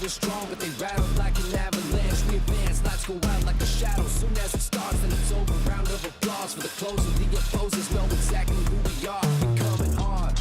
were strong, but they rattled like an avalanche. We advance, lights go out like a shadow. Soon as it starts, then it's over. Round of applause for the close of the opposers. Know exactly who we are. We're coming hard.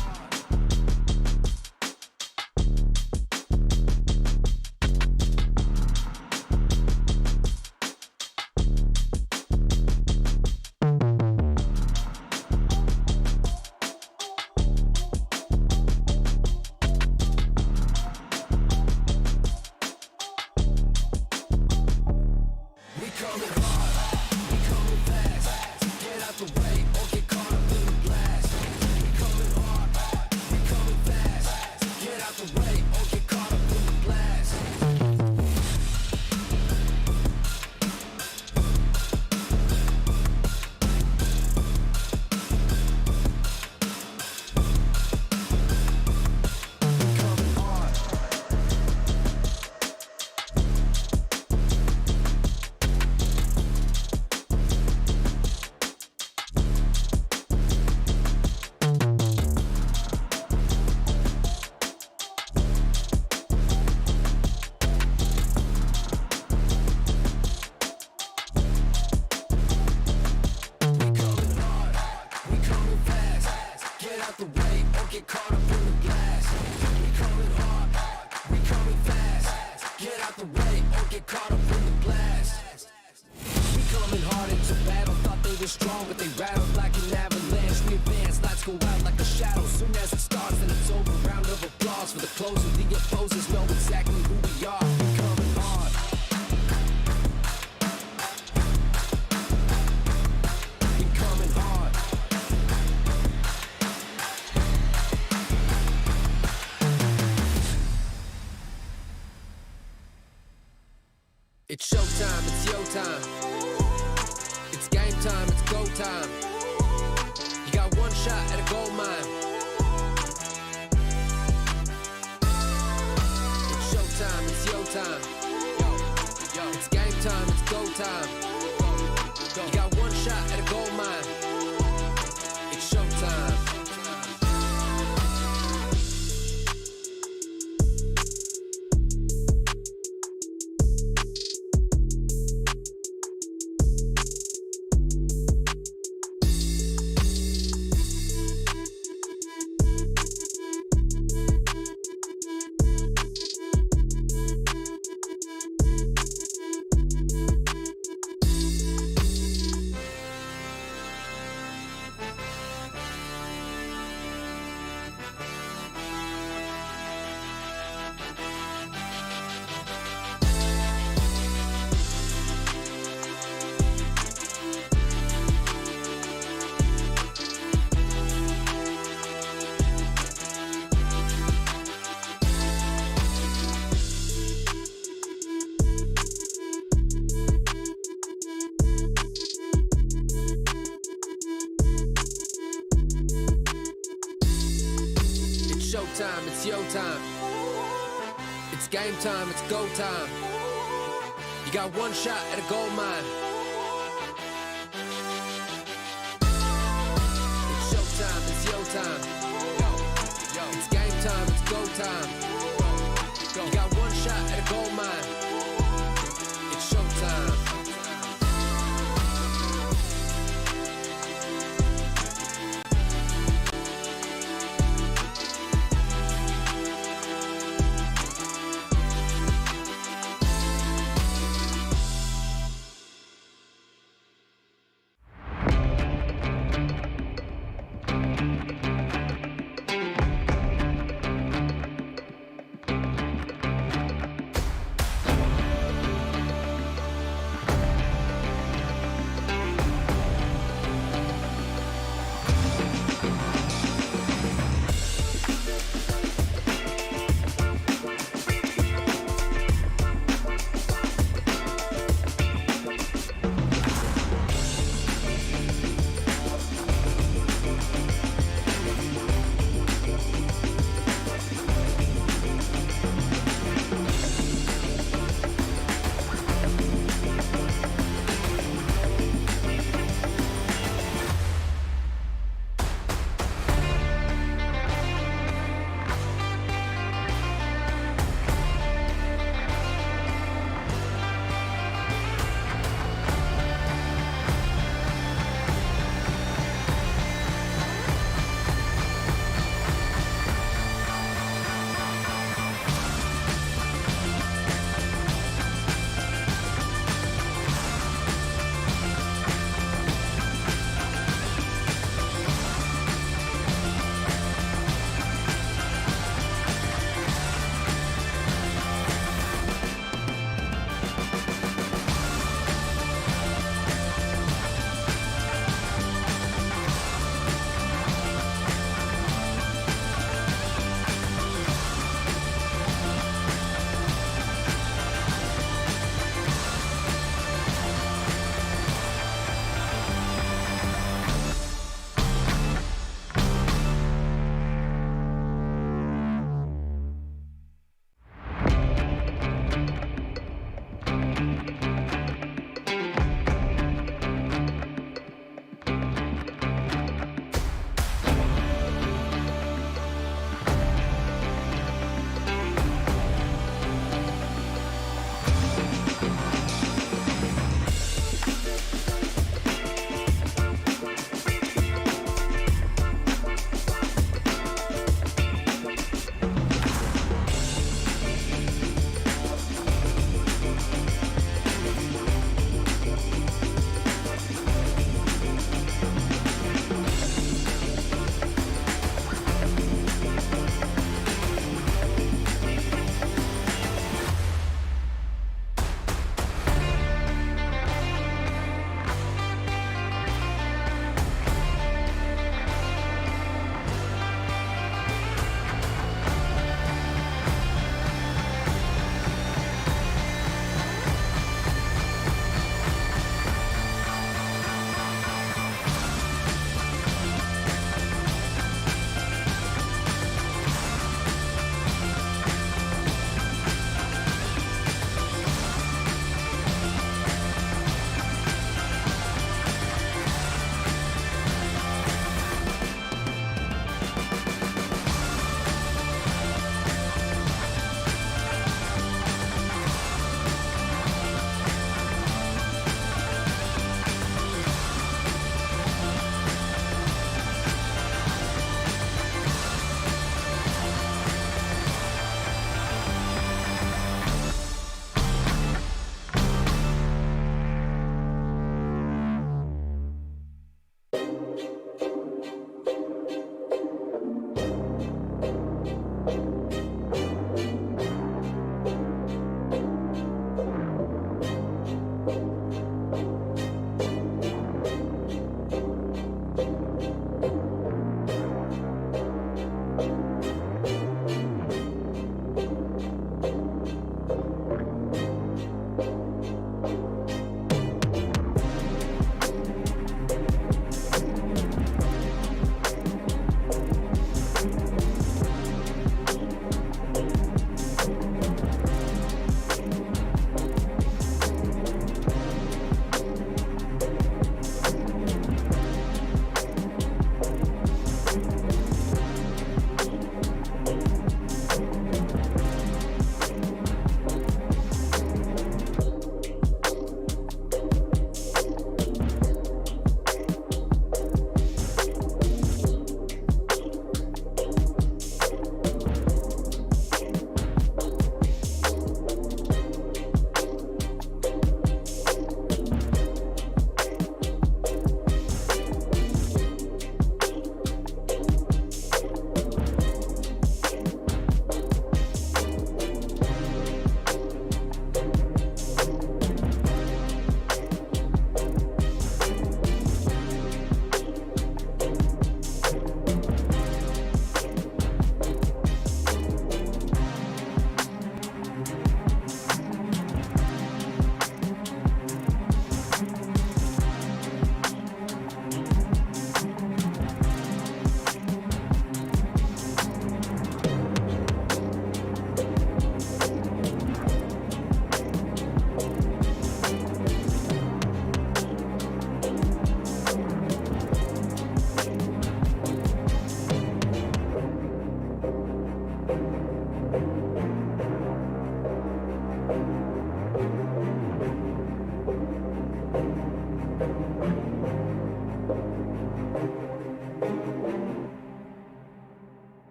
It's showtime, it's your time. It's game time, it's go time. You got one shot at a gold mine. It's showtime, it's your time. It's game time, it's go time. You got one shot at a gold mine. It's showtime. Showtime, it's your time. It's game time, it's go time. You got one shot at a gold mine. It's showtime, it's your time. It's game time, it's go time. You got one shot at a gold mine. It's showtime.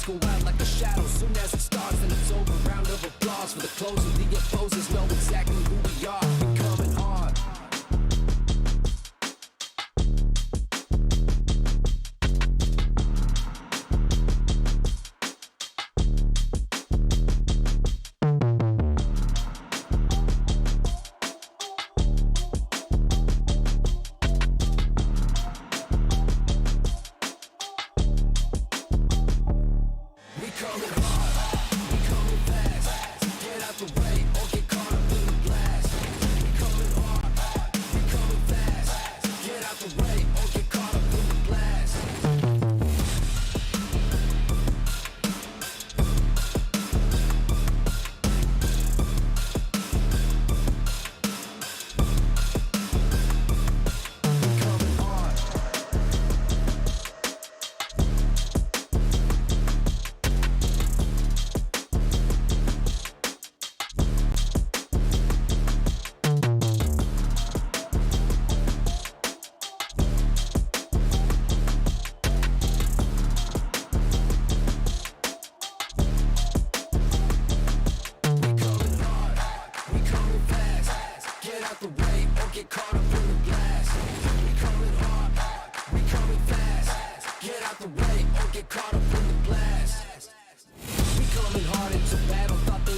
Lights go out like a shadow. Soon as it starts, then it's over. Round of applause for the close of the opposers. Know exactly who we are. We coming hard.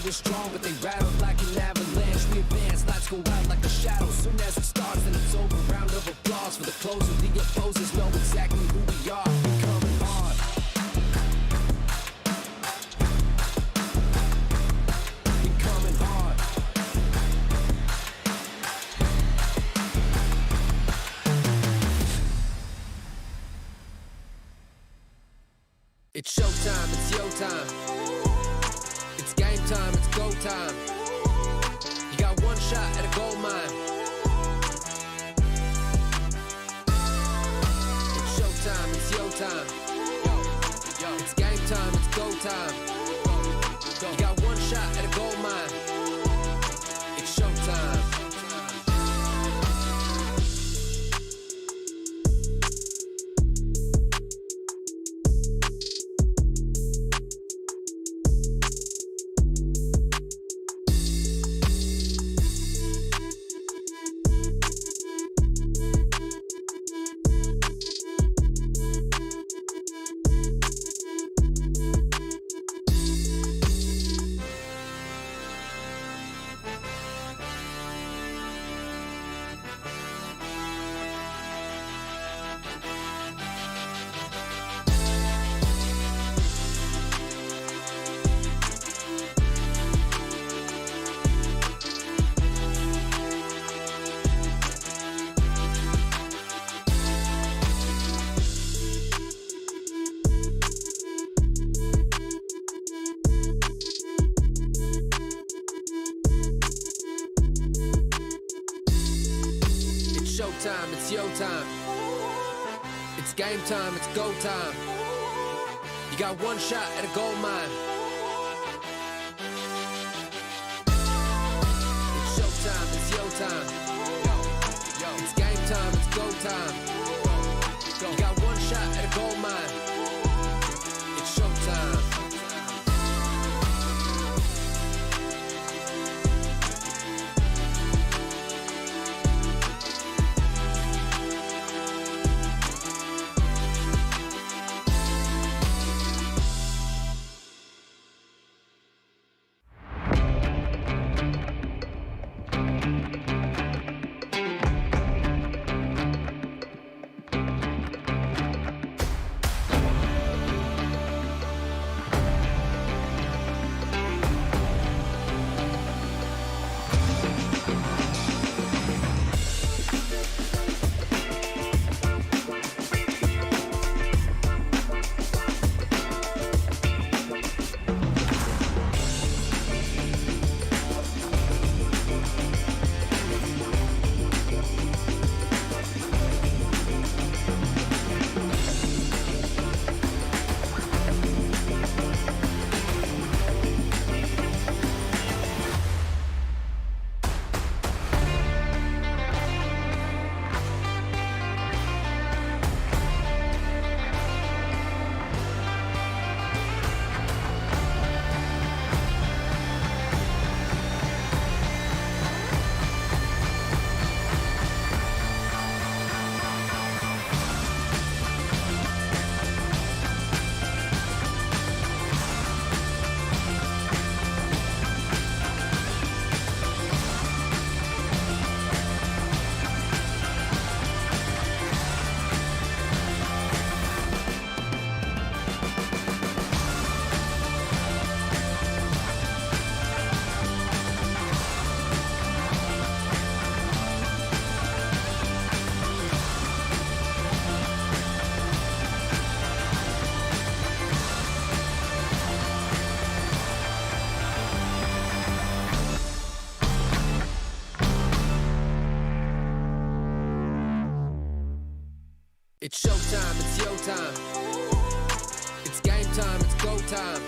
Strong, but they rattle like an avalanche. We advance, lights go out like a shadow. Soon as it starts, then it's over. Round of applause for the close of the opposers. Know exactly who we are. We coming hard. We coming hard. It's showtime, it's your time. It's game time, it's go time. You got one shot at a gold mine. It's showtime, it's your time. It's game time, it's go time. You got one shot at a gold mine. It's showtime. Showtime, it's your time. It's game time, it's go time. You got one shot at a gold mine. It's showtime, it's your time. It's game time, it's go time. You got one shot at a gold mine. It's showtime. showtime, it's go time.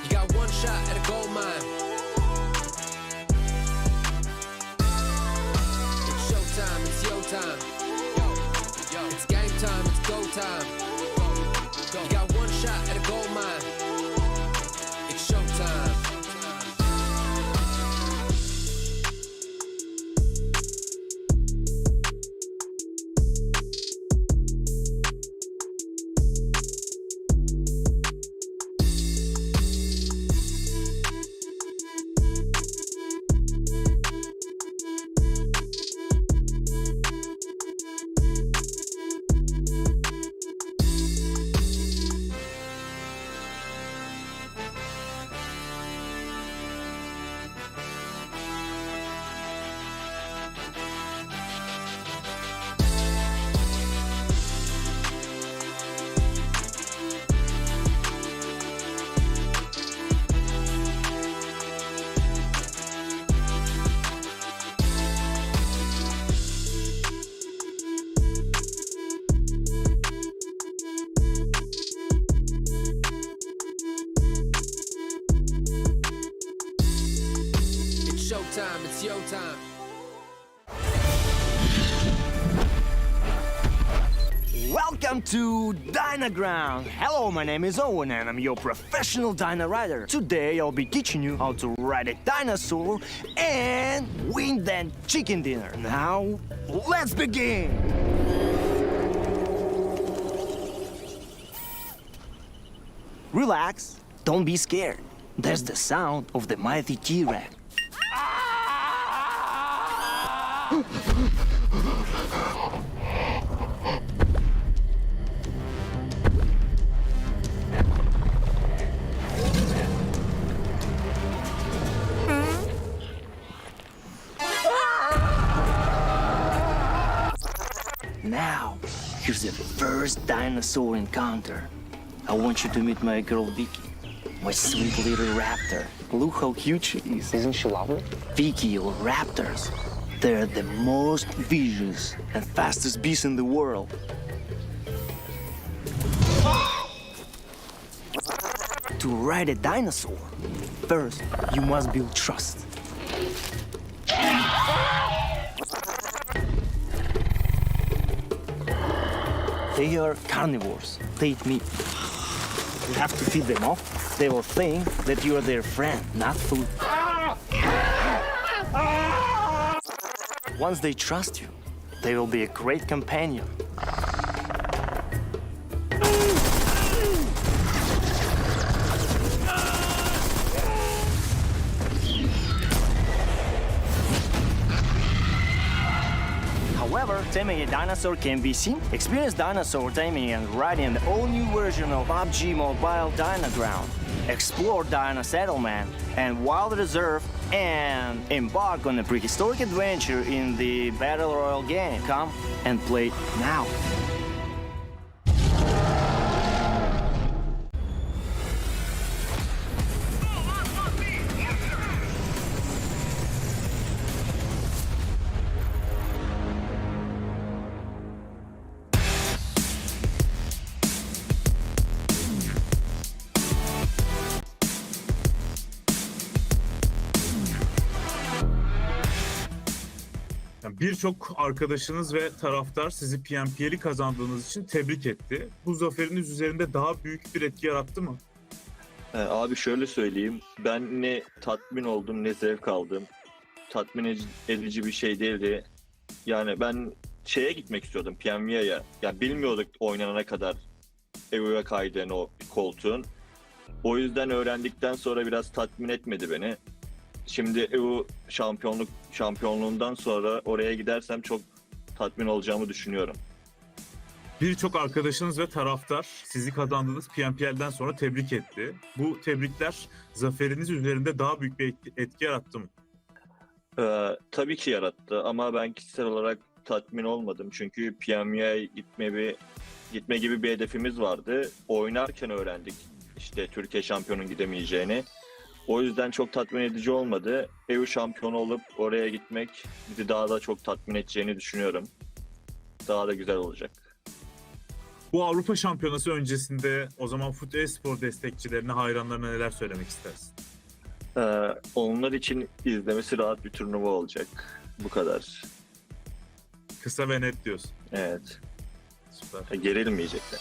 You got one shot at a gold mine. It's showtime, it's your time. Yo, it's game time, it's go time. You got one shot at a gold mine. It's showtime. Showtime, it's your time. Welcome to Dynaground. Hello, my name is Owen and I'm your professional Dyna rider. Today I'll be teaching you how to ride a dinosaur and win that chicken dinner. Now, let's begin. Relax, don't be scared. That's the sound of the mighty T-Rex. Now, here's the first dinosaur encounter. I want you to meet my girl Vicky, my sweet little raptor. Look how cute she is. Isn't she lovely? Vicky or raptors, they're the most vicious and fastest beasts in the world. To ride a dinosaur, first you must build trust. They are carnivores. They eat meat. You have to feed them off. They will think that you are their friend, not food. Once they trust you, they will be a great companion. However, taming a dinosaur can be seen. Experience dinosaur taming and riding an all-new version of PUBG Mobile Dynaground. Explore Dino Settlement and Wild Reserve and embark on a prehistoric adventure in the Battle Royale game. Come and play now. Birçok arkadaşınız ve taraftar sizi PMPL'i kazandığınız için tebrik etti. Bu zaferiniz üzerinde daha büyük bir etki yarattı mı? Abi şöyle söyleyeyim, ben ne tatmin oldum ne zevk aldım. Tatmin edici bir şey değildi. Yani ben şeye gitmek istiyordum, PMV'ye. Ya bilmiyorduk oynanana kadar EU'ya kaydığını o koltuğun. O yüzden öğrendikten sonra biraz tatmin etmedi beni. Şimdi EU şampiyonluğundan sonra oraya gidersem çok tatmin olacağımı düşünüyorum. Birçok arkadaşınız ve taraftar sizi kazandığınız PMPL'den sonra tebrik etti. Bu tebrikler zaferiniz üzerinde daha büyük bir etki yarattı mı? Tabii ki yarattı ama ben kişisel olarak tatmin olmadım. Çünkü PMV'ye gitme gibi bir hedefimiz vardı. Oynarken öğrendik işte Türkiye şampiyonun gidemeyeceğini. O yüzden çok tatmin edici olmadı. EU şampiyonu olup oraya gitmek bizi daha da çok tatmin edeceğini düşünüyorum. Daha da güzel olacak. Bu Avrupa Şampiyonası öncesinde o zaman FUT Espor destekçilerine, hayranlarına neler söylemek istersin? Onlar için izlemesi rahat bir turnuva olacak. Bu kadar. Kısa ve net diyorsun. Evet. Süper. Gerilmeyecekler.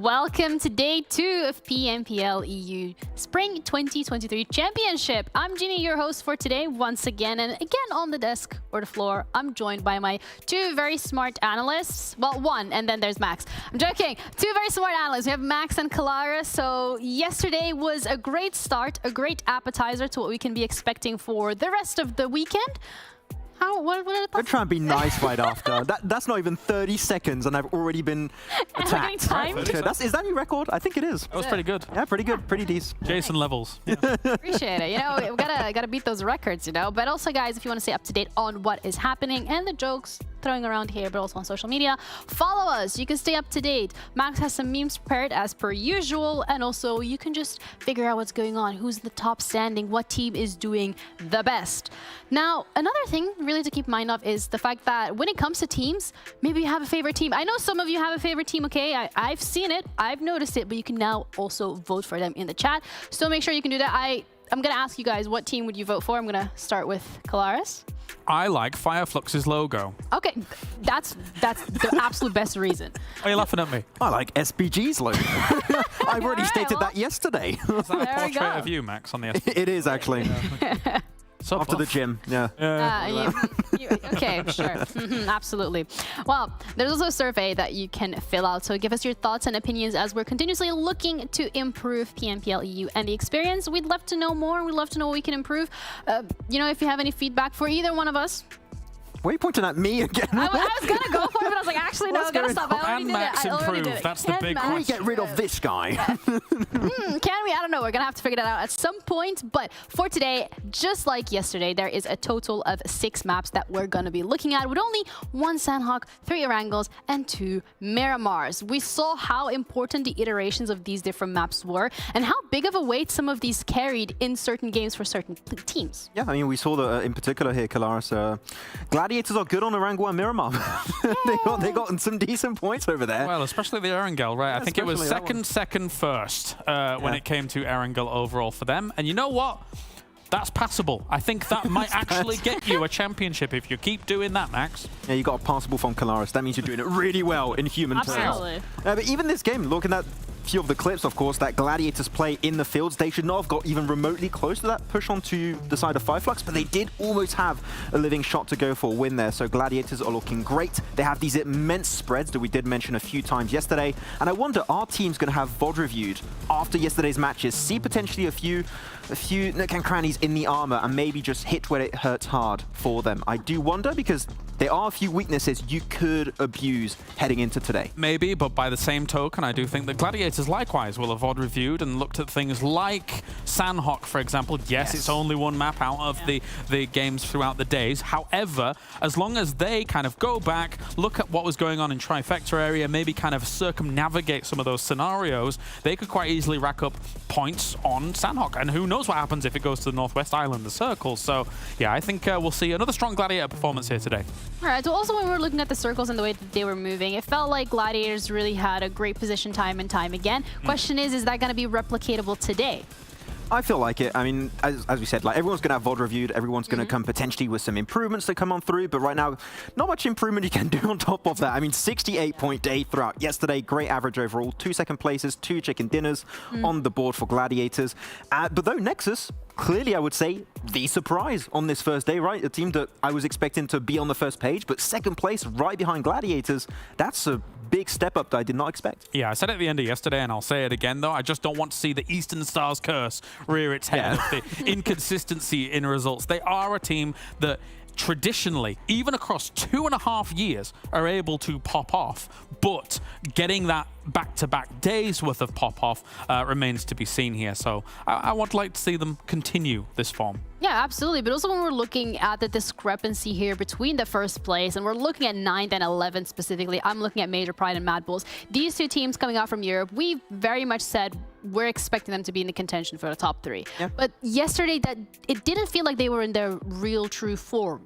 Welcome to day 2 of PMPL EU Spring 2023 Championship. I'm Ginny, your host for today once again. And again on the desk or the floor, I'm joined by my 2 very smart analysts. Well, 1, and then there's Max. I'm joking. 2 very smart analysts. We have Max and Kalara. So yesterday was a great start, a great appetizer to what we can be expecting for the rest of the weekend. What are the thoughts? We're trying to be nice right after. That's not even 30 seconds and I've already been attacked. Is that your record? I think it is. That was pretty good. Yeah, pretty good. Pretty decent. Jason levels. Yeah. Appreciate it. You know, we gotta beat those records, you know. But also, guys, if you want to stay up to date on what is happening and the jokes throwing around here, but also on social media, follow us. You can stay up to date. Max has some memes prepared as per usual, and also you can just figure out what's going on, who's the top standing, what team is doing the best. Now, another thing really to keep in mind of is the fact that when it comes to teams, maybe you have a favorite team. I know some of you have a favorite team, okay? I've seen it, I've noticed it, but you can now also vote for them in the chat. So make sure you can do that. I'm going to ask you guys, what team would you vote for? I'm going to start with Kalaris. I like FluX's logo. Okay, that's the absolute best reason. Are you laughing at me? I like SBG's logo. I've already stated that yesterday. Is that a portrait of you, Max, on the SBG? It is, actually. Yeah. So after the gym, yeah. Okay, sure. Absolutely. Well, there's also a survey that you can fill out. So give us your thoughts and opinions as we're continuously looking to improve PMPL EU and the experience. We'd love to know more. We'd love to know what we can improve. You know, if you have any feedback for either one of us. Why are you pointing at me again? I was going to go for it, but I was like, actually, no, I gotta stop. And Max improved. That's the big question. Can we get rid of this guy? Can we? I don't know. We're going to have to figure that out at some point. But for today, just like yesterday, there is a total of 6 maps that we're going to be looking at with only 1 Sanhok, 3 Erangels, and 2 Miramars. We saw how important the iterations of these different maps were and how big of a weight some of these carried in certain games for certain teams. Yeah, I mean, we saw that in particular here, Kalaris. Gladiators are good on Erangel and Miramar. they got some decent points over there. Well, especially the Erangel, right? Yeah, I think it was second, first when it came to Erangel overall for them. And you know what? That's passable. I think that might actually get you a championship if you keep doing that, Max. Yeah, you got a passable from Kalaris. That means you're doing it really well in human terms. Absolutely. But even this game, looking at few of the clips, of course, that Gladiators play in the fields, they should not have got even remotely close to that push onto the side of FLUX, but they did almost have a living shot to go for a win there. So Gladiators are looking great. They have these immense spreads that we did mention a few times yesterday. And I wonder, our team's going to have VOD reviewed after yesterday's matches, see potentially a few nook and crannies in the armor and maybe just hit where it hurts hard for them. I do wonder because there are a few weaknesses you could abuse heading into today. Maybe, but by the same token, I do think the Gladiators likewise will have VOD reviewed and looked at things like Sanhok, for example. Yes, it's only 1 map out of the games throughout the days. However, as long as they kind of go back, look at what was going on in Trifecta area, maybe kind of circumnavigate some of those scenarios, they could quite easily rack up points on Sanhok. And who knows what happens if it goes to the Northwest Island, the Circles. So, yeah, I think we'll see another strong Gladiator performance here today. All right, so also when we were looking at the circles and the way that they were moving, it felt like Gladiators really had a great position time and time again. Question is that going to be replicatable today? I feel like it. I mean, as we said, like everyone's going to have VOD reviewed. Everyone's going to come potentially with some improvements that come on through. But right now, not much improvement you can do on top of that. I mean, 68 point day throughout yesterday. Great average overall. 2 second places, 2 chicken dinners on the board for Gladiators. But though Nexus, clearly I would say the surprise on this first day, right? A team that I was expecting to be on the first page, but second place right behind Gladiators. That's a big step up that I did not expect. Yeah, I said it at the end of yesterday, and I'll say it again, though. I just don't want to see the Eastern Stars curse rear its head of the inconsistency in results. They are a team that traditionally, even across 2.5 years, are able to pop off, but getting that back-to-back days worth of pop-off remains to be seen here. So I would like to see them continue this form. Yeah, absolutely. But also when we're looking at the discrepancy here between the first place, and we're looking at 9th and 11th specifically, I'm looking at Major Pride and MADBULLS. These 2 teams coming out from Europe, we very much said we're expecting them to be in the contention for the top 3. Yeah. But yesterday, it didn't feel like they were in their real, true form.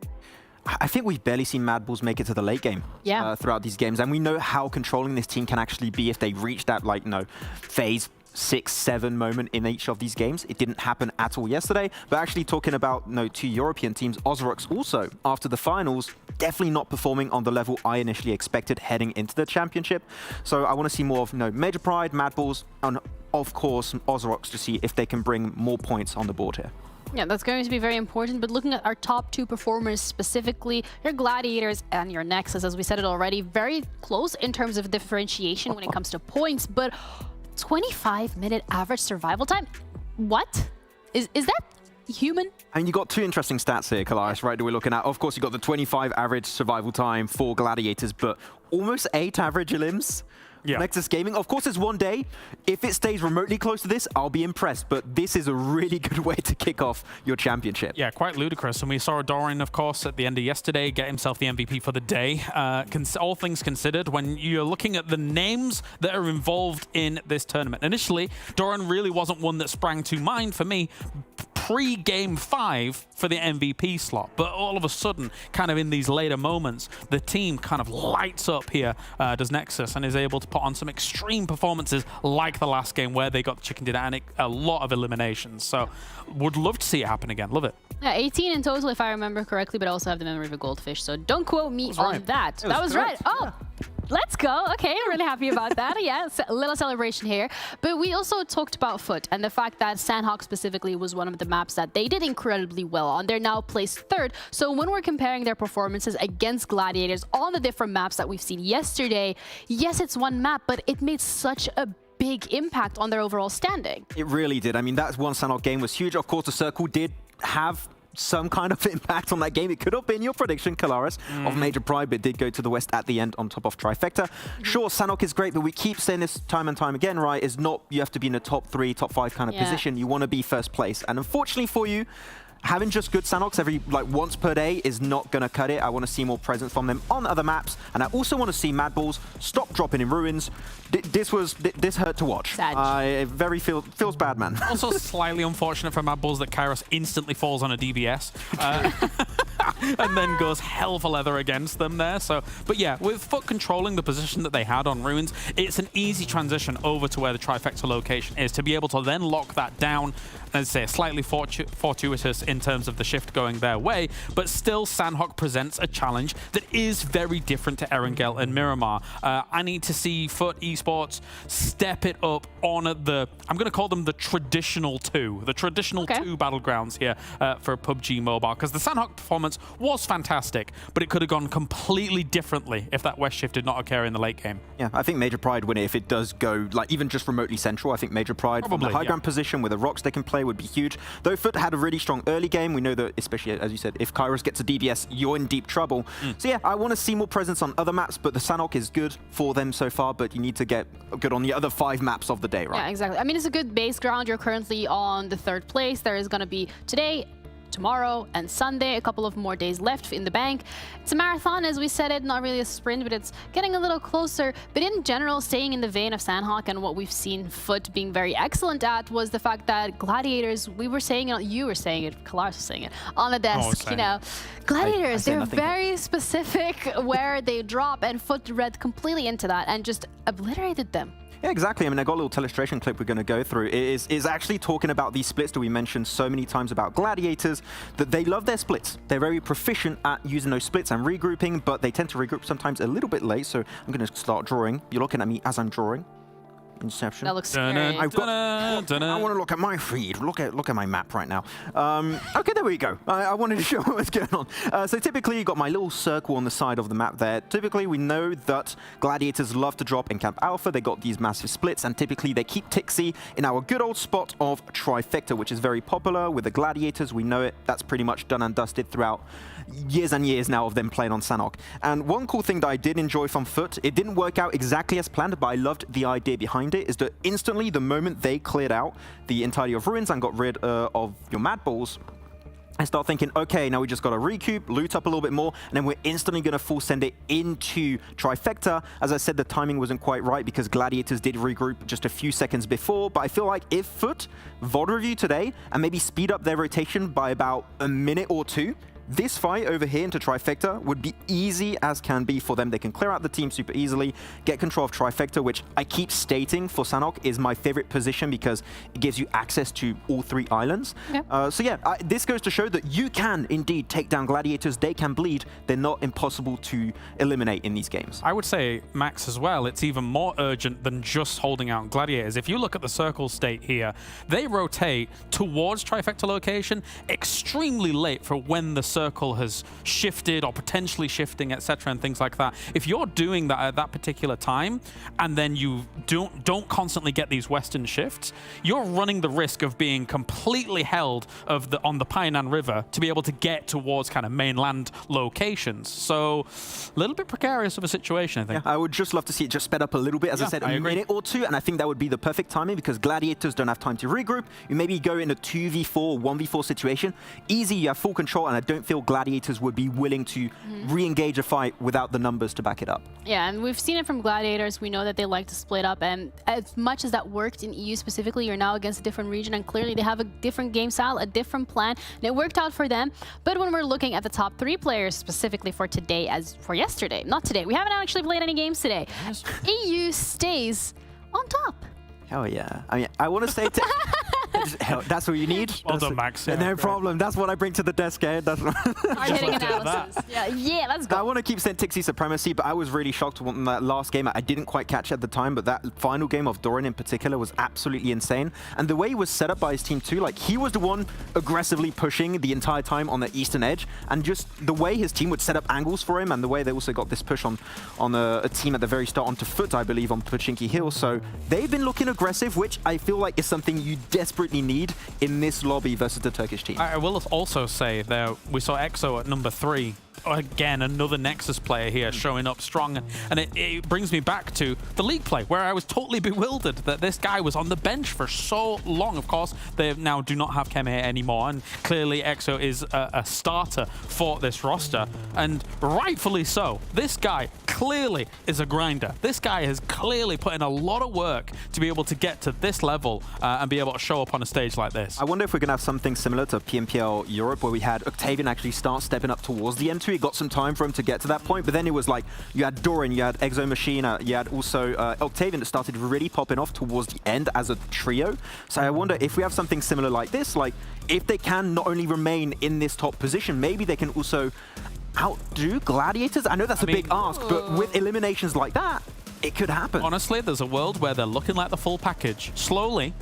I think we've barely seen MADBULLS make it to the late game throughout these games, and we know how controlling this team can actually be if they reach that phase 6-7 moment in each of these games. It didn't happen at all yesterday. But actually talking about two European teams, OZAROX also, after the finals, definitely not performing on the level I initially expected heading into the championship. So I want to see more of Major Pride, MADBULLS, and of course OZAROX to see if they can bring more points on the board here. Yeah, that's going to be very important. But looking at our top 2 performers specifically, your Gladiators and your Nexus, as we said it already, very close in terms of differentiation when it comes to points. But 25-minute average survival time? What? Is that human? And you got 2 interesting stats here, Kalaris, right, that we're looking at. Of course, you got the 25 average survival time for Gladiators, but almost 8 average elims. Yeah. Nexus Gaming. Of course, it's one day. If it stays remotely close to this, I'll be impressed. But this is a really good way to kick off your championship. Yeah, quite ludicrous. And we saw Dorian, of course, at the end of yesterday get himself the MVP for the day. All things considered, when you're looking at the names that are involved in this tournament, initially, Dorian really wasn't one that sprang to mind for me pre-game 5 for the MVP slot. But all of a sudden, kind of in these later moments, the team kind of lights up here, does Nexus, and is able to put on some extreme performances like the last game where they got the chicken dinner and a lot of eliminations. So would love to see it happen again. Love it. Yeah, 18 in total, if I remember correctly, but I also have the memory of a goldfish. So don't quote me on that. That was right. Oh. Yeah. Let's go. Okay, I'm really happy about that. Yeah, a little celebration here. But we also talked about Foot and the fact that Sanhok specifically was one of the maps that they did incredibly well on. They're now placed 3rd. So when we're comparing their performances against Gladiators on the different maps that we've seen yesterday, yes, it's one map, but it made such a big impact on their overall standing. It really did. I mean, that one Sanhok game was huge. Of course, the Circle did have some kind of impact on that game. It could have been your prediction, Kalaris, of Major Pride, but it did go to the West at the end on top of Trifecta. Sure, Sanhok is great, but we keep saying this time and time again, right, is not you have to be in the top 3, top 5 kind of position. You want to be first place. And unfortunately for you, having just good Sanhoks every once per day is not going to cut it. I want to see more presence from them on other maps, and I also want to see MADBULLS stop dropping in ruins. This hurt to watch. Very feels bad, man. Also slightly unfortunate for MADBULLS that Kairos instantly falls on a DBS and then goes hell for leather against them there. So, but yeah, with Foot controlling the position that they had on ruins, it's an easy transition over to where the Trifecta location is to be able to then lock that down. As I say, slightly fortuitous in terms of the shift going their way, but still Sanhok presents a challenge that is very different to Erangel and Miramar. I need to see Foot Esports step it up on the, I'm going to call them the traditional 2 battlegrounds here for PUBG Mobile, because the Sanhok performance was fantastic, but it could have gone completely differently if that West shift did not occur in the late game. Yeah, I think Major Pride win it if it does go even just remotely central. I think Major Pride from the high ground position with a rocks they can play would be huge. Though Foot had a really strong early game, we know that, especially as you said, if Kairos gets a DBS, you're in deep trouble. So yeah, I want to see more presence on other maps, but the Sanhok is good for them so far, but you need to get good on the other 5 maps of the day, right? Yeah, exactly. I mean, it's a good base ground. You're currently on the 3rd place. There is going to be today, tomorrow and Sunday, a couple of more days left in the bank. It's a marathon, as we said it, not really a sprint, but it's getting a little closer. But in general, staying in the vein of Sanhok and what we've seen Foot being very excellent at was the fact that Gladiators, we were saying it, you were saying it, Kalaris was saying it, on the desk, Gladiators, they're very specific where they drop, and Foot read completely into that and just obliterated them. Yeah, exactly. I mean, I got a little illustration clip we're going to go through. It is actually talking about these splits that we mentioned so many times about Gladiators, that they love their splits. They're very proficient at using those splits and regrouping, but they tend to regroup sometimes a little bit late. So I'm going to start drawing. You're looking at me as I'm drawing. Inception. That looks scary. I want to look at my feed. Look at my map right now. Okay, there we go. I wanted to show what's going on. So typically, you've got my little circle on the side of the map there. Typically, we know that Gladiators love to drop in Camp Alpha. They got these massive splits, and typically they keep Tixi in our good old spot of Trifecta, which is very popular with the Gladiators. We know it. That's pretty much done and dusted throughout years and years now of them playing on Sanhok. And one cool thing that I did enjoy from Foot, it didn't work out exactly as planned, but I loved the idea behind it, is that instantly, the moment they cleared out the entirety of ruins and got rid of your MADBULLS, I start thinking, okay, now we just got to recoup, loot up a little bit more, and then we're instantly going to full send it into Trifecta. As I said, the timing wasn't quite right because Gladiators did regroup just a few seconds before, but I feel like if Foot VOD review today and maybe speed up their rotation by about a minute or 2, this fight over here into Trifecta would be easy as can be for them. They can clear out the team super easily, get control of Trifecta, which I keep stating for Sanhok is my favorite position because it gives you access to all 3 islands. Okay. So yeah, this goes to show that you can indeed take down Gladiators. They can bleed. They're not impossible to eliminate in these games. I would say, Max, as well, it's even more urgent than just holding out Gladiators. If you look at the circle state here, they rotate towards Trifecta location extremely late for when the circle has shifted or potentially shifting, etc., and things like that. If you're doing that at that particular time and then you don't constantly get these western shifts, you're running the risk of being completely held on the Painan River to be able to get towards kind of mainland locations. So a little bit precarious of a situation, I think. Yeah, I would just love to see it just sped up a little bit, as I said, a minute or 2, and I think that would be the perfect timing because Gladiators don't have time to regroup. You maybe go in a 2v4, 1v4 situation. Easy, you have full control, and I don't feel Gladiators would be willing to re-engage a fight without the numbers to back it up. Yeah, and we've seen it from Gladiators. We know that they like to split up, and as much as that worked in EU specifically, you're now against a different region, and clearly they have a different game style, a different plan, and it worked out for them. But when we're looking at the top 3 players specifically for today, as for yesterday, not today, we haven't actually played any games today. EU stays on top. Hell yeah. I mean, I want to say hell, that's what you need. Well done, Max. Yeah, no problem. That's what I bring to the desk, eh? That's Hard-hitting analysis. Yeah, let's go. I want to keep saying Tixie supremacy, but I was really shocked when that last game. I didn't quite catch it at the time, but that final game of Doran in particular was absolutely insane. And the way he was set up by his team too, like he was the one aggressively pushing the entire time on the eastern edge, and just the way his team would set up angles for him, and the way they also got this push on a team at the very start onto foot, I believe, on Pochinki Hill. So they've been looking aggressive, which I feel like is something you desperately need in this lobby versus the Turkish team. I will also say that we saw EXO at number 3. Again, another Nexus player here showing up strong. And it brings me back to the league play, where I was totally bewildered that this guy was on the bench for so long. Of course, they now do not have Kem here anymore, and clearly EXO is a starter for this roster, and rightfully so. This guy clearly is a grinder. This guy has clearly put in a lot of work to be able to get to this level and be able to show up on a stage like this. I wonder if we're going to have something similar to PMPL Europe, where we had Octavian actually start stepping up towards the M2. It got some time for him to get to that point, but then it was like you had Doran, you had Exo Machina, you had also Octavian that started really popping off towards the end as a trio. So I wonder if we have something similar like this, like if they can not only remain in this top position, maybe they can also outdo Gladiators. I know that's a big ask, but with eliminations like that, it could happen. Honestly, there's a world where they're looking like the full package. Slowly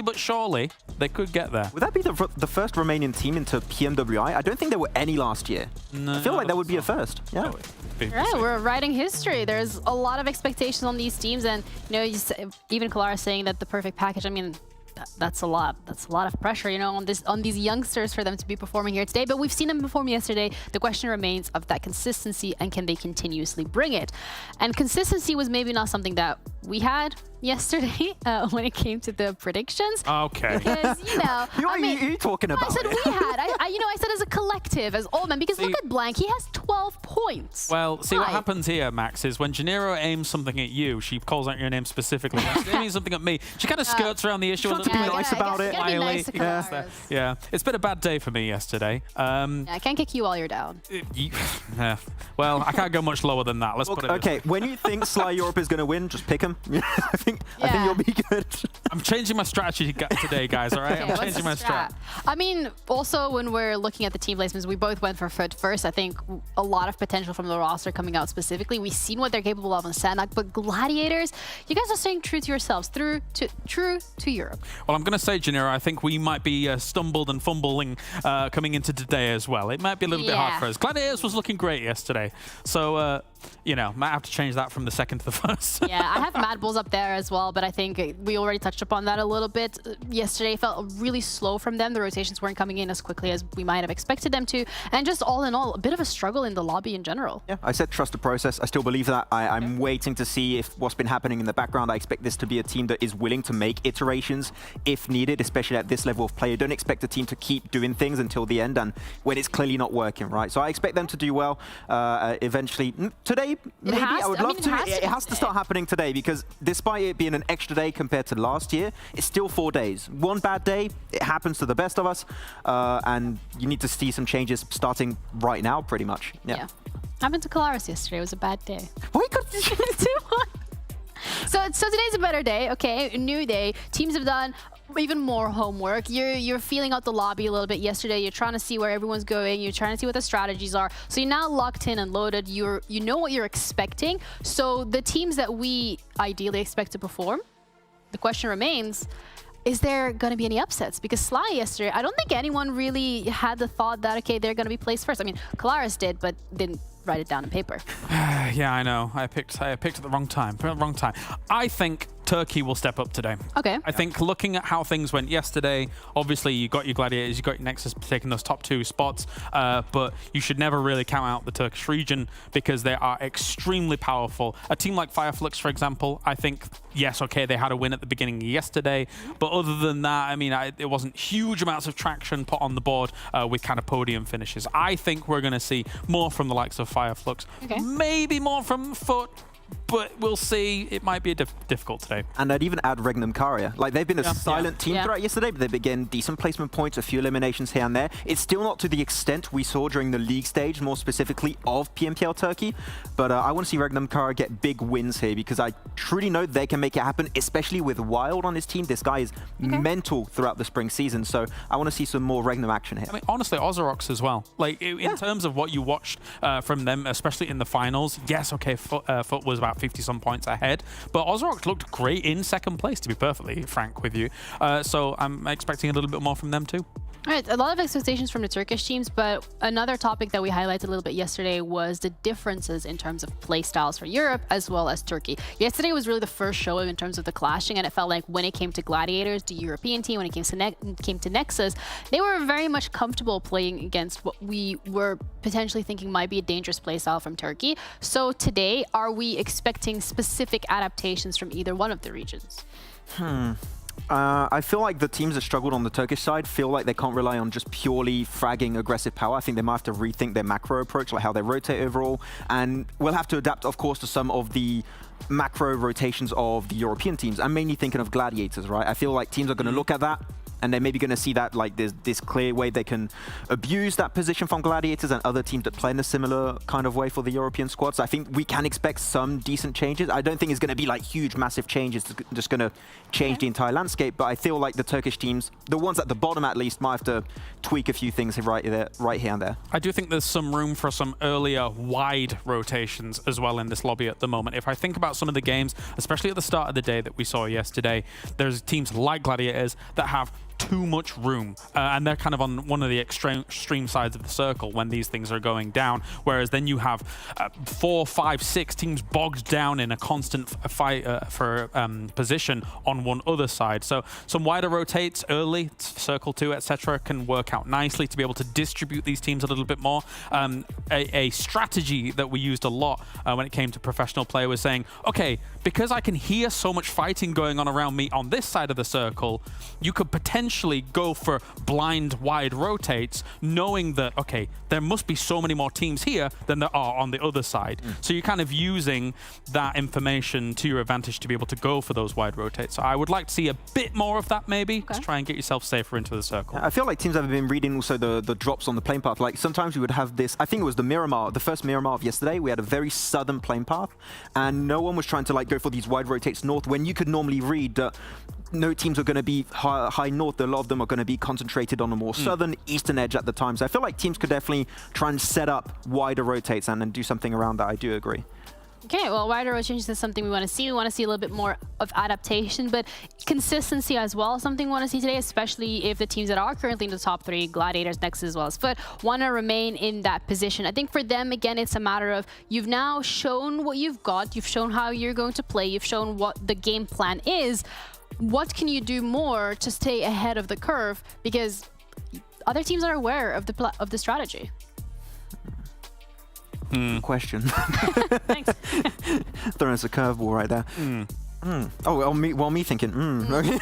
but surely, they could get there. Would that be the first Romanian team into PMWI? I don't think there were any last year. No, I feel like that would be a first. Yeah. Right, we're writing history. There's a lot of expectations on these teams, and you know, even Kalara saying that the perfect package. I mean, that's a lot. That's a lot of pressure, you know, on these youngsters for them to be performing here today. But we've seen them perform yesterday. The question remains of that consistency, and can they continuously bring it? And consistency was maybe not something that we had yesterday when it came to the predictions. Okay. Because, you know, What are you talking about? I said we had. I said as a collective, as Oldman, because look at Blank. He has 12 points. Well, see what happens here, Max, is when Gennaro aims something at you, she calls out your name specifically. When she's aiming something at me, she kind of skirts around the issue a little be bit. nice about it. Be nice to Yeah, it's been a bad day for me yesterday. I can't kick you while you're down. Well, I can't go much lower than that. Let's put it. Okay, when you think Sly Europe is going to win, just pick him. I think you'll be good. I'm changing my strategy today, guys. All right, Okay, I'm changing my strat. I mean, also when we're looking at the team placements, we both went for foot first. I think a lot of potential from the roster coming out specifically. We've seen what they're capable of on Sanhok, but Gladiators, you guys are staying true to yourselves, true to Europe. Well, I'm going to say, Gennaro, I think we might be stumbled and fumbling coming into today as well. It might be a little bit hard for us. Gladiators was looking great yesterday, so you know, might have to change that from the second to the first. Yeah, I have MADBULLS up there as well, but I think we already touched upon that a little bit. Yesterday felt really slow from them. The rotations weren't coming in as quickly as we might have expected them to, and just all in all, a bit of a struggle in the lobby in general. Yeah, I said trust the process. I still believe that. I'm waiting to see if what's been happening in the background. I expect this to be a team that is willing to make iterations if needed, especially at this level of play. Don't expect a team to keep doing things until the end and when it's clearly not working, right? So I expect them to do well. Eventually, today, maybe. I would love to. It has to today. start happening today because despite it being an extra day compared to last year, it's still 4 days. One bad day, it happens to the best of us, and you need to see some changes starting right now, pretty much. Yeah. Happened to Calaris yesterday. It was a bad day. Why you got 2-1. So today's a better day, okay? A new day. Teams have done even more homework. You're feeling out the lobby a little bit yesterday. You're trying to see where everyone's going. You're trying to see what the strategies are. So you're now locked in and loaded. You know what you're expecting. So the teams that we ideally expect to perform, the question remains, is there going to be any upsets? Because Sly yesterday, I don't think anyone really had the thought that, okay, they're going to be placed first. I mean, Calaris did, but didn't write it down on paper. Yeah, I know. I picked at the wrong time. I think Turkey will step up today. Okay. I think looking at how things went yesterday, obviously you got your Gladiators, you got your Nexus taking those top 2 spots, but you should never really count out the Turkish region because they are extremely powerful. A team like FLUX, for example, I think, yes, okay, they had a win at the beginning of yesterday, but other than that, I mean, it wasn't huge amounts of traction put on the board with kind of podium finishes. I think we're going to see more from the likes of FLUX, maybe more from Foot, but we'll see. It might be difficult today. And I'd even add REGNUM CARYA. Like, they've been a silent team throughout yesterday, but they've been getting decent placement points, a few eliminations here and there. It's still not to the extent we saw during the league stage, more specifically of PMPL Turkey. But I want to see REGNUM CARYA get big wins here because I truly know they can make it happen, especially with Wild on his team. This guy is mental throughout the spring season. So I want to see some more REGNUM action here. I mean, honestly, OZAROX as well. Like, in terms of what you watched from them, especially in the finals, yes, okay, Foot was about 50-some points ahead, but OZAROX looked great in second place, to be perfectly frank with you. So I'm expecting a little bit more from them too. All right, a lot of expectations from the Turkish teams, but another topic that we highlighted a little bit yesterday was the differences in terms of play styles for Europe as well as Turkey. Yesterday was really the first show in terms of the clashing, and it felt like when it came to Gladiators, the European team, when it came to Nexus, they were very much comfortable playing against what we were potentially thinking might be a dangerous play style from Turkey. So today, are we expecting specific adaptations from either one of the regions? I feel like the teams that struggled on the Turkish side feel like they can't rely on just purely fragging aggressive power. I think they might have to rethink their macro approach, like how they rotate overall. And we'll have to adapt, of course, to some of the macro rotations of the European teams. I'm mainly thinking of Gladiators, right? I feel like teams are going to look at that and they're maybe going to see that like there's this clear way they can abuse that position from Gladiators and other teams that play in a similar kind of way for the European squads. I think we can expect some decent changes. I don't think it's going to be like huge, massive changes just going to change the entire landscape, but I feel like the Turkish teams, the ones at the bottom at least, might have to tweak a few things right here and there. I do think there's some room for some earlier wide rotations as well in this lobby at the moment. If I think about some of the games, especially at the start of the day that we saw yesterday, there's teams like Gladiators that have too much room, and they're kind of on one of the extreme sides of the circle when these things are going down, whereas then you have 4, 5, 6 teams bogged down in a constant fight for position on one other side. So some wider rotates early, circle 2, etc., can work out nicely to be able to distribute these teams a little bit more. A strategy that we used a lot when it came to professional play was saying, okay, because I can hear so much fighting going on around me on this side of the circle, you could potentially go for blind wide rotates, knowing that, okay, there must be so many more teams here than there are on the other side. So you're kind of using that information to your advantage to be able to go for those wide rotates. So I would like to see a bit more of that maybe, to try and get yourself safer into the circle. I feel like teams have been reading also the drops on the plane path. Like sometimes we would have this, I think it was the Miramar, the first Miramar of yesterday, we had a very southern plane path and no one was trying to like go for these wide rotates north when you could normally read that no teams are going to be high north. A lot of them are going to be concentrated on a more southern, eastern edge at the time. So I feel like teams could definitely try and set up wider rotates and then do something around that. I do agree. Okay, well, wider rotations is something we want to see. We want to see a little bit more of adaptation, but consistency as well, something we want to see today, especially if the teams that are currently in the top 3, Gladiators, Nexus, as well as Foot, want to remain in that position. I think for them, again, it's a matter of you've now shown what you've got, you've shown how you're going to play, you've shown what the game plan is. What can you do more to stay ahead of the curve? Because other teams are aware of the strategy. Question. Thanks. Throwing us a curveball right there. Oh, well, me thinking. Okay.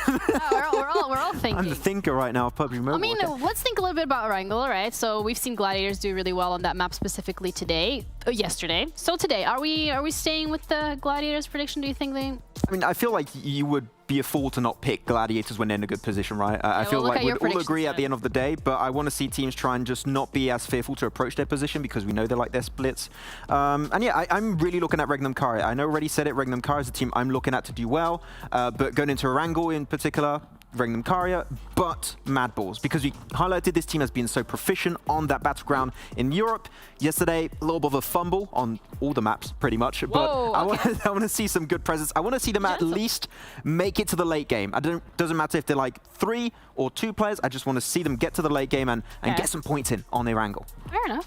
We're all thinking. I'm the thinker right now of PUBG Mobile. I mean, let's think a little bit about Erangel, right? So we've seen Gladiators do really well on that map specifically today. yesterday. So today, are we staying with the Gladiators prediction? Do you think they? I mean, I feel like you would be a fool to not pick Gladiators when they're in a good position, right? I feel like we'd all agree at the end of the day, but I want to see teams try and just not be as fearful to approach their position because we know they like their splits. And yeah, I'm really looking at REGNUM CARYA. I know I already said it, REGNUM CARYA is a team I'm looking at to do well, but going into Erangel in particular, REGNUM CARYA, but MADBULLS, because we highlighted this team as being so proficient on that battleground in Europe. Yesterday, a little bit of a fumble on all the maps, pretty much. Whoa, but I want to see some good presence. I want to see them at least make it to the late game. Doesn't matter if they're like 3 or 2 players. I just want to see them get to the late game and get some points in on their angle. Fair enough.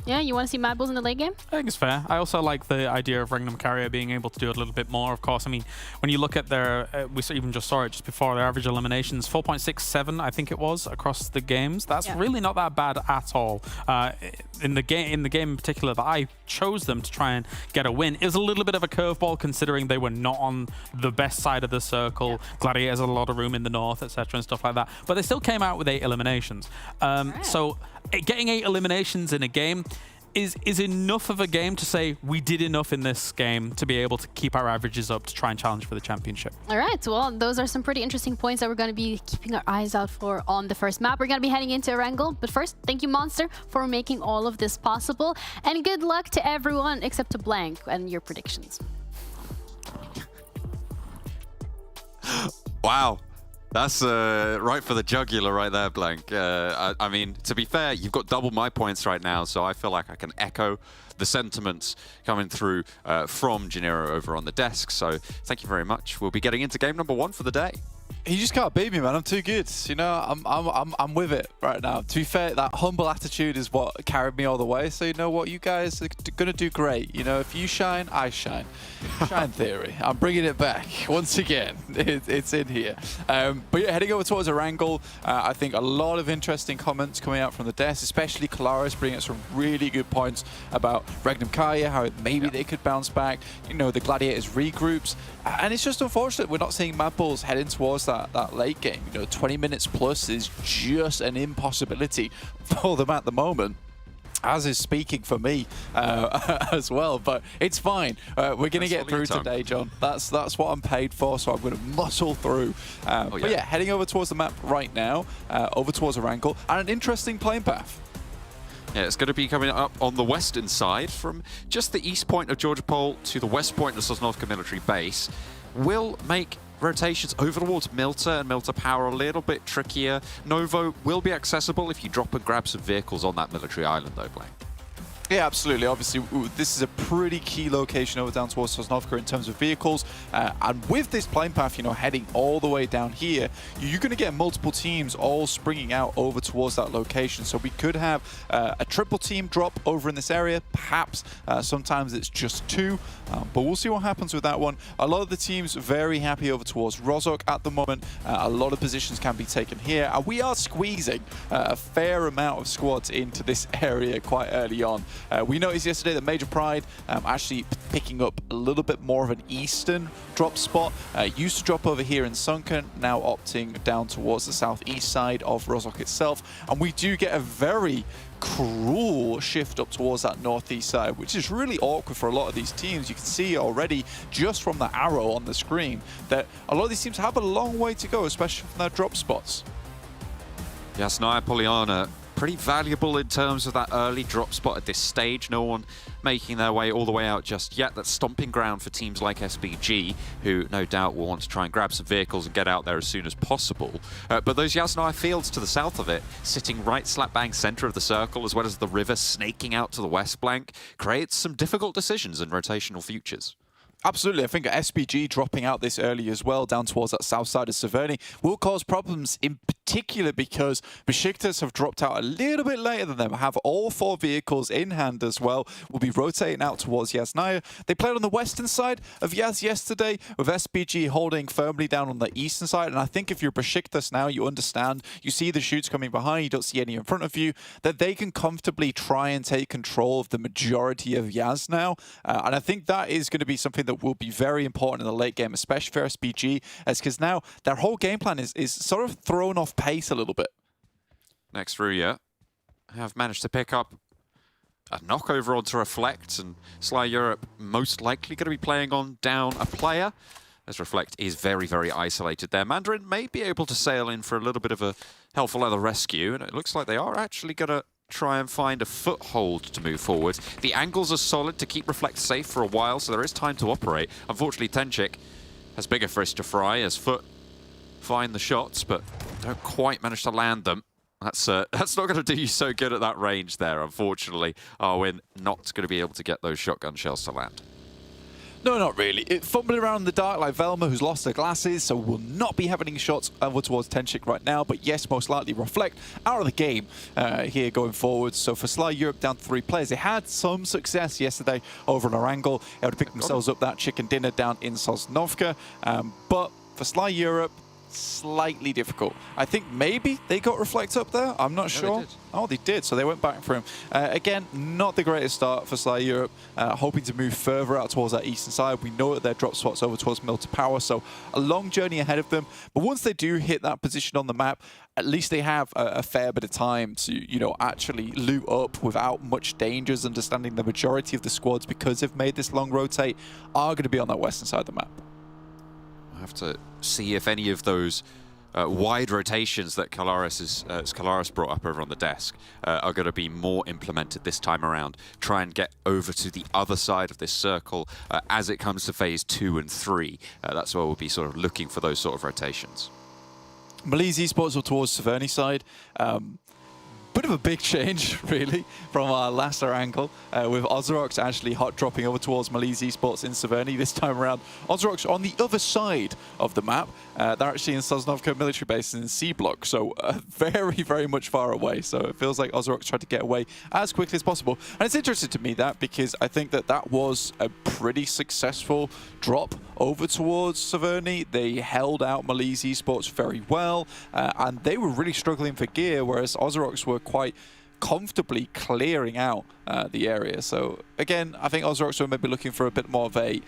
Yeah, you want to see MADBULLS in the late game? I think it's fair. I also like the idea of REGNUM CARYA being able to do it a little bit more, of course. I mean, when you look at their, we even just saw it just before, their average eliminations, 4.67, I think it was, across the games. That's really not that bad at all. In the game in particular that I chose them to try and get a win, it was a little bit of a curveball considering they were not on the best side of the circle. Gladiators had a lot of room in the north, etc. and stuff like that. But they still came out with 8 eliminations. So getting 8 eliminations in a game is enough of a game to say we did enough in this game to be able to keep our averages up to try and challenge for the championship. All right, well, those are some pretty interesting points that we're going to be keeping our eyes out for on the first map. We're going to be heading into Erangel, but first, thank you, Monster, for making all of this possible. And good luck to everyone except to Blank and your predictions. Wow. That's right for the jugular right there, Blank. I mean, to be fair, you've got double my points right now, so I feel like I can echo the sentiments coming through from Janiro over on the desk. So thank you very much. We'll be getting into game number 1 for the day. You just can't beat me, man. I'm too good. You know, I'm with it right now. To be fair, that humble attitude is what carried me all the way. So you know what, you guys are gonna do great. You know, if you shine, I shine. Shine theory. I'm bringing it back once again. It's in here. But yeah, heading over towards Erangel, I think a lot of interesting comments coming out from the desk, especially Kalaris bringing us some really good points about REGNUM CARYA, how maybe they could bounce back. You know, the Gladiators regroups, and it's just unfortunate we're not seeing MADBULLS heading towards that late game. You know, 20 minutes plus is just an impossibility for them at the moment, as is speaking for me as well, but it's fine. We're going to get through today, John. That's what I'm paid for, so I'm going to muscle through. But yeah, heading over towards the map right now, over towards Erangel, and an interesting playing path. Yeah, it's going to be coming up on the western side from just the east point of Georgia Pole to the west point of Sosnovka military base. Will make rotations over towards Milta and Milta Power a little bit trickier. Novo will be accessible if you drop and grab some vehicles on that military island though, Blaine. Yeah, absolutely. Obviously, this is a pretty key location over down towards Sosnovka in terms of vehicles. And with this plane path, you know, heading all the way down here, you're going to get multiple teams all springing out over towards that location. So we could have a triple team drop over in this area. Perhaps sometimes it's just 2, but we'll see what happens with that one. A lot of the teams very happy over towards Rozhok at the moment. A lot of positions can be taken here. And we are squeezing a fair amount of squads into this area quite early on. We noticed yesterday that Major Pride actually picking up a little bit more of an eastern drop spot. Used to drop over here in Sunken, now opting down towards the southeast side of Rozhok itself. And we do get a very cruel shift up towards that northeast side, which is really awkward for a lot of these teams. You can see already just from the arrow on the screen that a lot of these teams have a long way to go, especially from their drop spots. Yes, Naya Poliana, pretty valuable in terms of that early drop spot at this stage. No one making their way all the way out just yet. That's stomping ground for teams like SBG, who no doubt will want to try and grab some vehicles and get out there as soon as possible. But those Yasnaya fields to the south of it, sitting right slap bang center of the circle, as well as the river snaking out to the west flank, creates some difficult decisions and rotational futures. Absolutely. I think SPG dropping out this early as well, down towards that south side of Severny, will cause problems in particular because BEŞİKTAŞ have dropped out a little bit later than them, have all 4 vehicles in hand as well, will be rotating out towards Yasnaya. They played on the western side of Yaz yesterday, with SPG holding firmly down on the eastern side, and I think if you're BEŞİKTAŞ now, you understand, you see the shoots coming behind, you don't see any in front of you, that they can comfortably try and take control of the majority of Yaz now, and I think that is going to be something that will be very important in the late game, especially for SPG, as because now their whole game plan is sort of thrown off pace a little bit. Next, RÜYA have managed to pick up a knockover onto Reflect, and Sly Europe most likely going to be playing on down a player, as Reflect is very, very isolated there. Mandarin may be able to sail in for a little bit of a helpful leather rescue, and it looks like they are actually going to try and find a foothold to move forward. The angles are solid to keep Reflect safe for a while, so there is time to operate. Unfortunately, Tenchik has bigger fish to fry as Foot find the shots, but don't quite manage to land them. That's not going to do you so good at that range there, unfortunately. Arwin not going to be able to get those shotgun shells to land. No, not really. It fumbling around in the dark like Velma, who's lost her glasses, so will not be having shots over towards Tenchik right now. But yes, most likely Reflect out of the game here going forward. So for Sly Europe down to 3 players, they had some success yesterday over on Erangel. They had to pick themselves up that chicken dinner down in Sosnovka. But for Sly Europe, slightly difficult. I think maybe they got Reflect up there. I'm not sure. They did. Oh, they did. So they went back for him. Again, not the greatest start for Sly Europe. Hoping to move further out towards that eastern side. We know that their drop spot's over towards Mill to Power, so a long journey ahead of them. But once they do hit that position on the map, at least they have a fair bit of time to, you know, actually loot up without much dangers, understanding the majority of the squads, because they've made this long rotate, are going to be on that western side of the map. I have to see if any of those wide rotations that Kalaris brought up over on the desk are going to be more implemented this time around. Try and get over to the other side of this circle as it comes to phase 2 and 3. That's where we'll be sort of looking for those sort of rotations. MELİSE esports are towards Severny side. Bit of a big change, really, from our last Erangel, with OZAROX actually hot dropping over towards MELİSE esports in Severny. This time around, OZAROX on the other side of the map. They're actually in Sosnovka military base in C block, so very, very much far away. So it feels like OZAROX tried to get away as quickly as possible. And it's interesting to me that, because I think that that was a pretty successful drop over towards Severny. They held out MELİSE esports very well, and they were really struggling for gear, whereas OZAROX were quite comfortably clearing out the area. So again, I think OZAROX were maybe looking for a bit more of a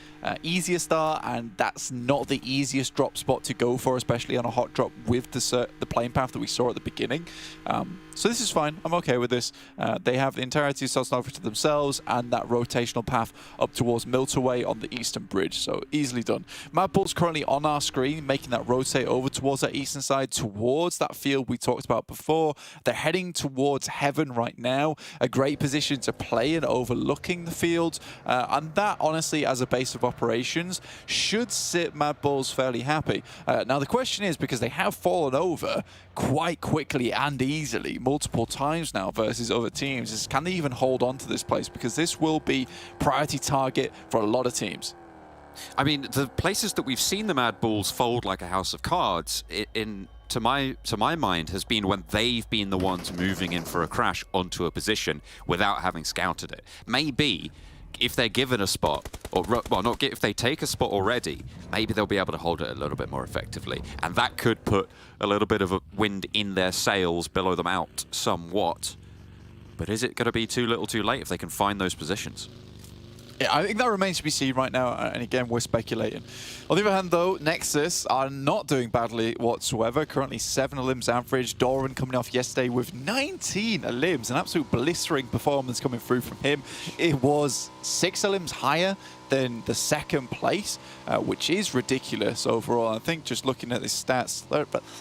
easier start, and that's not the easiest drop spot to go for, especially on a hot drop with the plane path that we saw at the beginning. So this is fine. I'm okay with this. They have the entirety of Sosnovka to themselves, and that rotational path up towards Miltaway on the eastern bridge. So easily done. MADBULLS currently on our screen, making that rotate over towards that eastern side, towards that field we talked about before. They're heading towards Heaven right now. A great position to play in, overlooking the field. And that, honestly, as a base of operations, should sit MADBULLS fairly happy. Now, the question is, because they have fallen over quite quickly and easily multiple times now versus other teams, is can they even hold on to this place? Because this will be priority target for a lot of teams. I mean, the places that we've seen the MADBULLS fold like a house of cards, to my mind, has been when they've been the ones moving in for a crash onto a position without having scouted it. Maybe if they're given a spot, or well, not if they take a spot already, maybe they'll be able to hold it a little bit more effectively, and that could put a little bit of a wind in their sails, billow them out somewhat. But is it going to be too little too late if they can find those positions? Yeah, I think that remains to be seen right now, and again, we're speculating. On the other hand, though, Nexus are not doing badly whatsoever. Currently 7 elims average. Doran coming off yesterday with 19 elims, an absolute blistering performance coming through from him. It was 6 elims higher than the second place, which is ridiculous overall. I think just looking at his stats,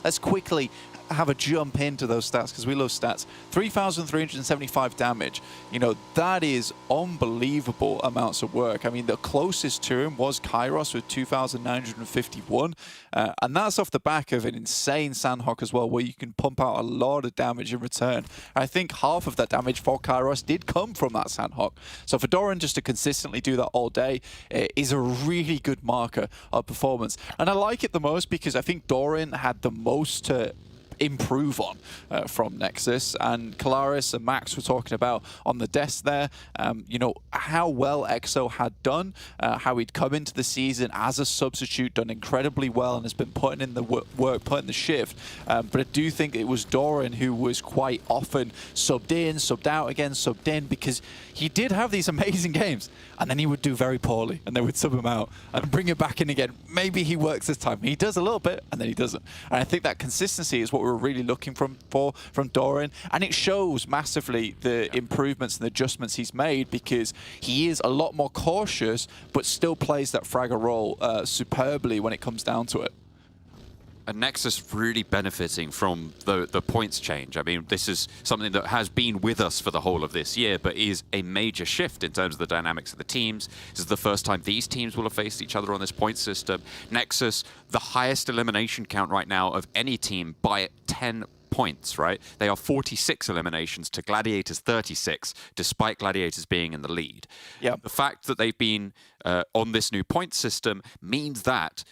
let's quickly have a jump into those stats, because we love stats. 3,375 damage. You know, that is unbelievable amounts of work. I mean, the closest to him was Kairos with 2,951. And that's off the back of an insane Sanhok as well, where you can pump out a lot of damage in return. I think half of that damage for Kairos did come from that Sanhok. So for Doran just to consistently do that all day is a really good marker of performance. And I like it the most because I think Doran had the most to improve on from Nexus, and Kalaris and Max were talking about on the desk there, you know, how well EXO had done, how he'd come into the season as a substitute, done incredibly well, and has been putting in the work, putting the shift. But I do think it was Doran who was quite often subbed in, subbed out again, subbed in, because he did have these amazing games, and then he would do very poorly, and they would sub him out and bring him back in again. Maybe he works this time. He does a little bit, and then he doesn't. And I think that consistency is what we're were really looking from Doran, and it shows massively the improvements and adjustments he's made, because he is a lot more cautious, but still plays that fragger role superbly when it comes down to it. And Nexus really benefiting from the points change. I mean, this is something that has been with us for the whole of this year, but is a major shift in terms of the dynamics of the teams. This is the first time these teams will have faced each other on this point system. Nexus, the highest elimination count right now of any team by 10 points, right? They are 46 eliminations to Gladiators 36, despite Gladiators being in the lead. Yeah. The fact that they've been on this new point system means that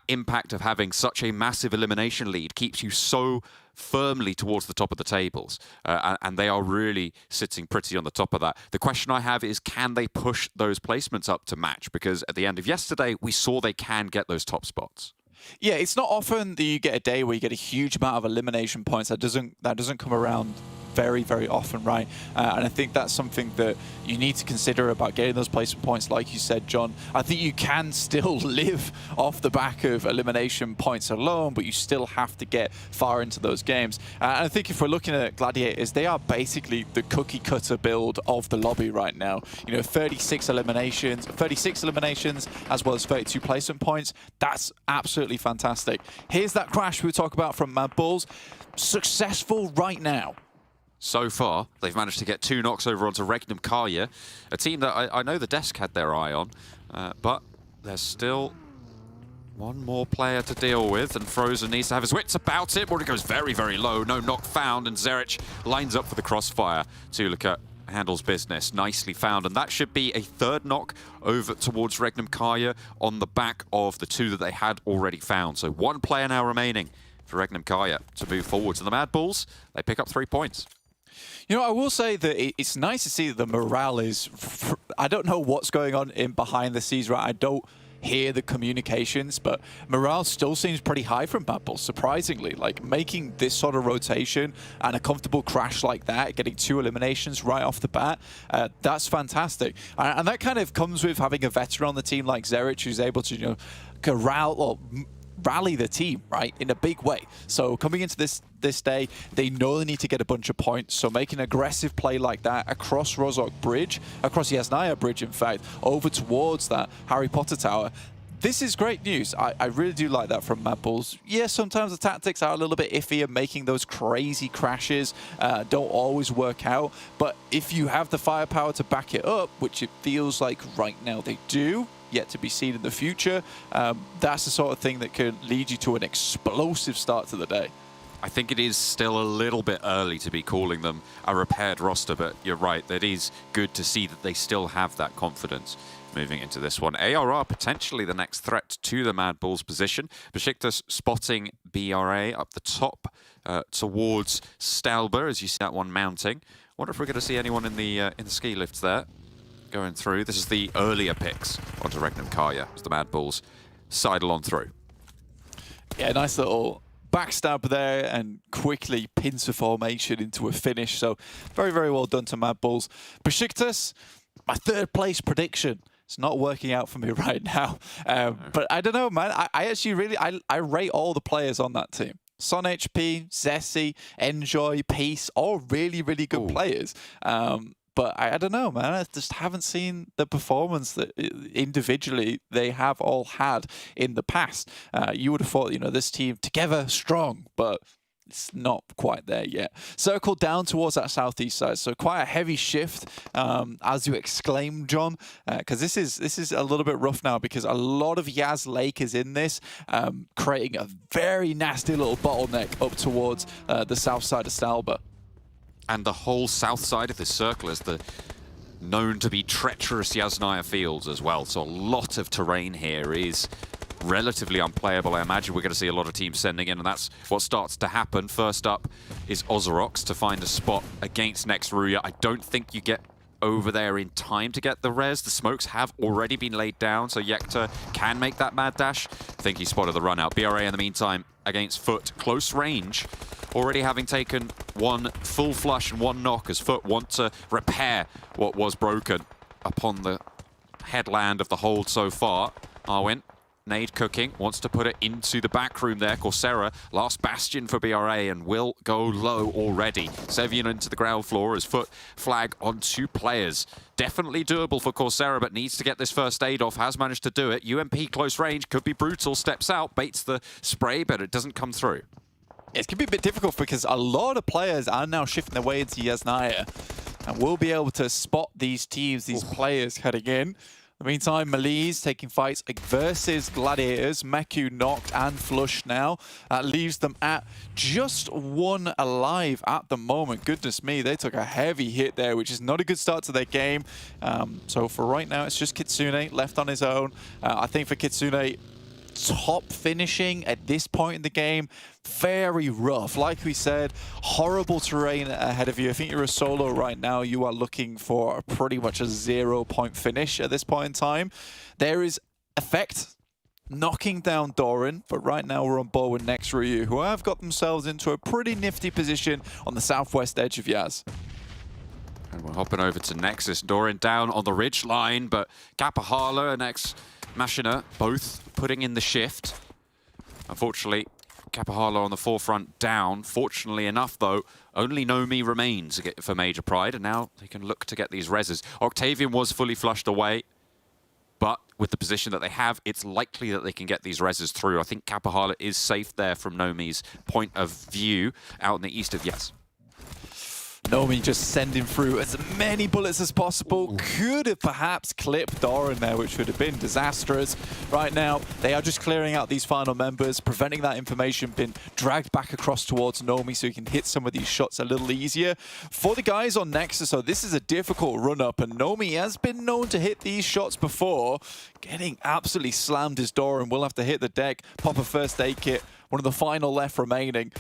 impact of having such a massive elimination lead keeps you so firmly towards the top of the tables. And they are really sitting pretty on the top of that. The question I have is, can they push those placements up to match? Because at the end of yesterday, we saw they can get those top spots. Yeah, it's not often that you get a day where you get a huge amount of elimination points. That doesn't come around very, very often, right? And I think that's something that you need to consider about getting those placement points, like you said, John. I think you can still live off the back of elimination points alone, but you still have to get far into those games. And I think if we're looking at Gladiators, they are basically the cookie cutter build of the lobby right now. You know, 36 eliminations as well as 32 placement points. That's absolutely fantastic. Here's that crash we talk about from MADBULLS. Successful right now. So far, they've managed to get 2 knocks over onto REGNUM CARYA, a team that I know the desk had their eye on, but there's still one more player to deal with, and Frozen needs to have his wits about it. But it goes very, very low. No knock found, and Zerich lines up for the crossfire. Tulika handles business. Nicely found, and that should be a 3rd knock over towards REGNUM CARYA on the back of the 2 that they had already found. So 1 player now remaining for REGNUM CARYA to move forward. To the MADBULLS, they pick up 3 points. You know, I will say that it's nice to see that the morale is... I don't know what's going on in behind the scenes, right? I don't hear the communications, but morale still seems pretty high from MADBULLS, surprisingly. Like, making this sort of rotation and a comfortable crash like that, getting 2 eliminations right off the bat, that's fantastic. And that kind of comes with having a veteran on the team like Zerich, who's able to, you know, rally the team, right, in a big way. So coming into this day, they know they need to get a bunch of points. So making an aggressive play like that across Rozhok Bridge, across Yasnaya Bridge, in fact, over towards that Harry Potter Tower. This is great news. I really do like that from MADBULLS. Yeah, sometimes the tactics are a little bit iffy, and making those crazy crashes don't always work out. But if you have the firepower to back it up, which it feels like right now they do, yet to be seen in the future, that's the sort of thing that could lead you to an explosive start to the day. I think it is still a little bit early to be calling them a repaired roster, but you're right, that is good to see that they still have that confidence moving into this one. ARR potentially the next threat to the MADBULLS position. BEŞİKTAŞ spotting BRA up the top towards Stalber, as you see that one mounting. Wonder if we're going to see anyone in the ski lifts there going through. This is the earlier picks onto REGNUM CARYA as the MADBULLS sidle on through. Yeah, nice little backstab there and quickly pincer formation into a finish. So very, very well done to MADBULLS. BEŞİKTAŞ, my 3rd place prediction. It's not working out for me right now. But I don't know, man. I actually really, I rate all the players on that team. Son HP, Zessi, Enjoy, Peace, all really, really good players. But I don't know, man. I just haven't seen the performance that individually they have all had in the past. You would have thought, you know, this team together strong, but it's not quite there yet. Circle down towards that southeast side, so quite a heavy shift, as you exclaimed, John, because this is a little bit rough now, because a lot of Yas Lake is in this, creating a very nasty little bottleneck up towards the south side of Stalber. And the whole south side of this circle is the known to be treacherous Yasnaya Fields as well. So a lot of terrain here is relatively unplayable. I imagine we're going to see a lot of teams sending in, and that's what starts to happen. First up is OZAROX to find a spot against next RÜYA. I don't think you get over there in time to get the res. The smokes have already been laid down, so Yekta can make that mad dash. I think he spotted the run out. BRA in the meantime against Foot, close range, already having taken 1 full flush and 1 knock, as Foot want to repair what was broken upon the headland of the hold so far. Arwin Nade cooking, wants to put it into the back room there. Coursera, last bastion for BRA, and will go low already. Sevian into the ground floor as foot flag on 2 players. Definitely doable for Coursera, but needs to get this first aid off. Has managed to do it. UMP close range, could be brutal. Steps out, baits the spray, but it doesn't come through. It's going to be a bit difficult because a lot of players are now shifting their way into Yasnaya, and we'll be able to spot these teams, these players heading in. In the meantime, MELİSE taking fights versus Gladiators. Meku knocked and flushed now. That leaves them at just 1 alive at the moment. Goodness me, they took a heavy hit there, which is not a good start to their game. So for right now, it's just Kitsune left on his own. I think for Kitsune, top finishing at this point in the game, very rough. Like we said, horrible terrain ahead of you. I think you're a solo right now. You are looking for pretty much a 0-point finish at this point in time. There is Effect knocking down Doran, but right now we're on board with NEXUS, who have got themselves into a pretty nifty position on the southwest edge of Yaz. And we're hopping over to Nexus. Doran down on the ridge line, but Kapahala and Machina both putting in the shift. Unfortunately, Kapahala on the forefront down. Fortunately enough, though, only Nomi remains for Major Pride, and now they can look to get these reses. Octavian was fully flushed away, but with the position that they have, it's likely that they can get these reses through. I think Kapahala is safe there from Nomi's point of view out in the east of Yes. Nomi just sending through as many bullets as possible. Ooh. Could have perhaps clipped Doran there, which would have been disastrous. Right now, they are just clearing out these final members, preventing that information being dragged back across towards Nomi so he can hit some of these shots a little easier. For the guys on Nexus, so this is a difficult run-up, and Nomi has been known to hit these shots before. Getting absolutely slammed as Doran will have to hit the deck, pop a first aid kit, one of the final left remaining.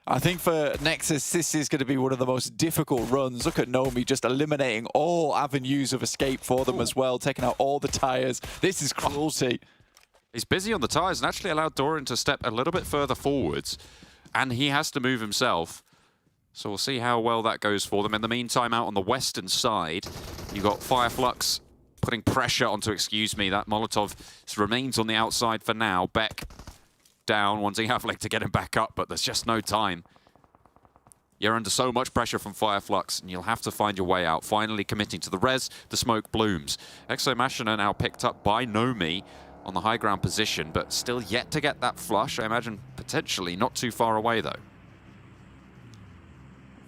I think for Nexus, this is going to be one of the most difficult runs. Look at Nomi just eliminating all avenues of escape for them as well, taking out all the tires. This is cruelty. He's busy on the tires and actually allowed Doran to step a little bit further forwards, and he has to move himself. So we'll see how well that goes for them. In the meantime, out on the western side, you've got FLUX putting pressure onto, that Molotov remains on the outside for now. Beck down, wanting Havlik to get him back up, but there's just no time. You're under so much pressure from FLUX, and you'll have to find your way out. Finally committing to the res, the smoke blooms. Exomachina now picked up by Nomi on the high ground position, but still yet to get that flush. I imagine potentially not too far away, though.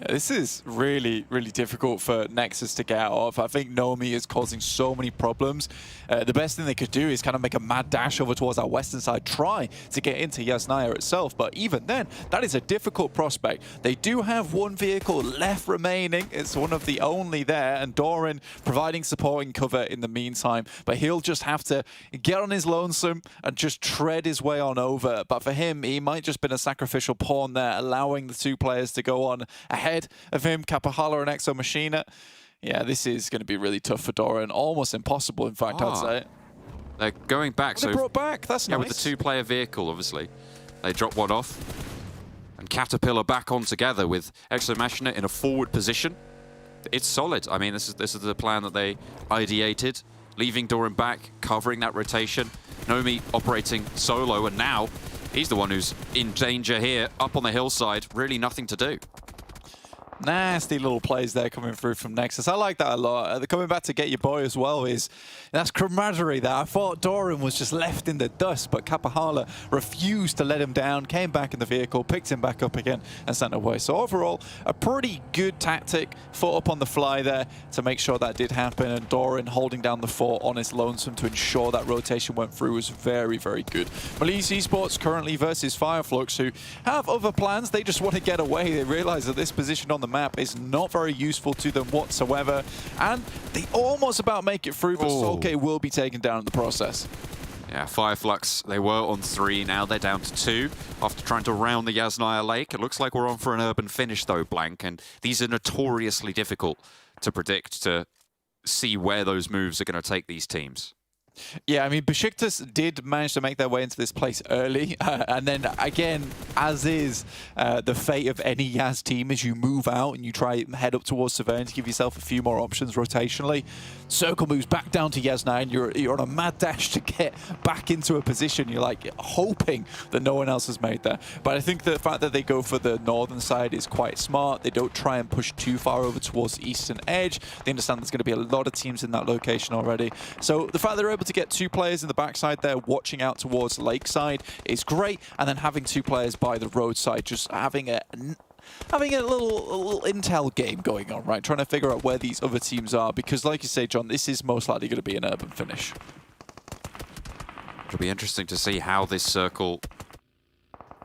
Yeah, this is really, really difficult for Nexus to get out of. I think Nomi is causing so many problems. The best thing they could do is kind of make a mad dash over towards our western side, try to get into Yasnaya itself. But even then, that is a difficult prospect. They do have one vehicle left remaining. It's one of the only there, and Doran providing supporting cover in the meantime. But he'll just have to get on his lonesome and just tread his way on over. But for him, he might just been a sacrificial pawn there, allowing the 2 players to go on ahead of him, Kapahala and Exomachina. Yeah, this is going to be really tough for Doran. Almost impossible, in fact, I'd say. They're going back. They brought back. That's nice. Yeah, with the 2-player vehicle, obviously. They drop one off. And Caterpillar back on together with Exomachina in a forward position. It's solid. I mean, this is the plan that they ideated. Leaving Doran back, covering that rotation. Nomi operating solo, and now he's the one who's in danger here, up on the hillside. Really nothing to do. Nasty little plays there coming through from Nexus. I like that a lot. Coming back to get your boy as well that's camaraderie there. I thought Doran was just left in the dust, but Kapahala refused to let him down, came back in the vehicle, picked him back up again and sent away. So overall, a pretty good tactic, foot up on the fly there to make sure that did happen, and Doran holding down the fort on his lonesome to ensure that rotation went through was very, very good. MELİSE Esports currently versus FLUX, who have other plans. They just want to get away. They realize that this position on the map is not very useful to them whatsoever, and they almost about make it through, but Solke will be taken down in the process. Yeah, FLUX, they were on 3, now they're down to 2 after trying to round the Yasnaya Lake. It looks like we're on for an urban finish though, Blank, and these are notoriously difficult to predict, to see where those moves are going to take these teams. Yeah, I mean, BEŞİKTAŞ did manage to make their way into this place early. And then, again, as is the fate of any Yaz team, as you move out and you try and head up towards Severn to give yourself a few more options rotationally, Circle moves back down to Yaz now, and you're on a mad dash to get back into a position. You're like hoping that no one else has made that. But I think the fact that they go for the northern side is quite smart. They don't try and push too far over towards the eastern edge. They understand there's going to be a lot of teams in that location already. So the fact they're able to get 2 players in the backside there watching out towards Lakeside is great. And then having 2 players by the roadside, just having a little intel game going on, right? Trying to figure out where these other teams are. Because like you say, John, this is most likely going to be an urban finish. It'll be interesting to see how this circle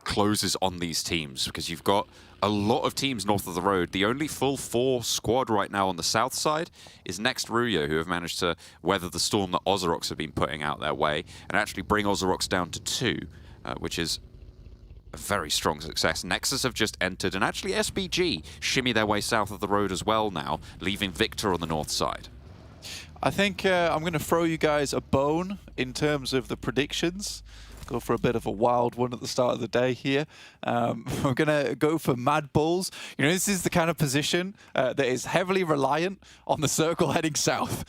closes on these teams, because you've got a lot of teams north of the road. The only full 4 squad right now on the south side is next RÜYA, who have managed to weather the storm that OZAROX have been putting out their way and actually bring OZAROX down to 2, which is a very strong success. NEXUS have just entered, and actually SBG shimmy their way south of the road as well now, leaving Victor on the north side. I think I'm going to throw you guys a bone in terms of the predictions. Go for a bit of a wild one at the start of the day here. We're going to go for MADBULLS. You know, this is the kind of position that is heavily reliant on the circle heading south.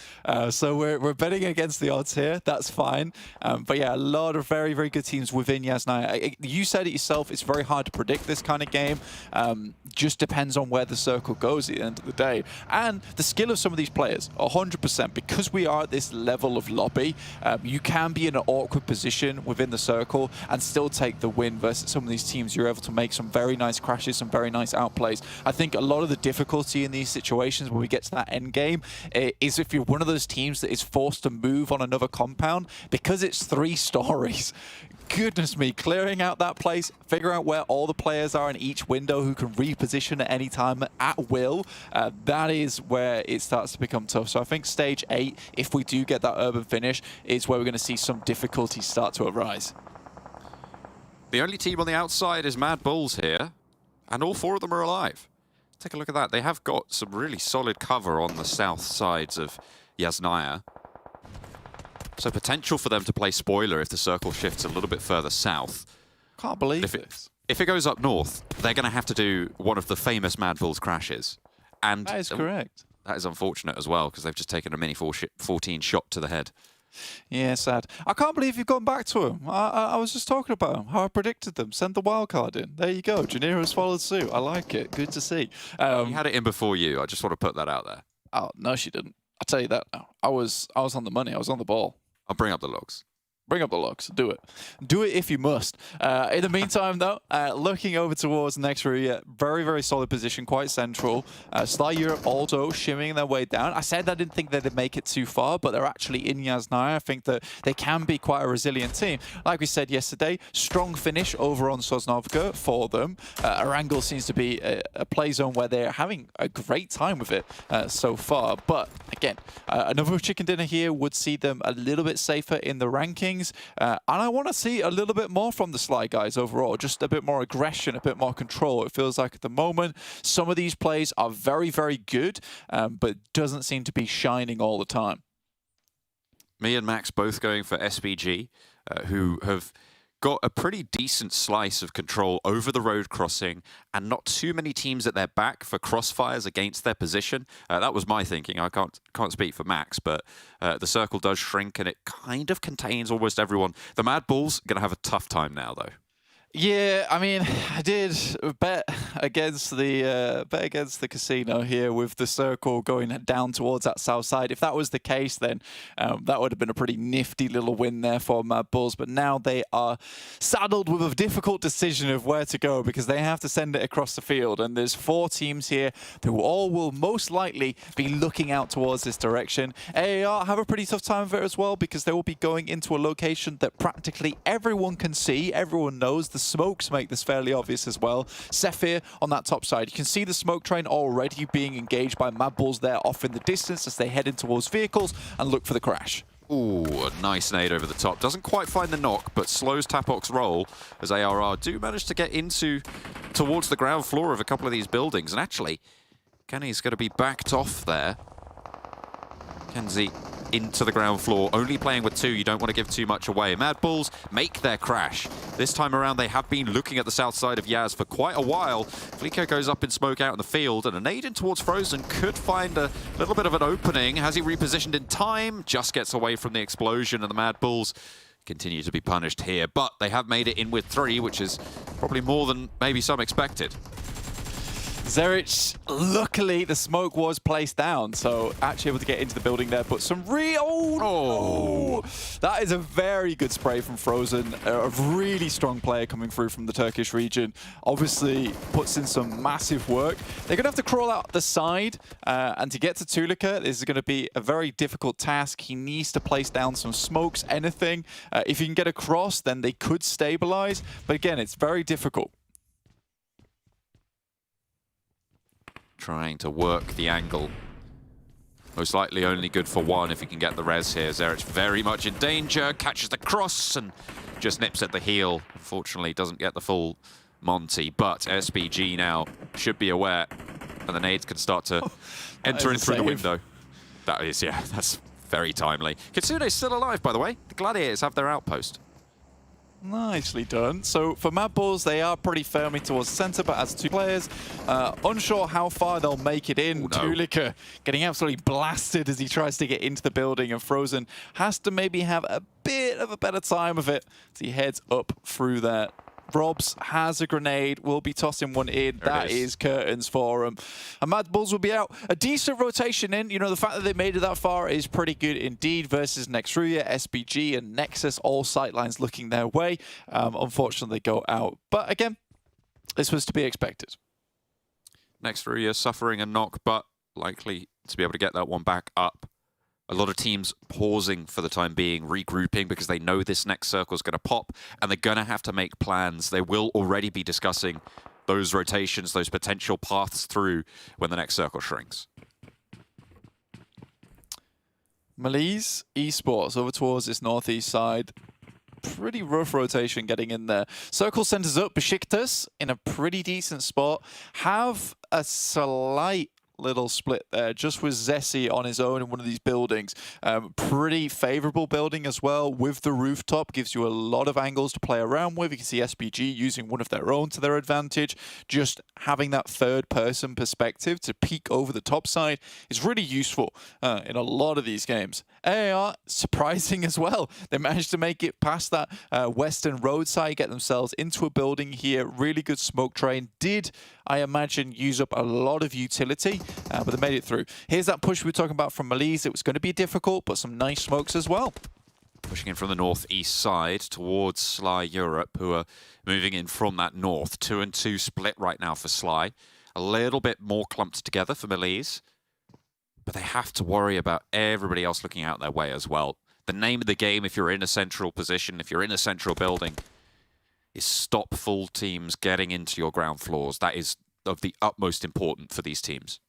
So we're betting against the odds here. That's fine. But yeah, a lot of very, very good teams within Yasnaya. You said it yourself, it's very hard to predict this kind of game. Just depends on where the circle goes at the end of the day. And the skill of some of these players, 100%. Because we are at this level of lobby, you can be in an awkward position within the circle and still take the win versus some of these teams. You're able to make some very nice crashes, some very nice outplays. I think a lot of the difficulty in these situations when we get to that end game is if you're one of those teams that is forced to move on another compound because it's 3 stories. Goodness me, clearing out that place, figure out where all the players are in each window who can reposition at any time at will, that is where it starts to become tough. So I think stage 8, if we do get that urban finish, is where we're going to see some difficulties start to arise. The only team on the outside is MADBULLS here, and all 4 of them are alive. Take a look at that. They have got some really solid cover on the south sides of Yasnaya. So potential for them to play spoiler if the circle shifts a little bit further south. Can't believe this. If it goes up north, they're going to have to do one of the famous MADBULLS crashes. And that is correct. That is unfortunate as well, because they've just taken a mini 14 shot to the head. Yeah, sad. I can't believe you've gone back to him. I was just talking about him, how I predicted them. Send the wild card in. There you go. Janero's followed suit. I like it. Good to see. He had it in before you. I just want to put that out there. Oh, no, she didn't. I'll tell you that now. I was on the money. I was on the ball. I'll bring up the logs. Bring up the logs. Do it. Do it if you must. In the meantime, though, looking over towards next RÜYA, very, very solid position, quite central. Sly Europe also shimmying their way down. I said I didn't think they'd make it too far, but they're actually in Yasnaya. I think that they can be quite a resilient team. Like we said yesterday, strong finish over on Sosnovka for them. Erangel seems to be a play zone where they're having a great time with it so far. But again, another chicken dinner here would see them a little bit safer in the rankings. And I want to see a little bit more from the Sly guys overall, just a bit more aggression, a bit more control. It feels like at the moment, some of these plays are very, very good, but doesn't seem to be shining all the time. Me and Max both going for SBG, who have got a pretty decent slice of control over the road crossing and not too many teams at their back for crossfires against their position. That was my thinking. I can't speak for Max, but the circle does shrink and it kind of contains almost everyone. The MADBULLS going to have a tough time now, though. Yeah, I mean, I did bet against the casino here with the circle going down towards that south side. If that was the case, then that would have been a pretty nifty little win there for MADBULLS. But now they are saddled with a difficult decision of where to go because they have to send it across the field. And there's 4 teams here who all will most likely be looking out towards this direction. AAR have a pretty tough time of it as well because they will be going into a location that practically everyone can see, everyone knows. The smokes make this fairly obvious as well. Sephir on that top side. You can see the smoke train already being engaged by MADBULLS there off in the distance as they head in towards vehicles and look for the crash. Ooh, a nice nade over the top. Doesn't quite find the knock, but slows Tapok's roll as ARR do manage to get towards the ground floor of a couple of these buildings. And actually, Kenny's going to be backed off there. Kenzie into the ground floor. Only playing with 2, you don't want to give too much away. MADBULLS make their crash. This time around, they have been looking at the south side of Yaz for quite a while. Flico goes up in smoke out in the field, and a nade in towards Frozen could find a little bit of an opening. Has he repositioned in time? Just gets away from the explosion, and the MADBULLS continue to be punished here. But they have made it in with 3, which is probably more than maybe some expected. Zerich, luckily the smoke was placed down, so actually able to get into the building there, but some no! That is a very good spray from Frozen, a really strong player coming through from the Turkish region. Obviously puts in some massive work. They're going to have to crawl out the side, and to get to Tulika, this is going to be a very difficult task. He needs to place down some smokes, anything. If he can get across, then they could stabilize, but again, it's very difficult. Trying to work the angle. Most likely only good for 1 if he can get the res here. Zerich very much in danger, catches the cross and just nips at the heel. Unfortunately, doesn't get the full Monty, but SBG now should be aware, and the nades can start to enter in through the window. That is, yeah, that's very timely. Kitsune's still alive, by the way. The Gladiators have their outpost. Nicely done. So for MADBULLS, they are pretty firmly towards the center, but as 2 players, unsure how far they'll make it in. Tulika getting absolutely blasted as he tries to get into the building, and Frozen has to maybe have a bit of a better time of it as he heads up through there. Robs has a grenade, will be tossing one in. That is curtains for him. And MADBULLS will be out. A decent rotation in. You know, the fact that they made it that far is pretty good indeed versus RÜYA, SBG, and Nexus. All sightlines looking their way. Unfortunately, they go out. But again, this was to be expected. RÜYA suffering a knock, but likely to be able to get that one back up. A lot of teams pausing for the time being, regrouping, because they know this next circle is going to pop, and they're going to have to make plans. They will already be discussing those rotations, those potential paths through when the next circle shrinks. MELİSE eSports over towards this northeast side. Pretty rough rotation getting in there. Circle centers up. BEŞİKTAŞ in a pretty decent spot. Have a slight little split there, just with Zessi on his own in one of these buildings. Pretty favorable building as well with the rooftop. Gives you a lot of angles to play around with. You can see SPG using one of their own to their advantage. Just having that third-person perspective to peek over the top side is really useful in a lot of these games. AAR, surprising as well. They managed to make it past that western roadside, get themselves into a building here. Really good smoke train. Did, I imagine, use up a lot of utility, but they made it through. Here's that push we were talking about from MELİSE. It was going to be difficult, but some nice smokes as well. Pushing in from the northeast side towards Sly Europe, who are moving in from that north. 2-2 split right now for Sly. A little bit more clumped together for MELÍSE. But they have to worry about everybody else looking out their way as well. The name of the game, if you're in a central position, if you're in a central building, is stop full teams getting into your ground floors. That is of the utmost importance for these teams.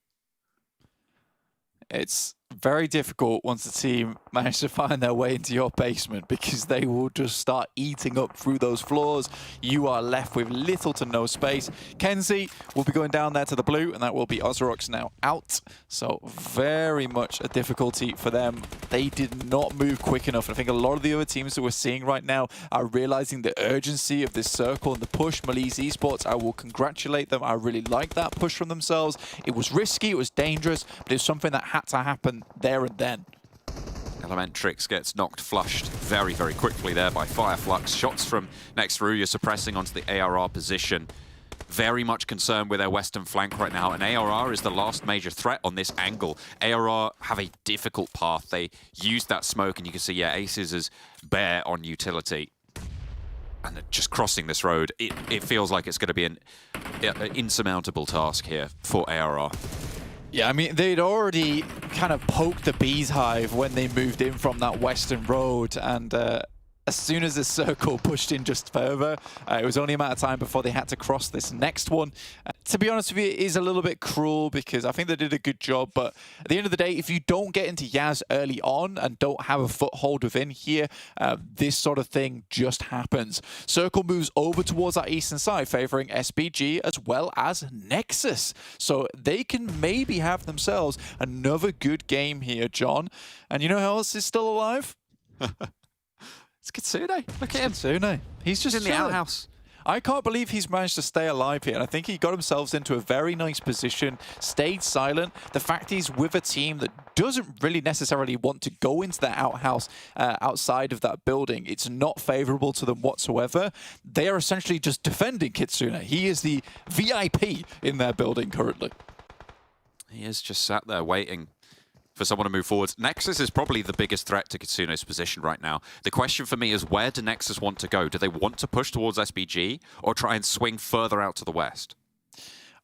It's very difficult once the team manage to find their way into your basement, because they will just start eating up through those floors. You are left with little to no space. Kenzie will be going down there to the blue, and that will be OZAROX now out. So very much a difficulty for them. They did not move quick enough. I think a lot of the other teams that we're seeing right now are realizing the urgency of this circle and the push. MELÍSE eSports, I will congratulate them. I really like that push from themselves. It was risky, it was dangerous, but it was something that had to happen there and then. Elementrix gets knocked flushed very, very quickly there by FLUX. Shots from RÜYA suppressing onto the ARR position. Very much concerned with their western flank right now, and ARR is the last major threat on this angle. ARR have a difficult path. They use that smoke, and you can see, yeah, Aces is bare on utility. And just crossing this road, it feels like it's going to be an insurmountable task here for ARR. Yeah, I mean, they'd already kind of poked the bee's hive when they moved in from that western road, and as soon as the circle pushed in just further, it was only a matter of time before they had to cross this next one. To be honest with you, it is a little bit cruel because I think they did a good job, but at the end of the day, if you don't get into Yaz early on and don't have a foothold within here, this sort of thing just happens. Circle moves over towards our eastern side, favoring SBG as well as NEXUS. So they can maybe have themselves another good game here, John. And you know who else is still alive? It's Kitsune. Look at him. Kitsune. He's just in the outhouse. I can't believe he's managed to stay alive here. And I think he got himself into a very nice position, stayed silent. The fact he's with a team that doesn't really necessarily want to go into that outhouse outside of that building. It's not favorable to them whatsoever. They are essentially just defending Kitsune. He is the VIP in their building currently. He is just sat there waiting for someone to move forward. NEXUS is probably the biggest threat to Kitsune's position right now. The question for me is, where do NEXUS want to go? Do they want to push towards SBG or try and swing further out to the west?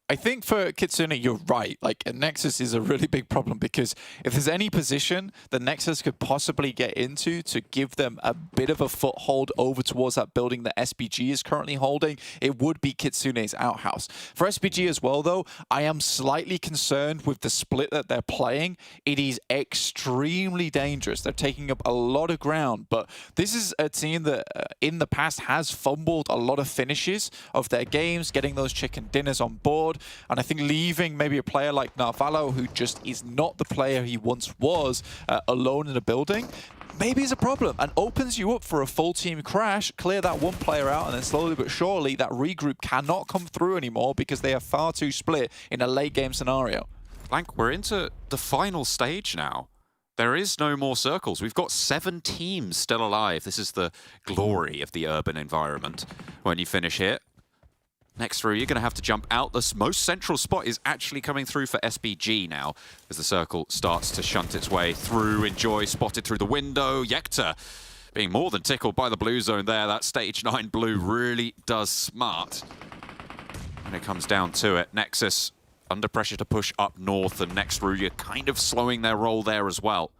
I think for Kitsune, you're right. Like, NEXUS is a really big problem because if there's any position that NEXUS could possibly get into to give them a bit of a foothold over towards that building that SBG is currently holding, it would be Kitsune's outhouse. For SBG as well, though, I am slightly concerned with the split that they're playing. It is extremely dangerous. They're taking up a lot of ground, but this is a team that in the past has fumbled a lot of finishes of their games, getting those chicken dinners on board. And I think leaving maybe a player like Narvalo, who just is not the player he once was, alone in a building, maybe is a problem and opens you up for a full team crash, clear that one player out, and then slowly but surely that regroup cannot come through anymore because they are far too split in a late game scenario. Blank, we're into the final stage now. There is no more circles. We've got 7 teams still alive. This is the glory of the urban environment when you finish here. Next through, you're going to have to jump out. The most central spot is actually coming through for SBG now as the circle starts to shunt its way through. Enjoy spotted through the window. Yekta being more than tickled by the blue zone there. That stage 9 blue really does smart when it comes down to it. NEXUS under pressure to push up north, and next through, you're kind of slowing their roll there as well.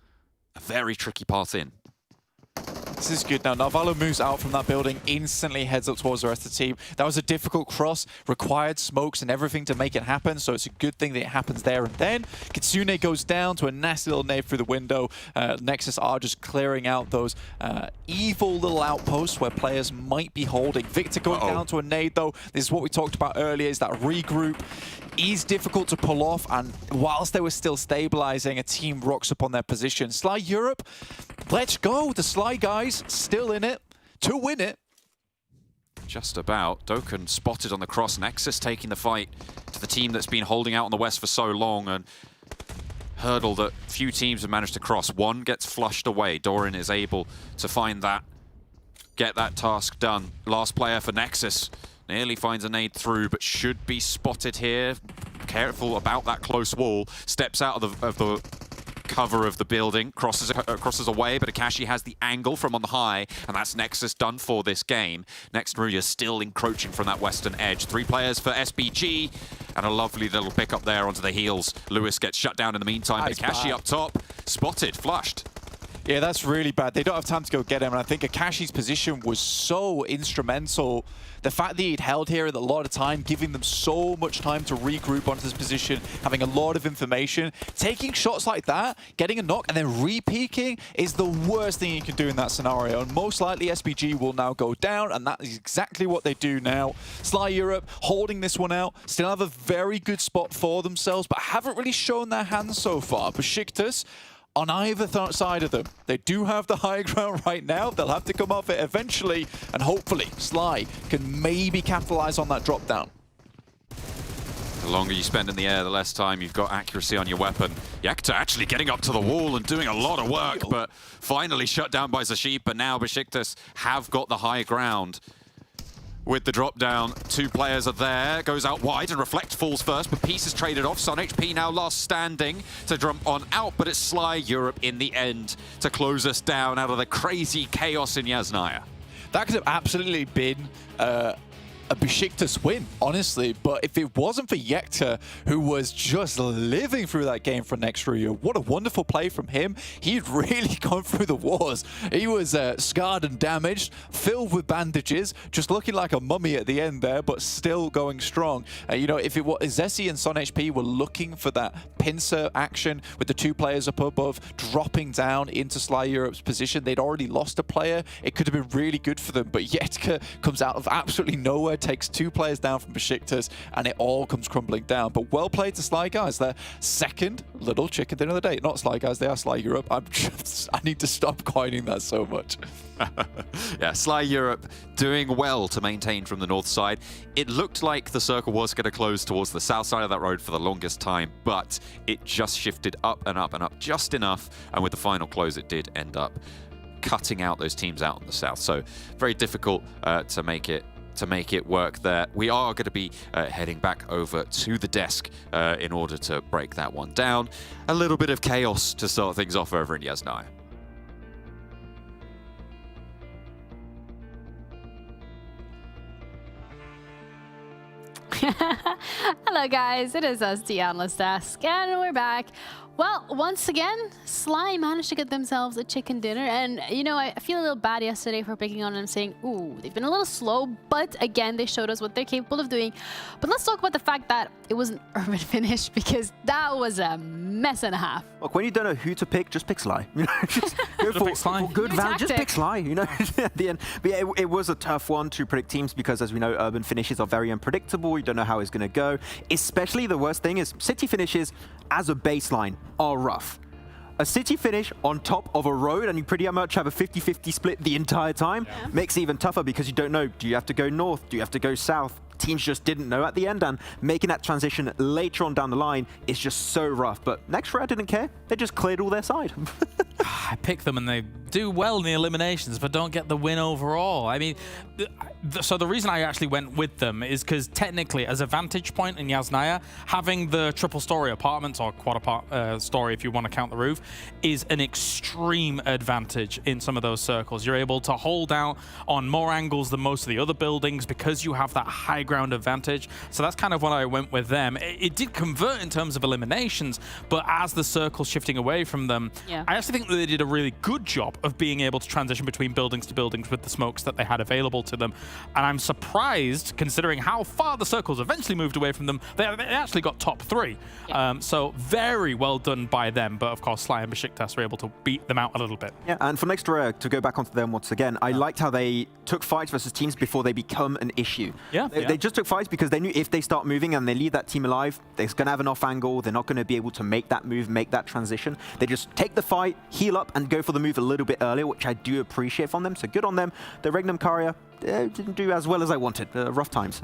A very tricky path in. This is good now. Narvalo moves out from that building, instantly heads up towards the rest of the team. That was a difficult cross, required smokes and everything to make it happen, so it's a good thing that it happens there and then. Kitsune goes down to a nasty little nade through the window. NEXUS are just clearing out those evil little outposts where players might be holding. Victor going down to a nade, though. This is what we talked about earlier, is that regroup is difficult to pull off, and whilst they were still stabilizing, a team rocks up on their position. Sly Europe, let's go. The Sly guys still in it to win it. Just about. Dokkan spotted on the cross. NEXUS taking the fight to the team that's been holding out on the west for so long, and hurdle that few teams have managed to cross. One gets flushed away. Doran is able to find that, get that task done. Last player for NEXUS. Nearly finds a nade through, but should be spotted here. Careful about that close wall. Steps out of the cover of the building, crosses away, but Akashi has the angle from on the high, and that's NEXUS done for this game. Next, RÜYA still encroaching from that western edge. 3 players for SBG, and a lovely little pick up there onto the heels. Lewis gets shut down in the meantime, but Akashi up top, spotted, flushed. Yeah, that's really bad. They don't have time to go get him, and I think Akashi's position was so instrumental. The fact that he'd held here in a lot of time, giving them so much time to regroup onto this position, having a lot of information, taking shots like that, getting a knock, and then re-peeking is the worst thing you can do in that scenario. And most likely SBG will now go down, and that is exactly what they do now. Sly Europe holding this one out, still have a very good spot for themselves, but haven't really shown their hands so far. BEŞİKTAŞ on either side of them. They do have the high ground right now. They'll have to come off it eventually, and hopefully Sly can maybe capitalize on that drop down. The longer you spend in the air, the less time you've got accuracy on your weapon. Yekta actually getting up to the wall and doing a lot of work, but finally shut down by Zashib. But now BEŞİKTAŞ have got the high ground. With the drop down, 2 players are there. Goes out wide, and Reflect falls first, but Peace is traded off. Son HP now last standing to jump on out, but it's Sly Europe in the end to close us down out of the crazy chaos in Yasnaya. That could have absolutely been a Beşiktaş win, honestly. But if it wasn't for Yekta, who was just living through that game for NEXUS, what a wonderful play from him. He'd really gone through the wars. He was scarred and damaged, filled with bandages, just looking like a mummy at the end there, but still going strong. You know, if it was Zessi and Son HP were looking for that pincer action with the two players up above, dropping down into Sly Europe's position, they'd already lost a player. It could have been really good for them, but Yetka comes out of absolutely nowhere, takes two players down from Beşiktaş, and it all comes crumbling down. But well played to Sly Guys. Their second little chicken dinner of the day. Not Sly Guys, they are Sly Europe. I need to stop coining that so much. Yeah, Sly Europe doing well to maintain from the north side. It looked like the circle was going to close towards the south side of that road for the longest time, but it just shifted up and up and up just enough, and with the final close it did end up cutting out those teams out in the south. So very difficult to make it work there. We are going to be heading back over to the desk in order to break that one down. A little bit of chaos to start things off over in Yasnaya. Hello guys, it is us, the Analyst Desk, and we're back. Well, once again, Sly managed to get themselves a chicken dinner, and you know, I feel a little bad yesterday for picking on them, saying, ooh, they've been a little slow, but again, they showed us what they're capable of doing. But let's talk about the fact that it was an urban finish, because that was a mess and a half. Look, when you don't know who to pick, just pick Sly. You know, just go for good value. Just pick Sly. You know, at the end. But yeah, it was a tough one to predict teams because, as we know, urban finishes are very unpredictable. You don't know how it's going to go. Especially the worst thing is city finishes, as a baseline, are rough. A city finish on top of a road, and you pretty much have a 50-50 split the entire time, makes it even tougher because you don't know, do you have to go north, do you have to go south? Teams just didn't know at the end, and making that transition later on down the line is just so rough. But NEXUS didn't care. They just cleared all their side. I pick them and they do well in the eliminations, but don't get the win overall. I mean, so the reason I actually went with them is because technically, as a vantage point in Yasnaya, having the triple story apartments, or quad story if you want to count the roof, is an extreme advantage in some of those circles. You're able to hold out on more angles than most of the other buildings because you have that high ground advantage. So that's kind of why I went with them. It did convert in terms of eliminations, but as the circle's shifting away from them, I actually think that they did a really good job of being able to transition between buildings to buildings with the smokes that they had available to them. And I'm surprised, considering how far the circles eventually moved away from them, they actually got top 3. So very well done by them. But of course, Sly and Beşiktaş were able to beat them out a little bit. Yeah, and for NEXUS, to go back onto them once again, I liked how they took fights versus teams before they become an issue. They just took fights because they knew if they start moving and they leave that team alive, they're going to have an off angle. They're not going to be able to make that move, make that transition. They just take the fight, heal up, and go for the move a little bit earlier, which I do appreciate from them. So good on them. The REGNUM CARYA didn't do as well as I wanted. Rough times.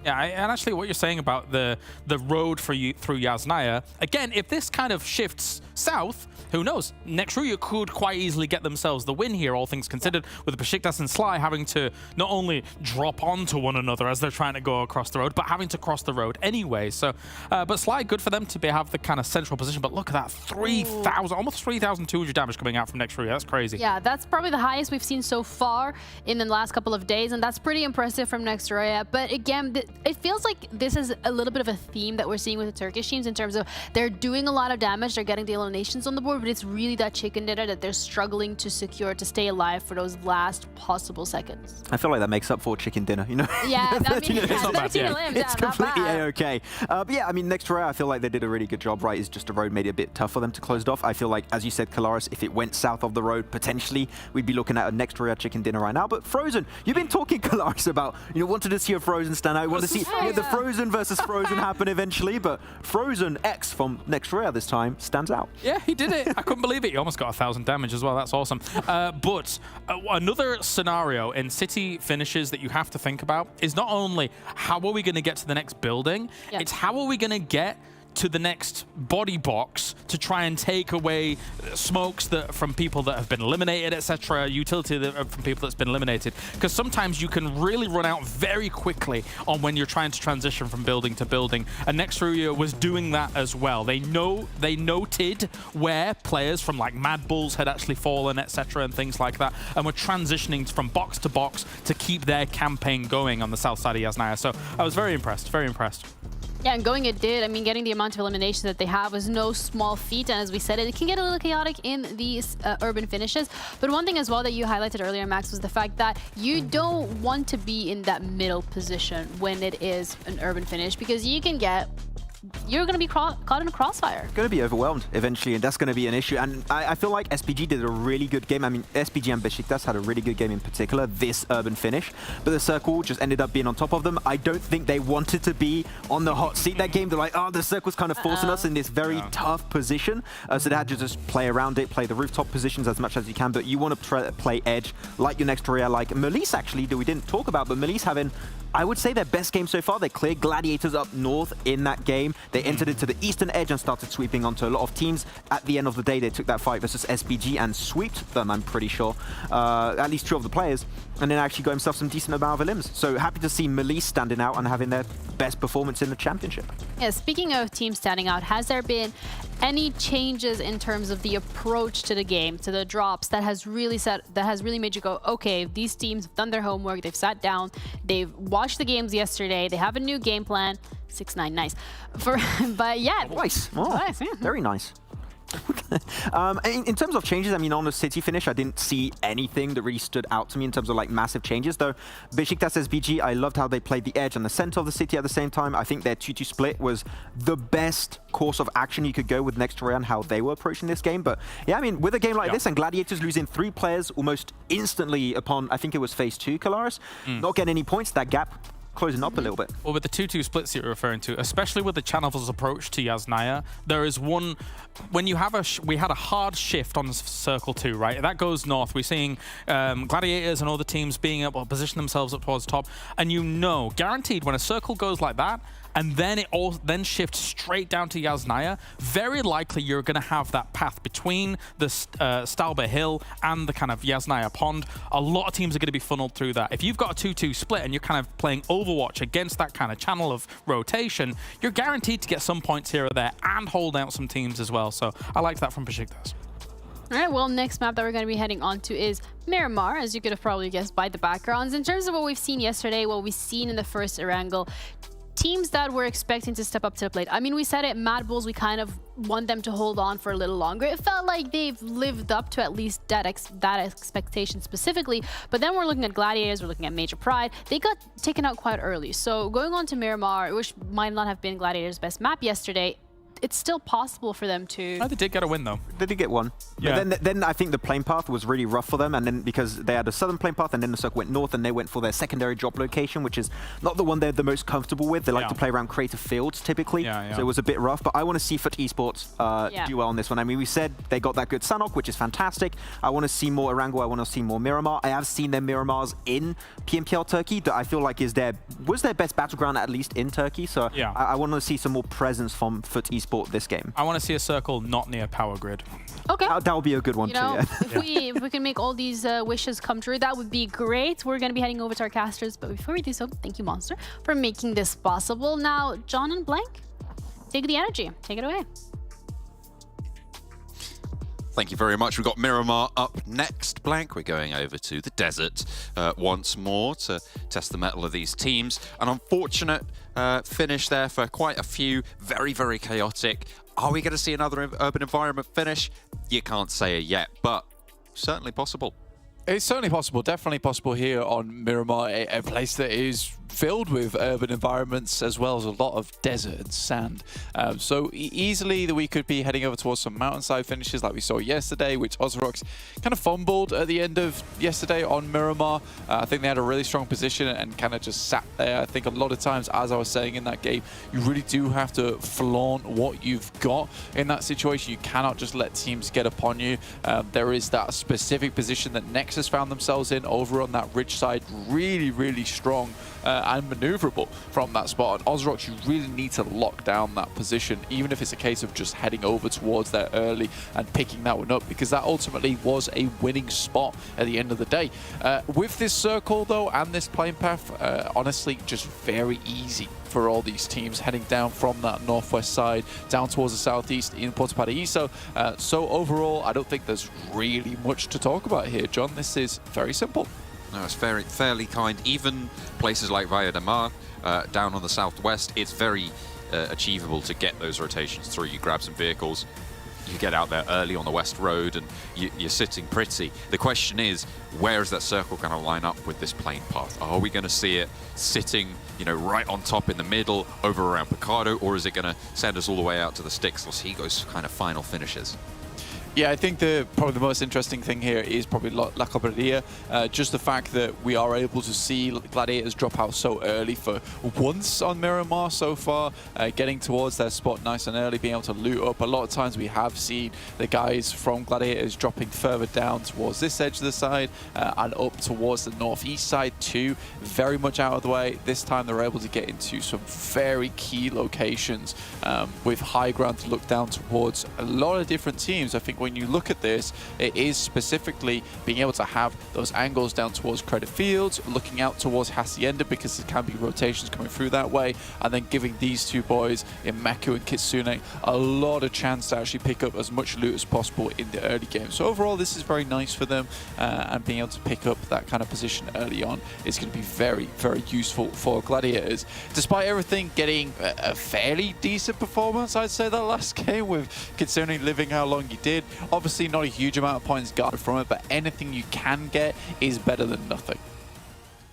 Yeah, and actually what you're saying about the road for you through Yasnaya, again, if this kind of shifts south, who knows? NEXUS could quite easily get themselves the win here, all things considered, with Beşiktaş and Sly having to not only drop onto one another as they're trying to go across the road, but having to cross the road anyway. So, but Sly, good for them to have the kind of central position. But look at that, 3,000, almost 3,200 damage coming out from NEXUS. That's crazy. Yeah, that's probably the highest we've seen so far in the last couple of days, and that's pretty impressive from NEXUS. But again, it feels like this is a little bit of a theme that we're seeing with the Turkish teams in terms of they're doing a lot of damage, they're getting the eliminations on the board, but it's really that chicken dinner that they're struggling to secure to stay alive for those last possible seconds. I feel like that makes up for chicken dinner, you know? Yeah, I mean, it's not bad, 13 limbs, it's completely A-okay. But yeah, I mean, NEXUS, I feel like they did a really good job, right? It's just a road made it a bit tough for them to close it off. I feel like, as you said, Kalaris, if it went south of the road, potentially, we'd be looking at a NEXUS chicken dinner right now. But Frozen, you've been talking, Kalaris, about, you know, wanted to see a Frozen stand out. You want to see the Frozen versus Frozen happen eventually, but Frozen X from NEXUS this time stands out. Yeah, he did it. I couldn't believe it. He almost got 1,000 damage as well. That's awesome. But another scenario in city finishes that you have to think about is not only how are we going to get to the next building, it's how are we going to get to the next body box to try and take away smokes from people that have been eliminated, etc., utility from people that's been eliminated. Because sometimes you can really run out very quickly on when you're trying to transition from building to building. And RÜYA was doing that as well. They noted where players from like MADBULLS had actually fallen, etc., and things like that, and were transitioning from box to box to keep their campaign going on the south side of Yasnaya. So I was very impressed, very impressed. Yeah, and going it did. I mean, getting the amount of eliminations that they have was no small feat. And as we said, it can get a little chaotic in these urban finishes. But one thing as well that you highlighted earlier, Max, was the fact that you don't want to be in that middle position when it is an urban finish, because you can get... You're going to be caught in a crossfire. Going to be overwhelmed eventually, and that's going to be an issue. And I feel like SPG did a really good game. I mean, SPG and BEŞİKTAŞ had a really good game in particular, this urban finish. But the Circle just ended up being on top of them. I don't think they wanted to be on the hot seat that game. They're like, oh, the Circle's kind of forcing us in this very tough position. So they had to just play around it, play the rooftop positions as much as you can. But you want to play edge, like your next RÜYA, like MELİSE actually, that we didn't talk about. But MELİSE having, I would say, their best game so far. They cleared Gladiators up north in that game. They entered into the eastern edge and started sweeping onto a lot of teams. At the end of the day, they took that fight versus SPG and sweeped them, I'm pretty sure. At least 2 of the players. And then actually got himself some decent amount of elims. So happy to see MELİSE standing out and having their best performance in the championship. Yeah, speaking of teams standing out, has there been any changes in terms of the approach to the game, to the drops, that has really made you go, okay, these teams have done their homework, they've sat down, they've watched the games yesterday, they have a new game plan. 6-9, nice. But yeah. Nice. Oh, nice, yeah. Very nice. In terms of changes, I mean, on the city finish, I didn't see anything that really stood out to me in terms of like massive changes, though. BEŞİKTAŞ SBG, I loved how they played the edge and the center of the city at the same time. I think their 2-2 split was the best course of action you could go with next RÜYA and how they were approaching this game. But yeah, I mean, with a game like this and Gladiators losing 3 players almost instantly upon, I think it was phase 2, Kalaris, not getting any points, that gap closing up a little bit. Well, with the 2-2 splits you're referring to, especially with the Channel's approach to Yasnaya, there is one, when you have we had a hard shift on Circle 2, right? That goes north. We're seeing Gladiators and other teams being able to position themselves up towards top, and you know, guaranteed, when a Circle goes like that, and then it all shifts straight down to Yasnaya, very likely you're going to have that path between the Stalber Hill and the kind of Yasnaya Pond. A lot of teams are going to be funneled through that. If you've got a 2-2 split and you're kind of playing Overwatch against that kind of channel of rotation, you're guaranteed to get some points here or there and hold out some teams as well. So I like that from BEŞİKTAŞ. All right, well, next map that we're going to be heading on to is Miramar, as you could have probably guessed by the backgrounds. In terms of what we've seen yesterday, what we've seen in the first Erangel, teams that we're expecting to step up to the plate. I mean, we said it, MADBULLS, we kind of want them to hold on for a little longer. It felt like they've lived up to at least that expectation specifically. But then we're looking at Gladiators, we're looking at Major Pride. They got taken out quite early. So going on to Miramar, which might not have been Gladiators' best map yesterday, it's still possible for them to... Oh, they did get a win, though. They did get one. Yeah. But then I think the plane path was really rough for them, and then because they had a southern plane path, and then the Circle went north, and they went for their secondary drop location, which is not the one they're the most comfortable with. They like to play around creative fields, typically, so it was a bit rough. But I want to see FUT Esports do well on this one. I mean, we said they got that good Sanhok, which is fantastic. I want to see more Erangel. I want to see more Miramar. I have seen their Miramars in PMPL Turkey that I feel like was their best battleground, at least in Turkey. So I want to see some more presence from FUT Esports this game. I want to see a Circle not near power grid. Okay. That would be a good one, too. If we can make all these wishes come true, that would be great. We're going to be heading over to our casters, but before we do so, thank you, Monster, for making this possible. Now, John and Blank, take the energy. Take it away. Thank you very much. We've got Miramar up next, Blank. We're going over to the desert once more to test the mettle of these teams. An unfortunate finish there for quite a few. Very, very chaotic. Are we going to see another urban environment finish? You can't say it yet, but certainly possible. It's certainly possible, definitely possible here on Miramar, a place that is filled with urban environments as well as a lot of desert and sand. So easily that we could be heading over towards some mountainside finishes like we saw yesterday, which OZAROX kind of fumbled at the end of yesterday on Miramar. I think they had a really strong position and kind of just sat there. I think a lot of times, as I was saying in that game, you really do have to flaunt what you've got in that situation. You cannot just let teams get upon you. There is that specific position that NEXUS Nexus found themselves in over on that ridge side, really, really strong and maneuverable from that spot. And OZAROX, you really need to lock down that position, even if it's a case of just heading over towards there early and picking that one up, because that ultimately was a winning spot at the end of the day. With this circle, though, and this plane path, honestly, just very easy for all these teams heading down from that northwest side down towards the southeast in Porto Paraíso. So overall, I don't think there's really much to talk about here, John. This is very simple. No, it's fairly kind. Even places like Valle de Mar, down on the southwest, it's very achievable to get those rotations through. You grab some vehicles, you get out there early on the West Road, and you're sitting pretty. The question is, where is that circle going to line up with this plane path? Are we going to see it sitting, you know, right on top in the middle, over around Picado, or is it going to send us all the way out to the sticks, Los Higos kind of final finishes? Yeah, I think probably the most interesting thing here is probably La Cabrera. Just the fact that we are able to see Gladiators drop out so early for once on Miramar so far, getting towards their spot nice and early, being able to loot up. A lot of times we have seen the guys from Gladiators dropping further down towards this edge of the side and up towards the northeast side too, very much out of the way. This time they're able to get into some very key locations with high ground to look down towards a lot of different teams. I think when you look at this, it is specifically being able to have those angles down towards Credit Fields, looking out towards Hacienda because there can be rotations coming through that way, and then giving these two boys in Meku and Kitsune a lot of chance to actually pick up as much loot as possible in the early game. So overall, this is very nice for them, and being able to pick up that kind of position early on is going to be very, very useful for Gladiators. Despite everything, getting a fairly decent performance, I'd say, that last game, with Kitsune living how long he did. Obviously not a huge amount of points gathered from it, but anything you can get is better than nothing.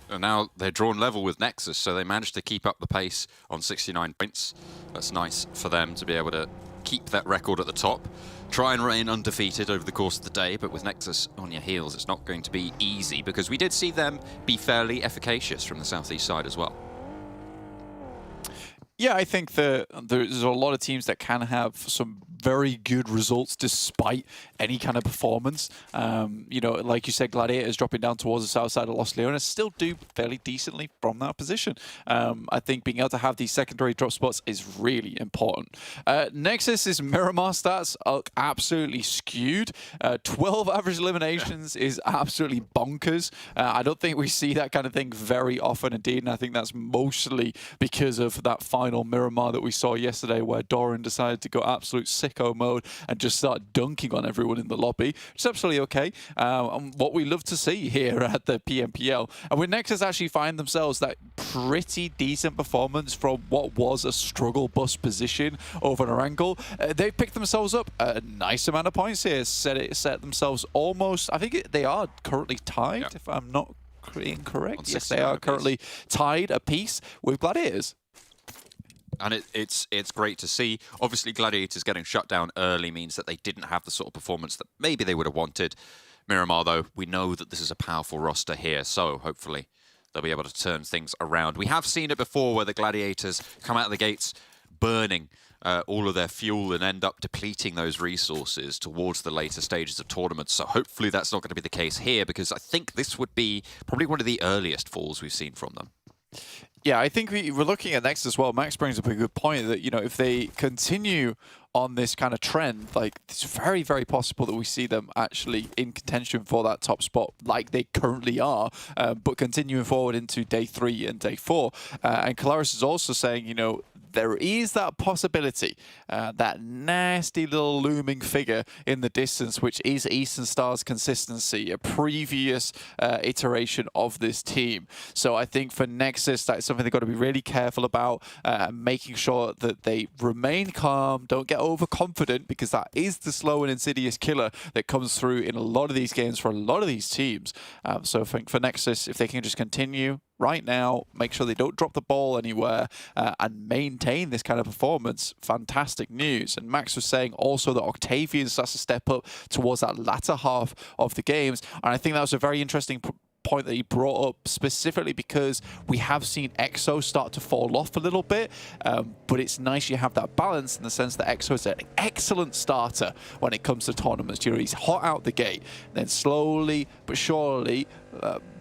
And now they're drawn level with Nexus, so they managed to keep up the pace on 69 points. That's nice for them to be able to keep that record at the top. Try and remain undefeated over the course of the day, but with Nexus on your heels, it's not going to be easy, because we did see them be fairly efficacious from the southeast side as well. Yeah, I think that there's a lot of teams that can have some very good results despite any kind of performance. You know, like you said, Gladiators dropping down towards the south side of Los Leones still do fairly decently from that position. I think being able to have these secondary drop spots is really important. Nexus's Miramar stats are absolutely skewed. 12 average eliminations is absolutely bonkers. I don't think we see that kind of thing very often indeed, and I think that's mostly because of that final Miramar that we saw yesterday, where Doran decided to go absolute sicko mode and just start dunking on everyone in the lobby, which is absolutely okay. And what we love to see here at the PMPL. And when Nexus actually find themselves that pretty decent performance from what was a struggle bus position over an Erangel, they've picked themselves up a nice amount of points here, set themselves almost, I think they are currently tied, if I'm not incorrect. Yes, they are currently tied apiece with Gladiators. And it's great to see. Obviously, Gladiators getting shut down early means that they didn't have the sort of performance that maybe they would have wanted. Miramar, though, we know that this is a powerful roster here, so hopefully they'll be able to turn things around. We have seen it before where the Gladiators come out of the gates burning all of their fuel and end up depleting those resources towards the later stages of tournaments. So hopefully that's not going to be the case here, because I think this would be probably one of the earliest falls we've seen from them. Yeah, I think we're looking at Nexus as well. Max brings up a good point that, you know, if they continue on this kind of trend, like, it's very, very possible that we see them actually in contention for that top spot like they currently are, but continuing forward into day 3 and day 4. And Colaris is also saying, you know, there is that possibility, that nasty little looming figure in the distance, which is Eastern Star's consistency, a previous iteration of this team. So I think for Nexus, that's something they've got to be really careful about, making sure that they remain calm, don't get overconfident, because that is the slow and insidious killer that comes through in a lot of these games for a lot of these teams. So I think for Nexus, if they can just continue right now, make sure they don't drop the ball anywhere, and maintain this kind of performance, fantastic news. And Max was saying also that Octavian starts to step up towards that latter half of the games, and I think that was a very interesting point that he brought up specifically because we have seen EXO start to fall off a little bit, but it's nice you have that balance in the sense that EXO is an excellent starter when it comes to tournaments. You know, he's hot out the gate, then slowly but surely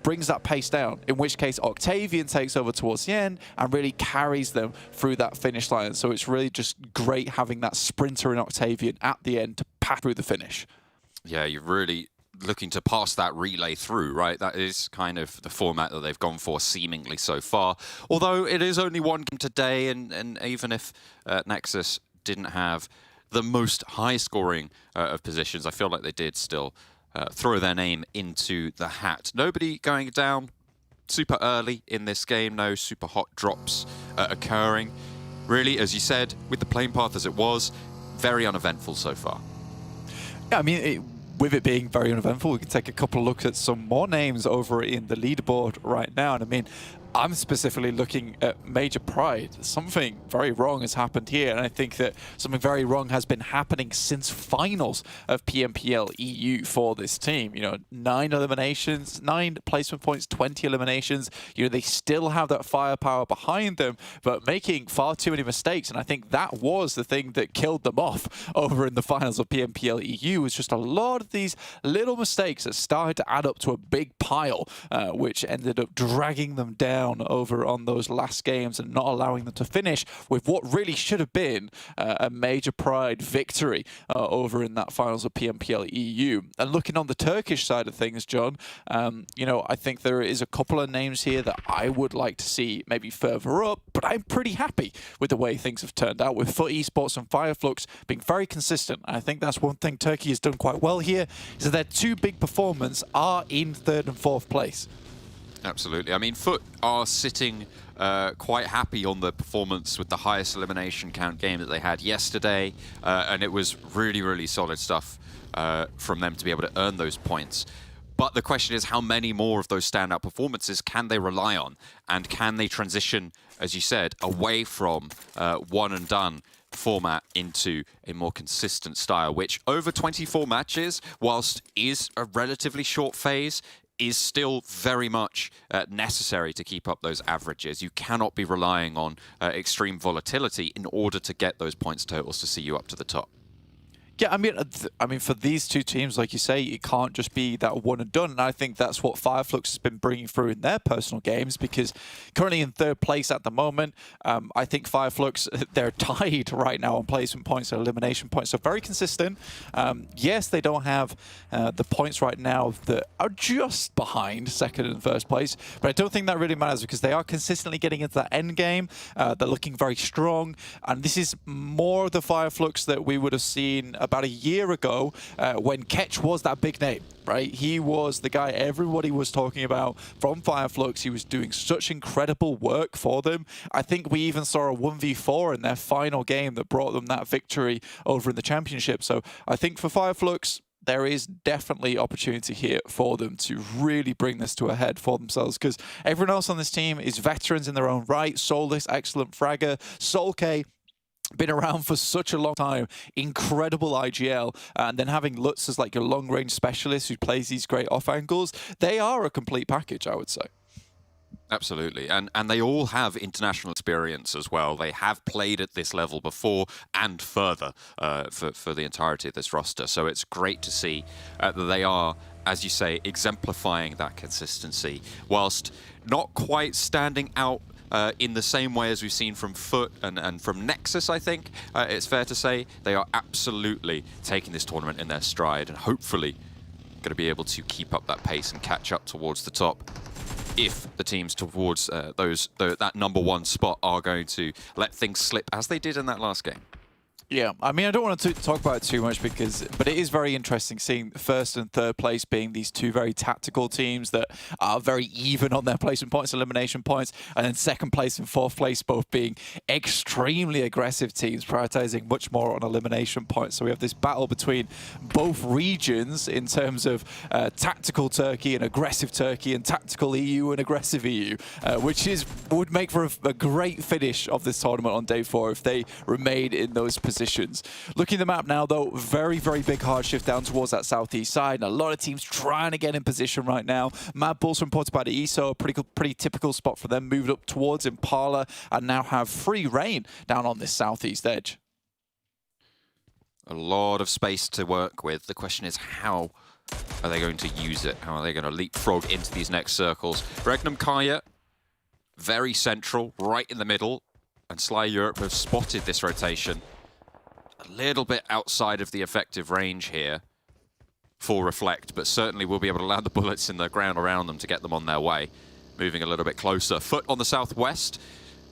brings that pace down, in which case Octavian takes over towards the end and really carries them through that finish line. So it's really just great having that sprinter in Octavian at the end to pass through the finish. Yeah, you're really looking to pass that relay through, right? That is kind of the format that they've gone for seemingly so far. Although it is only one game today, and even if Nexus didn't have the most high scoring of positions, I feel like they did still throw their name into the hat. Nobody going down super early in this game, no super hot drops occurring. Really, as you said, with the playing path as it was, very uneventful so far. Yeah, I mean, with it being very uneventful, we can take a couple of looks at some more names over in the leaderboard right now. And I mean, I'm specifically looking at Major Pride. Something very wrong has happened here, and I think that something very wrong has been happening since finals of PMPL EU for this team. You know, 9 eliminations, 9 placement points, 20 eliminations. You know, they still have that firepower behind them, but making far too many mistakes, and I think that was the thing that killed them off over in the finals of PMPL EU, was just a lot of these little mistakes that started to add up to a big pile, which ended up dragging them down over on those last games and not allowing them to finish with what really should have been a Major Pride victory over in that finals of PMPL EU. And looking on the Turkish side of things, John, you know, I think there is a couple of names here that I would like to see maybe further up, but I'm pretty happy with the way things have turned out, with FUT Esports and FLUX being very consistent. I think that's one thing Turkey has done quite well here, is that their 2 big performers are in 3rd and 4th place. Absolutely. I mean, FUT are sitting quite happy on the performance with the highest elimination count game that they had yesterday, and it was really, really solid stuff from them to be able to earn those points. But the question is, how many more of those standout performances can they rely on? And can they transition, as you said, away from one and done format into a more consistent style, which over 24 matches, whilst is a relatively short phase, is still very much necessary to keep up those averages. You cannot be relying on extreme volatility in order to get those points totals to see you up to the top. Yeah, I mean, for these 2 teams, like you say, it can't just be that one and done. And I think that's what FLUX has been bringing through in their personal games, because currently in 3rd place at the moment, I think FLUX, they're tied right now on placement points and elimination points. So very consistent. Yes, they don't have the points right now that are just behind 2nd and 1st place, but I don't think that really matters because they are consistently getting into that end game. They're looking very strong. And this is more of the FLUX that we would have seen about a year ago when Ketch was that big name, right? He was the guy everybody was talking about from FLUX. He was doing such incredible work for them. I think we even saw a 1v4 in their final game that brought them that victory over in the championship. So I think for FLUX, there is definitely opportunity here for them to really bring this to a head for themselves, because everyone else on this team is veterans in their own right. Soulless, excellent fragger. Soulk, been around for such a long time, incredible IGL, and then having Lutz as like your long-range specialist who plays these great off angles, they are a complete package, I would say. Absolutely, and they all have international experience as well. They have played at this level before and further for the entirety of this roster, so it's great to see that they are, as you say, exemplifying that consistency, whilst not quite standing out in the same way as we've seen from FUT and from Nexus, I think. It's fair to say they are absolutely taking this tournament in their stride and hopefully going to be able to keep up that pace and catch up towards the top if the teams towards that #1 spot are going to let things slip as they did in that last game. Yeah, I mean, I don't want to talk about it too much but it is very interesting seeing 1st and 3rd place being these 2 very tactical teams that are very even on their placement points, elimination points, and then 2nd place and 4th place both being extremely aggressive teams, prioritizing much more on elimination points. So we have this battle between both regions in terms of tactical Turkey and aggressive Turkey, and tactical EU and aggressive EU, which would make for a great finish of this tournament on day 4 if they remain in those positions. positions. Looking at the map now, though, very, very big hard shift down towards that southeast side. And a lot of teams trying to get in position right now. MADBULLS from Porto by the ESO, a pretty typical spot for them, moved up towards Impala and now have free reign down on this southeast edge. A lot of space to work with. The question is, how are they going to use it? How are they going to leapfrog into these next circles? REGNUM, CARYA, very central, right in the middle. And Sly Europe have spotted this rotation. A little bit outside of the effective range here for Reflect, but certainly will be able to land the bullets in the ground around them to get them on their way. Moving a little bit closer. FUT on the southwest.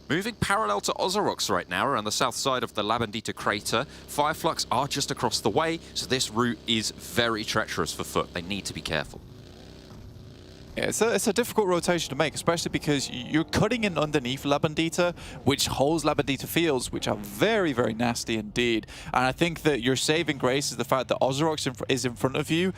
Moving parallel to OZAROX right now, around the south side of the Labandita crater. FLUX are just across the way, so this route is very treacherous for FUT. They need to be careful. Yeah, it's a difficult rotation to make, especially because you're cutting in underneath Labandita, which holds Labandita fields, which are very, very nasty indeed. And I think that your saving grace is the fact that OZAROX is in front of you.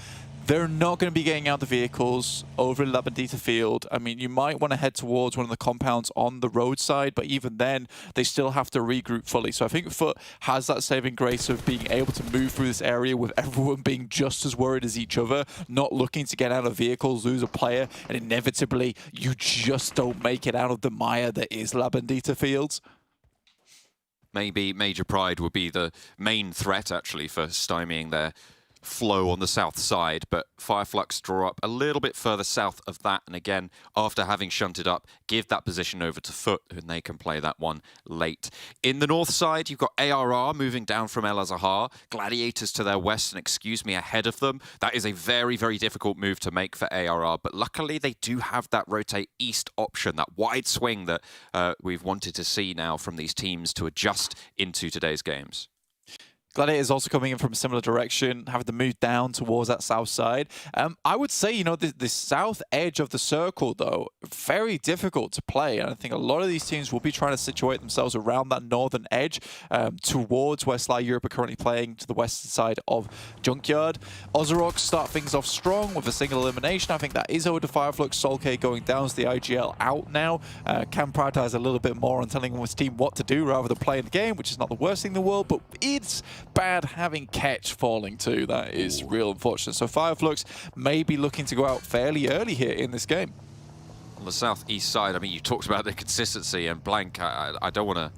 They're not going to be getting out the vehicles over in Labandita field. I mean, you might want to head towards one of the compounds on the roadside, but even then, they still have to regroup fully. So I think FUT has that saving grace of being able to move through this area with everyone being just as worried as each other, not looking to get out of vehicles, lose a player, and inevitably, you just don't make it out of the mire that is Labandita fields. Maybe Major Pride would be the main threat, actually, for stymieing their flow on the south side, but FLUX draw up a little bit further south of that, and again, after having shunted up, give that position over to FUT, and they can play that one late. In the north side, you've got ARR moving down from El Azahar, Gladiators to their west, and excuse me, ahead of them. That is a very, very difficult move to make for ARR, but luckily they do have that rotate east option, that wide swing that we've wanted to see now from these teams to adjust into today's games. Gladiators also coming in from a similar direction, having to move down towards that south side. I would say, you know, the south edge of the circle, though, very difficult to play. And I think a lot of these teams will be trying to situate themselves around that northern edge towards where Sly Europe are currently playing to the western side of Junkyard. OZAROX start things off strong with a single elimination. I think that is over to FLUX. Solkay going down to the IGL out now. Can prioritize a little bit more on telling his team what to do rather than playing the game, which is not the worst thing in the world, but it's bad having Ketch falling too. That is real unfortunate. So FLUX may be looking to go out fairly early here in this game. On the southeast side, I mean, you talked about the consistency, and Blank, I don't want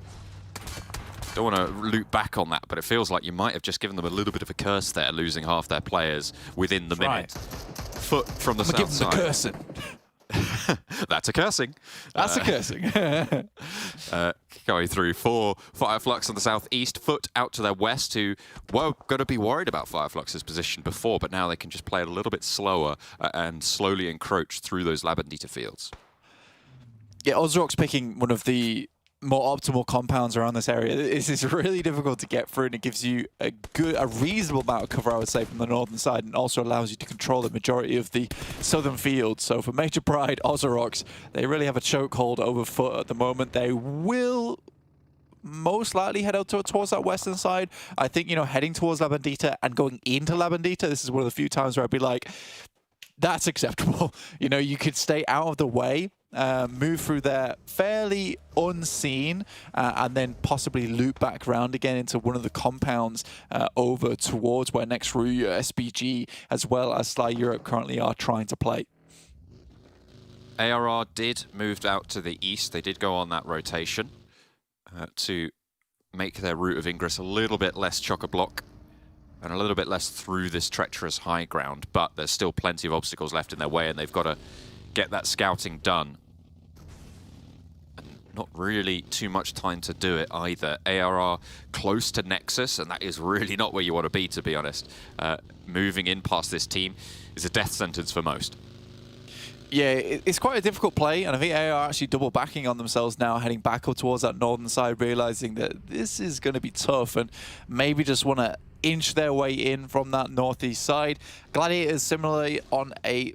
to loop back on that, but it feels like you might have just given them a little bit of a curse there, losing half their players within the minute. FUT from the south side. Give them the cursing. That's a cursing. That's a cursing. Going through for FLUX on the southeast, FUT out to their west, who were going to be worried about FLUX's position before, but now they can just play it a little bit slower and slowly encroach through those Labandita fields. Yeah, OZAROX picking one of the more optimal compounds around this area. It's really difficult to get through, and it gives you a reasonable amount of cover, I would say, from the northern side, and also allows you to control the majority of the southern field. So for Major Pride, OZAROX, they really have a chokehold over FUT at the moment. They will most likely head out towards that western side. I think, you know, heading towards Labandita and going into Labandita, this is one of the few times where I'd be like, that's acceptable. You know, you could stay out of the way, move through there fairly unseen, and then possibly loop back around again into one of the compounds over towards where next RÜYA, SBG, as well as Sly Europe currently are trying to play. ARR did move out to the east. They did go on that rotation to make their route of ingress a little bit less chock-a-block and a little bit less through this treacherous high ground, but there's still plenty of obstacles left in their way, and they've got to get that scouting done. And not really too much time to do it either. ARR close to Nexus, and that is really not where you want to be honest. Moving in past this team is a death sentence for most. Yeah, it's quite a difficult play, and I think AR are actually double backing on themselves now, heading back up towards that northern side, realizing that this is going to be tough, and maybe just want to inch their way in from that northeast side. Gladiators similarly on a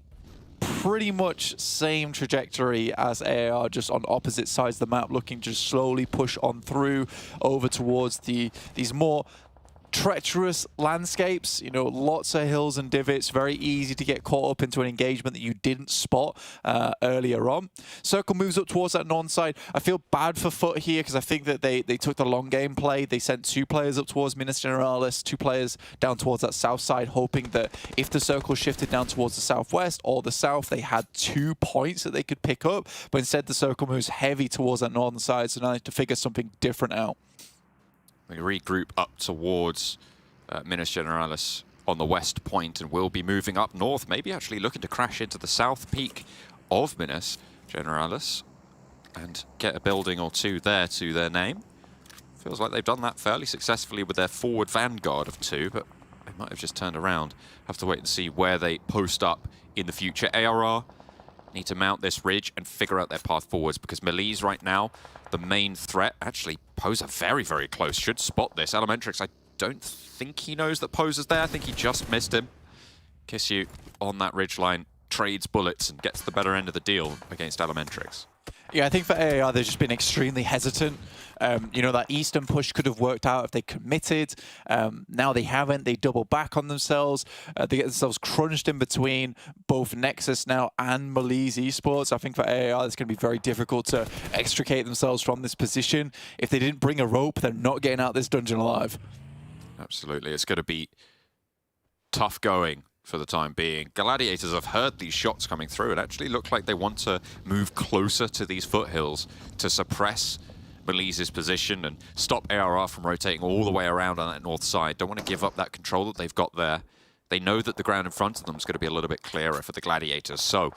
pretty much same trajectory as AR, just on opposite sides of the map, looking to slowly push on through over towards these more treacherous landscapes, you know, lots of hills and divots, very easy to get caught up into an engagement that you didn't spot earlier on. Circle moves up towards that northern side. I feel bad for Foot here because I think that they took the long game play. They sent 2 players up towards Minas Generalis, 2 players down towards that south side, hoping that if the circle shifted down towards the southwest or the south, they had 2 points that they could pick up. But instead, the circle moves heavy towards that northern side, so now they have to figure something different out. They regroup up towards Minas Generalis on the west point and will be moving up north, maybe actually looking to crash into the south peak of Minas Generalis and get a building or 2 there to their name. Feels like they've done that fairly successfully with their forward vanguard of 2, but they might have just turned around. Have to wait and see where they post up in the future. ARR need to mount this ridge and figure out their path forwards because MELİSE right now, the main threat, actually Poser very, very close, should spot this. Elementrix, I don't think he knows that Poser's there. I think he just missed him. Kissu on that ridgeline trades bullets and gets the better end of the deal against Elementrix. Yeah, I think for AAR, they've just been extremely hesitant. You know, that Eastern push could have worked out if they committed. Now they haven't. They double back on themselves. They get themselves crunched in between both Nexus now and MELÍSE Esports. I think for AAR, it's going to be very difficult to extricate themselves from this position. If they didn't bring a rope, they're not getting out of this dungeon alive. Absolutely. It's going to be tough going for the time being. Gladiators have heard these shots coming through and actually look like they want to move closer to these foothills to suppress MELÍSE's position and stop ARR from rotating all the way around on that north side. Don't want to give up that control that they've got there. They know that the ground in front of them is going to be a little bit clearer for the Gladiators, so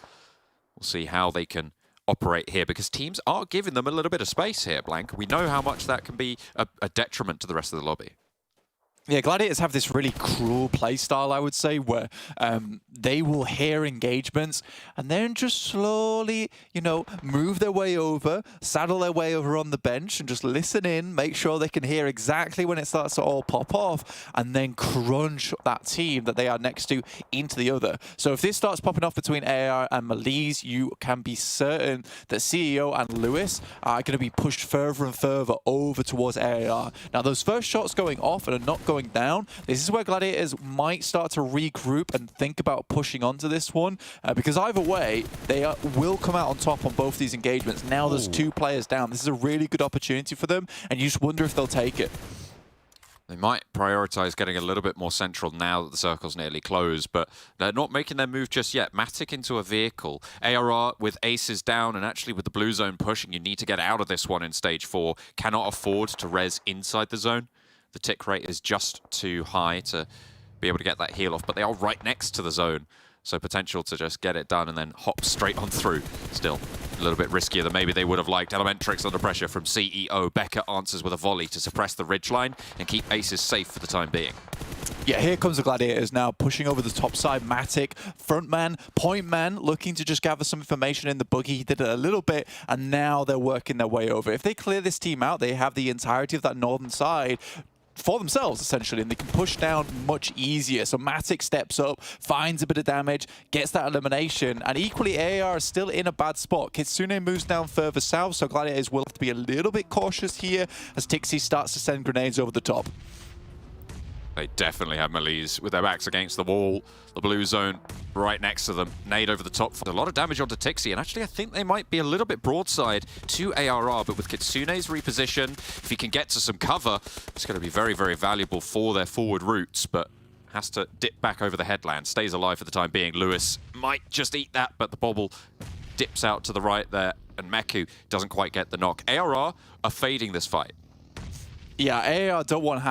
we'll see how they can operate here because teams are giving them a little bit of space here, Blank. We know how much that can be a detriment to the rest of the lobby. Yeah, Gladiators have this really cruel playstyle, I would say, where they will hear engagements and then just slowly, you know, move their way over, saddle their way over on the bench and just listen in, make sure they can hear exactly when it starts to all pop off and then crunch that team that they are next to into the other. So if this starts popping off between AR and MELÍSE, you can be certain that CEO and Lewis are going to be pushed further and further over towards AR. Now, those first shots going off and are not going down, this is where Gladiators might start to regroup and think about pushing onto this one because either way they will come out on top on both these engagements. Now there's 2 players down. This is a really good opportunity for them and you just wonder if they'll take it. They might prioritize getting a little bit more central now that the circle's nearly closed, but they're not making their move just yet. Matic into a vehicle. ARR with aces down and actually with the blue zone pushing, you need to get out of this one in stage 4. Cannot afford to res inside the zone. The tick rate is just too high to be able to get that heal off, but they are right next to the zone. So potential to just get it done and then hop straight on through. Still a little bit riskier than maybe they would have liked. Elementrix under pressure from CEO. Becker answers with a volley to suppress the ridgeline and keep aces safe for the time being. Yeah, here comes the Gladiators now, pushing over the top side. Matic, front man, point man, looking to just gather some information in the buggy. He did it a little bit, and now they're working their way over. If they clear this team out, they have the entirety of that northern side for themselves, essentially, and they can push down much easier. So Matic steps up, finds a bit of damage, gets that elimination, and equally AR is still in a bad spot. Kitsune moves down further south, so Gladiators will have to be a little bit cautious here as Tixi starts to send grenades over the top. They definitely have MELÍSE with their backs against the wall. The blue zone right next to them. Nade over the top. A lot of damage onto Tixi. And actually, I think they might be a little bit broadside to ARR. But with Kitsune's reposition, if he can get to some cover, it's going to be very, very valuable for their forward routes. But has to dip back over the headland. Stays alive for the time being. Lewis might just eat that, but the bobble dips out to the right there. And Meku doesn't quite get the knock. ARR are fading this fight. Yeah, AR don't want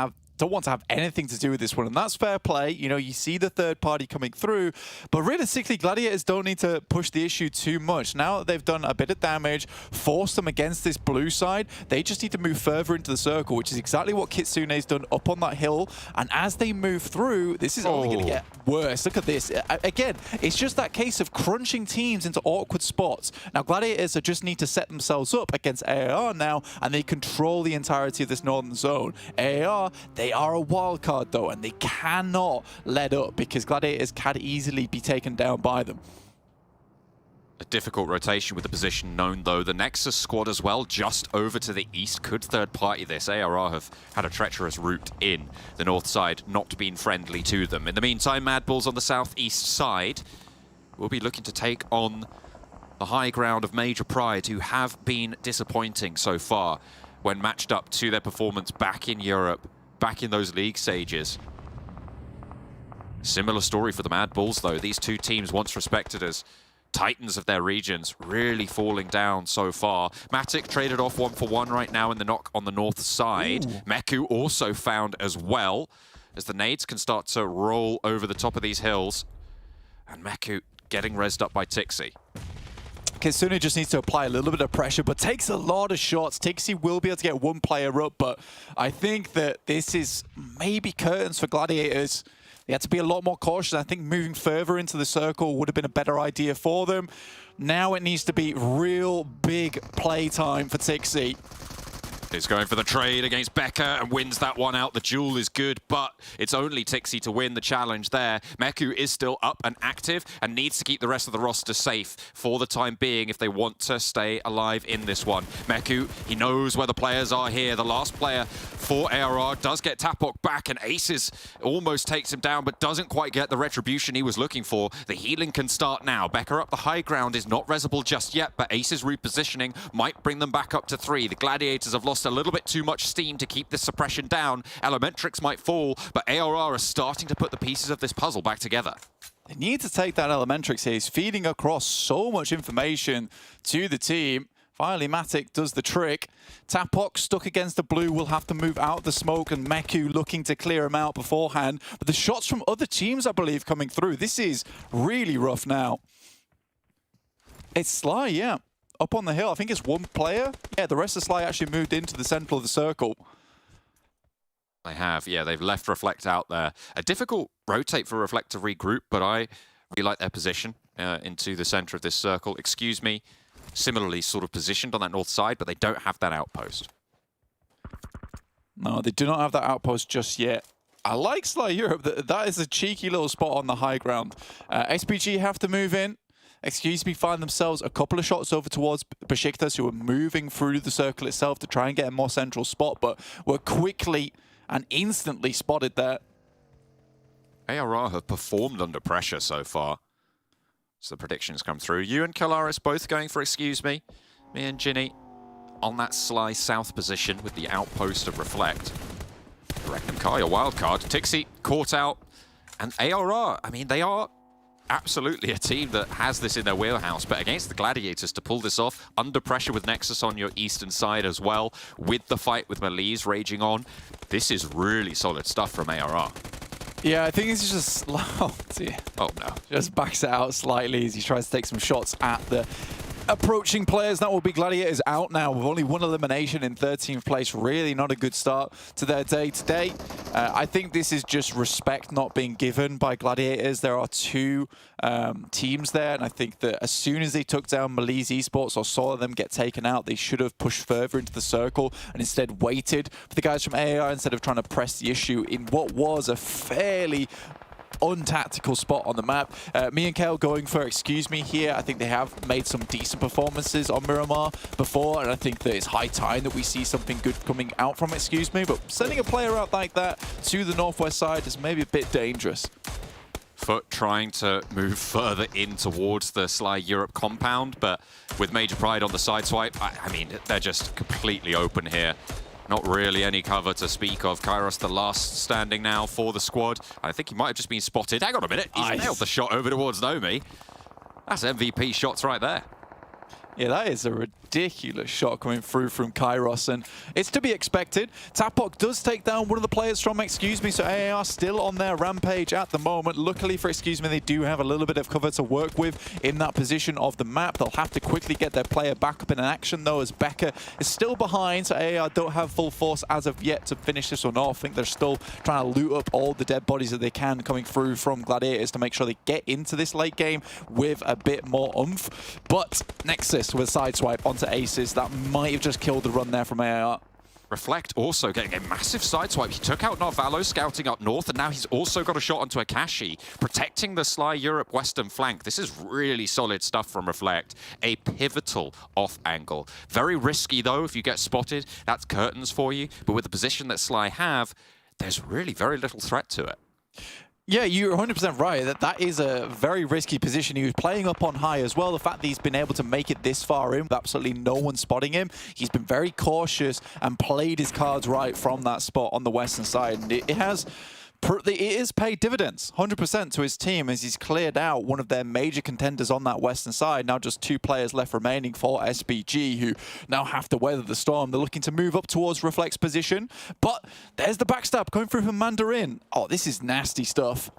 to have anything to do with this one, and that's fair play. You know, you see the third party coming through, but realistically, Gladiators don't need to push the issue too much. Now that they've done a bit of damage, forced them against this blue side, they just need to move further into the circle, which is exactly what Kitsune's done up on that hill. And as they move through, this is only going to get worse. Look at this. Again, it's just that case of crunching teams into awkward spots. Now, Gladiators just need to set themselves up against AAR now, and they control the entirety of this northern zone. AAR, they are a wild card though, and they cannot let up because Gladiators can easily be taken down by them. A difficult rotation with the position known, though. The Nexus squad as well, just over to the east. Could third party this? ARR have had a treacherous route in. The north side not been friendly to them. In the meantime, MADBULLS on the southeast side will be looking to take on the high ground of Major Pride, who have been disappointing so far when matched up to their performance back in Europe, back in those league stages. Similar story for the MADBULLS, though. These two teams, once respected as titans of their regions, really falling down so far. Matic traded off 1-for-1 right now in the knock on the north side. Ooh. Meku also found as well, as the nades can start to roll over the top of these hills. And Meku getting rezzed up by Tixi. Kitsune just needs to apply a little bit of pressure, but takes a lot of shots. Tixi will be able to get one player up, but I think that this is maybe curtains for Gladiators. They had to be a lot more cautious. I think moving further into the circle would have been a better idea for them. Now it needs to be real big play time for Tixi. He's going for the trade against Becker and wins that one out. The duel is good, but it's only Tixi to win the challenge there. Meku is still up and active and needs to keep the rest of the roster safe for the time being if they want to stay alive in this one. Meku, he knows where the players are here. The last player for ARR does get Tapok back, and Aces almost takes him down, but doesn't quite get the retribution he was looking for. The healing can start now. Becker up the high ground is not resable just yet, but Aces repositioning might bring them back up to 3. The Gladiators have lost a little bit too much steam to keep this suppression down. Elementrix might fall, but ARR are starting to put the pieces of this puzzle back together. They need to take that Elementrix here. He's feeding across so much information to the team. Finally, Matic does the trick. Tapok stuck against the blue will have to move out of the smoke, and Meku looking to clear him out beforehand. But the shots from other teams, I believe, coming through. This is really rough now. It's Sly, yeah. Up on the hill, I think it's one player. Yeah, the rest of Sly actually moved into the central of the circle. They have, yeah, they've left Reflect out there. A difficult rotate for Reflect to regroup, but I really like their position into the center of this circle. Excuse me, similarly sort of positioned on that north side, but they don't have that outpost. No, they do not have that outpost just yet. I like Sly Europe. That is a cheeky little spot on the high ground. SPG have to move in. Excuse me, find themselves a couple of shots over towards BEŞİKTAŞ, who are moving through the circle itself to try and get a more central spot, but were quickly and instantly spotted there. ARR have performed under pressure so far. So the predictions come through. You and Kalaris both going for excuse me. Me and Ginny on that Sly south position with the outpost of Reflect. REGNUM CARYA wildcard. Tixi caught out. And ARR, I mean, they are absolutely a team that has this in their wheelhouse, but against the Gladiators to pull this off, under pressure with Nexus on your eastern side as well, with the fight with MELİSE raging on, this is really solid stuff from ARR. Yeah, I think it's just... Oh, dear. Oh, no. Just backs it out slightly as he tries to take some shots at the approaching players. That will be Gladiators out now with only one elimination in 13th place. Really not a good start to their day today. I think this is just respect not being given by Gladiators. There are two teams there, and I think that as soon as they took down MELİSE Esports or saw them get taken out, they should have pushed further into the circle and instead waited for the guys from AAR instead of trying to press the issue in what was a fairly untactical spot on the map. Me and Kale going for excuse me here. I think they have made some decent performances on Miramar before, and I think that it's high time that we see something good coming out from excuse me, but sending a player out like that to the northwest side is maybe a bit dangerous. Foot trying to move further in towards the Sly Europe compound, but with Major Pride on the side swipe, I mean, they're just completely open here. Not really any cover to speak of. Kairos the last standing now for the squad. I think he might have just been spotted. Hang on a minute. He's nailed the shot over towards Nomi. That's MVP shots right there. Yeah, that is a ridiculous shot coming through from Kairos, and it's to be expected. Tapok does take down one of the players from excuse me, so AAR still on their rampage at the moment. Luckily for excuse me, they do have a little bit of cover to work with in that position of the map. They'll have to quickly get their player back up in action, though, as Becker is still behind, so AAR don't have full force as of yet to finish this one off. I think they're still trying to loot up all the dead bodies that they can coming through from Gladiators to make sure they get into this late game with a bit more oomph. But Nexus with a sideswipe onto Aces. That might have just killed the run there from AR. Reflect also getting a massive sideswipe. He took out Narvalo, scouting up north, and now he's also got a shot onto Akashi, protecting the Sly Europe western flank. This is really solid stuff from Reflect. A pivotal off angle. Very risky, though, if you get spotted. That's curtains for you. But with the position that Sly have, there's really very little threat to it. Yeah, you're 100% right. That is a very risky position. He was playing up on high as well. The fact that he's been able to make it this far in with absolutely no one spotting him, he's been very cautious and played his cards right from that spot on the western side. And it is paid dividends, 100% to his team, as he's cleared out one of their major contenders on that western side. Now just 2 players left remaining for SBG, who now have to weather the storm. They're looking to move up towards Reflect's position, but there's the backstab coming through from Mandarin. Oh, this is nasty stuff.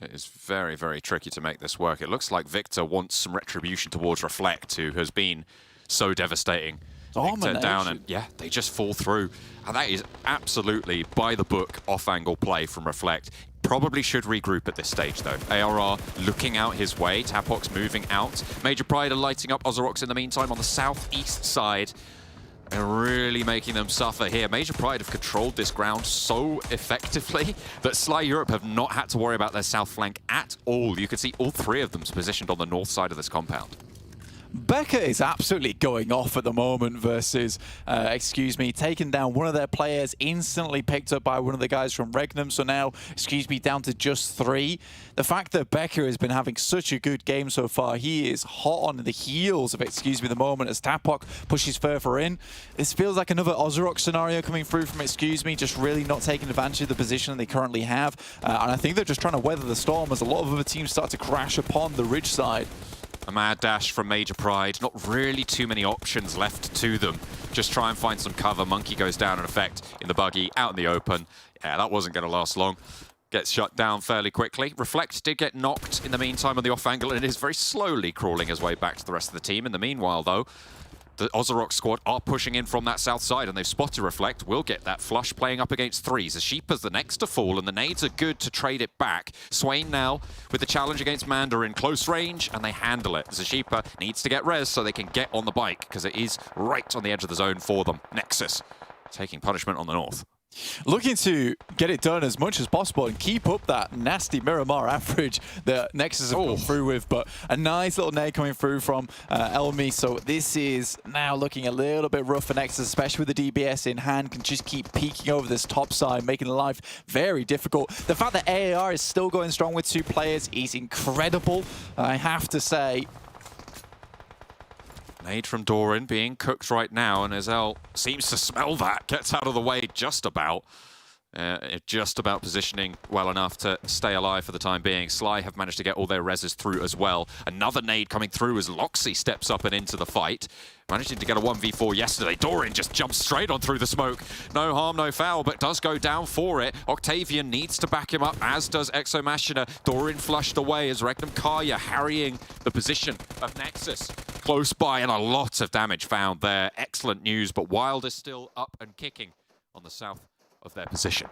It is very, very tricky to make this work. It looks like Victor wants some retribution towards Reflect, who has been so devastating. Victor down, and yeah, they just fall through. And that is absolutely by the book off-angle play from Reflect. Probably should regroup at this stage, though. ARR looking out his way. Tapox moving out. Major Pride are lighting up OZAROX in the meantime on the southeast side. And really making them suffer here. Major Pride have controlled this ground so effectively that Sly Europe have not had to worry about their south flank at all. You can see all 3 of them positioned on the north side of this compound. Becca is absolutely going off at the moment versus, taking down one of their players, instantly picked up by one of the guys from REGNUM. So now, down to just 3. The fact that Becca has been having such a good game so far, he is hot on the heels of, the moment as Tapok pushes further in. This feels like another OZAROX scenario coming through from, just really not taking advantage of the position they currently have. And I think they're just trying to weather the storm as a lot of other teams start to crash upon the ridge side. A mad dash from Major Pride. Not really too many options left to them. Just try and find some cover. Monkey goes down in effect in the buggy, out in the open. Yeah, that wasn't going to last long. Gets shut down fairly quickly. Reflect did get knocked in the meantime on the off angle, and is very slowly crawling his way back to the rest of the team. In the meanwhile, though, the OZAROX squad are pushing in from that south side, and they've spotted Reflect. Will get that flush playing up against 3s. Zashipa's the next to fall, and the nades are good to trade it back. Swain now with the challenge against Mandarin. Close range, and they handle it. Zashipa needs to get res so they can get on the bike, because it is right on the edge of the zone for them. Nexus taking punishment on the north. Looking to get it done as much as possible and keep up that nasty Miramar average that Nexus have gone through with, but a nice little nade coming through from Elmi. So this is now looking a little bit rough for Nexus, especially with the DBS in hand, can just keep peeking over this top side, making life very difficult. The fact that AAR is still going strong with 2 players is incredible, I have to say. Nade from Doran being cooked right now, and Azel seems to smell that. Gets out of the way just about. Positioning well enough to stay alive for the time being. Sly have managed to get all their reses through as well. Another nade coming through as Loxy steps up and into the fight. Managing to get a 1v4 yesterday. Doran just jumps straight on through the smoke. No harm, no foul, but does go down for it. Octavian needs to back him up, as does Exo Machina. Doran flushed away as REGNUM CARYA harrying the position of Nexus. Close by, and a lot of damage found there. Excellent news, but Wild is still up and kicking on the south of their position.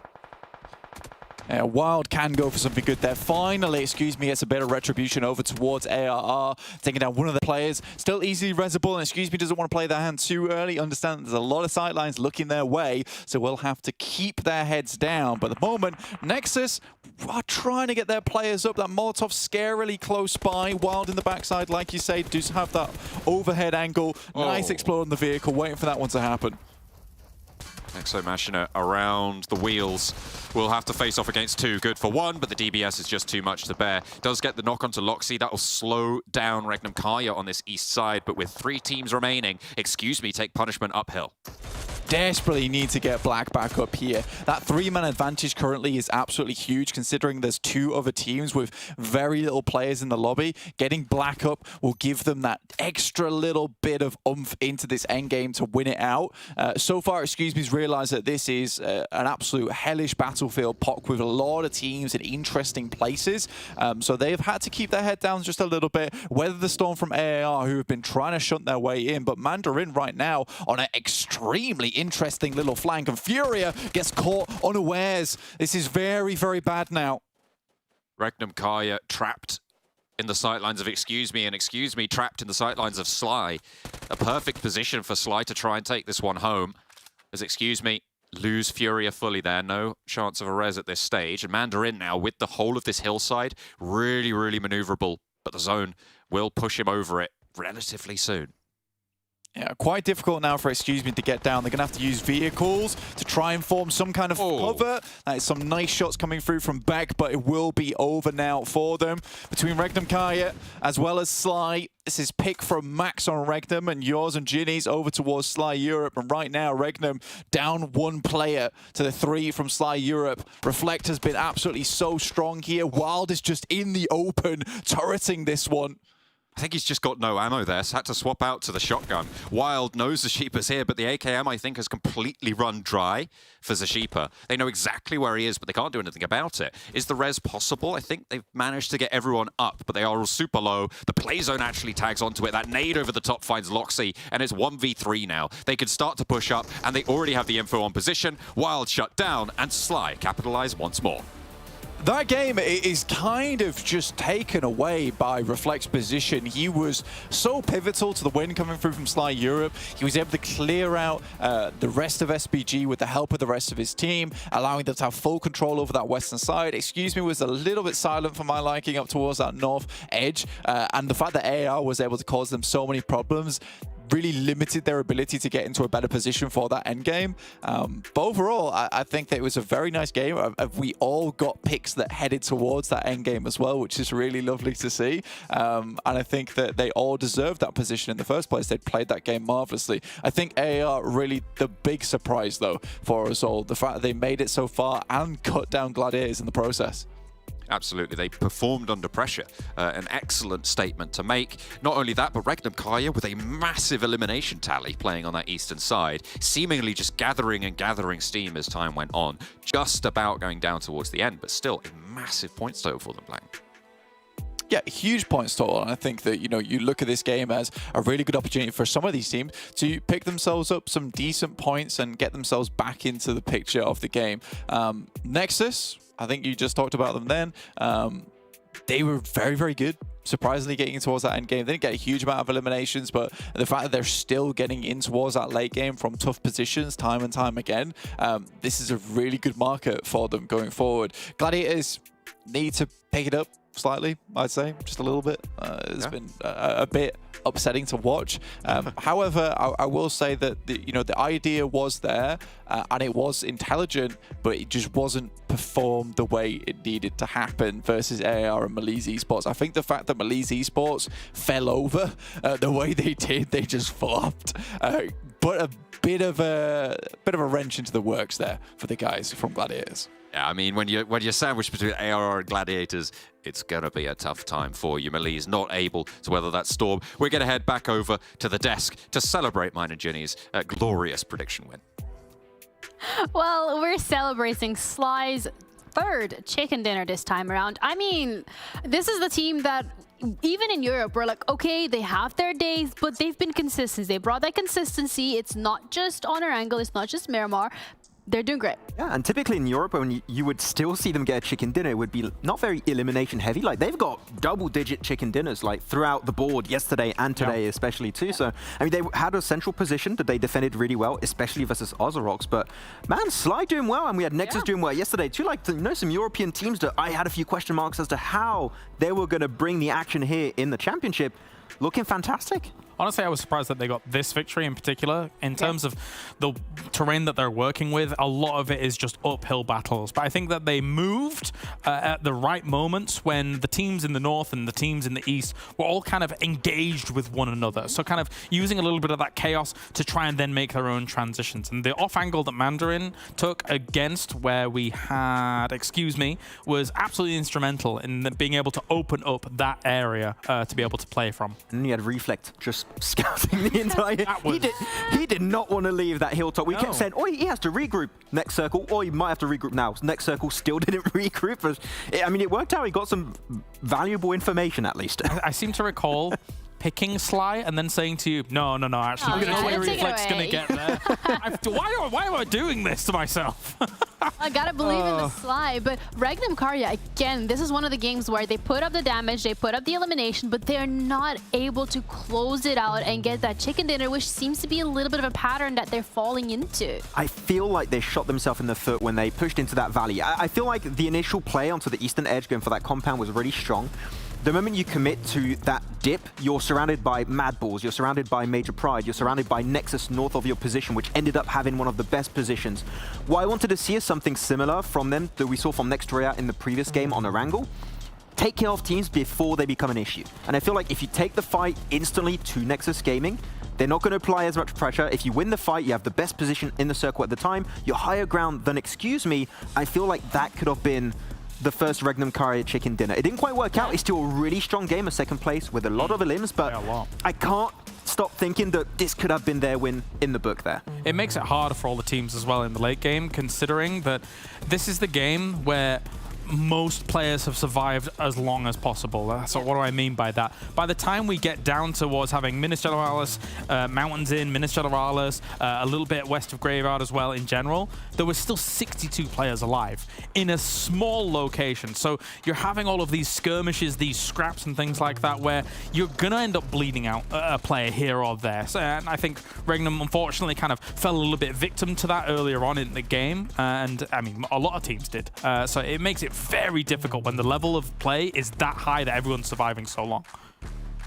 Yeah, Wild can go for something good there. Finally, gets a bit of retribution over towards ARR, taking down one of the players. Still easily resable, and doesn't want to play their hand too early. Understand that there's a lot of sidelines looking their way, so we'll have to keep their heads down. But at the moment, Nexus are trying to get their players up. That Molotov scarily close by. Wild in the backside, like you say, does have that overhead angle. Nice explode on the vehicle, waiting for that one to happen. Exo Machina around the wheels. Will have to face off against 2. Good for 1, but the DBS is just too much to bear. Does get the knock onto Loxy. That will slow down REGNUM CARYA on this east side, but with 3 teams remaining, take punishment uphill. Desperately need to get Black back up here. That 3-man advantage currently is absolutely huge, considering there's 2 other teams with very little players in the lobby. Getting Black up will give them that extra little bit of oomph into this endgame to win it out. So far, he's realized that this is an absolute hellish battlefield, POC, with a lot of teams in interesting places. So they've had to keep their head down just a little bit, weather the storm from AAR, who have been trying to shunt their way in. But Mandarin right now on an extremely interesting little flank, and Furia gets caught unawares. This is very, very bad now. REGNUM CARYA trapped in the sightlines of and trapped in the sightlines of Sly. A perfect position for Sly to try and take this one home. as, excuse me, lose Furia fully there. No chance of a res at this stage. And Mandarin now with the whole of this hillside, really, really maneuverable. But the zone will push him over it relatively soon. Yeah, quite difficult now for Excuse Me to get down. They're going to have to use vehicles to try and form some kind of cover. That is some nice shots coming through from Beck, but it will be over now for them. Between REGNUM, CARYA, as well as Sly, this is pick from Max on REGNUM and yours and Ginny's over towards Sly Europe. And right now, REGNUM down 1 player to the 3 from Sly Europe. Reflect has been absolutely so strong here. Wild is just in the open, turreting this one. I think he's just got no ammo there, so had to swap out to the shotgun. Wild knows Zashipa's here, but the AKM, I think, has completely run dry for Zashipa. They know exactly where he is, but they can't do anything about it. Is the res possible? I think they've managed to get everyone up, but they are all super low. The play zone actually tags onto it. That nade over the top finds Loxy, and it's 1v3 now. They could start to push up, and they already have the info on position. Wild shut down, and Sly capitalize once more. That game is kind of just taken away by Reflect's position. He was so pivotal to the win coming through from Sly Europe. He was able to clear out the rest of SBG with the help of the rest of his team, allowing them to have full control over that western side. Excuse Me was a little bit silent for my liking up towards that north edge. And the fact that AR was able to cause them so many problems really limited their ability to get into a better position for that end game. But overall, I think that it was a very nice game. We all got picks that headed towards that end game as well, which is really lovely to see. And I think that they all deserved that position in the first place. They played that game marvelously. I think AR really the big surprise, though, for us all. The fact that they made it so far and cut down Gladiators in the process. Absolutely, they performed under pressure. An excellent statement to make. Not only that, but REGNUM CARYA with a massive elimination tally playing on that eastern side, seemingly just gathering and gathering steam as time went on, just about going down towards the end, but still a massive points total for them playing. Yeah, huge points total. And I think that, you know, you look at this game as a really good opportunity for some of these teams to pick themselves up some decent points and get themselves back into the picture of the game. NEXUS, I think you just talked about them then. They were very, very good. Surprisingly getting towards that end game. They didn't get a huge amount of eliminations, but the fact that they're still getting in towards that late game from tough positions time and time again, this is a really good market for them going forward. Gladiators need to pick it up slightly, I'd say, just a little bit. It's been a bit upsetting to watch. However, I will say that the idea was there and it was intelligent, but it just wasn't performed the way it needed to happen versus AR and MELİSE Esports. I think the fact that MELİSE Esports fell over the way they did, they just flopped. But a bit of a wrench into the works there for the guys from Gladiators. Yeah, I mean, when you're sandwiched between ARR and Gladiators, it's going to be a tough time for you. MELİSE not able to weather that storm. We're going to head back over to the desk to celebrate mine and Ginny's glorious prediction win. Well, we're celebrating Sly's 3rd chicken dinner this time around. I mean, this is the team that even in Europe, we're like, okay, they have their days, but they've been consistent. They brought that consistency. It's not just on Erangel, it's not just Miramar. They're doing great. Yeah, and typically in Europe, when you would still see them get a chicken dinner, it would be not very elimination heavy. Like, they've got double-digit chicken dinners, like, throughout the board yesterday and today especially, too. So, I mean, they had a central position that they defended really well, especially versus OZAROX. But, man, Sly doing well, and we had NEXUS doing well yesterday, too. Like, some European teams that I had a few question marks as to how they were going to bring the action here in the championship. Looking fantastic. Honestly, I was surprised that they got this victory in particular. In terms of the terrain that they're working with, a lot of it is just uphill battles. But I think that they moved at the right moments when the teams in the north and the teams in the east were all kind of engaged with one another. So kind of using a little bit of that chaos to try and then make their own transitions. And the off angle that Mandarin took against where we had, excuse me, was absolutely instrumental in being able to open up that area to be able to play from. And then you had Reflect just scouting the entire... He did not want to leave that hilltop. We kept saying, he has to regroup next circle, or he might have to regroup now. Next circle still didn't regroup. I mean, it worked out. He got some valuable information, at least. I seem to recall picking Sly and then saying to you, no, actually, no way Reflect's going to get there. Why am I doing this to myself? I gotta believe in the slide, but REGNUM CARYA, again, this is one of the games where they put up the damage, they put up the elimination, but they're not able to close it out and get that chicken dinner, which seems to be a little bit of a pattern that they're falling into. I feel like they shot themselves in the foot when they pushed into that valley. I feel like the initial play onto the eastern edge going for that compound was really strong. The moment you commit to that dip, you're surrounded by MADBULLS, you're surrounded by Major Pride, you're surrounded by NEXUS north of your position, which ended up having one of the best positions. What I wanted to see is something similar from them that we saw from RÜYA in the previous game on Erangel. Take care of teams before they become an issue. And I feel like if you take the fight instantly to NEXUS Gaming, they're not going to apply as much pressure. If you win the fight, you have the best position in the circle at the time, you're higher ground than excuse me. I feel like that could have been the first REGNUM CARYA chicken dinner. It didn't quite work out. It's still a really strong game, a second place with a lot of elims, but I can't stop thinking that this could have been their win in the book there. It makes it harder for all the teams as well in the late game, considering that this is the game where most players have survived as long as possible. So what do I mean by that? By the time we get down towards having Minas Generalis, Mountains in, Minas Generalis, a little bit west of Graveyard as well in general, there were still 62 players alive in a small location. So you're having all of these skirmishes, these scraps and things like that where you're going to end up bleeding out a player here or there. So, and I think REGNUM unfortunately kind of fell a little bit victim to that earlier on in the game. And I mean, a lot of teams did. So it makes it very difficult when the level of play is that high that everyone's surviving so long.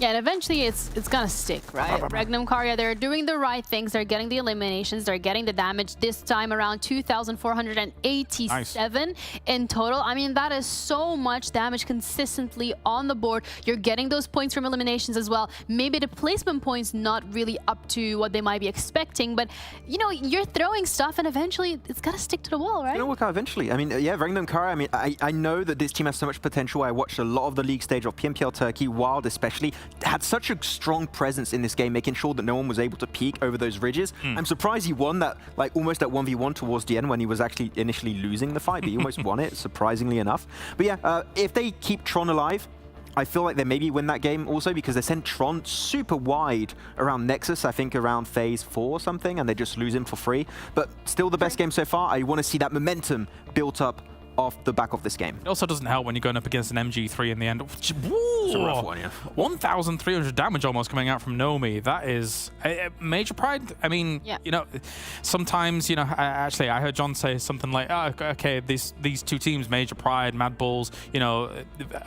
Yeah, and eventually it's gonna stick, right? REGNUM CARYA, they're doing the right things. They're getting the eliminations. They're getting the damage. This time around 2,487 in total. I mean, that is so much damage consistently on the board. You're getting those points from eliminations as well. Maybe the placement points not really up to what they might be expecting, but you know, you're throwing stuff and eventually it's gotta stick to the wall, right? It's gonna work out eventually. I mean, yeah, REGNUM CARYA, I mean, I know that this team has so much potential. I watched a lot of the league stage of PMPL Turkey, Wild especially. Had such a strong presence in this game, making sure that no one was able to peek over those ridges. I'm surprised he won that, like almost that 1v1 towards the end when he was actually initially losing the fight, but he almost won it, surprisingly enough. But yeah, if they keep Tron alive, I feel like they maybe win that game also because they send Tron super wide around Nexus, I think around phase 4 or something, and they just lose him for free. But still the best game so far. I want to see that momentum built up off the back of this game. It also doesn't help when you're going up against an MG3 in the end. It's a rough one, yeah. 1,300 damage almost coming out from Nomi. That is Major Pride. I mean, you know, sometimes, you know, actually I heard John say something like, oh, okay, these two teams, Major Pride, MADBULLS, you know,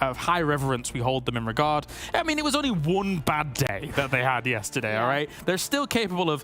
of high reverence, we hold them in regard. I mean, it was only one bad day that they had yesterday, all right? They're still capable of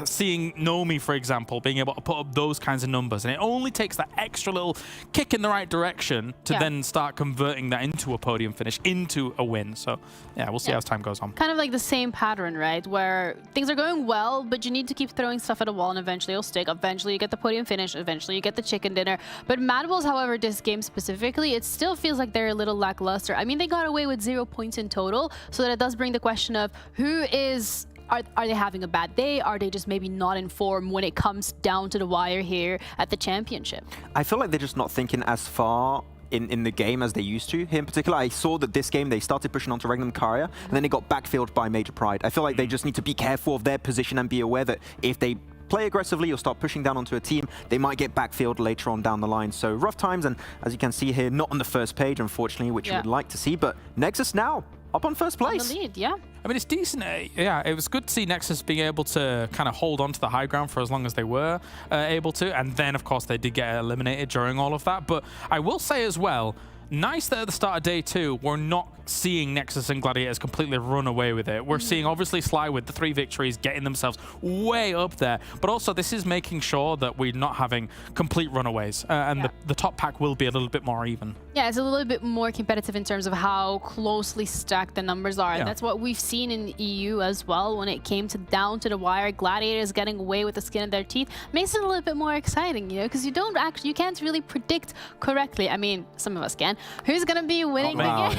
seeing Nomi, for example, being able to put up those kinds of numbers. And it only takes that extra little kick in the right direction to then start converting that into a podium finish, into a win. So yeah, we'll see as time goes on. Kind of like the same pattern, right? Where things are going well, but you need to keep throwing stuff at a wall and eventually it'll stick. Eventually you get the podium finish. Eventually you get the chicken dinner. But MADBULLS, however, this game specifically, it still feels like they're a little lackluster. I mean, they got away with 0 points in total, so that it does bring the question of who is... Are they having a bad day? Are they just maybe not in form when it comes down to the wire here at the championship? I feel like they're just not thinking as far in the game as they used to. Here in particular, I saw that this game they started pushing onto REGNUM CARYA and then they got backfilled by Major Pride. I feel like they just need to be careful of their position and be aware that if they play aggressively or start pushing down onto a team, they might get backfilled later on down the line. So rough times, and as you can see here, not on the first page, unfortunately, which you would like to see, but NEXUS now up on first place. On the lead, yeah. I mean, it's decent. Yeah, it was good to see NEXUS being able to kind of hold on to the high ground for as long as they were able to. And then, of course, they did get eliminated during all of that. But I will say as well, nice that at the start of day 2, we're not seeing NEXUS and Gladiators completely run away with it. We're seeing, obviously, Sly with the 3 victories, getting themselves way up there. But also, this is making sure that we're not having complete runaways. And the top pack will be a little bit more even. Yeah, it's a little bit more competitive in terms of how closely stacked the numbers are. And that's what we've seen in EU as well when it came to down to the wire. Gladiators getting away with the skin of their teeth makes it a little bit more exciting, you know, because you can't really predict correctly. I mean, some of us can. Who's going to be winning the games?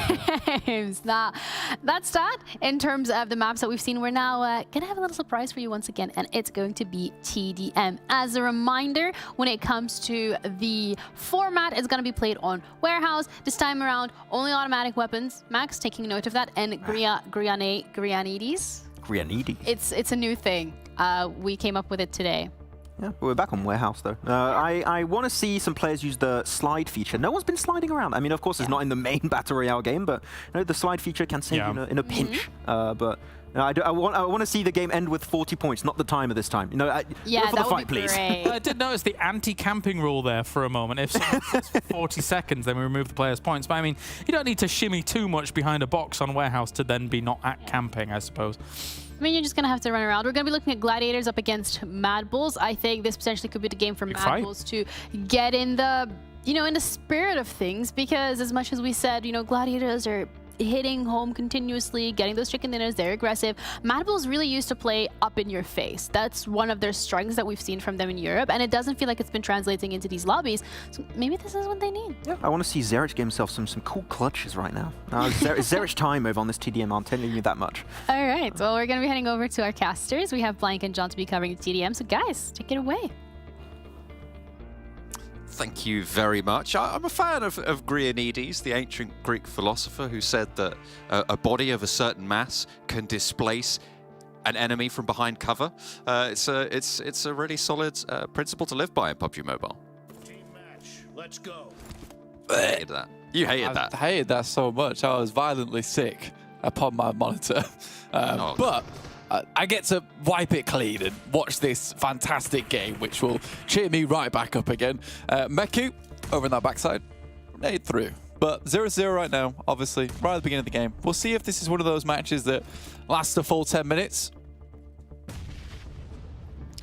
Now, that's that in terms of the maps that we've seen. We're now going to have a little surprise for you once again, and it's going to be TDM. As a reminder, when it comes to the format, it's going to be played on Warehouse. This time around, only automatic weapons. Max, taking note of that. And Grenades. Grenades? It's a new thing. We came up with it today. Yeah, but we're back on Warehouse though. I want to see some players use the slide feature. No one's been sliding around. I mean, of course, it's not in the main Battle Royale game, but you know, the slide feature can save you in a pinch. But you know, I want to see the game end with 40 points, not the timer this time. You know, go for the fight, please. I did notice the anti-camping rule there for a moment. If someone says 40 seconds, then we remove the player's points. But I mean, you don't need to shimmy too much behind a box on Warehouse to then be not at camping, I suppose. I mean, you're just going to have to run around. We're going to be looking at Gladiators up against MADBULLS. I think this potentially could be the game for MADBULLS to get in the, you know, in the spirit of things, because as much as we said, you know, Gladiators are hitting home continuously, getting those chicken dinners, they're aggressive. MADBULLS really used to play up in your face. That's one of their strengths that we've seen from them in Europe, and it doesn't feel like it's been translating into these lobbies. So maybe this is what they need. Yeah, I want to see Zerich get himself some cool clutches right now. Zerich time over on this TDM, I'm telling you that much. All right, well, we're going to be heading over to our casters. We have Blank and John to be covering the TDM, so guys, take it away. Thank you very much. I'm a fan of Grianides, the ancient Greek philosopher who said that a body of a certain mass can displace an enemy from behind cover. It's a really solid principle to live by in PUBG Mobile. Team match, let's go. I hated that. You hated that. I hated that so much. I was violently sick upon my monitor. But I get to wipe it clean and watch this fantastic game, which will cheer me right back up again. Meku, over in that backside, made through. But 0-0 right now, obviously, right at the beginning of the game. We'll see if this is one of those matches that lasts a full 10 minutes.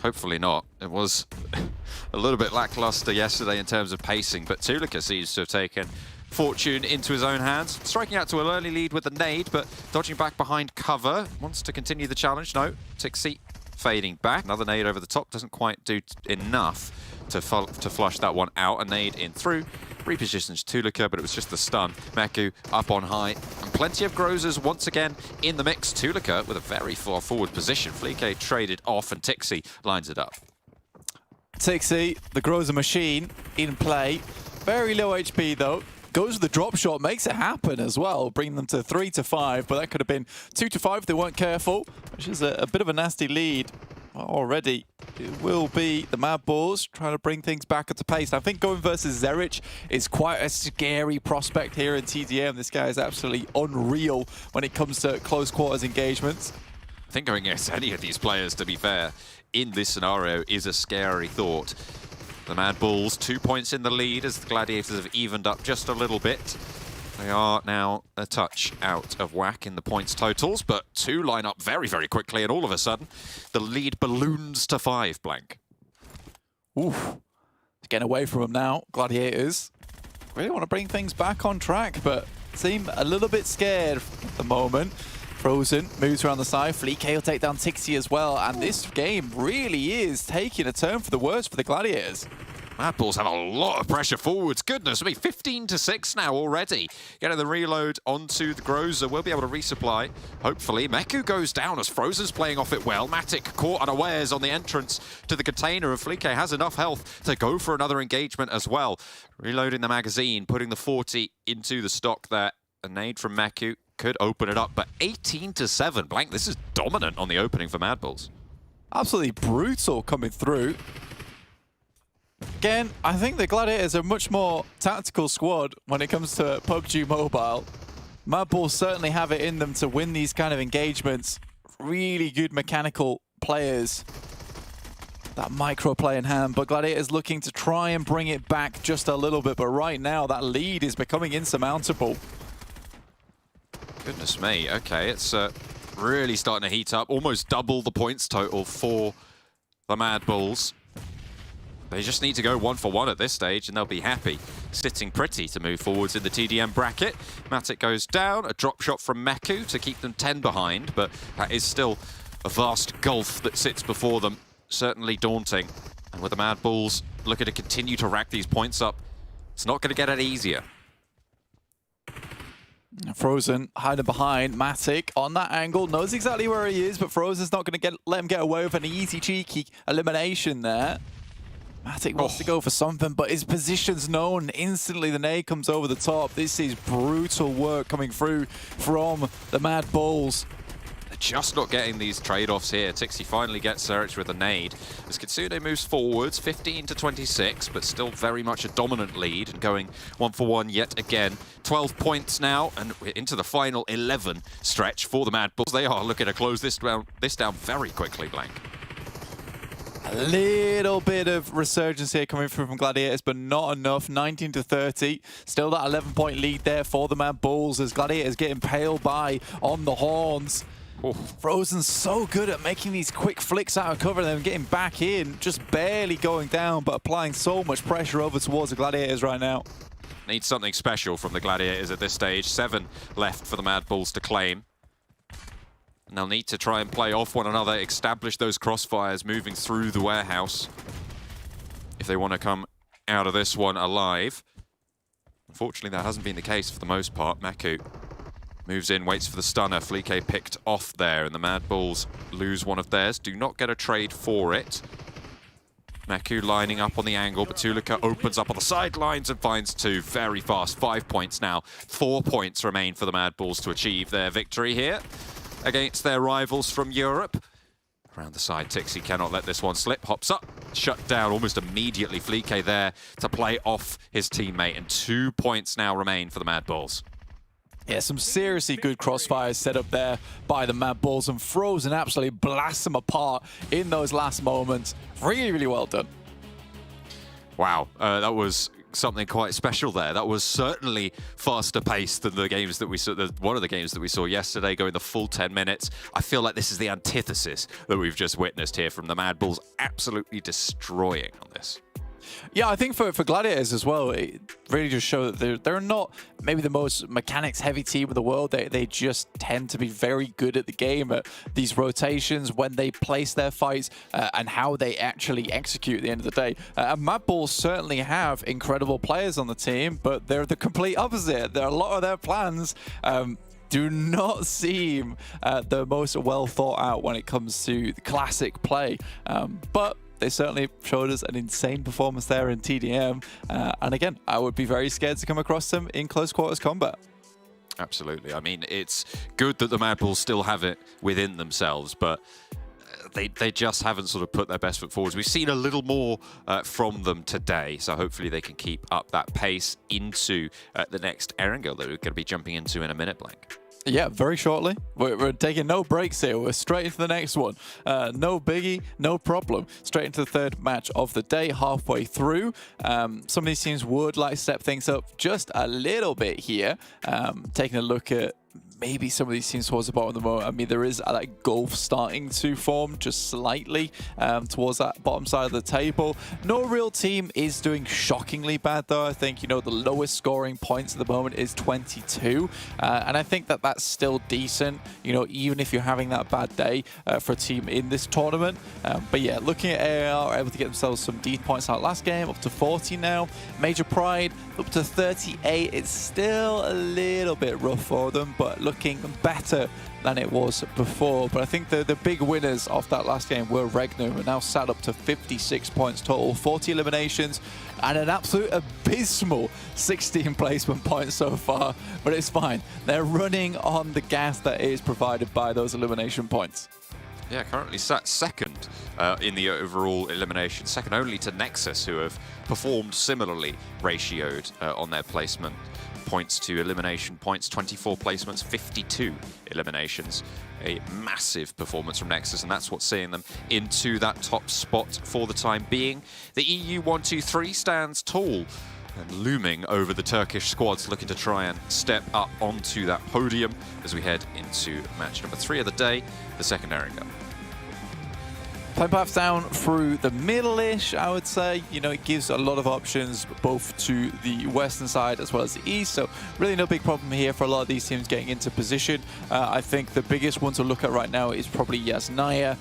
Hopefully not. It was a little bit lackluster yesterday in terms of pacing, but Tulika seems to have taken fortune into his own hands, striking out to an early lead with the nade, but dodging back behind cover. Wants to continue the challenge. No, Tixi fading back. Another nade over the top doesn't quite do enough to flush that one out. A nade in through. Repositions Tulika, but it was just the stun. Meku up on high. And plenty of Grozers once again in the mix. Tulika with a very far forward position. Fleeke traded off and Tixi lines it up. Tixi, the Grozer machine, in play. Very low HP though. Goes with the drop shot, makes it happen as well, bringing them to 3-5, but that could have been 2-5 if they weren't careful, which is a bit of a nasty lead already. It will be the MADBULLS trying to bring things back up to pace. I think going versus Zerich is quite a scary prospect here in TDM. This guy is absolutely unreal when it comes to close quarters engagements. I think going against any of these players, to be fair, in this scenario is a scary thought. The MADBULLS 2 points in the lead as the Gladiators have evened up just a little bit. They are now a touch out of whack in the points totals, but two line up very, very quickly, and all of a sudden, the lead balloons to 5, Blank. Oof. Getting away from them now, Gladiators. Really want to bring things back on track, but seem a little bit scared at the moment. Frozen moves around the side. Fleeke will take down Tixi as well, and this game really is taking a turn for the worse for the Gladiators. MADBULLS have a lot of pressure forwards. Goodness me, 15-6 now already. Getting the reload onto the Grozer. We'll be able to resupply, hopefully. Meku goes down as Frozen's playing off it well. Matic caught unawares on the entrance to the container, and Fleeke has enough health to go for another engagement as well. Reloading the magazine, putting the 40 into the stock there. A nade from Meku could open it up, but 18-7. Blank, this is dominant on the opening for MADBULLS. Absolutely brutal coming through. Again, I think the Gladiators are a much more tactical squad when it comes to PUBG Mobile. MADBULLS certainly have it in them to win these kind of engagements. Really good mechanical players. That micro play in hand, but Gladiators looking to try and bring it back just a little bit, but right now that lead is becoming insurmountable. Goodness me, okay, it's really starting to heat up. Almost double the points total for the MADBULLS. They just need to go 1-for-1 at this stage and they'll be happy. Sitting pretty to move forwards in the TDM bracket. Matic goes down, a drop shot from Meku to keep them 10 behind, but that is still a vast gulf that sits before them. Certainly daunting. And with the MADBULLS looking to continue to rack these points up, it's not going to get any easier. Frozen hiding behind Matic on that angle, knows exactly where he is, but Frozen's not going to let him get away with an easy, cheeky elimination there. Matic wants to go for something, but his position's known. Instantly, the nade comes over the top. This is brutal work coming through from the MADBULLS. just not getting these trade-offs here. Tixi finally gets Serich with a nade. As Kitsune moves forwards, 15 to 26, but still very much a dominant lead and going 1-for-1 yet again. 12 points now, and we're into the final 11 stretch for the MADBULLS. They are looking to close this down very quickly, Blank. A little bit of resurgence here coming through from Gladiators, but not enough. 19 to 30. Still that 11-point lead there for the MADBULLS as Gladiators get impaled by on the horns. Oh. Frozen's so good at making these quick flicks out of cover and then getting back in, just barely going down, but applying so much pressure over towards the Gladiators right now. Needs something special from the Gladiators at this stage. 7 left for the MADBULLS to claim. And they'll need to try and play off one another, establish those crossfires moving through the warehouse if they want to come out of this one alive. Unfortunately, that hasn't been the case for the most part. Maku moves in, waits for the stunner. Flique picked off there, and the MADBULLS lose one of theirs. Do not get a trade for it. Maku lining up on the angle. Batulika opens up on the sidelines and finds 2 very fast. 5 points now. 4 points remain for the MADBULLS to achieve their victory here against their rivals from Europe. Around the side, Tixi cannot let this one slip. Hops up, shut down almost immediately. Flique there to play off his teammate, and 2 points now remain for the MADBULLS. Yeah, some seriously good crossfires set up there by the MADBULLS, and Frozen absolutely blasts them apart in those last moments. Really, really well done. Wow, that was something quite special there. That was certainly faster paced than the games that we saw, one of the games that we saw yesterday, going the full 10 minutes. I feel like this is the antithesis that we've just witnessed here from the MADBULLS, absolutely destroying on this. Yeah, I think for Gladiators as well, it really just shows that they're not maybe the most mechanics-heavy team in the world. They just tend to be very good at the game, at these rotations, when they place their fights, and how they actually execute at the end of the day. And MADBULLS certainly have incredible players on the team, but they're the complete opposite. There are a lot of their plans do not seem the most well thought out when it comes to the classic play. But they certainly showed us an insane performance there in TDM. And again, I would be very scared to come across them in close quarters combat. Absolutely. I mean, it's good that the MADBULLS still have it within themselves, but they just haven't sort of put their best foot forward. We've seen a little more from them today, so hopefully they can keep up that pace into the next Erangel that we're going to be jumping into in a minute, Blank. Yeah, very shortly. We're taking no breaks here. We're straight into the next one. No biggie, no problem. Straight into the third match of the day, halfway through. Some of these teams would like to step things up just a little bit here. Taking a look at maybe some of these teams towards the bottom of the moment. I mean, there is that gulf starting to form just slightly towards that bottom side of the table. No real team is doing shockingly bad, though. I think, you know, the lowest scoring points at the moment is 22. And I think that that's still decent, you know, even if you're having that bad day for a team in this tournament. But yeah, looking at AR, able to get themselves some decent points out last game, up to 40 now. Major Pride, up to 38. It's still a little bit rough for them, but looking better than it was before. But I think the big winners of that last game were REGNUM, and now sat up to 56 points total, 40 eliminations, and an absolute abysmal 16 placement points so far. But it's fine. They're running on the gas that is provided by those elimination points. Yeah, currently sat second in the overall elimination, second only to NEXUS, who have performed similarly ratioed on their placement points to elimination points. 24 placements, 52 eliminations. A massive performance from NEXUS, and that's what's seeing them into that top spot for the time being. The EU 1-2-3 stands tall and looming over the Turkish squads, looking to try and step up onto that podium as we head into match number 3 of the day, the second Erangel. Playing paths down through the middle-ish, I would say. You know, it gives a lot of options both to the western side as well as the east, so really no big problem here for a lot of these teams getting into position. I think the biggest one to look at right now is probably Yasnaya.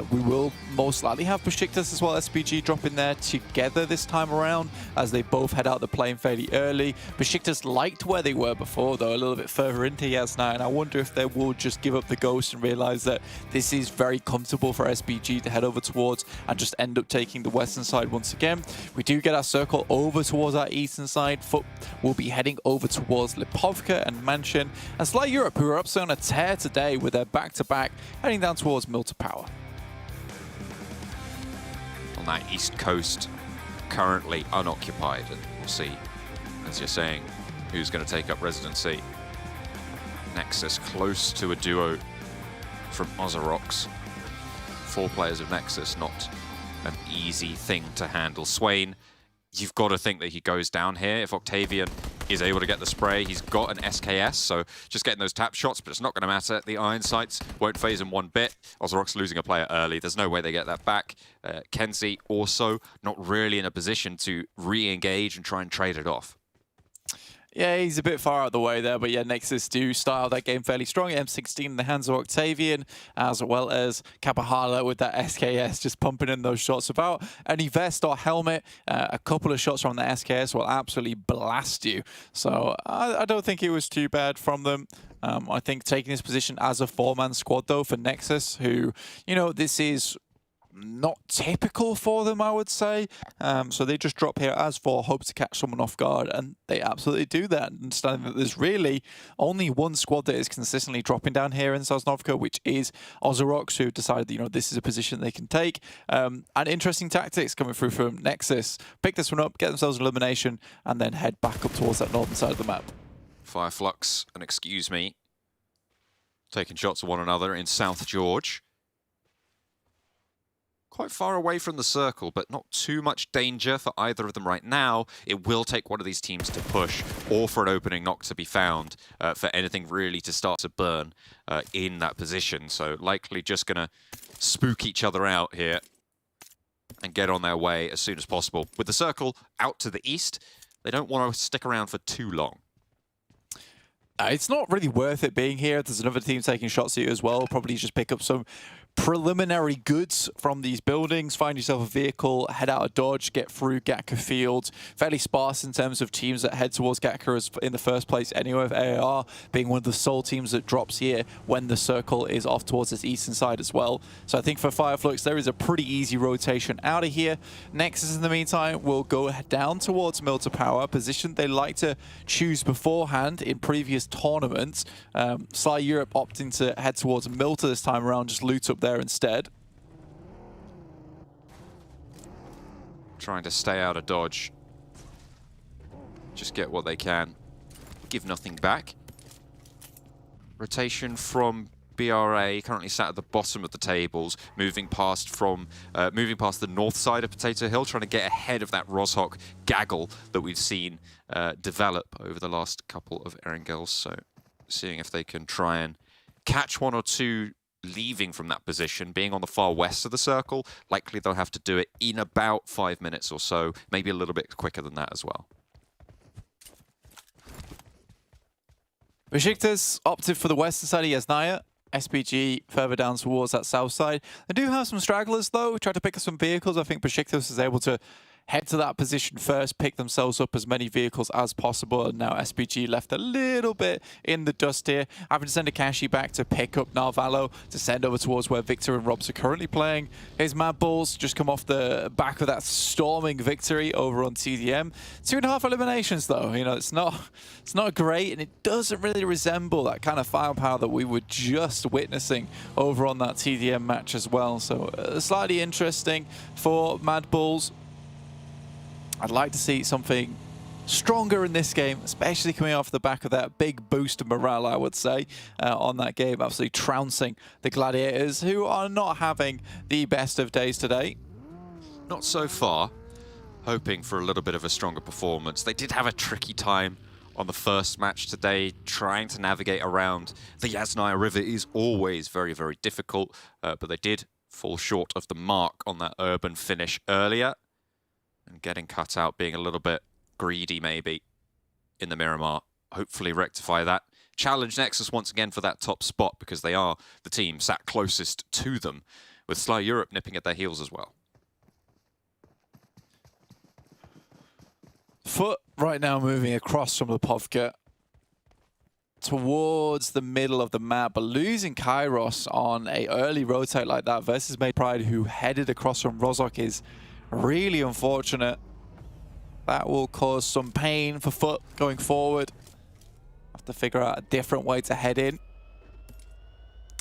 We will most likely have BEŞİKTAŞ as well, SPG drop in there together this time around, as they both head out the plane fairly early. BEŞİKTAŞ liked where they were before, though, a little bit further into Yasnaya, and I wonder if they will just give up the ghost and realize that this is very comfortable for SPG to head over towards and just end up taking the western side once again. We do get our circle over towards our eastern side. Foot will be heading over towards Lipovka and Mansion. And Sly Europe, who are up on a tear today with their back-to-back, heading down towards Mill to Power. On that east coast, currently unoccupied, and we'll see, as you're saying, who's going to take up residency. Nexus close to a duo from OZAROX. 4 players of Nexus, not an easy thing to handle. Swain, you've got to think that he goes down here. If Octavian is able to get the spray, he's got an SKS, so just getting those tap shots, but it's not going to matter. The iron sights won't phase him one bit. OZAROX losing a player early. There's no way they get that back. Kenzie also not really in a position to re-engage and try and trade it off. Yeah, he's a bit far out of the way there, but yeah, Nexus do style that game fairly strong. M16 in the hands of Octavian, as well as Kapahala with that SKS just pumping in those shots. About any vest or helmet, a couple of shots from the SKS will absolutely blast you. So I don't think it was too bad from them. I think taking this position as a 4-man squad, though, for Nexus, who, you know, this is not typical for them, I would say. So they just drop here as 4, hope to catch someone off guard, and they absolutely do that. Understanding that there's really only one squad that is consistently dropping down here in Sosnovka, which is OZAROX, who decided that, you know, this is a position they can take. And interesting tactics coming through from Nexus. Pick this one up, get themselves an elimination, and then head back up towards that northern side of the map. FLUX, and excuse me, taking shots at one another in South George. Quite far away from the circle, but not too much danger for either of them right now. It will take one of these teams to push, or for an opening knock to be found, for anything really to start to burn in that position. So likely just going to spook each other out here and get on their way as soon as possible. With the circle out to the east, they don't want to stick around for too long. It's not really worth it being here. There's another team taking shots at you as well. Probably just pick up some preliminary goods from these buildings, find yourself a vehicle, head out of Dodge, get through Gatka Field. Fairly sparse in terms of teams that head towards Gatka in the first place anyway, with AAR being one of the sole teams that drops here when the circle is off towards its eastern side as well. So I think for FLUX, there is a pretty easy rotation out of here. Nexus, in the meantime, will go down towards Mill to Power, a position they like to choose beforehand in previous tournaments. Sly Europe opting to head towards Milta this time around, just loot up there instead. Trying to stay out of Dodge. Just get what they can. Give nothing back. Rotation from BRA, currently sat at the bottom of the tables, moving past the north side of Potato Hill, trying to get ahead of that Roshok gaggle that we've seen develop over the last couple of Erangels. So seeing if they can try and catch one or two leaving from that position, being on the far west of the circle. Likely they'll have to do it in about 5 minutes or so, maybe a little bit quicker than that as well. BEŞİKTAŞ opted for the western side of Yasnaya. SPG further down towards that south side. They do have some stragglers though, try to pick up some vehicles. I think BEŞİKTAŞ is able to head to that position first, pick themselves up as many vehicles as possible, and now SPG left a little bit in the dust here, having to send a Kashi back to pick up Narvalo to send over towards where Victor and Robs are currently playing. His MADBULLS just come off the back of that storming victory over on TDM. 2.5 eliminations though, you know, it's not great, and it doesn't really resemble that kind of firepower that we were just witnessing over on that TDM match as well. So slightly interesting for MADBULLS. I'd like to see something stronger in this game, especially coming off the back of that big boost of morale, I would say, on that game. Absolutely trouncing the Gladiators, who are not having the best of days today. Not so far. Hoping for a little bit of a stronger performance. They did have a tricky time on the first match today. Trying to navigate around the Yasnaya River is always very, very difficult, but they did fall short of the mark on that urban finish earlier. And getting cut out, being a little bit greedy maybe in the Miramar. Hopefully rectify that. Challenge Nexus once again for that top spot, because they are the team sat closest to them, with Sly Europe nipping at their heels as well. Foot right now moving across from the Povka. towards the middle of the map, but losing Kairos on a early rotate like that versus Made Pride, who headed across from Rozhok, is really unfortunate. That will cause some pain for FUT going forward. Have to figure out a different way to head in.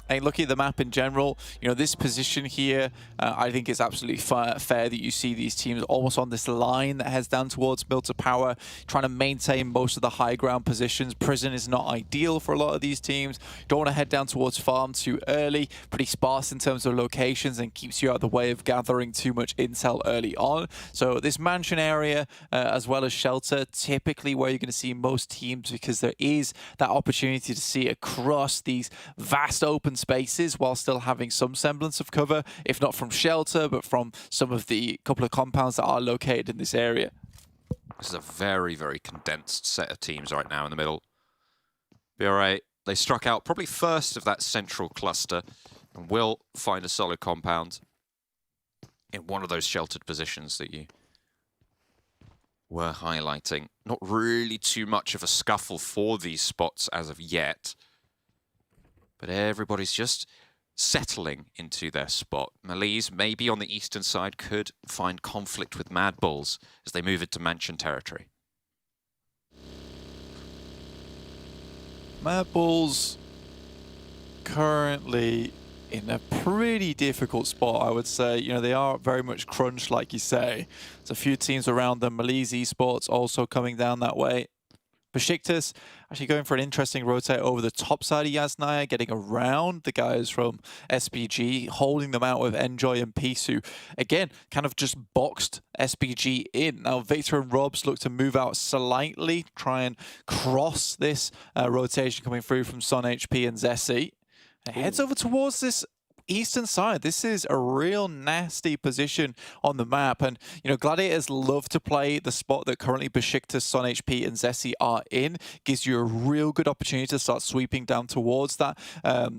And looking at the map in general, you know, this position here, I think it's absolutely fair that you see these teams almost on this line that heads down towards Mill to Power, trying to maintain most of the high ground positions. Prison is not ideal for a lot of these teams. Don't want to head down towards Farm too early. Pretty sparse in terms of locations and keeps you out of the way of gathering too much intel early on. So this mansion area, as well as Shelter, typically where you're going to see most teams, because there is that opportunity to see across these vast open spaces while still having some semblance of cover, if not from Shelter, but from some of the couple of compounds that are located in this area. This is a very, very condensed set of teams right now in the middle. BRA, they struck out probably first of that central cluster and will find a solid compound in one of those sheltered positions that you were highlighting. Not really too much of a scuffle for these spots as of yet. But everybody's just settling into their spot. MELİSE, maybe on the eastern side, could find conflict with MADBULLS as they move into Mansion territory. MADBULLS currently in a pretty difficult spot, I would say. You know, they are very much crunched, like you say. There's a few teams around them. MELİSE Esports also coming down that way. BEŞİKTAŞ actually going for an interesting rotate over the top side of Yasnaya, getting around the guys from SPG, holding them out with Enjoy and Peace, who, again, kind of just boxed SPG in. Now, Victor and Robs look to move out slightly, try and cross this rotation coming through from Son HP and Zessi. It heads over towards this eastern side. This is a real nasty position on the map, and you know, Gladiators love to play the spot that currently BEŞİKTAŞ, Son HP and Zessi are in. Gives you a real good opportunity to start sweeping down towards that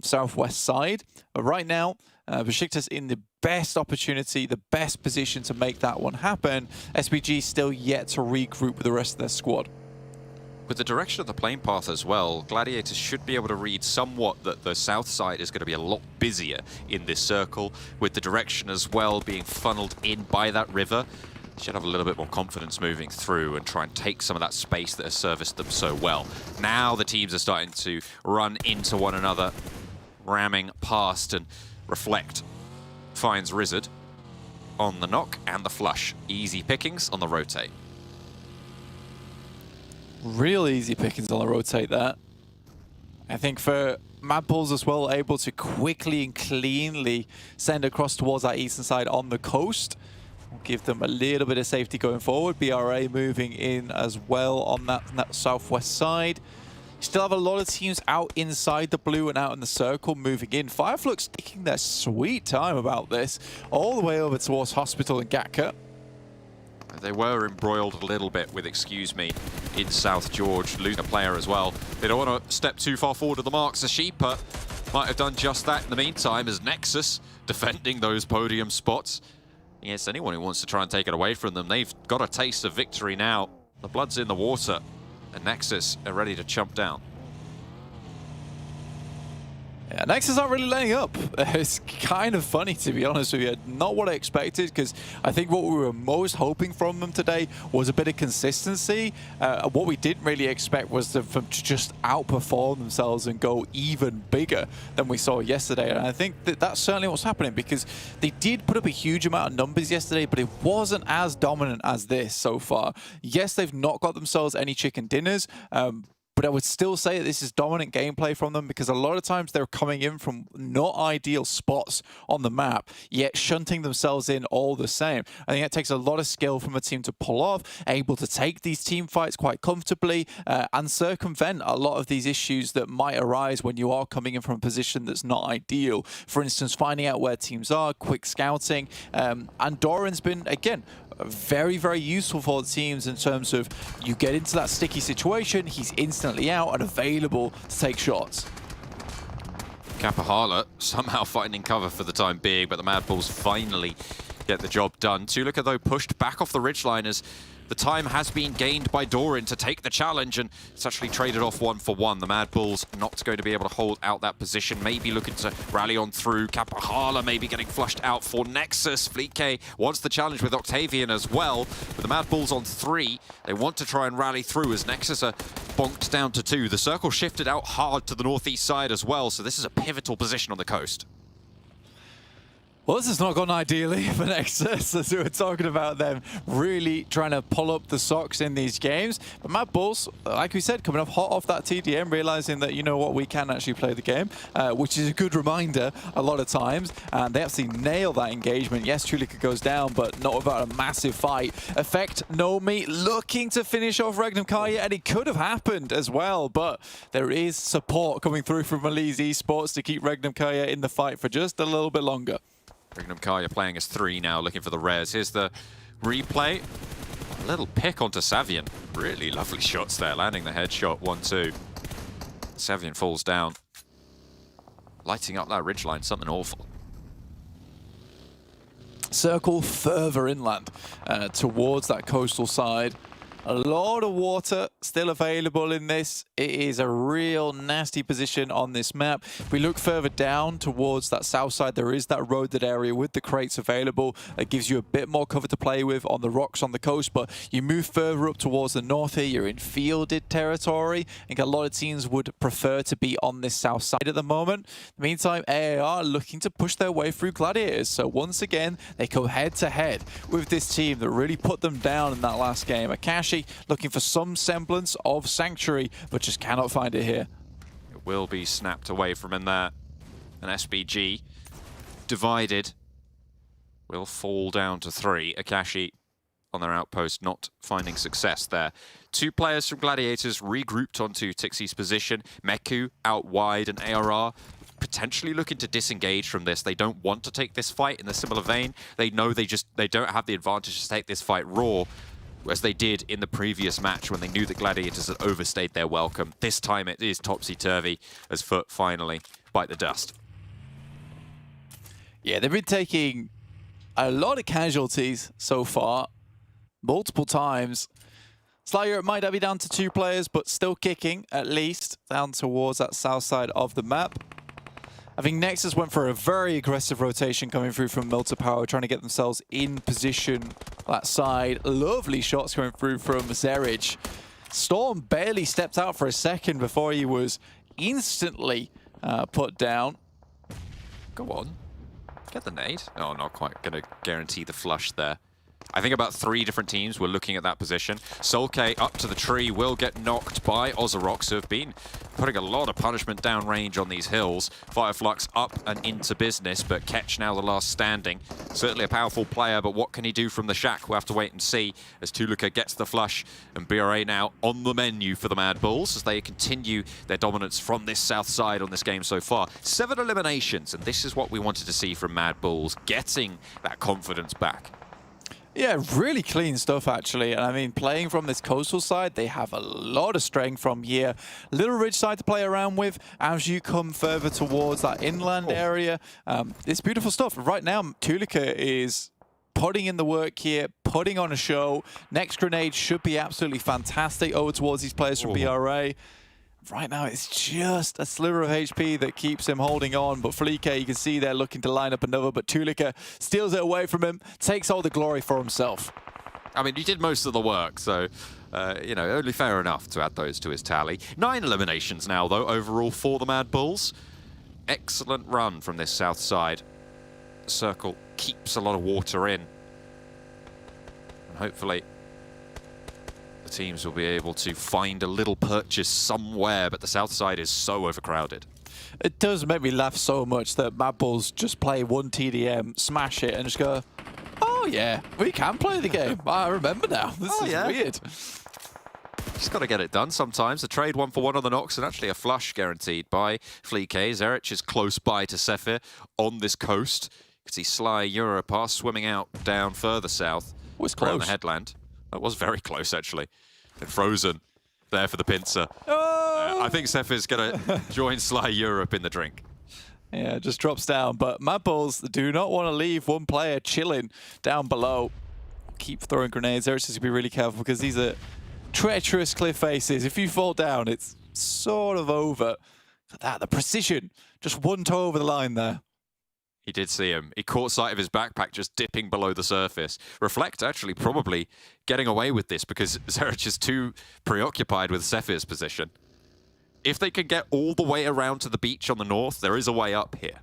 southwest side. But right now, BEŞİKTAŞ in the best opportunity, the best position to make that one happen. SPG still yet to regroup with the rest of their squad. With the direction of the plane path as well, Gladiators should be able to read somewhat that the south side is going to be a lot busier in this circle, with the direction as well being funneled in by that river. Should have a little bit more confidence moving through and try and take some of that space that has serviced them so well. Now the teams are starting to run into one another, ramming past, and Reflect finds Rizzard on the knock and the flush. Easy pickings on the rotate. Real easy pickings on the rotate there. I think for MADBULLS as well, able to quickly and cleanly send across towards that eastern side on the coast. Will give them a little bit of safety going forward. BRA moving in as well on that southwest side. Still have a lot of teams out inside the blue and out in the circle moving in. FLUX taking their sweet time about this, all the way over towards Hospital and Gatka. They were embroiled a little bit with, excuse me, in South George, losing a player as well. They don't want to step too far forward of the mark. Zashipa might have done just that in the meantime, as Nexus defending those podium spots. Yes, anyone who wants to try and take it away from them, they've got a taste of victory now. The blood's in the water, and Nexus are ready to chump down. Yeah, Nexus aren't really letting up. It's kind of funny, to be honest with you. Not what I expected, because I think what we were most hoping from them today was a bit of consistency. What we didn't really expect was them to just outperform themselves and go even bigger than we saw yesterday. And I think that that's certainly what's happening, because they did put up a huge amount of numbers yesterday, but it wasn't as dominant as this so far. Yes, they've not got themselves any chicken dinners, but I would still say that this is dominant gameplay from them, because a lot of times they're coming in from not ideal spots on the map, yet shunting themselves in all the same. I think it takes a lot of skill from a team to pull off, able to take these team fights quite comfortably and circumvent a lot of these issues that might arise when you are coming in from a position that's not ideal. For instance, finding out where teams are, quick scouting, and Doran's been, again, very, very useful for the teams in terms of you get into that sticky situation, he's instantly out and available to take shots. Kapahala somehow finding cover for the time being, but the MADBULLS finally get the job done. Tulika, though, pushed back off the ridgeline as the time has been gained by Doran to take the challenge, and it's actually traded off 1-for-1. The MADBULLS not going to be able to hold out that position, maybe looking to rally on through. Kapahala maybe getting flushed out for Nexus. FLUX wants the challenge with Octavian as well, but the MADBULLS on 3. They want to try and rally through as Nexus are bonked down to 2. The circle shifted out hard to the northeast side as well, so this is a pivotal position on the coast. Well, this has not gone ideally for Nexus, as we were talking about them really trying to pull up the socks in these games. But MADBULLS, like we said, coming off hot off that TDM, realizing that, you know what, we can actually play the game, which is a good reminder a lot of times. And they absolutely nail that engagement. Yes, Tulika goes down, but not without a massive fight. Effect Nomi looking to finish off REGNUM CARYA, and it could have happened as well. But there is support coming through from MELİSE Esports to keep REGNUM CARYA in the fight for just a little bit longer. REGNUM CARYA playing as 3 now, looking for the res. Here's the replay. A little pick onto Savian. Really lovely shots there, landing the headshot, 1-2. Savian falls down. Lighting up that ridgeline, something awful. Circle further inland towards that coastal side. A lot of water still available in this. It is a real nasty position on this map. If we look further down towards that south side, there is that roaded area with the crates available. That gives you a bit more cover to play with on the rocks on the coast, but you move further up towards the north here, you're in fielded territory. I think a lot of teams would prefer to be on this south side at the moment. In the meantime, AAR looking to push their way through Gladiators. So once again, they go head to head with this team that really put them down in that last game. Akashi looking for some semblance of Sanctuary, but just cannot find it here. It will be snapped away from in there. An SBG divided will fall down to 3. Akashi on their outpost not finding success there. 2 players from Gladiators regrouped onto Tixie's position. Meku out wide, and ARR potentially looking to disengage from this. They don't want to take this fight in a similar vein. They know they don't have the advantage to take this fight raw, as they did in the previous match when they knew that Gladiators had overstayed their welcome. This time it is topsy-turvy as Foot finally bite the dust. Yeah, they've been taking a lot of casualties so far, multiple times. Sly Europe might be down to 2 players, but still kicking, at least, down towards that south side of the map. I think Nexus went for a very aggressive rotation coming through from Melter Power, trying to get themselves in position that side. Lovely shots coming through from Zerich. Storm barely stepped out for a second before he was instantly put down. Go on. Get the nade. Oh, not quite going to guarantee the flush there. I think about 3 different teams were looking at that position. Solke up to the tree will get knocked by OZAROX, who have been putting a lot of punishment downrange on these hills. FLUX up and into business, but Ketch now the last standing. Certainly a powerful player, but what can he do from the shack? We'll have to wait and see as Tulika gets the flush, and BRA now on the menu for the MADBULLS as they continue their dominance from this south side on this game so far. 7 eliminations, and this is what we wanted to see from MADBULLS, getting that confidence back. Yeah, really clean stuff, actually. And I mean, playing from this coastal side, they have a lot of strength from here. Little ridge side to play around with as you come further towards that inland area. It's beautiful stuff. Right now, Tulika is putting in the work here, putting on a show. Next grenade should be absolutely fantastic over towards these players from BRA. Right now, it's just a sliver of HP that keeps him holding on. But FLUX, you can see they're looking to line up another, but Tulika steals it away from him, takes all the glory for himself. I mean, he did most of the work, so, you know, only fair enough to add those to his tally. 9 eliminations now, though, overall for the MADBULLS. Excellent run from this south side. The circle keeps a lot of water in. And hopefully the teams will be able to find a little purchase somewhere, but the south side is so overcrowded. It does make me laugh so much that MADBULLS just play 1 TDM, smash it, and just go, oh yeah, we can play the game. I remember now. This is weird. Just got to get it done sometimes. A trade 1-for-1 on the Nox, and actually a flush guaranteed by FLUX. Zerich is close by to Sephir on this coast. You can see Sly Europe are swimming out down further south around the headland. It was very close, actually. And Frozen there for the pincer. I think Sephir's going to join Sly Europe in the drink. Yeah, just drops down. But MADBULLS do not want to leave one player chilling down below. Keep throwing grenades. There, just to be really careful because these are treacherous cliff faces. If you fall down, it's sort of over. Look at that, the precision. Just one toe over the line there. He did see him. He caught sight of his backpack just dipping below the surface. Reflect actually probably getting away with this because Zerich is too preoccupied with Zephyr's position. If they can get all the way around to the beach on the north, there is a way up here.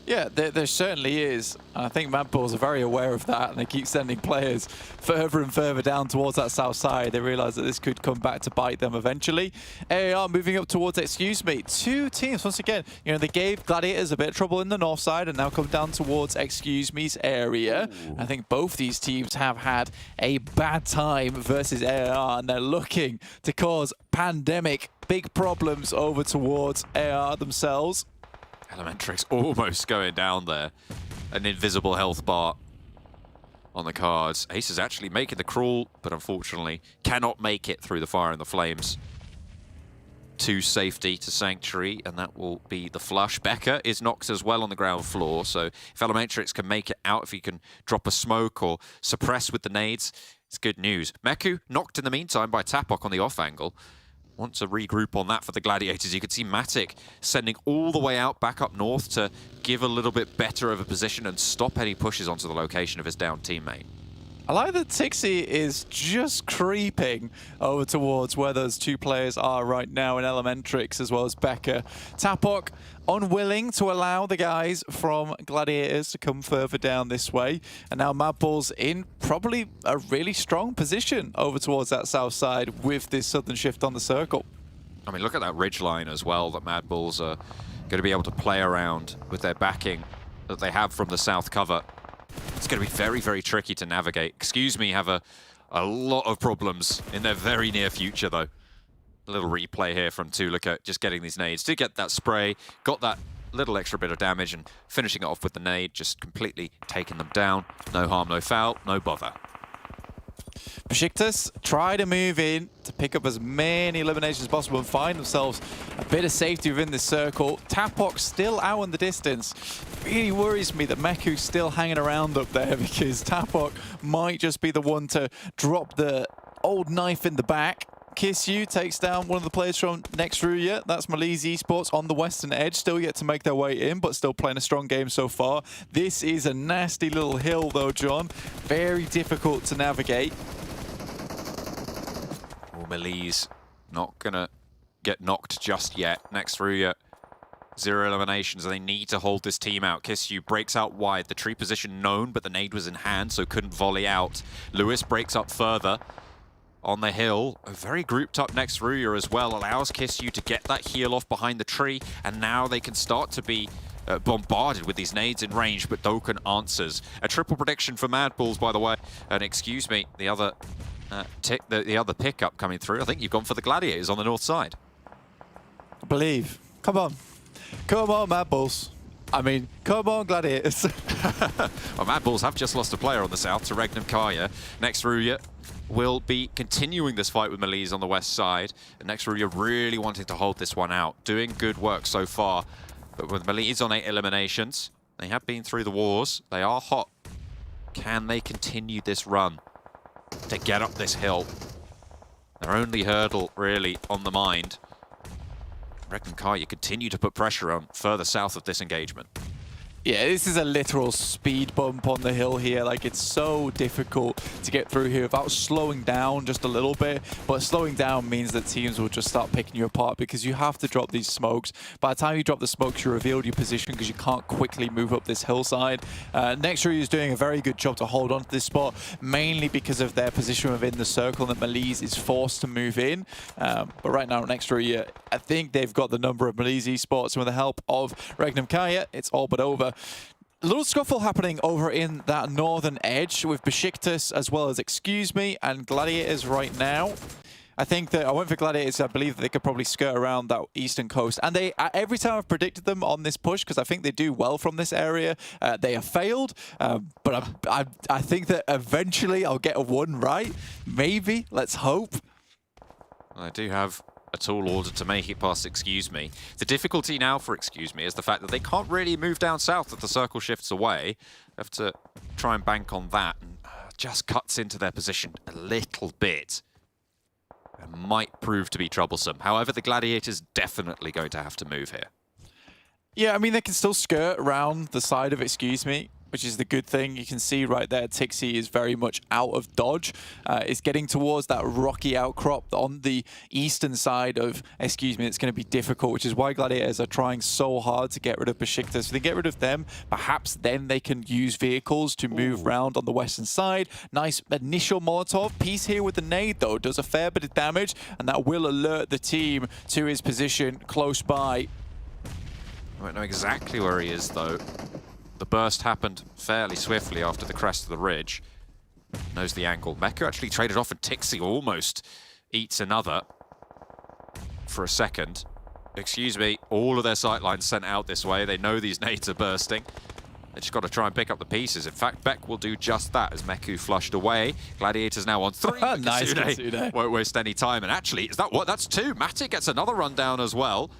Yeah, there certainly is. I think MADBULLS are very aware of that, and they keep sending players further and further down towards that south side. They realize that this could come back to bite them eventually. AAR moving up towards Excuse Me. Two teams, once again, you know, they gave Gladiators a bit of trouble in the north side and now come down towards Excuse Me's area. I think both these teams have had a bad time versus AAR, and they're looking to cause pandemic big problems over towards AAR themselves. Elementrix almost going down there. An invisible health bar on the cards. Ace is actually making the crawl, but unfortunately cannot make it through the fire and the flames to safety, to Sanctuary, and that will be the flush. Becker is knocked as well on the ground floor, so if Elementrix can make it out, if he can drop a smoke or suppress with the nades, it's good news. Meku knocked in the meantime by Tapok on the off angle. Want to regroup on that for the Gladiators. You could see Matic sending all the way out back up north to give a little bit better of a position and stop any pushes onto the location of his down teammate. I like that Tixie is just creeping over towards where those two players are right now in Elementrix as well as Becker. Tapok unwilling to allow the guys from Gladiators to come further down this way. And now MADBULLS in probably a really strong position over towards that south side with this southern shift on the circle. I mean, look at that ridge line as well that MADBULLS are going to be able to play around with their backing that they have from the south cover. It's going to be very, very tricky to navigate. Excuse Me have a lot of problems in their very near future, though. A little replay here from Tulika, just getting these nades. Did get that spray, got that little extra bit of damage, and finishing it off with the nade, just completely taking them down. No harm, no foul, no bother. BEŞİKTAŞ try to move in to pick up as many eliminations as possible and find themselves a bit of safety within this circle. Tapok still out in the distance. Really worries me that Meku's still hanging around up there because Tapok might just be the one to drop the old knife in the back. Kiss You takes down one of the players from RÜYA. That's MELİSE Esports on the western edge. Still yet to make their way in, but still playing a strong game so far. This is a nasty little hill though, John. Very difficult to navigate. Well, MELÍSE not going to get knocked just yet. RÜYA, 0 eliminations, and they need to hold this team out. Kiss You breaks out wide. The tree position known, but the nade was in hand, so couldn't volley out. Lewis breaks up further on the hill. A very grouped up RÜYA as well. Allows Kiss You to get that heal off behind the tree, and now they can start to be bombarded with these nades in range, but Dokkan answers. A triple prediction for MADBULLS, by the way. And excuse me, the other the other pickup coming through. I think you've gone for the Gladiators on the north side. I believe. Come on. Come on, MADBULLS. I mean, come on, Gladiators. Well, MADBULLS have just lost a player on the south to REGNUM CARYA. RÜYA will be continuing this fight with MELÍSE on the west side. And RÜYA really wanting to hold this one out. Doing good work so far. But with MELÍSE on 8 eliminations, they have been through the wars. They are hot. Can they continue this run to get up this hill? Their only hurdle really on the mind. REGNUM CARYA continue to put pressure on further south of this engagement. Yeah, this is a literal speed bump on the hill here. Like, it's so difficult to get through here without slowing down just a little bit. But slowing down means that teams will just start picking you apart because you have to drop these smokes. By the time you drop the smokes, you revealed your position because you can't quickly move up this hillside. NEXUS is doing a very good job to hold on to this spot, mainly because of their position within the circle that MELÍSE is forced to move in. But right now, NEXUS, I think they've got the number of MELÍSE Esports, and with the help of REGNUM CARYA, it's all but over. A little scuffle happening over in that northern edge with BEŞİKTAŞ as well as Excuse Me and Gladiators right now. I think that I went for Gladiators. I believe that they could probably skirt around that eastern coast. And they, every time I've predicted them on this push, because I think they do well from this area, they have failed. But I think that eventually I'll get a one right. Maybe. Let's hope. Well, they do have a tall order to make it past Excuse Me. The difficulty now for Excuse Me is the fact that they can't really move down south if the circle shifts away. They have to try and bank on that, and just cuts into their position a little bit. It might prove to be troublesome. However, the Gladiators definitely going to have to move here. Yeah, I mean, they can still skirt around the side of Excuse Me, which is the good thing. You can see right there, Tixie is very much out of dodge. It's getting towards that rocky outcrop on the eastern side of Excuse Me. It's going to be difficult, which is why Gladiators are trying so hard to get rid of Beşiktaş. If they get rid of them, perhaps then they can use vehicles to move around on the western side. Nice initial Molotov piece here with the nade, though. Does a fair bit of damage, and that will alert the team to his position close by. I don't know exactly where he is, though. The burst happened fairly swiftly after the crest of the ridge. Knows the angle. Meku actually traded off, and Tixie almost eats another for a second. Excuse me, all of their sightlines sent out this way. They know these nades are bursting. They just got to try and pick up the pieces. In fact, Beck will do just that as Meku flushed away. Gladiators now on 3. Nice, Kasune. Won't waste any time. And actually, is that what? That's 2. Matic gets another run down as well.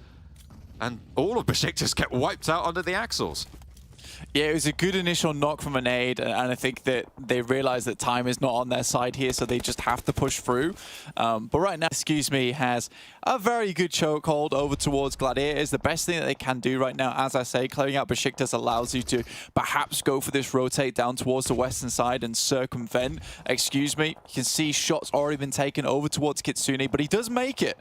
And all of Beşiktaş get wiped out under the axles. Yeah, it was a good initial knock from a nade, and I think that they realize that time is not on their side here, so they just have to push through. But right now, Excuse Me has a very good chokehold over towards Gladiators. The best thing that they can do right now, as I say, clearing out Beşiktaş allows you to perhaps go for this rotate down towards the western side and circumvent Excuse Me. You can see shots already been taken over towards Kitsune, but he does make it.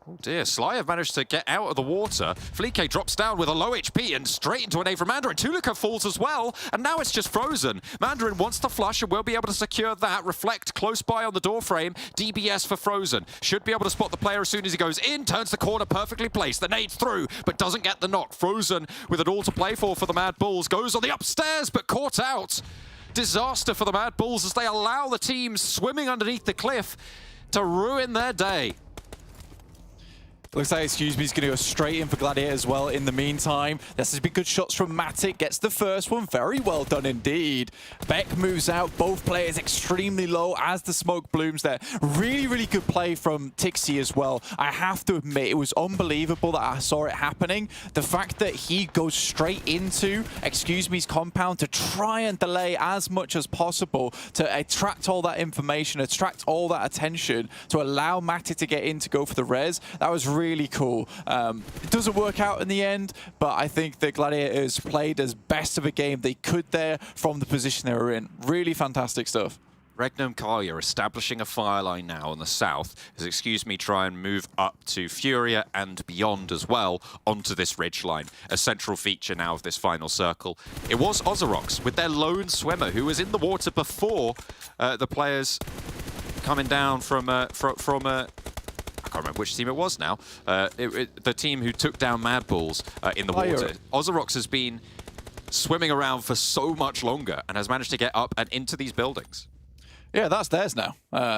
Oh dear, Sly have managed to get out of the water. Flique drops down with a low HP and straight into an A from Mandarin. Tulika falls as well, and now it's just Frozen. Mandarin wants to flush and will be able to secure that. Reflect close by on the door frame. DBS for Frozen. Should be able to spot the player as soon as he goes in. Turns the corner perfectly placed. The nade's through, but doesn't get the knock. Frozen with it all to play for the MADBULLS. Goes on the upstairs, but caught out. Disaster for the MADBULLS as they allow the team swimming underneath the cliff to ruin their day. Looks like Excuse Me is going to go straight in for Gladiator as well in the meantime. This has been good shots from Matic. Gets the first one. Very well done indeed. Beck moves out. Both players extremely low as the smoke blooms there. Really, really good play from Tixie as well. I have to admit, it was unbelievable that I saw it happening. The fact that he goes straight into Excuse Me's compound to try and delay as much as possible to attract all that information, attract all that attention, to allow Matic to get in to go for the res. That was really cool. It doesn't work out in the end, but I think the Gladiators played as best of a game they could there from the position they were in. Really fantastic stuff. REGNUM CARYA establishing a fire line now on the south as Excuse Me try and move up to Furia and beyond as well onto this ridge line. A central feature now of this final circle. It was OZAROX with their lone swimmer who was in the water before the players coming down from I can't remember which team it was now. The team who took down MADBULLS in the water. OZAROX has been swimming around for so much longer and has managed to get up and into these buildings. Yeah, that's theirs now.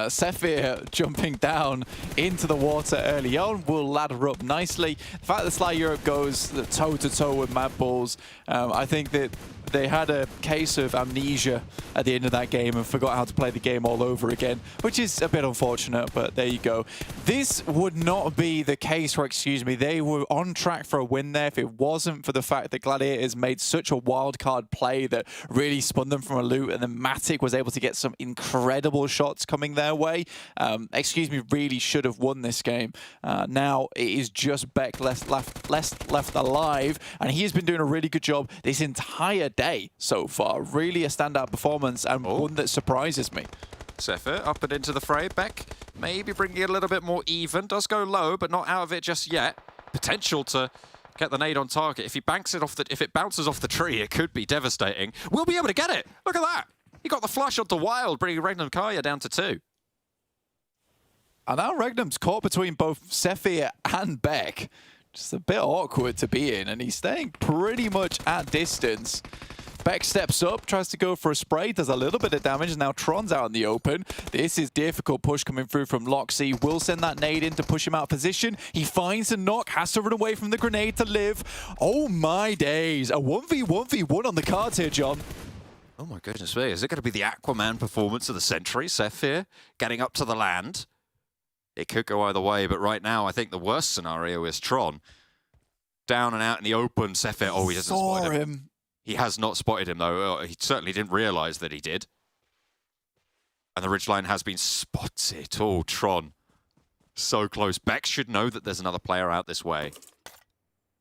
Sephir jumping down into the water early on will ladder up nicely. The fact that Sly Europe goes toe-to-toe with MADBULLS, I think that they had a case of amnesia at the end of that game and forgot how to play the game all over again, which is a bit unfortunate, but there you go. This would not be the case for Excuse Me. They were on track for a win there if it wasn't for the fact that Gladiators made such a wild card play that really spun them from a loot, and then Matic was able to get some incredible shots coming their way. Excuse Me really should have won this game. Now it is just Beck left alive, and he has been doing a really good job this entire day so far. Really a standout performance, and one that surprises me. Sephir up and into the fray. Beck maybe bringing it a little bit more even. Does go low, but not out of it just yet. Potential to get the nade on target. If he banks it off if it bounces off the tree, it could be devastating. We'll be able to get it. Look at that. He got the flush onto Wild, bringing REGNUM CARYA down to 2. And now REGNUM's caught between both Sephir and Beck. Just a bit awkward to be in, and he's staying pretty much at distance. Beck steps up, tries to go for a spray, does a little bit of damage, and now Tron's out in the open. This is difficult push coming through from Loxy. Will send that nade in to push him out of position. He finds a knock, has to run away from the grenade to live. Oh my days, a 1v1v1 on the cards here, John. Oh my goodness me, is it going to be the Aquaman performance of the century? Sephir getting up to the land. it could go either way. But right now, I think the worst scenario is Tron. Down and out in the open, Sefir, oh, he doesn't spot him. He has not spotted him, though. He certainly didn't realize that he did. And the ridgeline has been spotted. Oh, Tron. So close. Bex should know that there's another player out this way.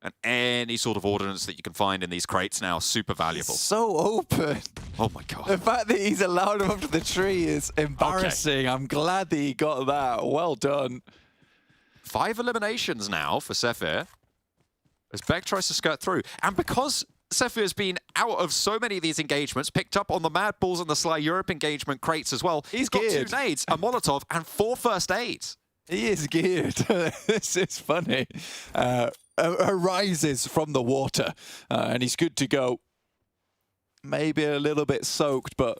And any sort of ordnance that you can find in these crates now, super valuable. He's so open. Oh my god. The fact that he's allowed him up to the tree is embarrassing. Okay. I'm glad that he got that. Well done. 5 eliminations now for Sefir as Beck tries to skirt through. And because Sefir's been out of so many of these engagements, picked up on the MADBULLS and the Sly Europe engagement crates as well, he's got geared. 2 nades, a Molotov, and 4 first aids. He is geared. This is funny. Arises from the water, and he's good to go. Maybe a little bit soaked, but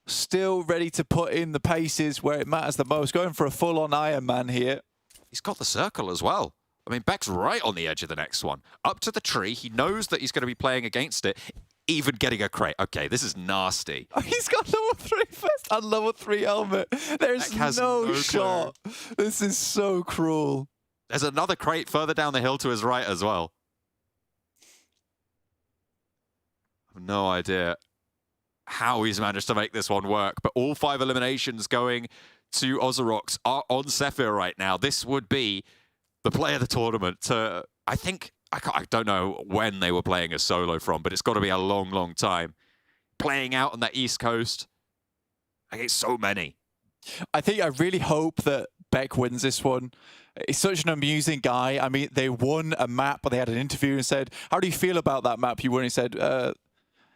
still ready to put in the paces where it matters the most. Going for a full-on Iron Man here. He's got the circle as well. I mean, Beck's right on the edge of the next one. Up to the tree. He knows that he's going to be playing against it, even getting a crate. Okay, this is nasty. Oh, he's got level 3 vest and level 3 helmet. There's no shot. This is so cruel. There's another crate further down the hill to his right as well. I have no idea how he's managed to make this one work, but all 5 eliminations going to OZAROX are on Sefir right now. This would be the play of the tournament. I think, I don't know when they were playing a solo from, but it's got to be a long, long time. Playing out on that East Coast against so many. I really hope that Beck wins this one. He's such an amusing guy. I mean, they won a map, but they had an interview and said, how do you feel about that map you won? He said,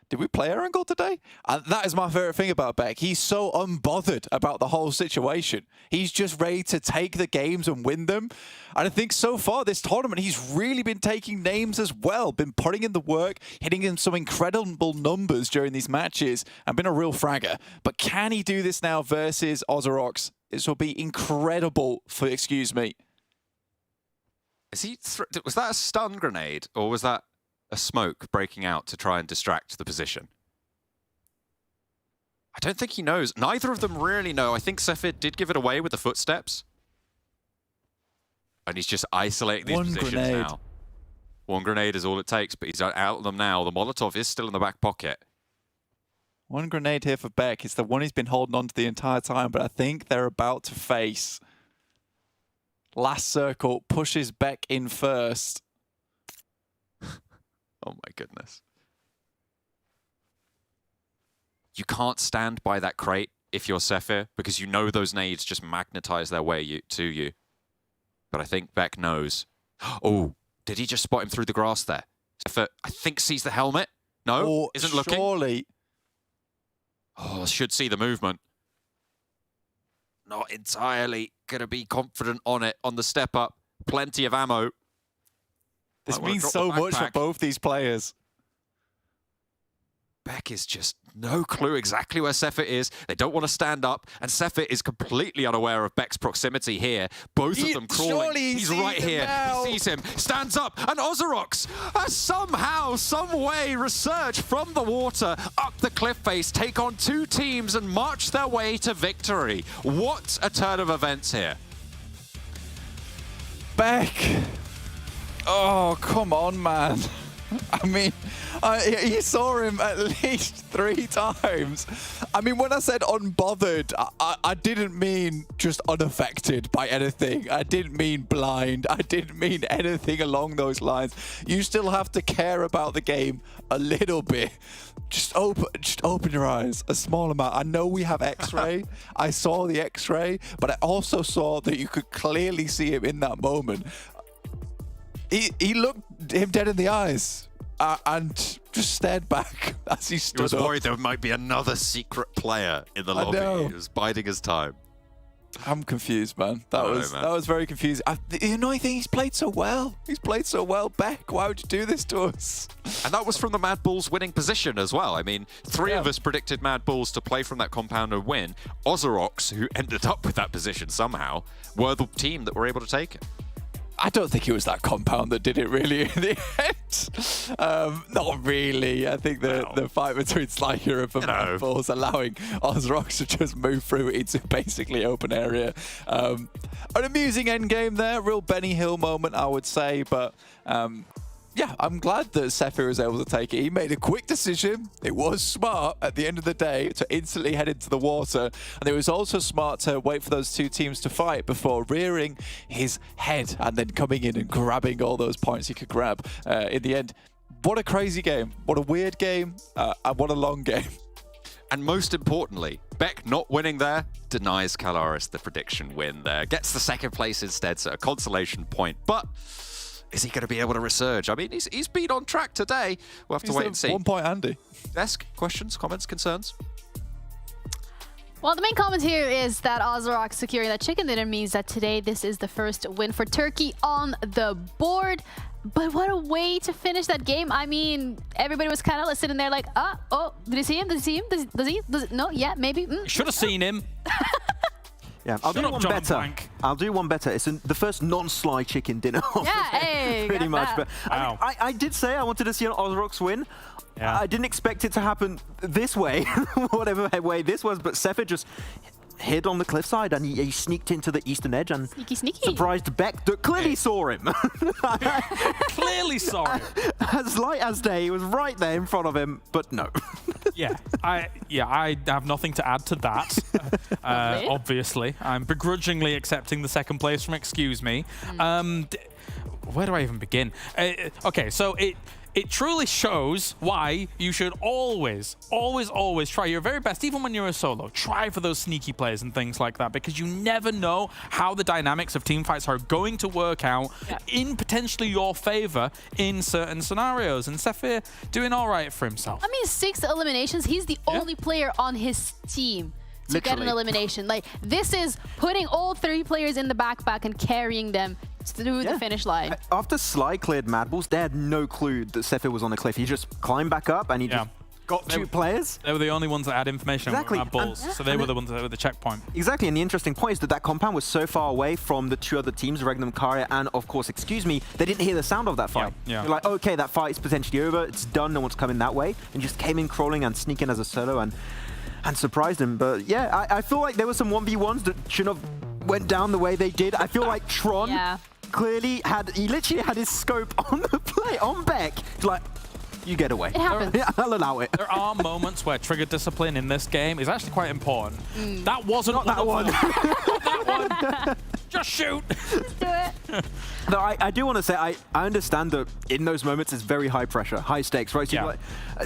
did we play Erangel today? And that is my favorite thing about Beck. He's so unbothered about the whole situation. He's just ready to take the games and win them. And I think so far this tournament, he's really been taking names as well, been putting in the work, hitting in some incredible numbers during these matches, and been a real fragger. But can he do this now versus OZAROX? This will be incredible for, excuse me. Was that a stun grenade, or was that a smoke breaking out to try and distract the position? I don't think he knows. Neither of them really know. I think Sefir did give it away with the footsteps. And he's just isolating these positions now. 1 grenade is all it takes, but he's out of them now. The Molotov is still in the back pocket. 1 grenade here for Beck. It's the one he's been holding on to the entire time, but I think they're about to face. Last circle pushes Beck in first. Oh my goodness. You can't stand by that crate if you're Sefir, because you know those nades just magnetize their way to you. But I think Beck knows. Oh, did he just spot him through the grass there? Sefir, I think, sees the helmet. No, isn't looking. Surely. Oh, should see the movement. Not entirely going to be confident on it, on the step up. Plenty of ammo. This means so much for both these players. Beck is just no clue exactly where Sefir is. They don't want to stand up, and Sefir is completely unaware of Beck's proximity here. Both of them crawling. He's right here. Now. He sees him, stands up, and OZAROX has somehow, some way, resurged from the water up the cliff face, take on 2 teams, and march their way to victory. What a turn of events here. Beck. Oh, come on, man. I mean, you saw him at least 3 times. I mean, when I said unbothered, I didn't mean just unaffected by anything. I didn't mean blind. I didn't mean anything along those lines. You still have to care about the game a little bit. Just open your eyes a small amount. I know we have X-ray. I saw the X-ray, but I also saw that you could clearly see him in that moment. He looked him dead in the eyes and just stared back as he stood up. He was worried there might be another secret player in the lobby. He was biding his time. I'm confused, man. That was very confusing. The annoying thing, he's played so well. He's played so well. Beck, why would you do this to us? And that was from the MADBULLS winning position as well. I mean, 3 of us predicted MADBULLS to play from that compound and win. OZAROX, who ended up with that position somehow, were the team that were able to take it. I don't think it was that compound that did it really in the end. Not really. I think the fight between Sly Europe and MADBULLS allowing OZAROX to just move through into basically open area. An amusing end game there, real Benny Hill moment, I would say, but yeah, I'm glad that Sefi was able to take it. He made a quick decision. It was smart at the end of the day to instantly head into the water. And it was also smart to wait for those two teams to fight before rearing his head and then coming in and grabbing all those points he could grab. In the end, what a crazy game. What a weird game. And what a long game. And most importantly, Beck not winning there denies Calaris the prediction win there. Gets the second place instead, so a consolation point. But is he going to be able to resurge? I mean, he's been on track today. We'll have to wait and see. 1 point Andy. Desk, questions, comments, concerns? Well, the main comment here is that OZAROX securing that chicken dinner means that today this is the first win for Turkey on the board. But what a way to finish that game. I mean, everybody was kind of sitting there like, oh, did he see him? Does he see him? No, yeah, maybe. Should have seen him. Yeah, I'll do one better. I'll do one better. It's the first non-Sly chicken dinner. Yeah, pretty much. that. But Wow. I did say I wanted to see an OZAROX win. Yeah. I didn't expect it to happen this way, whatever way this was. But Sefi just hid on the cliffside and he sneaked into the eastern edge and Sneaky. surprised Beck that clearly saw him. Clearly saw him. As light as day, he was right there in front of him, but no. I have nothing to add to that. Obviously, I'm begrudgingly accepting the second place from Excuse Me. Where do I even begin? Okay, so it truly shows why you should always try your very best, even when you're a solo. Try for those sneaky plays and things like that, because you never know how the dynamics of team fights are going to work out in potentially your favor in certain scenarios. And Sefi doing all right for himself. I mean, 6 eliminations. He's the only player on his team to get an elimination. Like, this is putting all 3 players in the backpack and carrying them through the finish line. After Sly cleared MADBULLS, they had no clue that Sefi was on the cliff. He just climbed back up and he just got 2 players. They were the only ones that had information about MADBULLS, so they were the ones that were the checkpoint. Exactly, and the interesting point is that that compound was so far away from the 2 other teams, REGNUM, CARYA, and of course, Excuse Me, they didn't hear the sound of that fight. Yeah. You're like, okay, that fight is potentially over, it's done, no one's coming that way, and just came in crawling and sneaking as a solo and surprised him. But yeah, I feel like there were some 1v1s that shouldn't have went down the way they did. I feel like Tron clearly he literally had his scope on the play, on Beck. He's like, you get away. It happens. Yeah, I'll allow it. There are moments where trigger discipline in this game is actually quite important. That wasn't Not that one. Not that one. Just shoot. Just do it. No, I do want to say, I understand that in those moments it's very high pressure, high stakes, right? So like,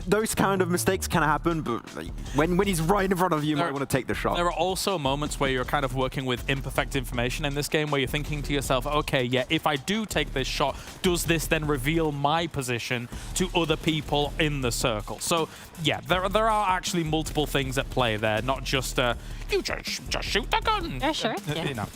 those kind of mistakes can happen, but like, when he's right in front of you, you might want to take the shot. There are also moments where you're kind of working with imperfect information in this game, where you're thinking to yourself, okay, yeah, if I do take this shot, does this then reveal my position to other people in the circle? So yeah, there are actually multiple things at play there, not just you just shoot the gun. Yeah, sure. Yeah. You know.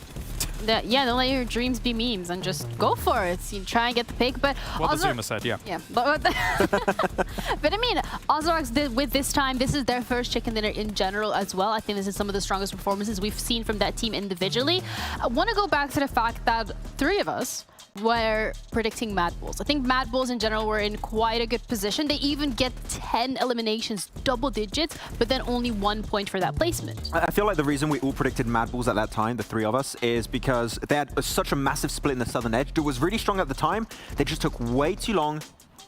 Don't let your dreams be memes and just go for it. You try and get the pick, but what the Zuma said, yeah. But I mean, OZAROX did with this time. This is their first chicken dinner in general as well. I think this is some of the strongest performances we've seen from that team individually. I want to go back to the fact that 3 of us were predicting MADBULLS. I think MADBULLS in general were in quite a good position. They even get 10 eliminations, double digits, but then only 1 point for that placement. I feel like the reason we all predicted MADBULLS at that time, the 3 of us, is because they had such a massive split in the southern edge that was really strong at the time. They just took way too long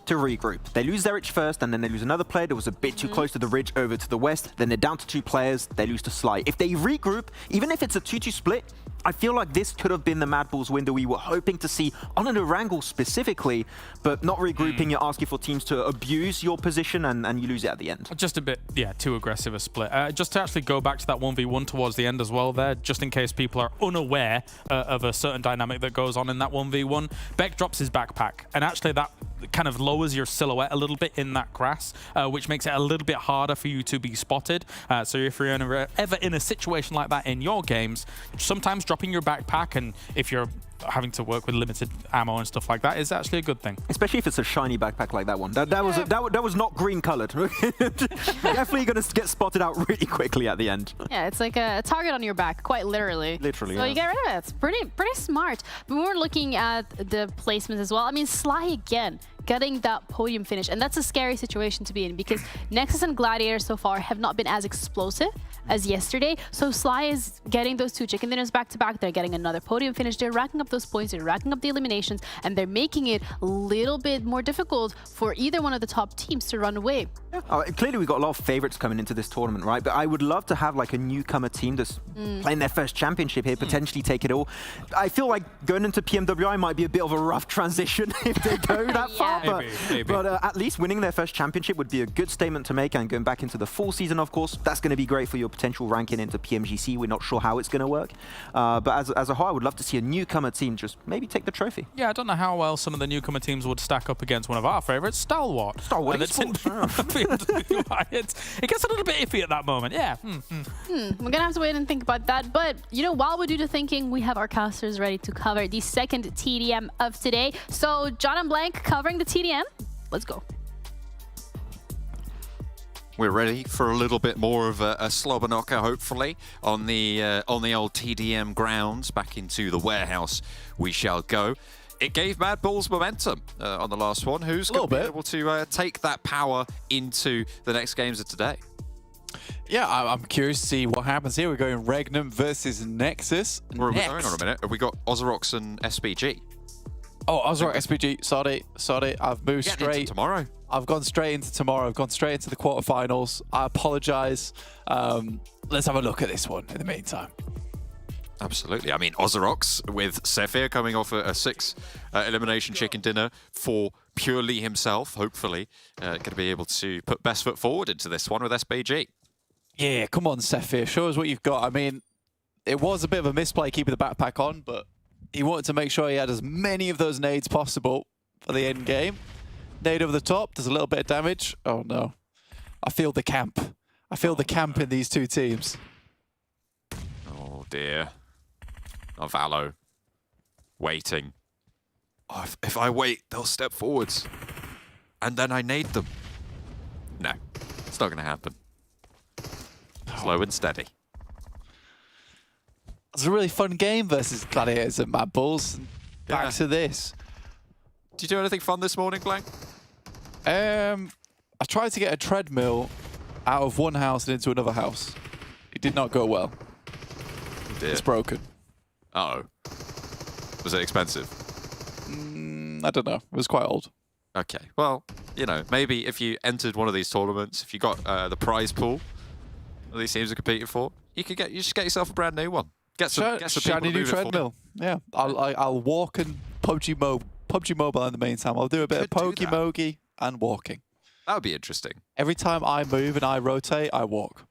to regroup. They lose their ridge first, and then they lose another player that was a bit too close to the ridge over to the west. Then they're down to 2 players. They lose to Sly. If they regroup, even if it's a 2-2 split, I feel like this could have been the MADBULLS win that we were hoping to see on an Erangel specifically, but not regrouping, you're asking for teams to abuse your position and you lose it at the end. Just a bit, too aggressive a split. Just to actually go back to that 1v1 towards the end as well there, just in case people are unaware of a certain dynamic that goes on in that 1v1, Beck drops his backpack, and actually that kind of lowers your silhouette a little bit in that grass, which makes it a little bit harder for you to be spotted. So if you're ever in a situation like that in your games, sometimes dropping your backpack, and if you're having to work with limited ammo and stuff like that is actually a good thing. Especially if it's a shiny backpack like that one. That was not green colored. Definitely going to get spotted out really quickly at the end. Yeah, it's like a target on your back, quite literally. Literally, So yeah. you get rid of it. It's pretty smart. But we're looking at the placements as well. I mean, Sly again, getting that podium finish. And that's a scary situation to be in because Nexus and Gladiator so far have not been as explosive as yesterday. So Sly is getting those 2 chicken dinners back to back. They're getting another podium finish. They're racking up those points. They're racking up the eliminations. And they're making it a little bit more difficult for either one of the top teams to run away. Clearly, we've got a lot of favorites coming into this tournament, right? But I would love to have like a newcomer team that's playing their first championship here, potentially take it all. I feel like going into PMWI might be a bit of a rough transition if they go that far. Maybe. But at least winning their first championship would be a good statement to make, and going back into the full season, of course, that's going to be great for your potential ranking into PMGC. We're not sure how it's going to work. But as a whole, I would love to see a newcomer team just maybe take the trophy. Yeah, I don't know how well some of the newcomer teams would stack up against one of our favorites, Stalwart. Esports. It gets a little bit iffy at that moment, yeah. We're gonna have to wait and think about that. But you know, while we do the thinking, we have our casters ready to cover the second TDM of today. So John and Blank covering the TDM. Let's go. We're ready for a little bit more of a slobber knocker, hopefully, on the old TDM grounds. Back into the warehouse we shall go. It gave MADBULLS momentum on the last one. Who's going to be able to take that power into the next games of today? Yeah, I'm curious to see what happens here. We're going REGNUM versus NEXUS. Or hang on a minute. Have we got OZAROX and SBG? Oh, OZAROX, SBG. Sorry. I've moved straight. Tomorrow. I've gone straight into tomorrow. I've gone straight into the quarterfinals. I apologize. Let's have a look at this one in the meantime. Absolutely. I mean, OZAROX with Sephir coming off a 6 elimination chicken dinner for purely himself, hopefully. Going to be able to put best foot forward into this one with SBG. Yeah, come on, Sephir. Show us what you've got. I mean, it was a bit of a misplay keeping the backpack on, but he wanted to make sure he had as many of those nades possible for the end game. Nade over the top, does a little bit of damage. Oh, no. I feel the camp. I feel the camp in these two teams. Oh, dear. Oh, Valo. Waiting. Oh, if I wait, they'll step forwards. And then I nade them. No, it's not going to happen. Slow and steady. It's a really fun game versus Gladiators and MADBULLS. Back to this. Did you do anything fun this morning, Blank? I tried to get a treadmill out of one house and into another house. It did not go well. It's broken. Uh-oh. Was it expensive? I don't know. It was quite old. Okay. Well, you know, maybe if you entered one of these tournaments, if you got the prize pool that these teams are competing for, you just get yourself a brand new one. Get some shiny new treadmill. Yeah, I'll walk and PUBG Mobile in the meantime. I'll do a bit of Pokemogi and walking. That would be interesting. Every time I move and I rotate, I walk.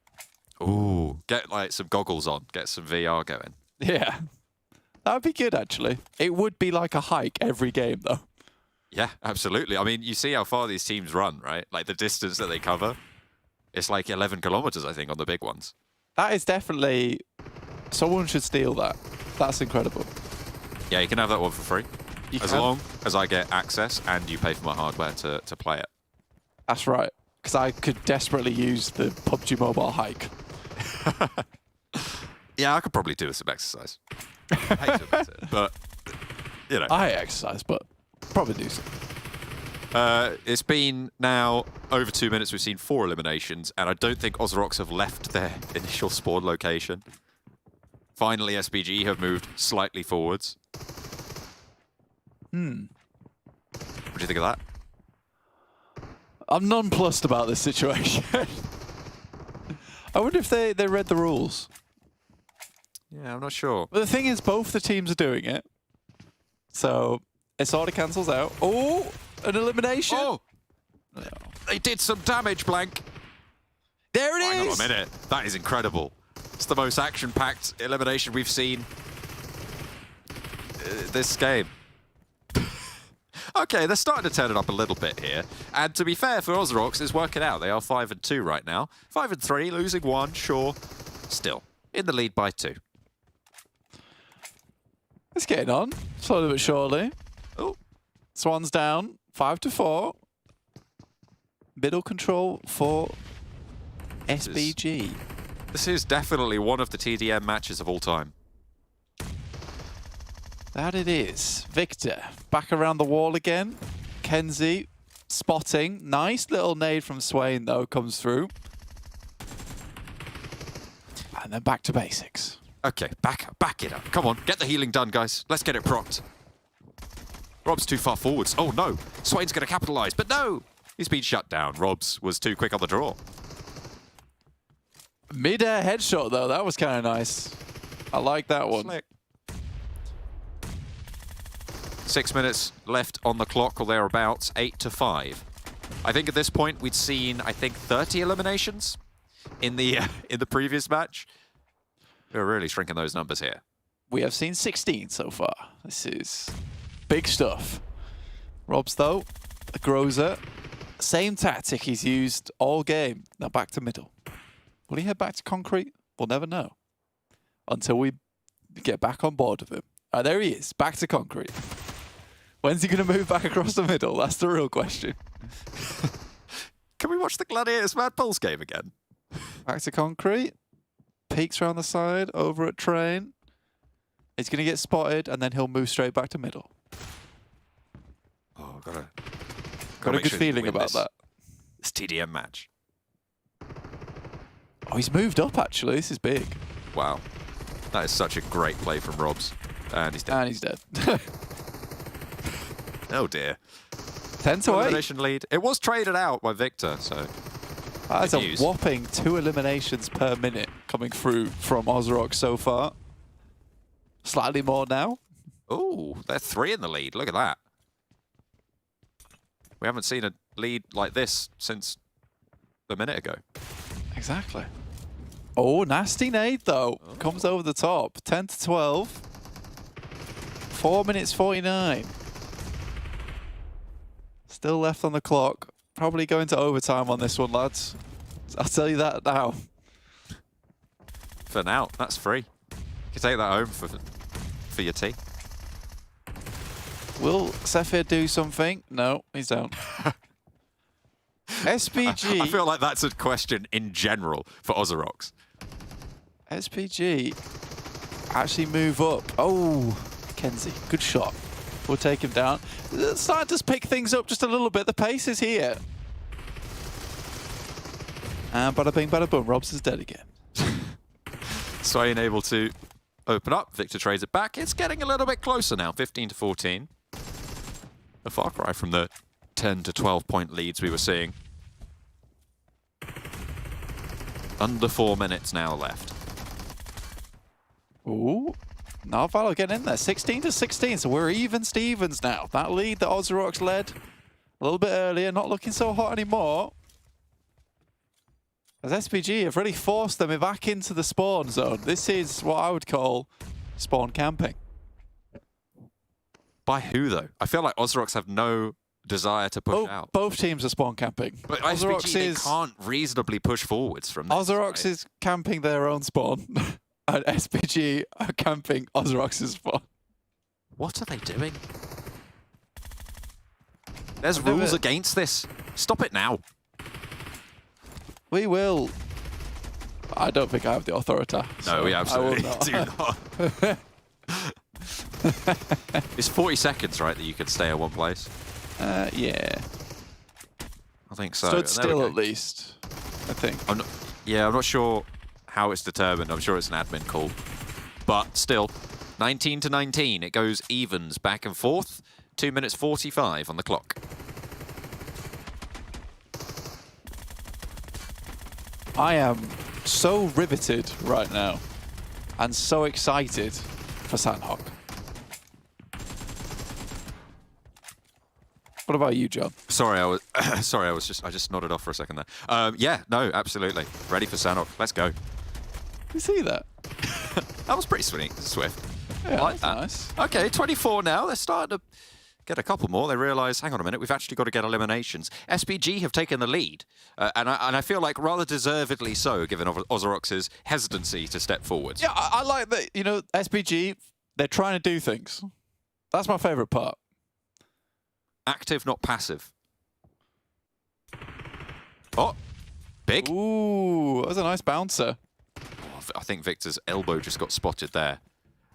Ooh, get like some goggles on, get some VR going. Yeah, that would be good actually. It would be like a hike every game though. Yeah, absolutely. I mean, you see how far these teams run, right? Like the distance that they cover. It's like 11 kilometers, I think, on the big ones. That is definitely... Someone should steal that. That's incredible. Yeah, you can have that one for free. As long as I get access and you pay for my hardware to play it. That's right. Because I could desperately use the PUBG Mobile hike. Yeah, I could probably do some exercise. I hate to admit it, but, you know. I hate exercise, but probably do some. It's been now over 2 minutes. We've seen 4 eliminations, and I don't think OZAROX have left their initial spawn location. Finally, SBG have moved slightly forwards. What do you think of that? I'm nonplussed about this situation. I wonder if they read the rules. Yeah, I'm not sure. But the thing is, both the teams are doing it. So it sort of cancels out. Oh, an elimination. Oh, no. They did some damage, Blank. There it is. Hang on a minute. That is incredible. It's the most action-packed elimination we've seen this game. Okay, they're starting to turn it up a little bit here. And to be fair for OZAROX, it's working out. They are 5-2 right now. 5-3, losing 1, sure. Still, in the lead by 2. It's getting on, slowly but surely. Oh, Swan's down, 5-4. Middle control for SBG. This is definitely one of the TDM matches of all time. That it is. Victor, back around the wall again. Kenzie, spotting. Nice little nade from Swain, though, comes through. And then back to basics. Okay, back it up. Come on, get the healing done, guys. Let's get it propped. Rob's too far forwards. Oh, no. Swain's going to capitalize, but no. He's been shut down. Rob's was too quick on the draw. Mid-air headshot, though. That was kind of nice. I like that one. Slick. 6 minutes left on the clock, or thereabouts. 8-5. I think at this point we'd seen, 30 eliminations in the previous match. We're really shrinking those numbers here. We have seen 16 so far. This is big stuff. Rob's, though, a Groza. Same tactic he's used all game. Now back to middle. Will he head back to concrete? We'll never know. Until we get back on board with him. There he is, back to concrete. When's he going to move back across the middle? That's the real question. Can we watch the Gladiators MADBULLS game again? Back to concrete. Peeks around the side, over at train. He's going to get spotted, and then he'll move straight back to middle. Oh, got a good feeling about that. This TDM match. Oh, he's moved up, actually. This is big. Wow. That is such a great play from Robs. And he's dead. And he's dead. Oh, dear. 10-8. Elimination lead. It was traded out by Victor, so... That's a whopping 2 eliminations per minute coming through from OZAROX so far. Slightly more now. Oh, they're 3 in the lead. Look at that. We haven't seen a lead like this since a minute ago. Exactly. Oh, nasty nade, though. Oh. Comes over the top. 10-12. 4 minutes 49. Still left on the clock. Probably going to overtime on this one, lads. I'll tell you that now. For now, that's free. You can take that home for your tea. Will Sephir do something? No, he's down. SPG. I feel like that's a question in general for OZAROX. SPG actually move up. Oh, Kenzie, good shot. We'll take him down. Starting to pick things up just a little bit. The pace is here. And bada bing, bada boom. Robs is dead again. Swain able to open up. Victor trades it back. It's getting a little bit closer now. 15-14. A far cry from the 10 to 12 point leads we were seeing. Under 4 minutes now left. Ooh. Narvalo getting in there. 16-16, so we're even Stevens now. That lead that OZAROX led a little bit earlier, not looking so hot anymore. As SPG have really forced them back into the spawn zone. This is what I would call spawn camping. By who, though? I feel like OZAROX have no desire to push out. Both teams are spawn camping. But SPG, they can't reasonably push forwards from this. OZAROX right? is camping their own spawn. And SPG are camping OZAROX's spawn. What are they doing? There's rules against this. Stop it now. We will. I don't think I have the authority. No, we absolutely do not. It's 40 seconds, right, that you can stay in one place? Yeah. I think so. Stood still at least, I think. I'm not sure how it's determined. I'm sure it's an admin call. But still, 19-19. It goes evens back and forth. 2 minutes 45 on the clock. I am so riveted right now and so excited for Sanhok. What about you, John? Sorry, I just nodded off for a second there. Yeah, no, absolutely. Ready for Sanhok. Let's go. You see that? That was pretty swift. Yeah, I like that's that. nice. Okay, 24 now. They're starting to get a couple more. They realise, hang on a minute, we've actually got to get eliminations. SPG have taken the lead, and I feel like rather deservedly so, given OZAROX's hesitancy to step forwards. Yeah, I like that, you know, SPG They're trying to do things. That's my favorite part. Active, not passive. Oh, big. Ooh, that was a nice bouncer. I think Victor's elbow just got spotted there.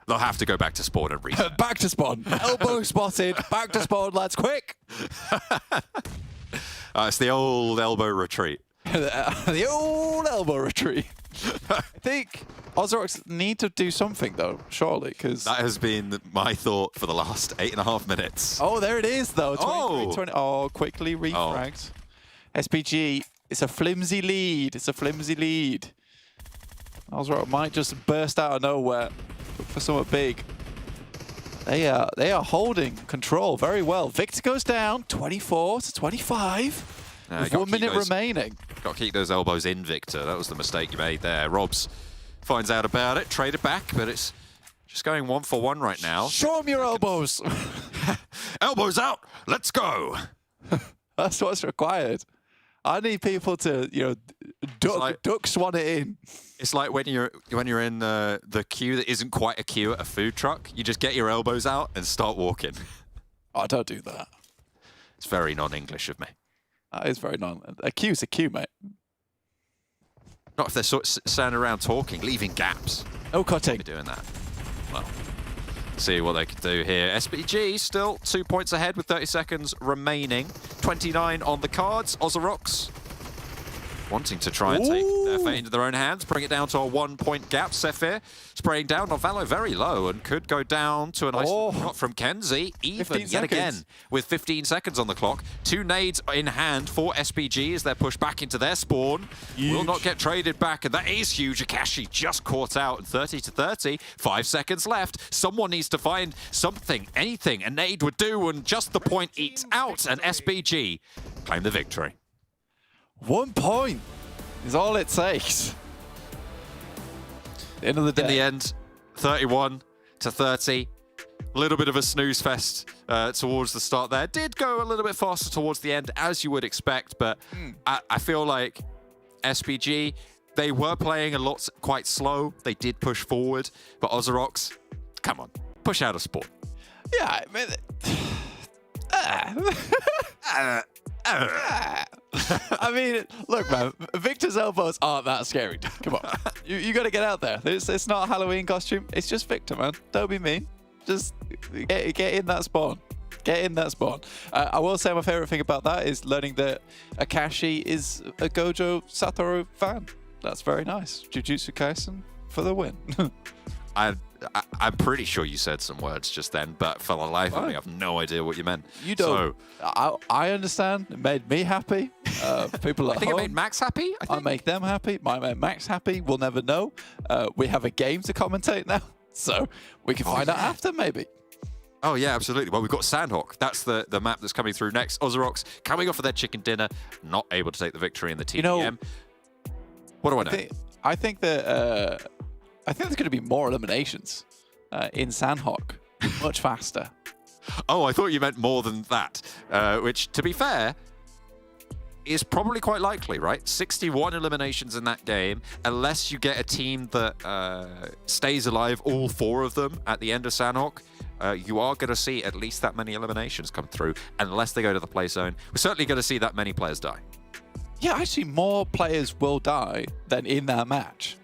They'll have to go back to spawn and reset. Back to spawn. Elbow spotted. Back to spawn, lads, quick. It's the old elbow retreat. The old elbow retreat. I think OZAROX need to do something, though, surely, because... That has been my thought for the last 8.5 minutes. Oh, there it is, though. 20, 20. Oh, quickly refragged. SPG, it's a flimsy lead. It's a flimsy lead. OZAROX might just burst out of nowhere. Look for something big. They are holding control very well. Victor goes down, 24 to 25. With 1 minute remaining. Got to keep those elbows in, Victor. That was the mistake you made there. Robs finds out about it, traded back, but it's just going 1-for-1 right now. Show him your elbows. Elbows out. Let's go. That's what's required. I need people to, you know, duck swan it in. It's like when you're in the queue that isn't quite a queue at a food truck. You just get your elbows out and start walking. Oh, don't do that. It's very non-English of me. That is very a queue's a queue, mate. Not if they're sort of standing around talking, leaving gaps. No cutting. Be doing that. Well, see what they can do here. SPG still 2 points ahead with 30 seconds remaining. 29 on the cards. OZAROX wanting to try and take their fate into their own hands, bring it down to a 1 point gap. Sephir spraying down. Novalo very low and could go down to a nice shot from Kenzie. Even yet again with 15 seconds on the clock. 2 nades in hand for SPG as they're pushed back into their spawn. Huge. Will not get traded back, and that is huge. Akashi just caught out. 30 to 30. 5 seconds left. Someone needs to find something, anything a nade would do, and just the point eats out, and SPG claim the victory. 1 point is all it takes. End of the day. In the end, 31 to 30. A little bit of a snooze fest towards the start there. Did go a little bit faster towards the end, as you would expect, but I feel like SPG, they were playing a lot quite slow. They did push forward, but OZAROX, come on, push out a sport. Yeah, I mean... I mean, look, man, Victor's elbows aren't that scary. Come on. You got to get out there. It's not a Halloween costume. It's just Victor, man. Don't be mean. Just get in that spawn. Get in that spawn. I will say my favorite thing about that is learning that Akashi is a Gojo Satoru fan. That's very nice. Jujutsu Kaisen for the win. I'm pretty sure you said some words just then, but for the life of me, I have no idea what you meant. You don't. So, I understand. It made me happy. People at I think home, it made Max happy. I make them happy. Might make Max happy. We'll never know. We have a game to commentate now, so we can find out after, maybe. Oh, yeah, absolutely. Well, we've got Sanhok. That's the map that's coming through next. OZAROX coming off of their chicken dinner, not able to take the victory in the TDM. You know, what do I know? I think there's going to be more eliminations in Sanhok, much faster. Oh, I thought you meant more than that, which, to be fair, is probably quite likely, right? 61 eliminations in that game, unless you get a team that stays alive, all 4 of them at the end of Sanhok. You are going to see at least that many eliminations come through, unless they go to the play zone. We're certainly going to see that many players die. Yeah, actually, more players will die than in that match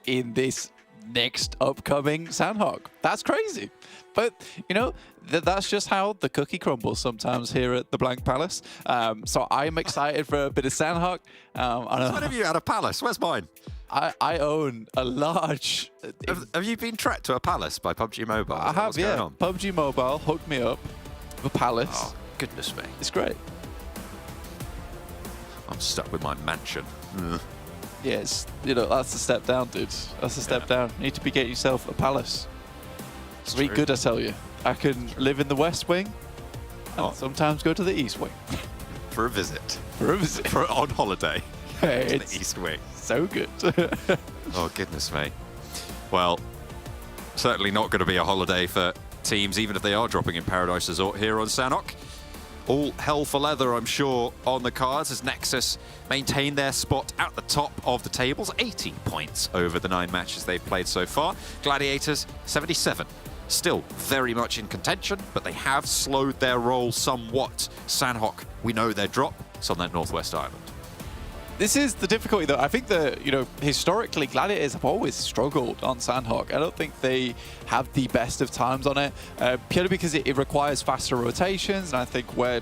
in this next upcoming Sanhok. That's crazy. But, you know, that's just how the cookie crumbles sometimes here at the Blank Palace. So I'm excited for a bit of Sanhok. When have you had a palace? Where's mine? I own a large... Have you been tracked to a palace by PUBG Mobile? I have, yeah. PUBG Mobile hooked me up with a palace. Oh, goodness me. It's great. I'm stuck with my mansion. Yes, you know, that's a step down, dude. That's a step down. You need to be getting yourself a palace. It's really good, I tell you. I can live in the West Wing and sometimes go to the East Wing. For a visit. For a visit. On holiday. Hey, to the East Wing. So good. Oh, goodness me. Well, certainly not going to be a holiday for teams, even if they are dropping in Paradise Resort here on Sanhok. All hell for leather, I'm sure, on the cards as NEXUS maintain their spot at the top of the tables. 18 points over the 9 matches they've played so far. Gladiators, 77 still very much in contention, but they have slowed their roll somewhat. Sanhok, we know their drop. It's on that Northwest Island. This is the difficulty, though. I think that, historically, Gladiators have always struggled on Sanhok. I don't think they have the best of times on it, purely because it requires faster rotations, and I think where,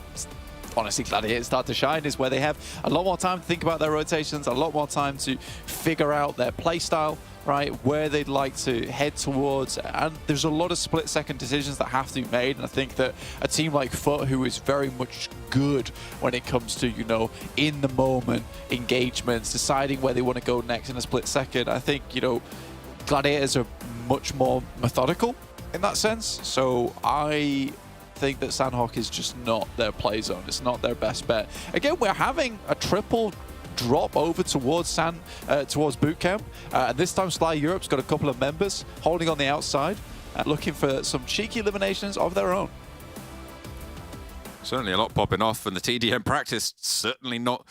honestly, Gladiators start to shine is where they have a lot more time to think about their rotations, a lot more time to figure out their playstyle, right, where they'd like to head towards, and there's a lot of split-second decisions that have to be made, and I think that a team like FUT, who is very much good when it comes to, in-the-moment engagements, deciding where they want to go next in a split second, I think, Gladiators are much more methodical in that sense, so I think that Sanhok is just not their play zone. It's not their best bet. Again, we're having a triple drop over towards towards boot camp. And this time Sly Europe's got a couple of members holding on the outside, looking for some cheeky eliminations of their own. Certainly a lot popping off, and the TDM practice certainly not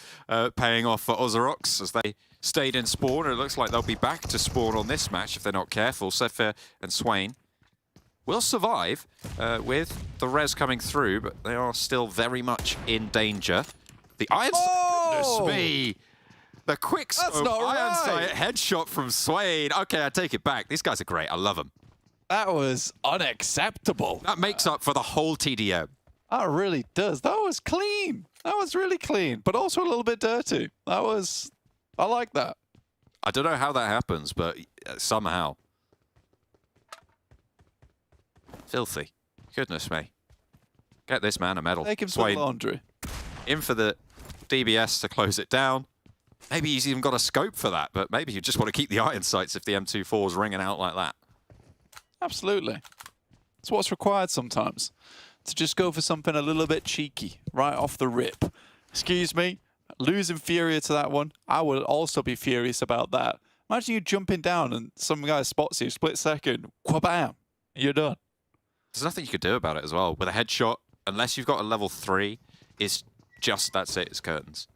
paying off for OZAROX as they stayed in spawn. It looks like they'll be back to spawn on this match if they're not careful. Sefer and Swain will survive with the res coming through, but they are still very much in danger. The iron sight, goodness me! The quick scope iron sight headshot from Swain. Okay, I take it back. These guys are great. I love them. That was unacceptable. That makes up for the whole TDM. That really does. That was clean. That was really clean, but also a little bit dirty. I like that. I don't know how that happens, but somehow. Filthy. Goodness me. Get this man a medal. Take him some laundry. In for the DBS to close it down. Maybe he's even got a scope for that, but maybe you just want to keep the iron sights if the M24 is ringing out like that. Absolutely. It's what's required sometimes. To just go for something a little bit cheeky, right off the rip. Excuse me, losing Furia to that one. I would also be furious about that. Imagine you jumping down and some guy spots you, split second, wha-bam, you're done. There's nothing you could do about it as well. With a headshot, unless you've got a level 3, it's just, that's it, it's curtains.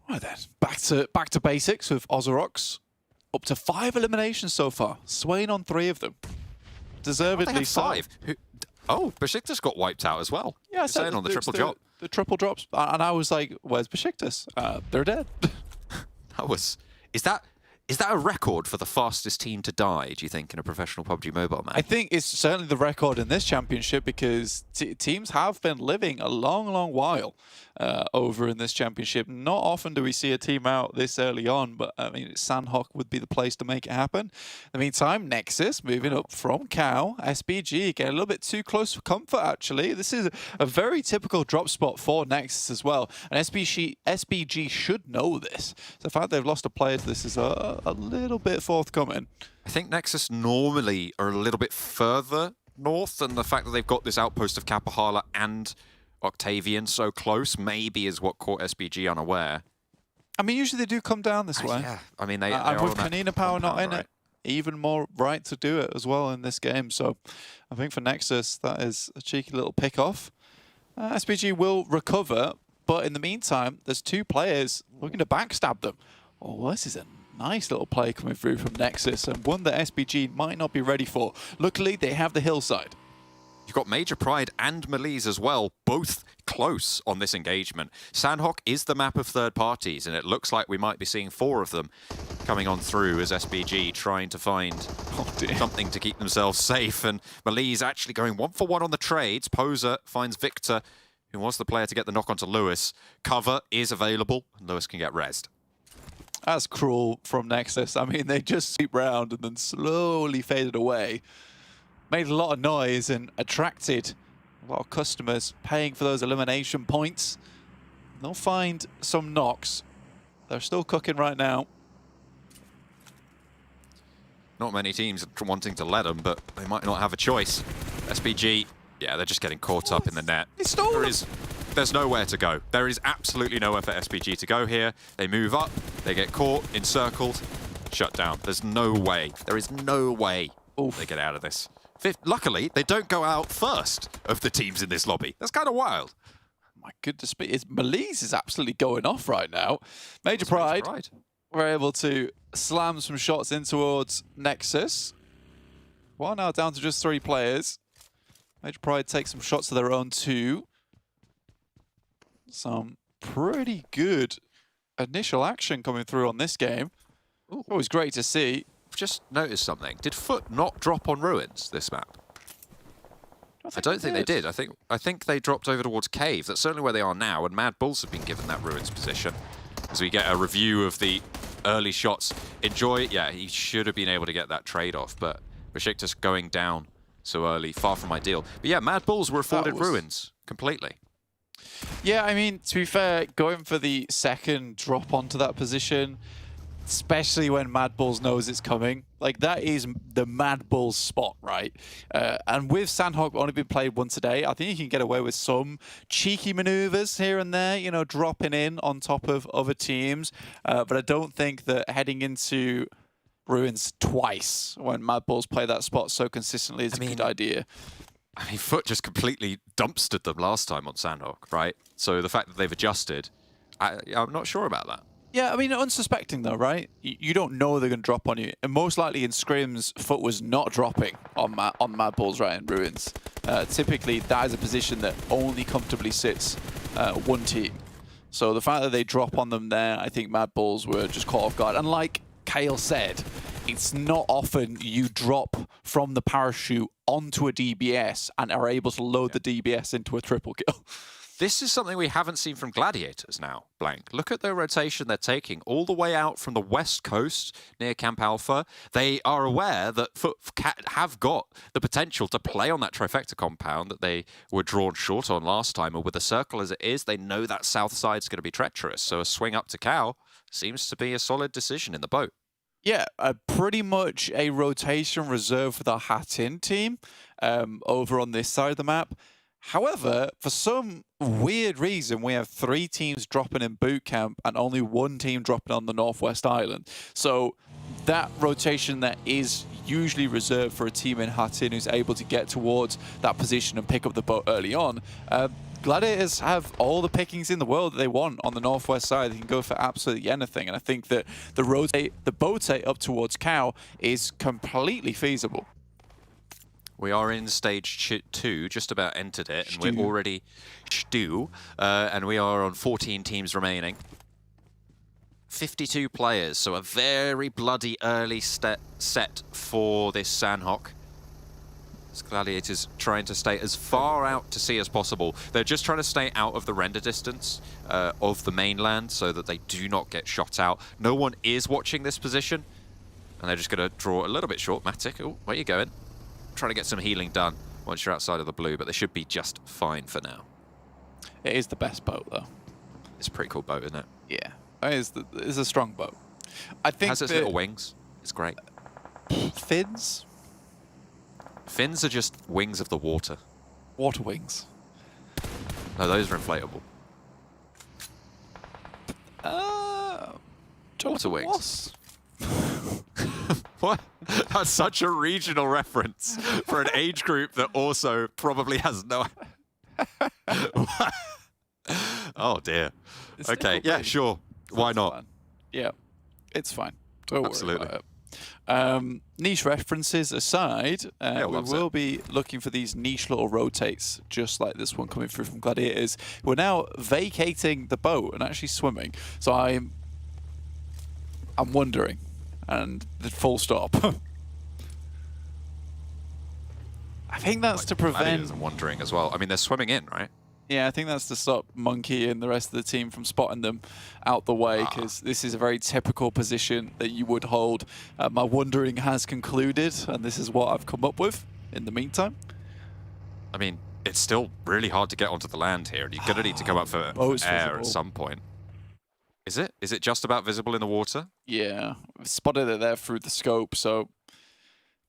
Right then, back to basics with OZAROX. Up to 5 eliminations so far. Swain on 3 of them. Deservedly so. 5. Oh, BEŞİKTAŞ got wiped out as well. Yeah, I said on the triple drop. The triple drops, and I was like, "Where's BEŞİKTAŞ? They're dead." That was. Is that a record for the fastest team to die, do you think, in a professional PUBG Mobile match? I think it's certainly the record in this championship because teams have been living a long, long while over in this championship. Not often do we see a team out this early on, but I mean, Sanhok would be the place to make it happen. In the meantime, NEXUS moving up from Cow, SBG getting a little bit too close for comfort, actually. This is a very typical drop spot for NEXUS as well, and SBG should know this. So the fact they've lost a player to this is a little bit forthcoming. I think NEXUS normally are a little bit further north, and the fact that they've got this outpost of Kapahala and Octavian so close maybe is what caught SBG unaware. I mean, usually they do come down this way. Yeah, I mean, they and are with Kanina Power not in it, even more right to do it as well in this game. So I think for NEXUS, that is a cheeky little pick-off. SBG will recover, but in the meantime, there's 2 players looking to backstab them. Oh, this is a nice little play coming through from NEXUS, and one that SBG might not be ready for. Luckily, they have the hillside. You've got Major Pride and MELİSE as well, both close on this engagement. Sanhok is the map of third parties, and it looks like we might be seeing 4 of them coming on through as SBG trying to find something to keep themselves safe. And MELİSE actually going 1-for-1 on the trades. Poser finds Victor, who was the player to get the knock onto Lewis. Cover is available, and Lewis can get rezzed. That's cruel from NEXUS. I mean, they just sweep round and then slowly faded away. Made a lot of noise and attracted a lot of customers paying for those elimination points. They'll find some knocks. They're still cooking right now. Not many teams are wanting to let them, but they might not have a choice. SBG, yeah, they're just getting caught up in the net. There's nowhere to go. There is absolutely nowhere for SBG to go here. They move up, they get caught, encircled, shut down. There's no way. There is no way they get out of this. Luckily, they don't go out first of the teams in this lobby. That's kind of wild. My goodness, MELİSE is absolutely going off right now. Major Pride were able to slam some shots in towards NEXUS. Well, now down to just 3 players. Major Pride take some shots of their own too. Some pretty good initial action coming through on this game. Ooh. Always great to see. Just noticed something. Did Foot not drop on Ruins this map? I don't think they did. I think they dropped over towards Cave. That's certainly where they are now, and MADBULLS have been given that Ruins position. As we get a review of the early shots. Enjoy, yeah, he should have been able to get that trade-off, but BEŞİKTAŞ going down so early, far from ideal. But yeah, MADBULLS were afforded Ruins completely. Yeah, I mean, to be fair, going for the second drop onto that position, especially when MADBULLS knows it's coming. Like, that is the MADBULLS spot, right? And with Sanhok only been played once a day, I think you can get away with some cheeky maneuvers here and there, you know, dropping in on top of other teams. But I don't think that heading into Ruins twice when MADBULLS play that spot so consistently is a good idea. I mean, Foot just completely dumpstered them last time on Sanhok, right? So the fact that they've adjusted, I'm not sure about that. Yeah, I mean, unsuspecting though, right? You don't know they're going to drop on you. And most likely in scrims, Foot was not dropping on MADBULLS right in Ruins. Typically, that is a position that only comfortably sits one team. So the fact that they drop on them there, I think MADBULLS were just caught off guard. And like Kale said, it's not often you drop from the parachute onto a DBS and are able to load the DBS into a triple kill. This is something we haven't seen from Gladiators now, Blank. Look at the rotation they're taking all the way out from the west coast near Camp Alpha. They are aware that Foot have got the potential to play on that trifecta compound that they were drawn short on last time. And with the circle as it is, they know that south side's going to be treacherous. So a swing up to Cow seems to be a solid decision in the boat. Yeah, pretty much a rotation reserved for the Hatin team over on this side of the map. However, for some weird reason, we have 3 teams dropping in boot camp and only 1 team dropping on the Northwest Island. So that rotation that is usually reserved for a team in Hatin who's able to get towards that position and pick up the boat early on. Gladiators have all the pickings in the world that they want on the Northwest side. They can go for absolutely anything. And I think that the boat up towards Cow is completely feasible. We are in stage 2, just about entered it, and we're already and we are on 14 teams remaining. 52 players, so a very bloody early set for this Sanhok. Gladiators trying to stay as far out to sea as possible. They're just trying to stay out of the render distance of the mainland so that they do not get shot out. No one is watching this position, and they're just going to draw a little bit short. Matic, oh, where are you going? Trying to get some healing done once you're outside of the blue, but they should be just fine for now. It is the best boat, though. It's a pretty cool boat, isn't it? Yeah, it's a strong boat. I think it has its little wings. It's great. Fins? Fins are just wings of the water. Water wings. No, those are inflatable. Water wings. What? That's such a regional reference for an age group that also probably has no... Oh, dear. It's okay, yeah, sure. Why not? Fine. Yeah, it's fine. Don't Absolutely. worry about it. Niche references aside, we will be looking for these niche little rotates, just like this one coming through from Gladiators. We're now vacating the boat and actually swimming. So I'm wondering, and the full stop. I think that's to prevent... I'm wondering as well. I mean, they're swimming in, right? Yeah, I think that's to stop Monkey and the rest of the team from spotting them out the way, because this is a very typical position that you would hold. My wondering has concluded, and this is what I've come up with in the meantime. I mean, it's still really hard to get onto the land here, and you're going to need to come up for air at some point. Is it? Is it just about visible in the water? Yeah, I've spotted it there through the scope, so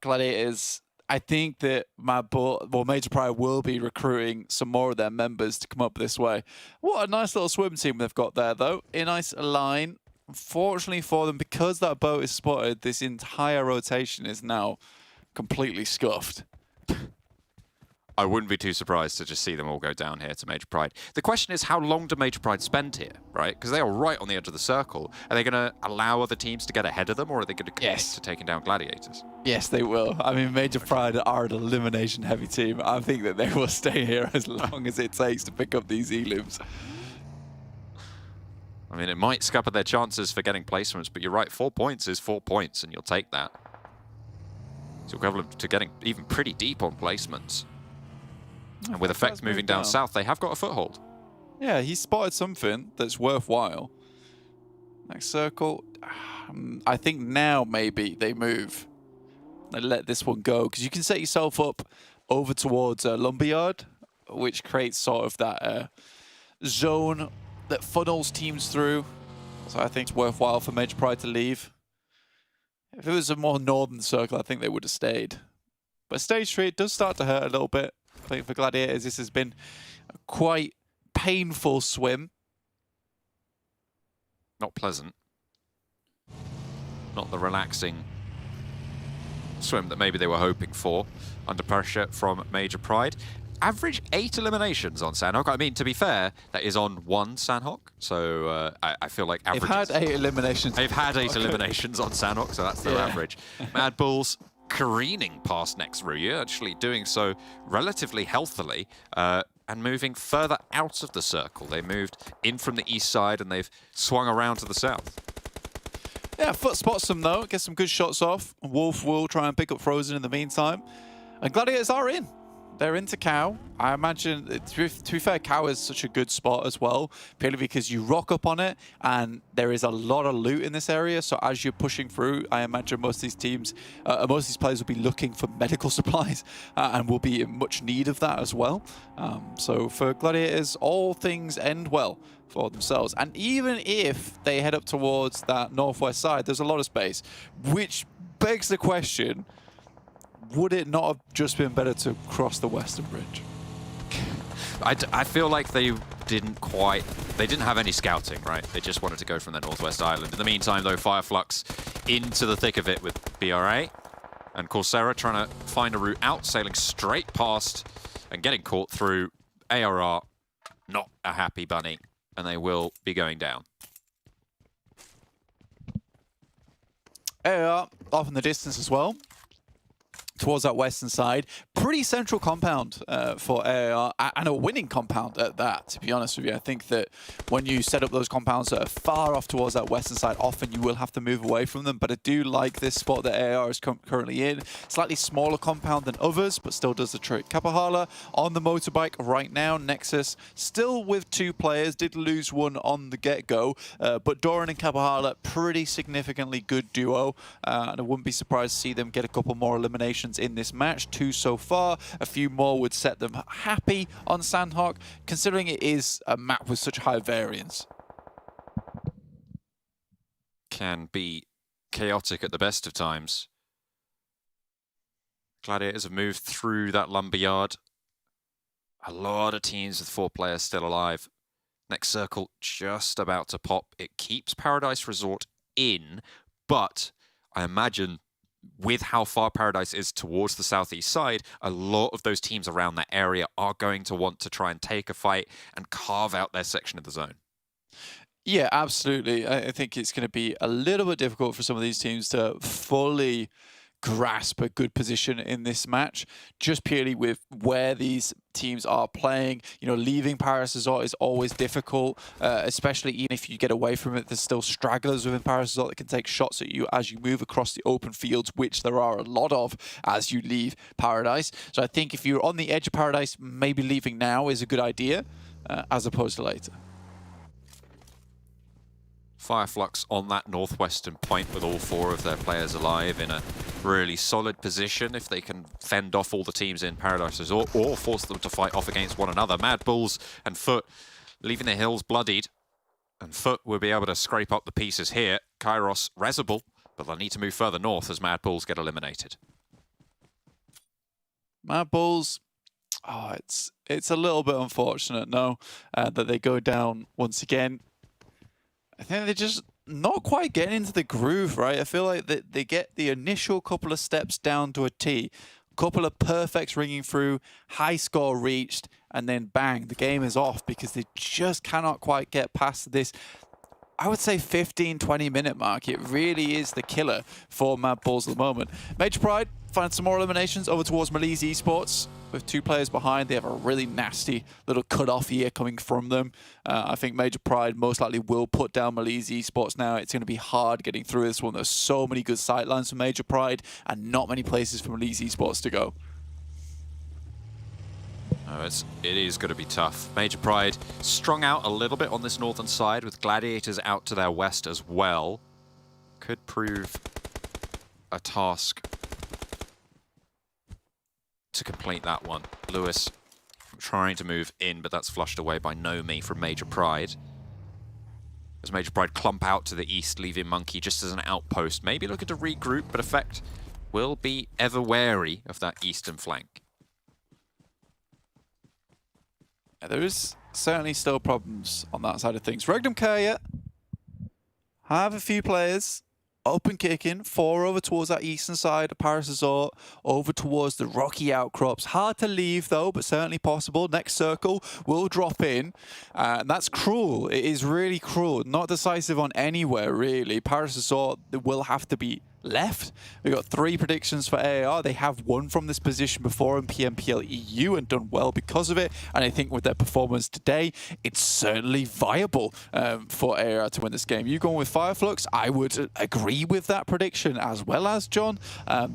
Gladiators... I think that Major Pride will be recruiting some more of their members to come up this way. What a nice little swim team they've got there, though. A nice line. Unfortunately for them, because that boat is spotted, this entire rotation is now completely scuffed. I wouldn't be too surprised to just see them all go down here to Major Pride. The question is, how long do Major Pride spend here, right? Because they are right on the edge of the circle. Are they going to allow other teams to get ahead of them, or are they going to commit to taking down Gladiators? Yes, they will. I mean, Major Pride are an elimination-heavy team. I think that they will stay here as long as it takes to pick up these elims. I mean, it might scupper their chances for getting placements, but you're right, 4 points is 4 points, and you'll take that. It's equivalent to getting even pretty deep on placements. And with Effect moving down south, they have got a foothold. Yeah, he spotted something that's worthwhile. Next circle. I think now maybe they move and let this one go, because you can set yourself up over towards Lumberyard, which creates sort of that zone that funnels teams through. So I think it's worthwhile for Major Pride to leave. If it was a more northern circle, I think they would have stayed. But stage 3, it does start to hurt a little bit. I think for Gladiators, this has been a quite painful swim. Not pleasant. Not the relaxing swim that maybe they were hoping for. Under pressure from Major Pride. Average 8 eliminations on Sanhok. I mean, to be fair, that is on one Sanhok. So I feel like average. They've had 8 eliminations. They've had 8 eliminations on Sanhok, so that's their average. MADBULLS careening past next RÜYA, actually doing so relatively healthily and moving further out of the circle. They moved in from the east side and they've swung around to the south. Yeah, Foot spots them though, gets some good shots off. Wolf will try and pick up Frozen in the meantime. And Gladiators are in. They're into Cow. I imagine, to be fair, Cow is such a good spot as well, purely because you rock up on it and there is a lot of loot in this area. So as you're pushing through, I imagine most of these teams, most of these players will be looking for medical supplies and will be in much need of that as well. So for Gladiators, all things end well for themselves. And even if they head up towards that northwest side, there's a lot of space, which begs the question, would it not have just been better to cross the Western Bridge? I feel like they didn't have any scouting, right? They just wanted to go from the Northwest Island. In the meantime, though, FLUX into the thick of it with BRA. And Coursera trying to find a route out, sailing straight past and getting caught through. ARR, not a happy bunny, and they will be going down. ARR off in the distance as well, towards that western side. Pretty central compound for AAR, and a winning compound at that, to be honest with you. I think that when you set up those compounds that are far off towards that western side, often you will have to move away from them, but I do like this spot that AAR is currently in. Slightly smaller compound than others, but still does the trick. Kapahala on the motorbike right now. Nexus still with 2 players, did lose one on the get-go, but Doran and Kapahala, pretty significantly good duo, and I wouldn't be surprised to see them get a couple more eliminations in this match. 2 so far. A few more would set them happy on Sanhok, considering it is a map with such high variance. Can be chaotic at the best of times. Gladiators have moved through that lumberyard. A lot of teams with 4 players still alive. Next circle just about to pop. It keeps Paradise Resort in, but I imagine with how far Paradise is towards the southeast side, a lot of those teams around that area are going to want to try and take a fight and carve out their section of the zone. Yeah, absolutely. I think it's going to be a little bit difficult for some of these teams to fully grasp a good position in this match, just purely with where these teams are playing. You know, leaving Paris Resort is always difficult, especially even if you get away from it. There's still stragglers within Paris Resort that can take shots at you as you move across the open fields, which there are a lot of as you leave Paradise. So I think if you're on the edge of Paradise, maybe leaving now is a good idea, as opposed to later. FLUX on that northwestern point with all 4 of their players alive in a really solid position. If they can fend off all the teams in Paradise Resort or force them to fight off against one another. MADBULLS and Foot leaving the hills bloodied. And Foot will be able to scrape up the pieces here. Kairos Rezable, but they'll need to move further north as MADBULLS get eliminated. MADBULLS, oh, it's a little bit unfortunate, no, that they go down once again. I think they're just not quite getting into the groove, right? I feel like they get the initial couple of steps down to a T, couple of perfects ringing through, high score reached, and then bang, the game is off because they just cannot quite get past this, I would say 15-20 minute mark. It really is the killer for MADBULLS at the moment. Major Pride find some more eliminations over towards MELİSE Esports. With 2 players behind, they have a really nasty little cut-off here coming from them. I think Major Pride most likely will put down MELİSE Esports now. It's going to be hard getting through this one. There's so many good sightlines for Major Pride and not many places for MELİSE Esports to go. Oh, it is going to be tough. Major Pride strung out a little bit on this northern side with Gladiators out to their west as well. Could prove a task to complete that one. Lewis trying to move in, but that's flushed away by Nomi from Major Pride. As Major Pride clump out to the east, leaving Monkey just as an outpost. Maybe looking to regroup, but Effect will be ever wary of that eastern flank. There is certainly still problems on that side of things. REGNUM CARYA have a few players open kicking, 4 over towards that eastern side of Paris Resort, over towards the rocky outcrops. Hard to leave though, but certainly possible. Next circle will drop in, and that's cruel. It is really cruel. Not decisive on anywhere really. Paris Resort will have to be left. We've got 3 predictions for AAR. They have won from this position before in PMPL EU and done well because of it. And I think with their performance today, it's certainly viable for AAR to win this game. You going with FLUX? I would agree with that prediction as well as John.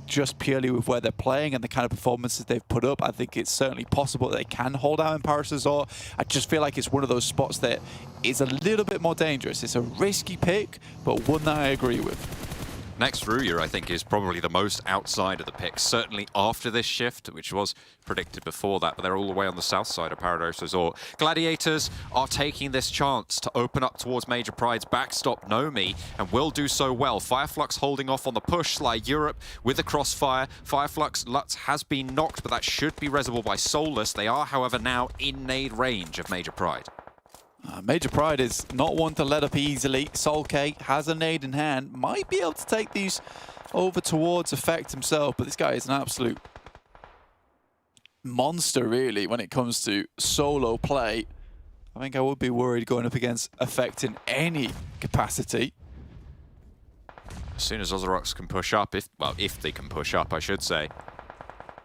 Just purely with where they're playing and the kind of performances they've put up, I think it's certainly possible that they can hold out in Paris Resort. I just feel like it's one of those spots that is a little bit more dangerous. It's a risky pick, but one that I agree with. Next RÜYA, I think, is probably the most outside of the picks, certainly after this shift, which was predicted before that, but they're all the way on the south side of Paradise Resort. Gladiators are taking this chance to open up towards Major Pride's backstop Nomi, and will do so well. FLUX holding off on the push. Europe with the crossfire. FLUX Lutz has been knocked, but that should be reservable by Soulless. They are, however, now in nade range of Major Pride. Major Pride is not one to let up easily. Solk has a nade in hand. Might be able to take these over towards Effect himself, but this guy is an absolute monster, really, when it comes to solo play. I think I would be worried going up against Effect in any capacity. As soon as OZAROX can push up, if they can push up, I should say.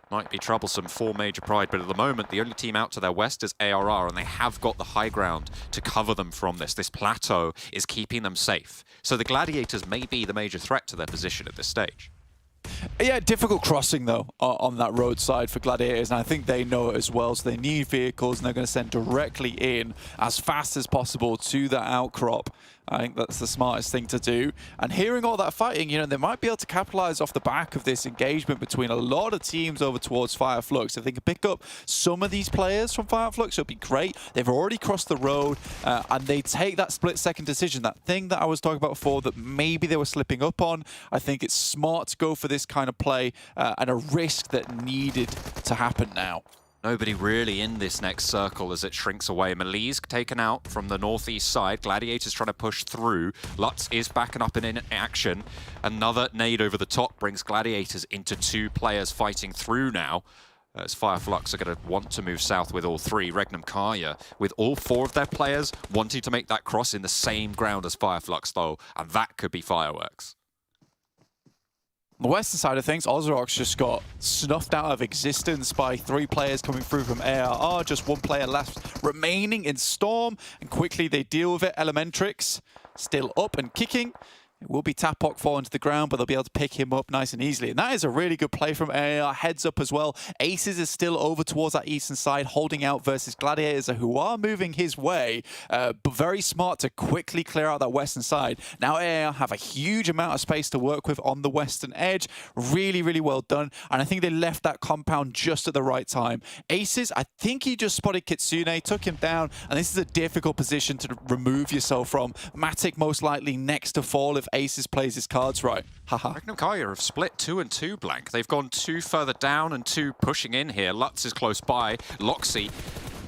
Might be troublesome for Major Pride, but at the moment, the only team out to their west is ARR, and they have got the high ground to cover them from this. This plateau is keeping them safe. So the Gladiators may be the major threat to their position at this stage. Yeah, difficult crossing, though, on that roadside for Gladiators, and I think they know it as well, so they need vehicles, and they're going to send directly in as fast as possible to that outcrop. I think that's the smartest thing to do. And hearing all that fighting, you know, they might be able to capitalize off the back of this engagement between a lot of teams over towards FLUX. If they can pick up some of these players from FLUX, it'll be great. They've already crossed the road, and they take that split-second decision, that thing that I was talking about before that maybe they were slipping up on. I think it's smart to go for this kind of play and a risk that needed to happen now. Nobody really in this next circle as it shrinks away. MELİSE taken out from the northeast side. Gladiators trying to push through. Lutz is backing up and in action. Another nade over the top brings Gladiators into 2 players fighting through now. As FLUX are going to want to move south with all 3. REGNUM CARYA with all 4 of their players wanting to make that cross in the same ground as FLUX though. And that could be fireworks. On the western side of things, OZAROX just got snuffed out of existence by 3 players coming through from ARR. Just 1 player left remaining in Storm, and quickly they deal with it. Elementrix still up and kicking. It will be Tapok falling to the ground, but they'll be able to pick him up nice and easily. And that is a really good play from AR. Heads up as well. Aces is still over towards that eastern side, holding out versus Gladiators, who are moving his way, but very smart to quickly clear out that western side. Now AR have a huge amount of space to work with on the western edge. Really, really well done. And I think they left that compound just at the right time. Aces, I think he just spotted Kitsune, took him down, and this is a difficult position to remove yourself from. Matic most likely next to fall if Aces plays his cards right. Haha. REGNUM CARYA have split 2 and 2 blank. They've gone 2 further down and 2 pushing in here. Lutz is close by. Loxy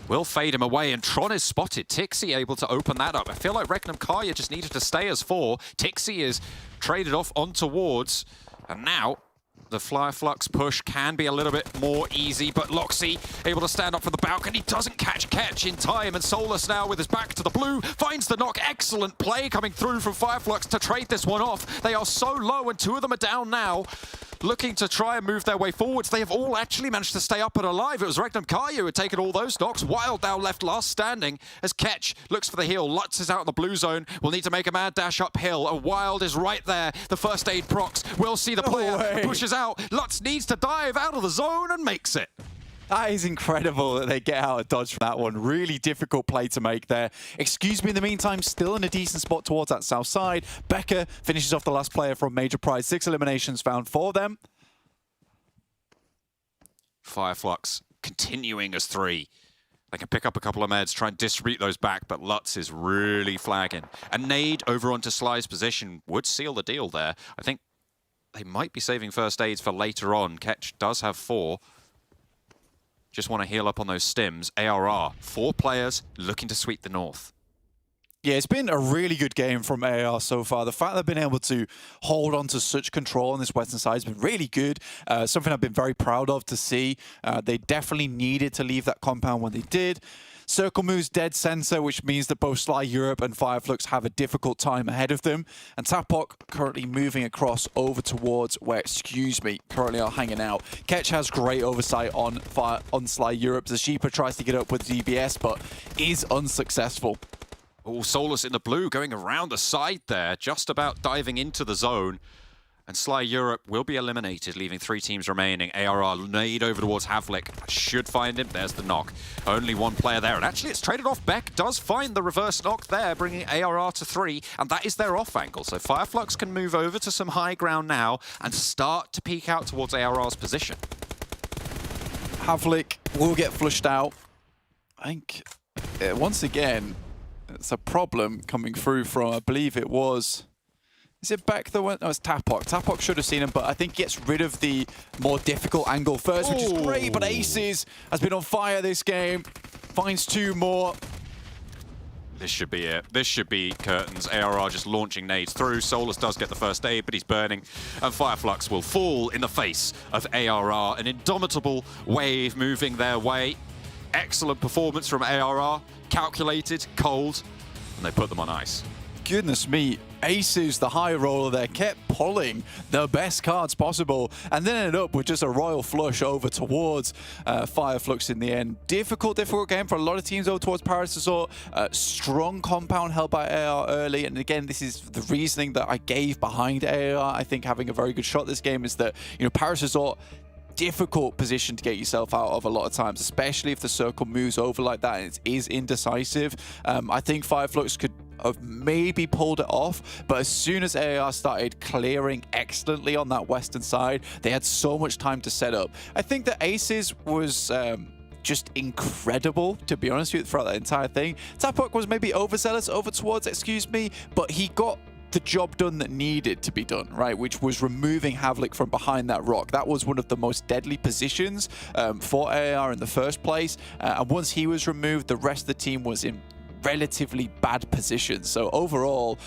will fade him away, and Tron is spotted. Tixi able to open that up. I feel like REGNUM CARYA just needed to stay as 4. Tixi is traded off on towards, and now The FLUX push can be a little bit more easy, but Loxy able to stand up from the balcony, doesn't catch in time, and Solus now with his back to the blue, finds the knock. Excellent play coming through from FLUX to trade this one off. They are so low, and two of them are down now, looking to try and move their way forwards. They have all actually managed to stay up and alive. It was REGNUM CARYA who had taken all those knocks. Wild now left last standing as Ketch looks for the heal. Lutz is out in the blue zone. Will need to make a mad dash uphill. And Wild is right there. The first aid procs. We'll see the player pushes out. Lutz needs to dive out of the zone and makes it. That is incredible that they get out of dodge from that one. Really difficult play to make there. Excuse me in the meantime, still in a decent spot towards that south side. Becker finishes off the last player from Major Prize. 6 eliminations found for them. FLUX continuing as 3. They can pick up a couple of meds, try and distribute those back, but Lutz is really flagging. A nade over onto Sly's position would seal the deal there. I think they might be saving first aids for later on. Ketch does have 4. Just want to heal up on those stims. ARR, 4 players looking to sweep the north. Yeah, it's been a really good game from AR so far. The fact they've been able to hold on to such control on this western side has been really good. Something I've been very proud of to see. They definitely needed to leave that compound when they did. Circle moves dead center, which means that both Sly Europe and FLUX have a difficult time ahead of them. And Tapok currently moving across over towards where, currently are hanging out. Ketch has great oversight on Sly Europe. Zashipa tries to get up with DBS, but is unsuccessful. Oh, Solus in the blue going around the side there, just about diving into the zone. And Sly Europe will be eliminated, leaving 3 teams remaining. ARR nade over towards Havlik. Should find him. There's the knock. Only 1 player there. And actually, it's traded off. Beck does find the reverse knock there, bringing ARR to 3. And that is their off angle. So FLUX can move over to some high ground now and start to peek out towards ARR's position. Havlik will get flushed out. I think, once again, it's a problem coming through from, I believe it was... Is it Beck that went? No, it's Tapok. Tapok should have seen him, but I think gets rid of the more difficult angle first, which is great. But Aces has been on fire this game. Finds 2 more. This should be it. This should be curtains. ARR just launching nades through. Solus does get the first aid, but he's burning. And FLUX will fall in the face of ARR. An indomitable wave moving their way. Excellent performance from ARR. Calculated, cold, and they put them on ice. Goodness me, Aces, the high roller there, kept pulling the best cards possible and then ended up with just a royal flush over towards FLUX in the end. Difficult game for a lot of teams over towards Paris Resort. Strong compound held by AR early, and again, this is the reasoning that I gave behind AR. I think having a very good shot this game is that, you know, Paris Resort, difficult position to get yourself out of a lot of times, especially if the circle moves over like that and it is indecisive. I think FLUX could have maybe pulled it off, but as soon as AR started clearing excellently on that western side, they had so much time to set up. I think that Aces was just incredible, to be honest with you, throughout that entire thing. Tapok was maybe overzealous over towards, but he got the job done that needed to be done, right? Which was removing Havlik from behind that rock. That was one of the most deadly positions for AR in the first place. And once he was removed, the rest of the team was in relatively bad positions. So overall,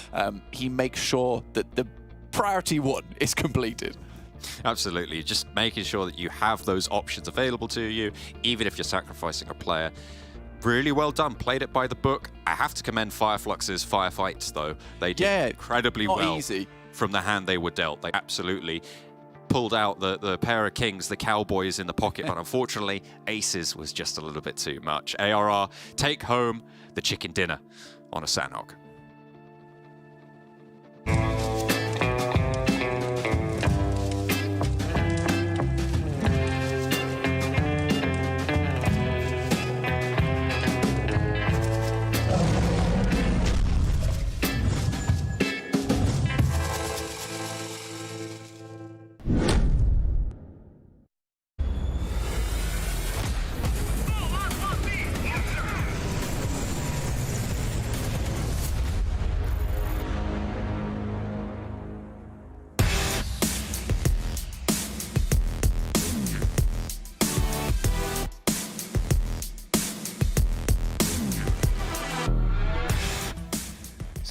he makes sure that the priority 1 is completed. Absolutely. Just making sure that you have those options available to you, even if you're sacrificing a player. Really well done. Played it by the book. I have to commend FLUX's firefights, though. They did incredibly well from the hand they were dealt. They absolutely pulled out the pair of kings, the cowboys in the pocket, but unfortunately, Aces was just a little bit too much. ARR take home the chicken dinner on a Sanhok.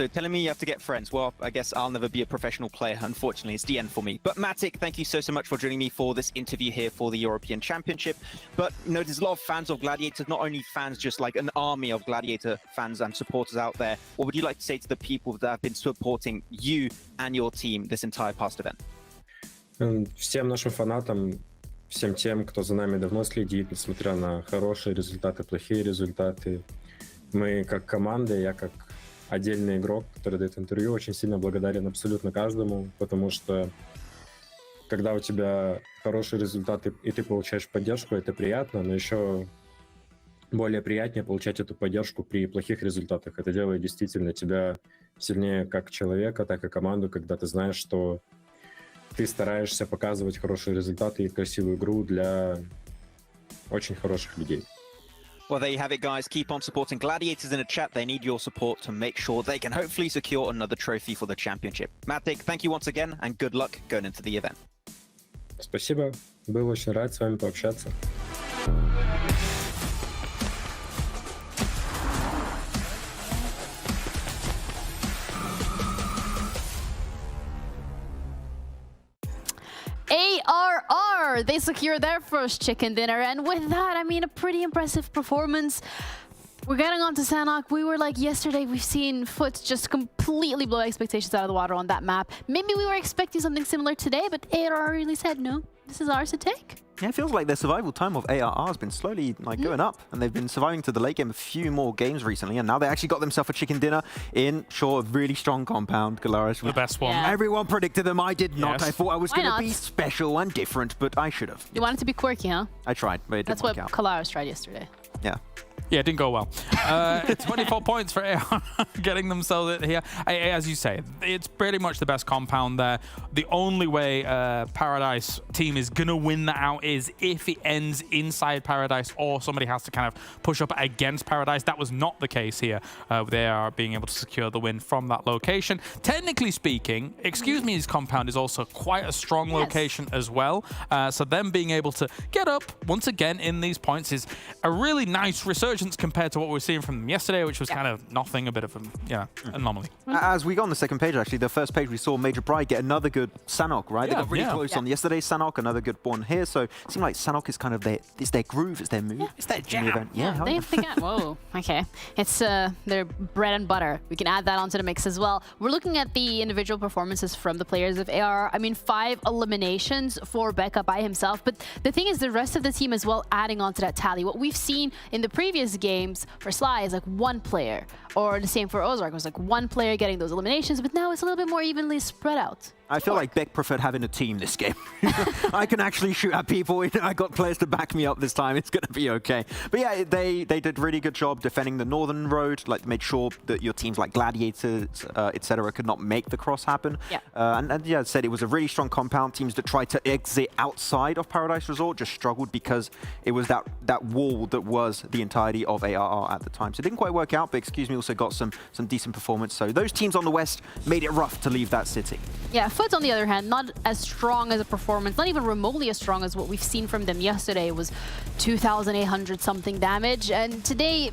So telling me you have to get friends. Well, I guess I'll never be a professional player. Unfortunately, it's the end for me. But Matic, thank you so much for joining me for this interview here for the European Championship. But you know, there's a lot of fans of Gladiators, not only fans, just like an army of Gladiator fans and supporters out there. What would you like to say to the people that have been supporting you and your team this entire past event? Всем нашим фанатам, всем тем, кто за нами давно следит, несмотря на хорошие результаты, плохие результаты. Мы как команда, я как отдельный игрок, который дает интервью, очень сильно благодарен абсолютно каждому, потому что когда у тебя хорошие результаты и ты получаешь поддержку, это приятно, но еще более приятнее получать эту поддержку при плохих результатах. Это делает действительно тебя сильнее как человека, так и команду, когда ты знаешь, что ты стараешься показывать хорошие результаты и красивую игру для очень хороших людей. Well, there you have it, guys. Keep on supporting Gladiators in the chat. They need your support to make sure they can hopefully secure another trophy for the championship. Matic, thank you once again, and good luck going into the event. Спасибо. Был очень рад с вами пообщаться. ARR, they secure their first chicken dinner, and with that, I mean, a pretty impressive performance. We're getting on to Sanhok. We were like, yesterday we've seen Foot just completely blow expectations out of the water on that map. Maybe we were expecting something similar today, but ARR really said, no, this is ours to take. Yeah, it feels like their survival time of ARR has been slowly going up, and they've been surviving to the late game a few more games recently, and now they actually got themselves a chicken dinner in, sure, a really strong compound. Galaris, the best one. Yeah. Everyone predicted them. I did not. Yes. I thought I was going to not? be special and different, but I should have. You wanted to be quirky, huh? I tried, but it That's didn't what work out. Kalaris tried yesterday. Yeah. Yeah, it didn't go well. 24 points for AR getting themselves here. As you say, it's pretty much the best compound there. The only way Paradise team is going to win that out is if it ends inside Paradise or somebody has to kind of push up against Paradise. That was not the case here. They are being able to secure the win from that location. Technically speaking, Excuse Me's compound is also quite a strong location as well. So them being able to get up once again in these points is a really nice resurgence compared to what we were seeing from them yesterday, which was kind of nothing, a bit of an anomaly. As we got on the second page, actually, the first page we saw Major Bride get another good Sanhok, right? They got really close on yesterday's Sanhok, another good one here. So it seemed like Sanhok is kind of their groove, it's their move. It's their jam. They forget. Whoa, okay. It's their bread and butter. We can add that onto the mix as well. We're looking at the individual performances from the players of AR. I mean, 5 eliminations for Becca by himself. But the thing is, the rest of the team as well adding onto that tally. What we've seen in the previous games for Sly is like 1 player, or the same for Ozark, was like 1 player getting those eliminations, but now it's a little bit more evenly spread out. I feel like Beck preferred having a team this game. I can actually shoot at people. I got players to back me up this time. It's going to be okay. But yeah, they did a really good job defending the northern road, like made sure that your teams like Gladiators, etc., could not make the cross happen. Yeah. And yeah, I said it was a really strong compound. Teams that tried to exit outside of Paradise Resort just struggled because it was that wall that was the entirety of ARR at the time. So it didn't quite work out, but Excuse Me also got some decent performance. So those teams on the west made it rough to leave that city. Yeah, Foot, on the other hand, not as strong as a performance, not even remotely as strong as what we've seen from them yesterday. It was 2,800 something damage, and today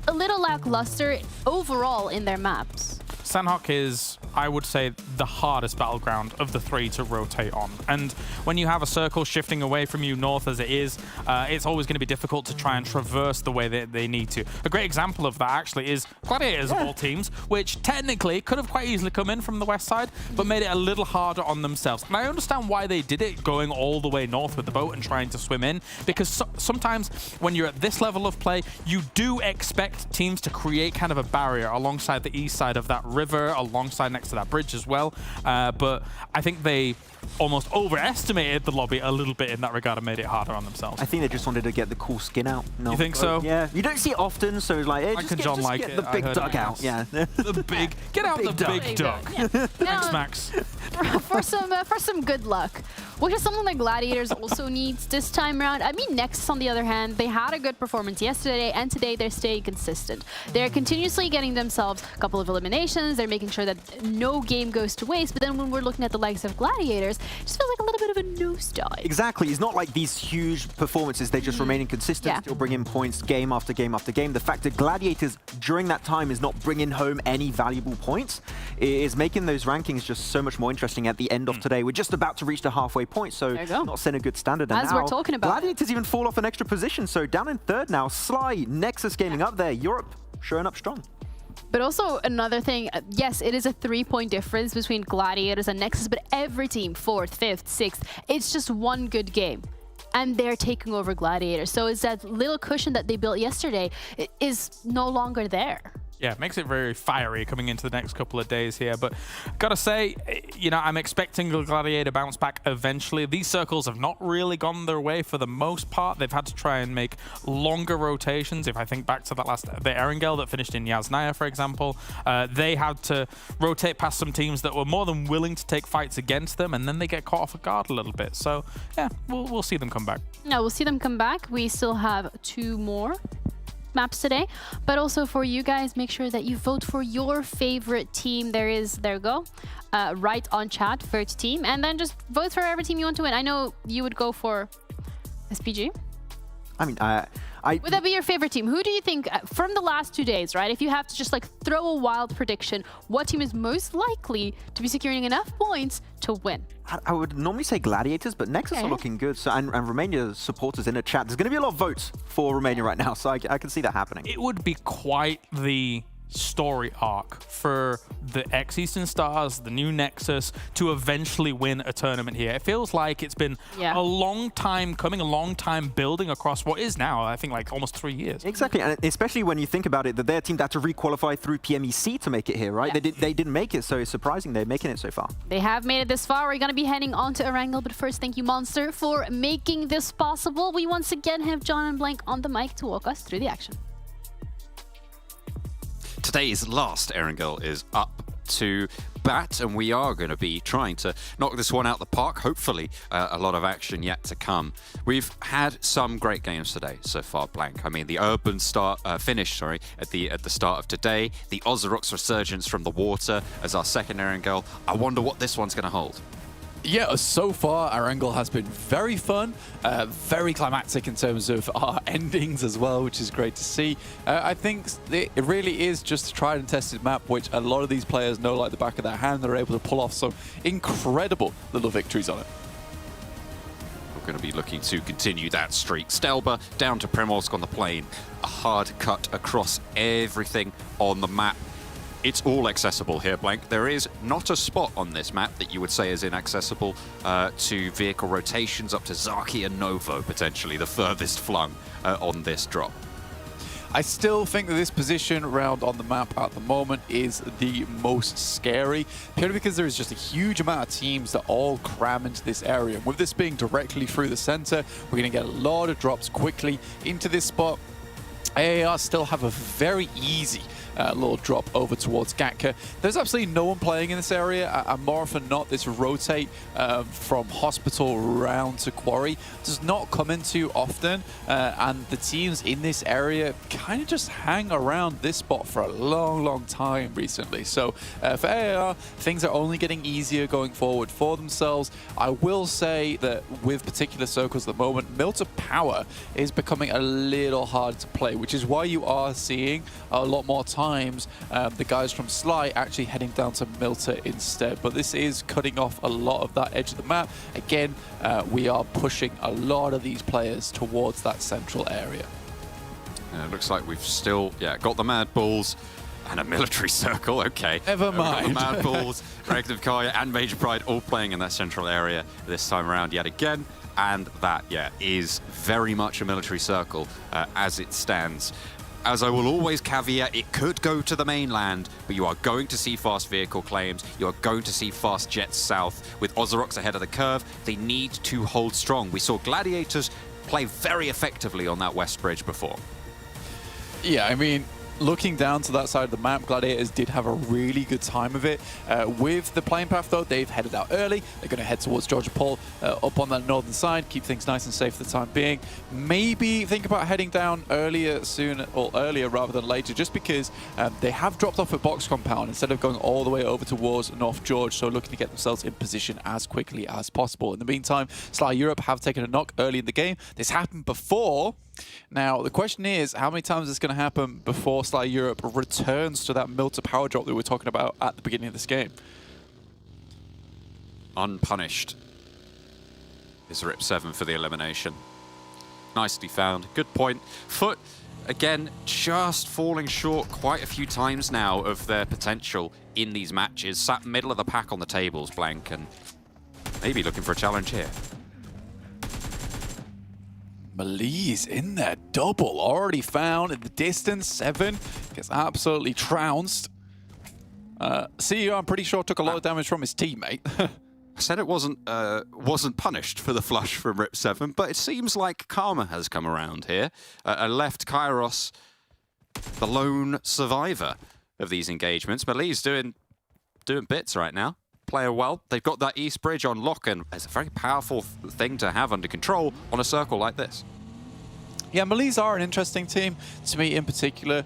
a little lackluster overall in their maps. Sanhok is, I would say, the hardest battleground of the 3 to rotate on. And when you have a circle shifting away from you north as it is, it's always going to be difficult to try and traverse the way that they need to. A great example of that actually is Gladiators of all teams, which technically could have quite easily come in from the west side, but made it a little harder on themselves. And I understand why they did it, going all the way north with the boat and trying to swim in, because sometimes when you're at this level of play, you do expect teams to create kind of a barrier alongside the east side of that river, alongside next to that bridge as well. But I think they almost overestimated the lobby a little bit in that regard and made it harder on themselves. I think they just wanted to get the cool skin out. No. You think so? Yeah. You don't see it often, so it's like, hey, just get the big duck out. Yeah. The big, get out the big duck. Yeah. Thanks, Max. For some good luck, which is something that Gladiators also needs this time around. I mean, Nexus, on the other hand, they had a good performance yesterday, and today they're staying consistent. They're continuously getting themselves a couple of eliminations. They're making sure that no game goes to waste. But then when we're looking at the likes of Gladiators, it just feels like a little bit of a nosedive. Exactly. It's not like these huge performances. They're just remaining consistent, still bringing points game after game after game. The fact that Gladiators, during that time, is not bringing home any valuable points is making those rankings just so much more interesting at the end of today. We're just about to reach the halfway point, so not setting a good standard. And as now, we're talking about, Gladiators even fall off an extra position, so down in third now. Sly, Nexus gaming up there. Europe showing up strong. But also another thing, yes, it is a 3-point difference between Gladiators and Nexus, but every team, 4th, 5th, 6th, it's just one good game. And they're taking over Gladiators. So it's that little cushion that they built yesterday is no longer there. Yeah, it makes it very fiery coming into the next couple of days here. But gotta say, you know, I'm expecting the Gladiator bounce back eventually. These circles have not really gone their way for the most part. They've had to try and make longer rotations. If I think back to that the Erangel that finished in Yasnaya, for example, they had to rotate past some teams that were more than willing to take fights against them, and then they get caught off guard a little bit. So yeah, we'll see them come back. No, we'll see them come back. We still have 2 more maps today, but also for you guys, make sure that you vote for your favorite team. There you go, right on chat for each team, and then just vote for every team you want to win. I know you would go for SPG. I mean, would that be your favorite team? Who do you think from the last 2 days, right? If you have to just like throw a wild prediction, what team is most likely to be securing enough points to win? I would normally say Gladiators, but Nexus are looking good. So, and Romania supporters in the chat. There's going to be a lot of votes for Romania right now, so I can see that happening. It would be quite the story arc for the ex-Eastern Stars, the new Nexus, to eventually win a tournament here. It feels like it's been a long time coming, a long time building across what is now, I think, like almost 3 years. Exactly, and especially when you think about it, that their team had to requalify through PMEC to make it here, right? They didn't make it, so it's surprising they're making it so far. They have made it this far. We're going to be heading on to Erangel, but first, thank you, Monster, for making this possible. We once again have John and Blank on the mic to walk us through the action. Today's last Erangel is up to bat, and we are going to be trying to knock this one out the park. Hopefully, a lot of action yet to come. We've had some great games today so far, Blank. I mean, the Urban finish, at the start of today. The OZAROX resurgence from the water as our second Erangel. I wonder what this one's going to hold. Yeah, so far, Erangel has been very fun, very climactic in terms of our endings as well, which is great to see. I think it really is just a tried and tested map, which a lot of these players know like the back of their hand. They're able to pull off some incredible little victories on it. We're going to be looking to continue that streak. Stelba down to Primorsk on the plane. A hard cut across everything on the map. It's all accessible here, Blank. There is not a spot on this map that you would say is inaccessible to vehicle rotations up to Zaki and Novo, potentially the furthest flung on this drop. I still think that this position round on the map at the moment is the most scary, purely because there is just a huge amount of teams that all cram into this area. And with this being directly through the center, we're going to get a lot of drops quickly into this spot. AAR still have a very easy little drop over towards Gatka. There's absolutely no one playing in this area, and more often than not, this rotate from Hospital round to Quarry does not come in too often, and the teams in this area kind of just hang around this spot for a long time recently. So for AAR, things are only getting easier going forward for themselves. I will say that with particular circles at the moment, Milta Power is becoming a little hard to play, which is why you are seeing a lot more times the guys from Sly actually heading down to Milta instead. But this is cutting off a lot of that edge of the map. Again, we are pushing a lot of these players towards that central area. And it looks like we've still, got the MADBULLS and a military circle. Okay. Never mind. We've got the MADBULLS, REGNUM, CARYA, and Major Pride all playing in that central area this time around yet again. And that, is very much a military circle as it stands. As I will always caveat, it could go to the mainland, but you are going to see fast vehicle claims. You are going to see fast jets south. With OZAROX ahead of the curve, they need to hold strong. We saw Gladiators play very effectively on that west bridge before. Yeah, I mean, looking down to that side of the map, Gladiators did have a really good time of it. With the playing path, though, they've headed out early. They're going to head towards Georgia Paul up on that northern side, keep things nice and safe for the time being. Maybe think about heading down earlier rather than later, just because they have dropped off at Box Compound instead of going all the way over towards North George, so looking to get themselves in position as quickly as possible. In the meantime, Sly Europe have taken a knock early in the game. This happened before. Now, the question is, how many times is this going to happen before Sly Europe returns to that mill to power drop that we were talking about at the beginning of this game? Unpunished is Rip 7 for the elimination. Nicely found. Good point. Foot, again, just falling short quite a few times now of their potential in these matches. Sat middle of the pack on the tables, Blank, and maybe looking for a challenge here. MELÍSE in there, double already found in the distance. 7 gets absolutely trounced. CEO, I'm pretty sure, took a lot of damage from his teammate. I said it wasn't punished for the flush from Rip 7, but it seems like karma has come around here. Left Kairos the lone survivor of these engagements. MELÍSE doing bits right now. Player well. They've got that East Bridge on lock, and it's a very powerful thing to have under control on a circle like this. Yeah, MELÍSE are an interesting team to me in particular,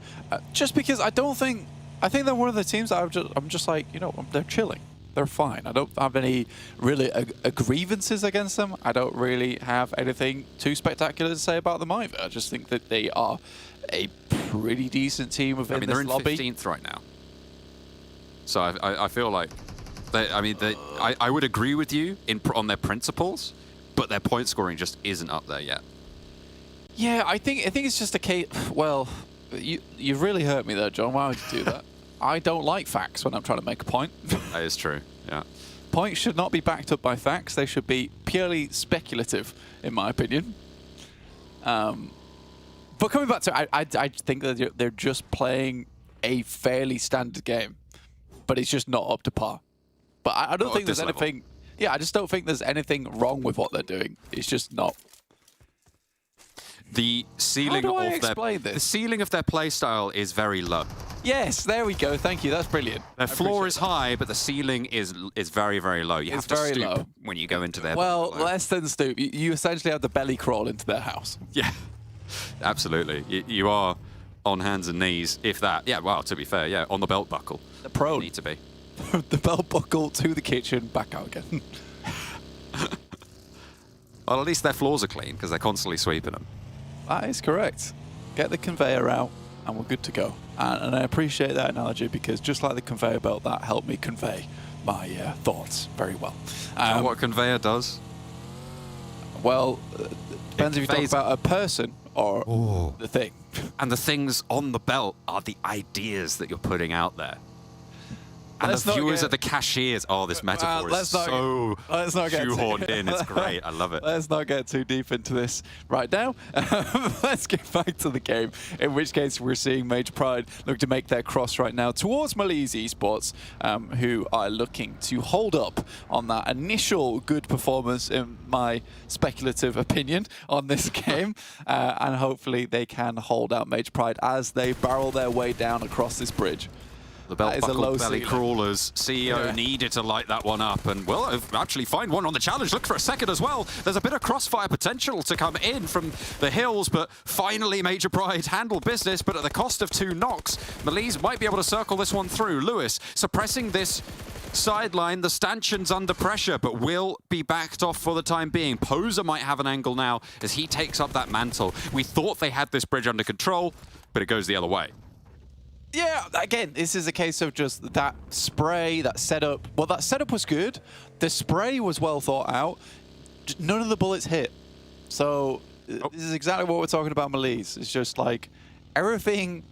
just because I think they're one of the teams that I'm just like, you know, they're chilling. They're fine. I don't have any really grievances against them. I don't really have anything too spectacular to say about them either. I just think that they are a pretty decent team within this lobby. They're in 15th right now. So I feel like I would agree with you on their principles, but their point scoring just isn't up there yet. Yeah, I think it's just a case. Well, you really hurt me there, John. Why would you do that? I don't like facts when I'm trying to make a point. That is true. Yeah. Points should not be backed up by facts. They should be purely speculative, in my opinion. But coming back to, I think that they're just playing a fairly standard game, but it's just not up to par. But I don't think there's anything. Yeah, I just don't think there's anything wrong with what they're doing. It's just not. The ceiling the ceiling of their play style is very low. Yes, there we go. Thank you. That's brilliant. Their floor is high, but the ceiling is very, very low. You have to stoop when you go into their. Well, less than stoop. You essentially have to belly crawl into their house. Yeah, absolutely. You are on hands and knees, if that. Yeah. Well, to be fair, yeah, on the belt buckle. The pro need to be. The belt buckle to the kitchen, back out again. Well, at least their floors are clean because they're constantly sweeping them. That is correct. Get the conveyor out and we're good to go. And I appreciate that analogy because just like the conveyor belt, that helped me convey my thoughts very well. Do you know what a conveyor does? Well, depends if you talk about a person or the thing. And the things on the belt are the ideas that you're putting out there. And the viewers are the cashiers. Oh, this metaphor is so shoehorned in. It's great. I love it. Let's not get too deep into this right now. Let's get back to the game, in which case we're seeing Major Pride look to make their cross right now towards MELÍSE Esports, who are looking to hold up on that initial good performance, in my speculative opinion, on this game. And hopefully they can hold out Major Pride as they barrel their way down across this bridge. The belt buckle belly crawlers. CEO needed to light that one up, and well, I've actually find one on the challenge. Look for a second as well. There's a bit of crossfire potential to come in from the hills, but finally Major Pride handle business, but at the cost of 2 knocks. MELÍSE might be able to circle this one through. Lewis suppressing this sideline. The stanchion's under pressure, but will be backed off for the time being. Poser might have an angle now as he takes up that mantle. We thought they had this bridge under control, but it goes the other way. Yeah, again, this is a case of just that spray, that setup. Well, that setup was good. The spray was well thought out. None of the bullets hit. So this is exactly what we're talking about, MELÍSE. It's just like everything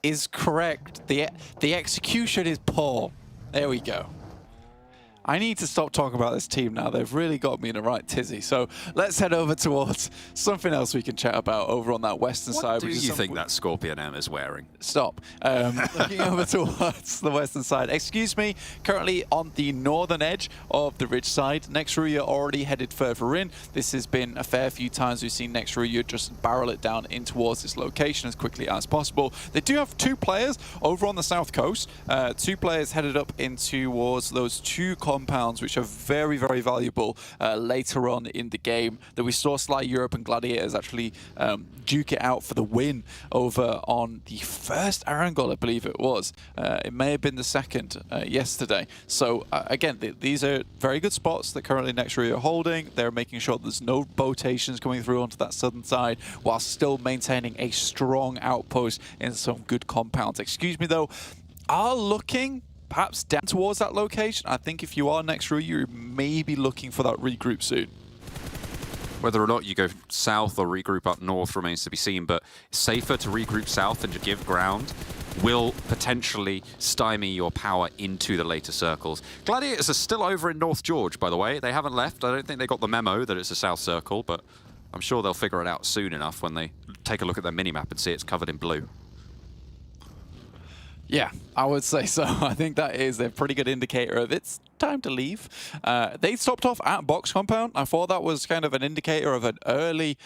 is correct. The execution is poor. There we go. I need to stop talking about this team now. They've really got me in the right tizzy. So let's head over towards something else we can chat about over on that western side. What do you think that Scorpion M is wearing? Stop. Looking over towards the western side. Excuse me, currently on the northern edge of the ridge side. NEXUS already headed further in. This has been a fair few times we've seen NEXUS just barrel it down in towards this location as quickly as possible. They do have 2 players over on the south coast. 2 players headed up in towards those 2 compounds, which are very, very valuable later on in the game. That we saw Sly Europe and Gladiators actually duke it out for the win over on the first Erangel, I believe it was. It may have been the second yesterday. So again, these are very good spots that currently NEXUS are holding. They're making sure there's no rotations coming through onto that southern side, while still maintaining a strong outpost in some good compounds. Excuse me though, are looking perhaps down towards that location. I think if you are NEXUS, you're maybe looking for that regroup soon. Whether or not you go south or regroup up north remains to be seen, but it's safer to regroup south and to give ground will potentially stymie your power into the later circles. Gladiators are still over in North George, by the way. They haven't left. I don't think they got the memo that it's a south circle, but I'm sure they'll figure it out soon enough when they take a look at their minimap and see it's covered in blue. Yeah, I would say so. I think that is a pretty good indicator of it's time to leave. They stopped off at Box Compound. I thought that was kind of an indicator of an early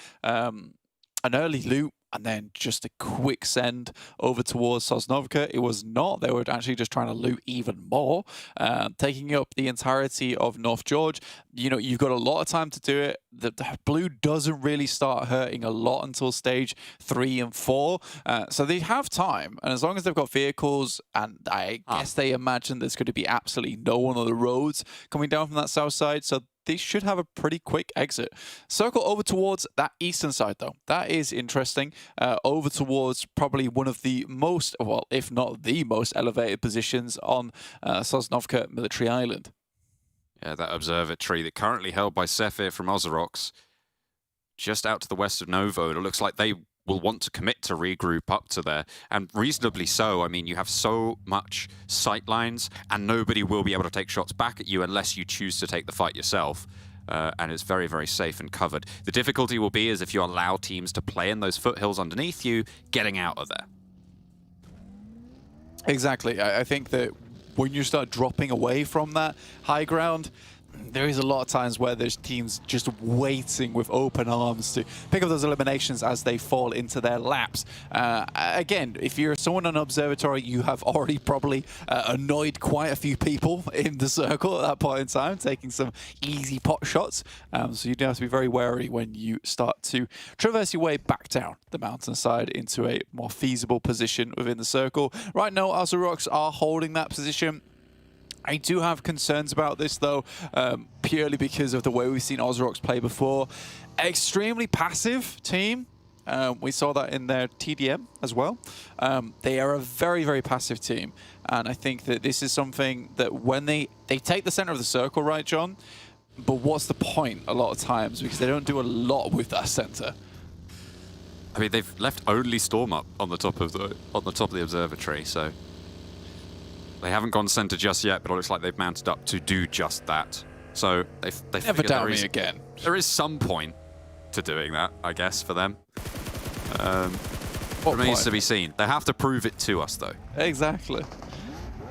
loot, and then just a quick send over towards Sosnovka. It was not. They were actually just trying to loot even more, taking up the entirety of North George. You know, you've got a lot of time to do it. The blue doesn't really start hurting a lot until stage 3 and 4. So they have time. And as long as they've got vehicles, and I guess they imagine there's going to be absolutely no one on the roads coming down from that south side. So they should have a pretty quick exit. Circle over towards that eastern side, though. That is interesting. Over towards probably one of the most, well, if not the most elevated positions on Sosnovka Military Island. Yeah, that observatory that currently held by Sephir from OZAROX, just out to the west of Novo. It looks like they will want to commit to regroup up to there, and reasonably so. I mean, you have so much sight lines, and nobody will be able to take shots back at you unless you choose to take the fight yourself. And it's very, very safe and covered. The difficulty will be is if you allow teams to play in those foothills underneath you, getting out of there. Exactly. I think that when you start dropping away from that high ground, there is a lot of times where there's teams just waiting with open arms to pick up those eliminations as they fall into their laps. Again, if you're someone on Observatory, you have already probably annoyed quite a few people in the circle at that point in time, taking some easy pot shots. So you do have to be very wary when you start to traverse your way back down the mountainside into a more feasible position within the circle. Right now, OZAROX are holding that position. I do have concerns about this, though, purely because of the way we've seen OZAROX play before. Extremely passive team. We saw that in their TDM as well. They are a very, very passive team. And I think that this is something that when they take the center of the circle, right, John? But what's the point a lot of times? Because they don't do a lot with that center. I mean, they've left only Storm up on the top of the observatory, so they haven't gone center just yet, but it looks like they've mounted up to do just that. So they never doubt me again. There is some point to doing that, I guess, for them. Remains to be seen. They have to prove it to us, though. Exactly.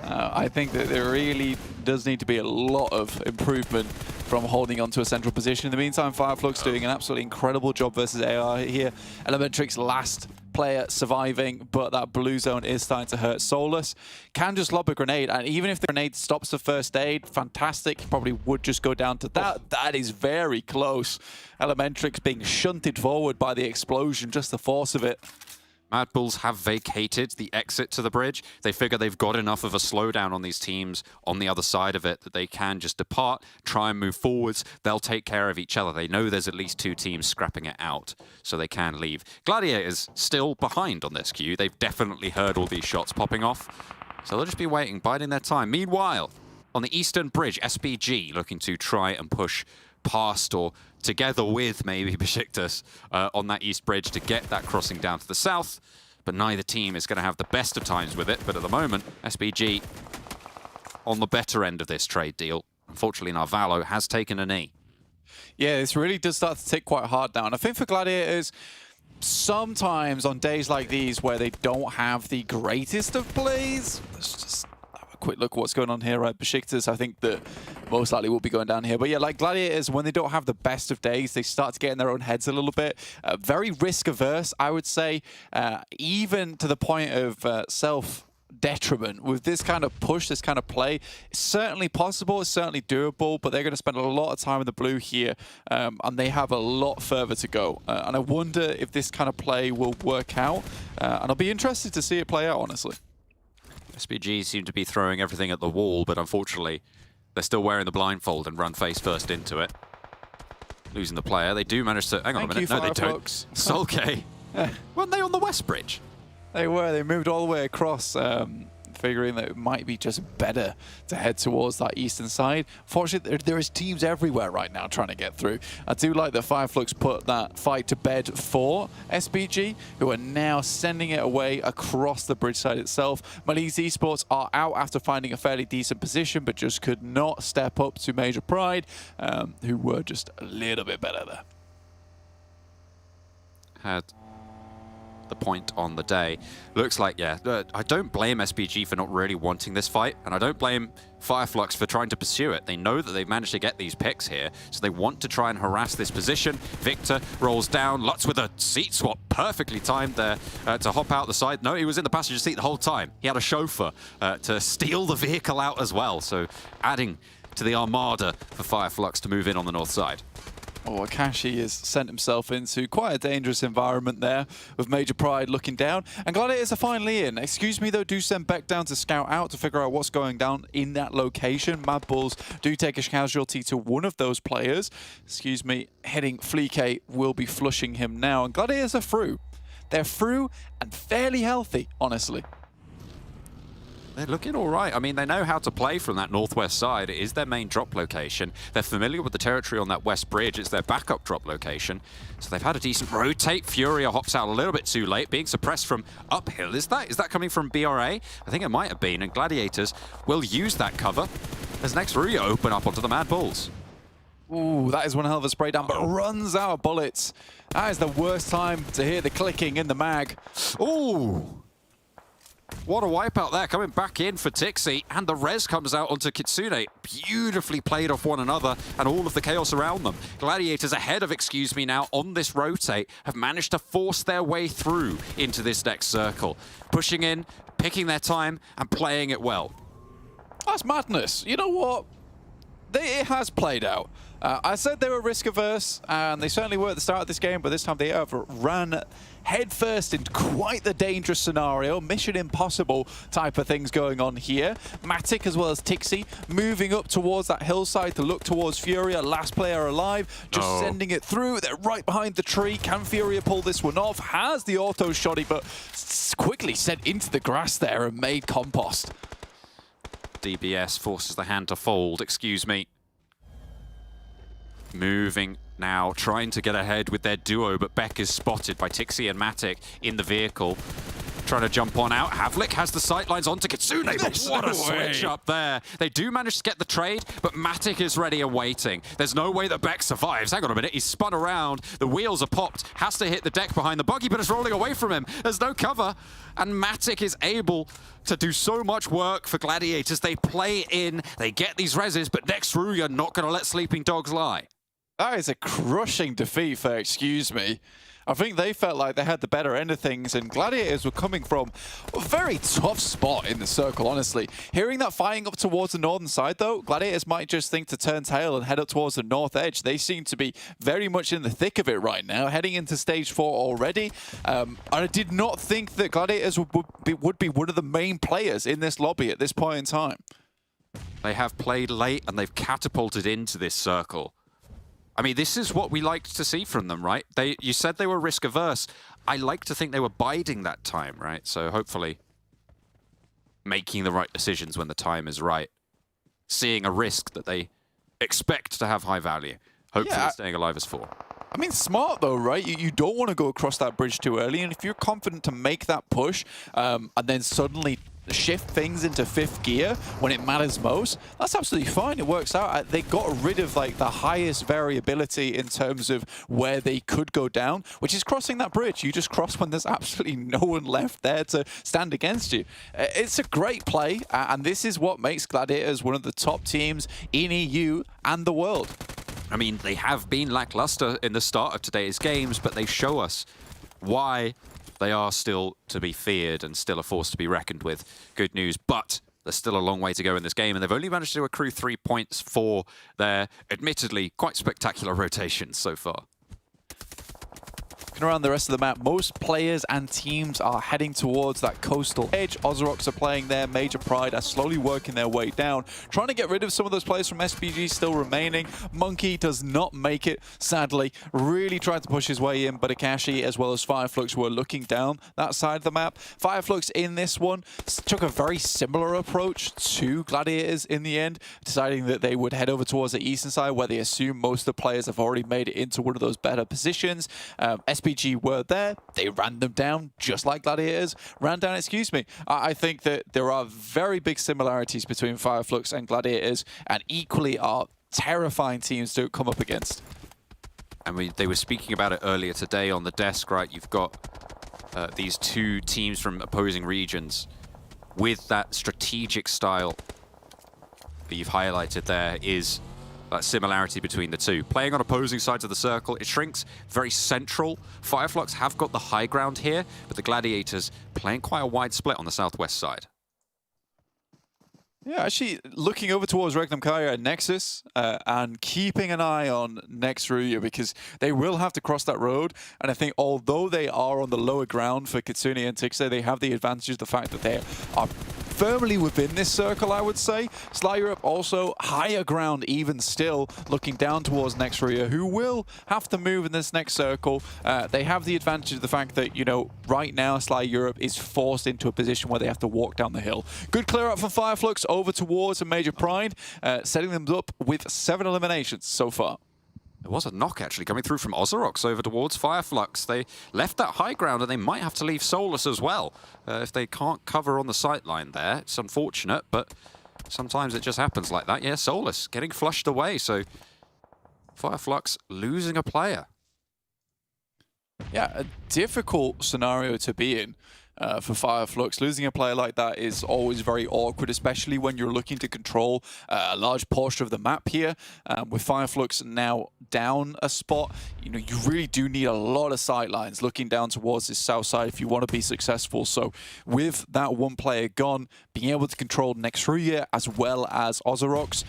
I think that there really does need to be a lot of improvement from holding on to a central position. In the meantime, FLUX doing an absolutely incredible job versus AR here. Elementrix last player surviving, but that blue zone is starting to hurt. Solus can just lob a grenade, and even if the grenade stops the first aid, fantastic. Probably would just go down to that. That is very close. Elementrix being shunted forward by the explosion, just the force of it. MADBULLS have vacated the exit to the bridge. They figure they've got enough of a slowdown on these teams on the other side of it that they can just depart, try and move forwards. They'll take care of each other. They know there's at least 2 teams scrapping it out, so they can leave. Gladiators still behind on this queue. They've definitely heard all these shots popping off, so they'll just be waiting, biding their time. Meanwhile, on the eastern bridge, SBG looking to try and push past or together with maybe BEŞİKTAŞ on that east bridge to get that crossing down to the south, but neither team is going to have the best of times with it. But at the moment, SBG on the better end of this trade deal. unfortunately, Narvalo has taken a knee. Yeah, this really does start to tick quite hard now. And I think for Gladiators, sometimes on days like these where they don't have the greatest of plays, let's just have a quick look at what's going on here, right? BEŞİKTAŞ, I think that most likely will be going down here. But yeah, like Gladiators, when they don't have the best of days, they start to get in their own heads a little bit. Very risk-averse, I would say, even to the point of self-detriment. With this kind of push, this kind of play, it's certainly possible, it's certainly doable, but they're going to spend a lot of time in the blue here, and they have a lot further to go. And I wonder if this kind of play will work out, and I'll be interested to see it play out, honestly. SBG seem to be throwing everything at the wall, but unfortunately, they're still wearing the blindfold and run face first into it. Losing the player. They do manage to... Hang on a minute. No, they don't. Sulke. Weren't they on the West Bridge? They were. They moved all the way across, figuring that it might be just better to head towards that eastern side. Fortunately, there is teams everywhere right now trying to get through. I do like that FLUX put that fight to bed for SBG, who are now sending it away across the bridge side itself. MELİSE Esports are out after finding a fairly decent position, but just could not step up to Major Pride, who were just a little bit better there. Had the point on the day. Looks like, yeah, I don't blame SBG for not really wanting this fight, and I don't blame FLUX for trying to pursue it. They know that they've managed to get these picks here, so they want to try and harass this position. Victor rolls down, Lutz with a seat swap, perfectly timed there to hop out the side. No, he was in the passenger seat the whole time. He had a chauffeur to steal the vehicle out as well, so adding to the armada for FLUX to move in on the north side. Oh, Akashi has sent himself into quite a dangerous environment there, with Major Pride looking down. And Gladiators are finally in. Excuse me, though, do send Beck down to scout out to figure out what's going down in that location. MADBULLS do take a casualty to one of those players. Excuse me, heading FLUX will be flushing him now. And Gladiators are through. They're through and fairly healthy, honestly. They're looking all right. I mean, they know how to play from that northwest side. It is their main drop location. They're familiar with the territory on that west bridge. It's their backup drop location. So they've had a decent rotate. Furia hops out a little bit too late, being suppressed from uphill. Is that coming from BRA? I think it might have been. And Gladiators will use that cover as next RÜYA open up onto the MADBULLS. Ooh, that is one hell of a spray down, but runs out of bullets. That is the worst time to hear the clicking in the mag. Ooh. What a wipeout there, coming back in for Tixi, and the res comes out onto Kitsune. Beautifully played off one another and all of the chaos around them. Gladiators ahead of Excuse Me now on this rotate have managed to force their way through into this next circle. Pushing in, picking their time, and playing it well. That's madness. You know what? It has played out. I said they were risk-averse, and they certainly were at the start of this game, but this time they have ran headfirst into quite the dangerous scenario, Mission Impossible type of things going on here. Matic as well as Tixi moving up towards that hillside to look towards Furia, last player alive, just sending it through. They're right behind the tree. Can Furia pull this one off? Has the auto shotty, but quickly sent into the grass there and made compost. DBS forces the hand to fold, Excuse Me. Moving now, trying to get ahead with their duo, but Beck is spotted by Tixi and Matic in the vehicle. Trying to jump on out. Havlik has the sightlines onto Kitsune, but what a switch up there. They do manage to get the trade, but Matic is ready and waiting. There's no way that Beck survives. Hang on a minute, he's spun around. The wheels are popped. Has to hit the deck behind the buggy, but it's rolling away from him. There's no cover, and Matic is able to do so much work for Gladiators. They play in, they get these reses, but next RÜYA not going to let sleeping dogs lie. That is a crushing defeat for Excuse Me. I think they felt like they had the better end of things, and Gladiators were coming from a very tough spot in the circle, honestly. Hearing that fighting up towards the northern side, though, Gladiators might just think to turn tail and head up towards the north edge. They seem to be very much in the thick of it right now, heading into stage 4 already. And I did not think that Gladiators would be one of the main players in this lobby at this point in time. They have played late, and they've catapulted into this circle. I mean, this is what we liked to see from them, right? You said they were risk-averse. I like to think they were biding that time, right? So hopefully making the right decisions when the time is right. Seeing a risk that they expect to have high value. Hopefully staying alive as 4. I mean, smart though, right? You don't want to go across that bridge too early, and if you're confident to make that push and then suddenly shift things into 5th gear when it matters most, that's absolutely fine. It works out. They got rid of like the highest variability in terms of where they could go down, which is crossing that bridge. You just cross when there's absolutely no one left there to stand against you. It's a great play, and this is what makes Gladiators one of the top teams in EU and the world. I mean, they have been lackluster in the start of today's games, but they show us why they are still to be feared and still a force to be reckoned with. Good news, but there's still a long way to go in this game, and they've only managed to accrue 3 points for their admittedly quite spectacular rotations so far. Looking around the rest of the map, most players and teams are heading towards that coastal edge. OZAROX are playing there, Major Pride are slowly working their way down, trying to get rid of some of those players from SPG still remaining. Monkey does not make it, sadly. Really tried to push his way in, but Akashi as well as FireFlux were looking down that side of the map. FireFlux in this one took a very similar approach to Gladiators in the end, deciding that they would head over towards the eastern side where they assume most of the players have already made it into one of those better positions. SPG were there, they ran them down just like Gladiators ran down, I think that there are very big similarities between FireFlux and Gladiators, and equally are terrifying teams to come up against. And they were speaking about it earlier today on the desk, right? You've got these two teams from opposing regions with that strategic style that you've highlighted there is that similarity between the two. Playing on opposing sides of the circle, it shrinks very central. FireFlux have got the high ground here, but the Gladiators playing quite a wide split on the southwest side. Yeah, actually looking over towards REGNUM, CARYA and NEXUS and keeping an eye on RÜYA because they will have to cross that road. And I think although they are on the lower ground for Kitsune and Tixay, they have the advantage of the fact that they are firmly within this circle, I would say. Sly Europe also higher ground even still, looking down towards RÜYA, who will have to move in this next circle. They have the advantage of the fact that, you know, right now Sly Europe is forced into a position where they have to walk down the hill. Good clear up from FireFlux over towards a Major Pride, setting them up with 7 eliminations so far. There was a knock actually coming through from OZAROX over towards FireFlux. They left that high ground and they might have to leave Solus as well. If they can't cover on the sight line there, it's unfortunate, but sometimes it just happens like that. Yeah, Solus getting flushed away, so FireFlux losing a player. Yeah, a difficult scenario to be in. For FireFlux, losing a player like that is always very awkward, especially when you're looking to control a large portion of the map here. With FireFlux now down a spot, you know, you really do need a lot of sight lines looking down towards this south side if you want to be successful. So with that one player gone, being able to control RÜYA as well as OZAROX,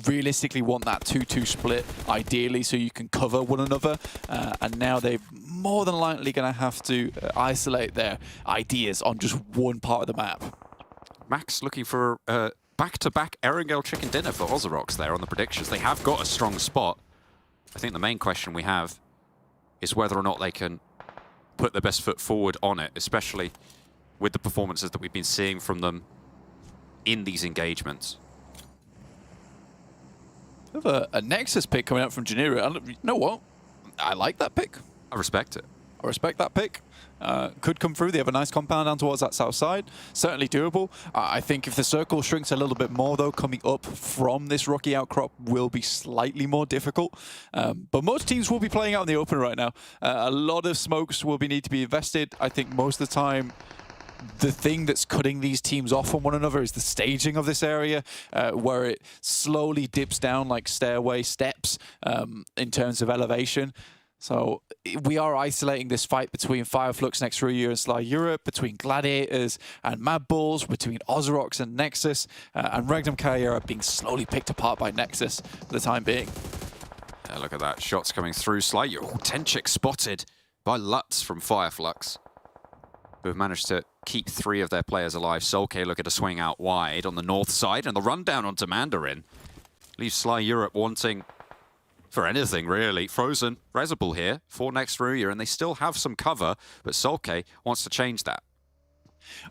realistically want that 2-2 split ideally so you can cover one another, and now they're more than likely going to have to isolate their ideas on just one part of the map. Max looking for back-to-back Erangel chicken dinner for OZAROX there on the predictions. They have got a strong spot. I think the main question we have is whether or not they can put their best foot forward on it, especially with the performances that we've been seeing from them in these engagements. We have a Nexus pick coming out from Genera. You know what? I like that pick. I respect it. I respect that pick. Could come through. They have a nice compound down towards that south side. Certainly doable. I think if the circle shrinks a little bit more, though, coming up from this rocky outcrop will be slightly more difficult. But most teams will be playing out in the open right now. A lot of smokes will need to be invested. I think most of the time, the thing that's cutting these teams off from one another is the staging of this area, where it slowly dips down like stairway steps in terms of elevation. So we are isolating this fight between FireFlux, RÜYA and Sly Europe, between Gladiators and MADBULLS, between OZAROX and NEXUS, and REGNUM, CARYA are being slowly picked apart by NEXUS for the time being. Yeah, look at that. Shots coming through. Sly Europe. Oh, Tenchik spotted by Lutz from FireFlux, who have managed to keep 3 of their players alive. Solke looking to swing out wide on the north side, and the rundown onto Mandarin leaves Sly Europe wanting for anything, really. Frozen, Rezable here for NEXUS, and they still have some cover, but Solke wants to change that.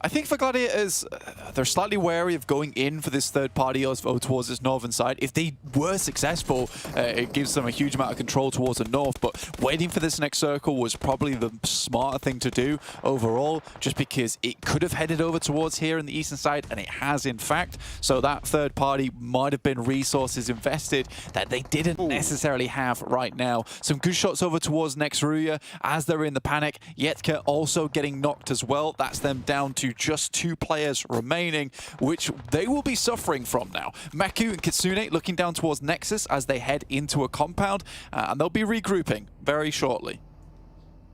I think for Gladiators, they're slightly wary of going in for this third party towards this northern side. If they were successful, it gives them a huge amount of control towards the north, but waiting for this next circle was probably the smarter thing to do overall, just because it could have headed over towards here in the eastern side, and it has in fact. So that third party might have been resources invested that they didn't necessarily have right now. Some good shots over towards RÜYA as they're in the panic. Yetka also getting knocked as well. That's them down to just 2 players remaining, which they will be suffering from now. Meku and Kitsune looking down towards Nexus as they head into a compound, and they'll be regrouping very shortly.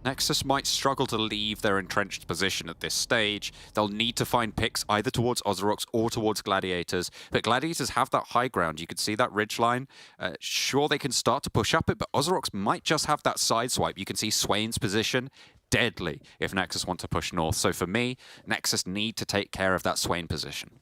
Nexus might struggle to leave their entrenched position at this stage. They'll need to find picks either towards OZAROX or towards Gladiators. But Gladiators have that high ground. You can see that ridgeline. Sure, they can start to push up it, but OZAROX might just have that side swipe. You can see Swain's position. Deadly if Nexus want to push north. So for me, Nexus need to take care of that Swain position.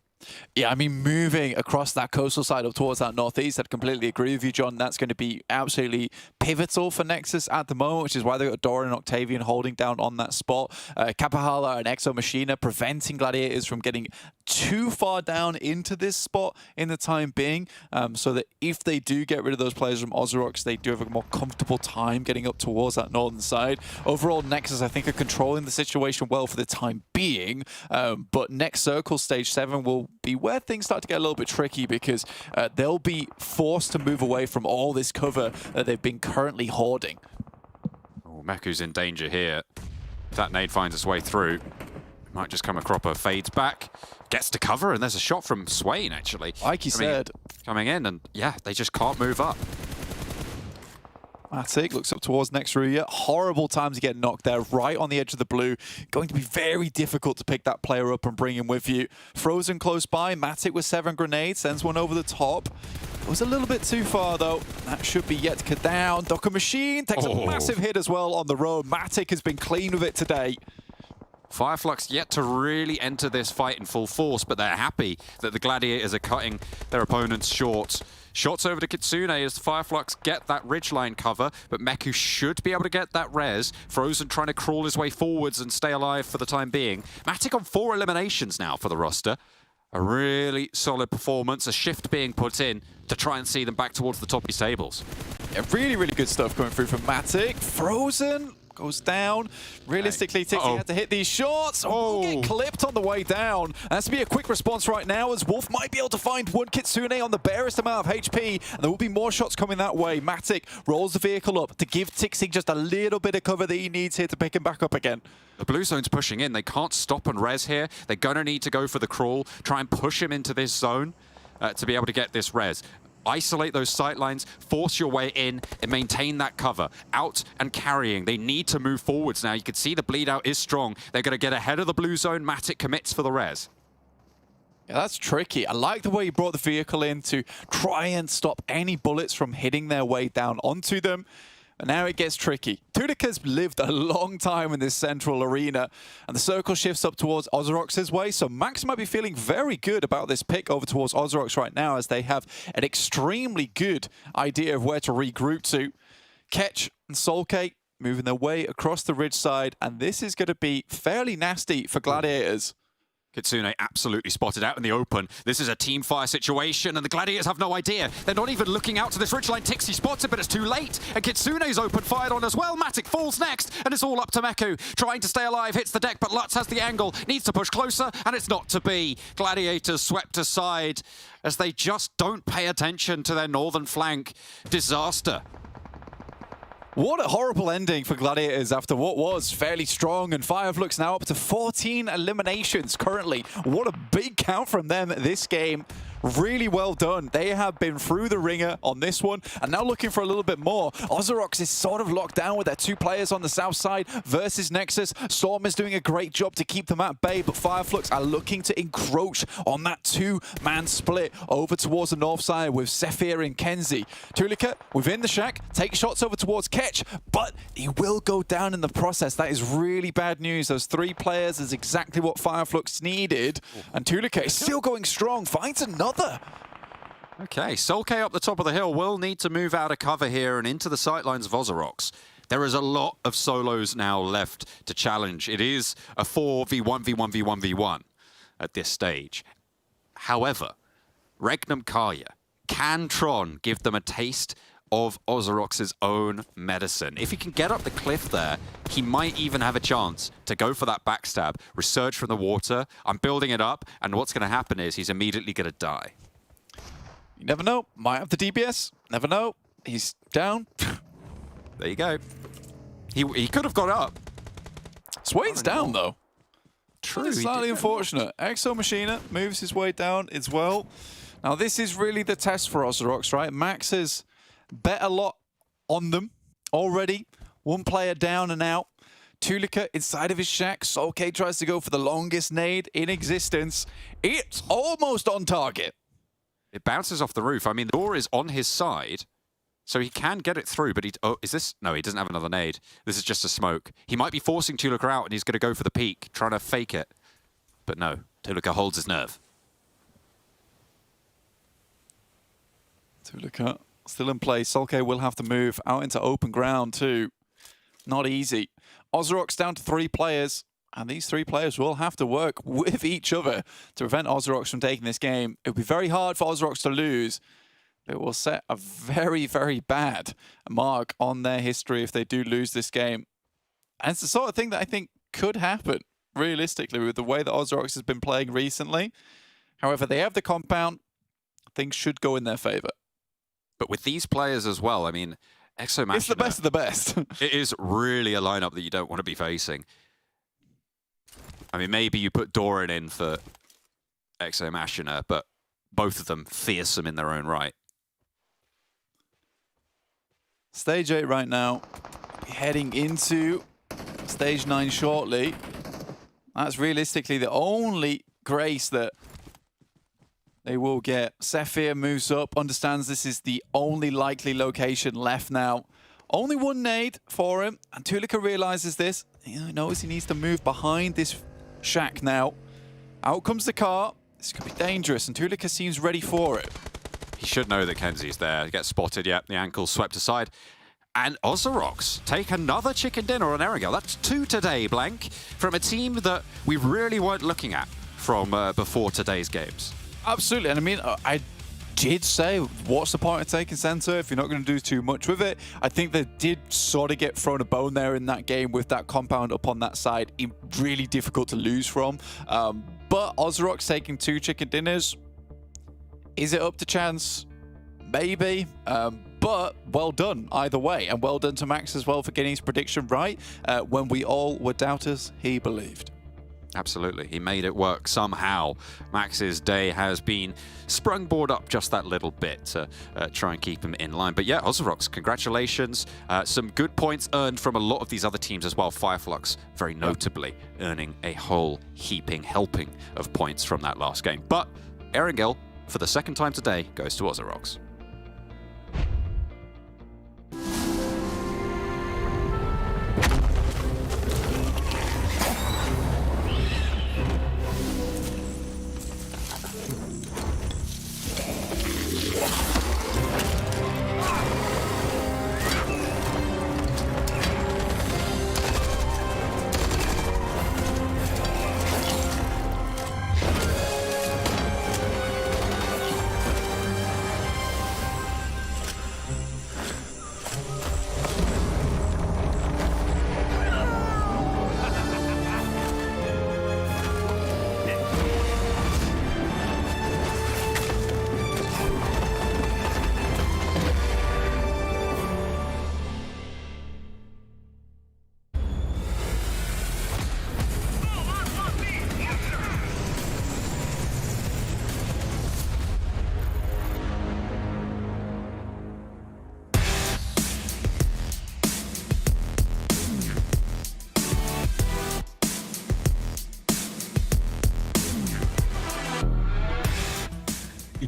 Yeah, I mean, moving across that coastal side up towards that northeast, I'd completely agree with you, John. That's going to be absolutely pivotal for Nexus at the moment, which is why they've got Dora and Octavian holding down on that spot. Kapahala and Exo Machina preventing Gladiators from getting too far down into this spot in the time being, so that if they do get rid of those players from OZAROX, they do have a more comfortable time getting up towards that northern side. Overall, Nexus, I think, are controlling the situation well for the time being, but next circle, stage 7, will be where things start to get a little bit tricky, because they'll be forced to move away from all this cover that they've been currently hoarding. Oh, Meku's in danger here. If that nade finds its way through, might just come a cropper, fades back, gets to cover, and there's a shot from Swain, actually. Like you said. Coming in, and yeah, they just can't move up. Matic looks up towards RÜYA. Horrible time to get knocked there, right on the edge of the blue. Going to be very difficult to pick that player up and bring him with you. Frozen close by. Matic with 7 grenades, sends one over the top. It was a little bit too far, though. That should be Yetka down. Docker Machine takes a massive hit as well on the road. Matic has been clean with it today. FLUX yet to really enter this fight in full force, but they're happy that the Gladiators are cutting their opponents short. Shots over to Kitsune as FLUX get that ridgeline cover, but Meku should be able to get that res. Frozen trying to crawl his way forwards and stay alive for the time being. Matic on 4 eliminations now for the roster. A really solid performance, a shift being put in to try and see them back towards the top of these tables. Yeah, really, really good stuff coming through from Matic. Frozen goes down. Realistically, Tixie had to hit these shots. We'll get clipped on the way down. Has to be a quick response right now, as Wolf might be able to find one Kitsune on the barest amount of HP, and there will be more shots coming that way. Matic rolls the vehicle up to give Tixie just a little bit of cover that he needs here to pick him back up again. The blue zone's pushing in. They can't stop and res here. They're going to need to go for the crawl, try and push him into this zone to be able to get this res. Isolate those sightlines, force your way in, and maintain that cover. Out and carrying. They need to move forwards now. You can see the bleed out is strong. They're going to get ahead of the blue zone. Matic commits for the res. Yeah, that's tricky. I like the way you brought the vehicle in to try and stop any bullets from hitting their way down onto them. And now it gets tricky. Tudika's lived a long time in this central arena, and the circle shifts up towards OZAROX's way, so Max might be feeling very good about this pick over towards OZAROX right now, as they have an extremely good idea of where to regroup to. Ketch and Soulcake moving their way across the ridge side, and this is going to be fairly nasty for Gladiators. Kitsune absolutely spotted out in the open. This is a team fire situation, and the Gladiators have no idea. They're not even looking out to this ridgeline. Tixie spots it, but it's too late. And Kitsune's open, fired on as well. Matic falls next, and it's all up to Meku. Trying to stay alive, hits the deck, but Lutz has the angle. Needs to push closer, and it's not to be. Gladiators swept aside as they just don't pay attention to their northern flank. Disaster. What a horrible ending for Gladiators after what was fairly strong, and FLUX now up to 14 eliminations currently. What a big count from them this game. Really well done. They have been through the ringer on this one, and now looking for a little bit more. OZAROX is sort of locked down with their 2 players on the south side versus Nexus. Storm is doing a great job to keep them at bay, but FLUX are looking to encroach on that 2-man split over towards the north side with Zephyr and Kenzie. Tulika within the shack, takes shots over towards Ketch, but he will go down in the process. That is really bad news. Those 3 players is exactly what FLUX needed, and Tulika is still going strong, finds another. Okay, Soulcake up the top of the hill will need to move out of cover here and into the sightlines of OZAROX. There is a lot of solos now left to challenge. It is a 4v1v1v1v1 at this stage. However, REGNUM CARYA, can Tron give them a taste of OZAROX's own medicine? If he can get up the cliff there, he might even have a chance to go for that backstab, resurge from the water. I'm building it up, and what's going to happen is he's immediately going to die. You never know. Might have the DBS. Never know. He's down. There you go. He could have got up. Swain's down, though. True. It's slightly unfortunate. Exo Machina moves his way down as well. Now, this is really the test for OZAROX, right? Max has bet a lot on them already. One player down and out. Tulika inside of his shack. Solke tries to go for the longest nade in existence. It's almost on target. It bounces off the roof. I mean, the door is on his side, so he can get it through, but oh, is this? No, he doesn't have another nade. This is just a smoke. He might be forcing Tulika out, and he's going to go for the peak, trying to fake it. But no, Tulika holds his nerve. Tulika still in place. Solke will have to move out into open ground too. Not easy. OZAROX down to 3 players, and these 3 players will have to work with each other to prevent OZAROX from taking this game. It will be very hard for OZAROX to lose. It will set a very, very bad mark on their history if they do lose this game. And it's the sort of thing that I think could happen, realistically, with the way that OZAROX has been playing recently. However, they have the compound. Things should go in their favor. But with these players as well, I mean, Exo Machina, it's the best of the best. It is really a lineup that you don't want to be facing. I mean, maybe you put Doran in for Exo Machina, but both of them fearsome in their own right. Stage 8 right now, heading into Stage 9 shortly. That's realistically the only grace that they will get. Sephir moves up, understands this is the only likely location left now. Only one nade for him, and Tulika realizes this. He knows he needs to move behind this shack now. Out comes the car. This could be dangerous, and Tulika seems ready for it. He should know that Kenzie's there. He gets spotted, yep, the ankle's swept aside. And OZAROX take another chicken dinner on Erangel. That's 2 today, Blank, from a team that we really weren't looking at from before today's games. Absolutely, and I mean, I did say, what's the point of taking center if you're not going to do too much with it? I think they did sort of get thrown a bone there in that game with that compound up on that side. Really difficult to lose from. But OZAROX taking 2 chicken dinners, is it up to chance? Maybe. But well done either way, and well done to Max as well for getting his prediction right. When we all were doubters, he believed. Absolutely, he made it work somehow. Max's day has been sprungboard up just that little bit to try and keep him in line. But yeah, OZAROX, congratulations. Some good points earned from a lot of these other teams as well. FLUX, very notably, earning a whole helping of points from that last game. But Erangel, for the 2nd time today, goes to OZAROX.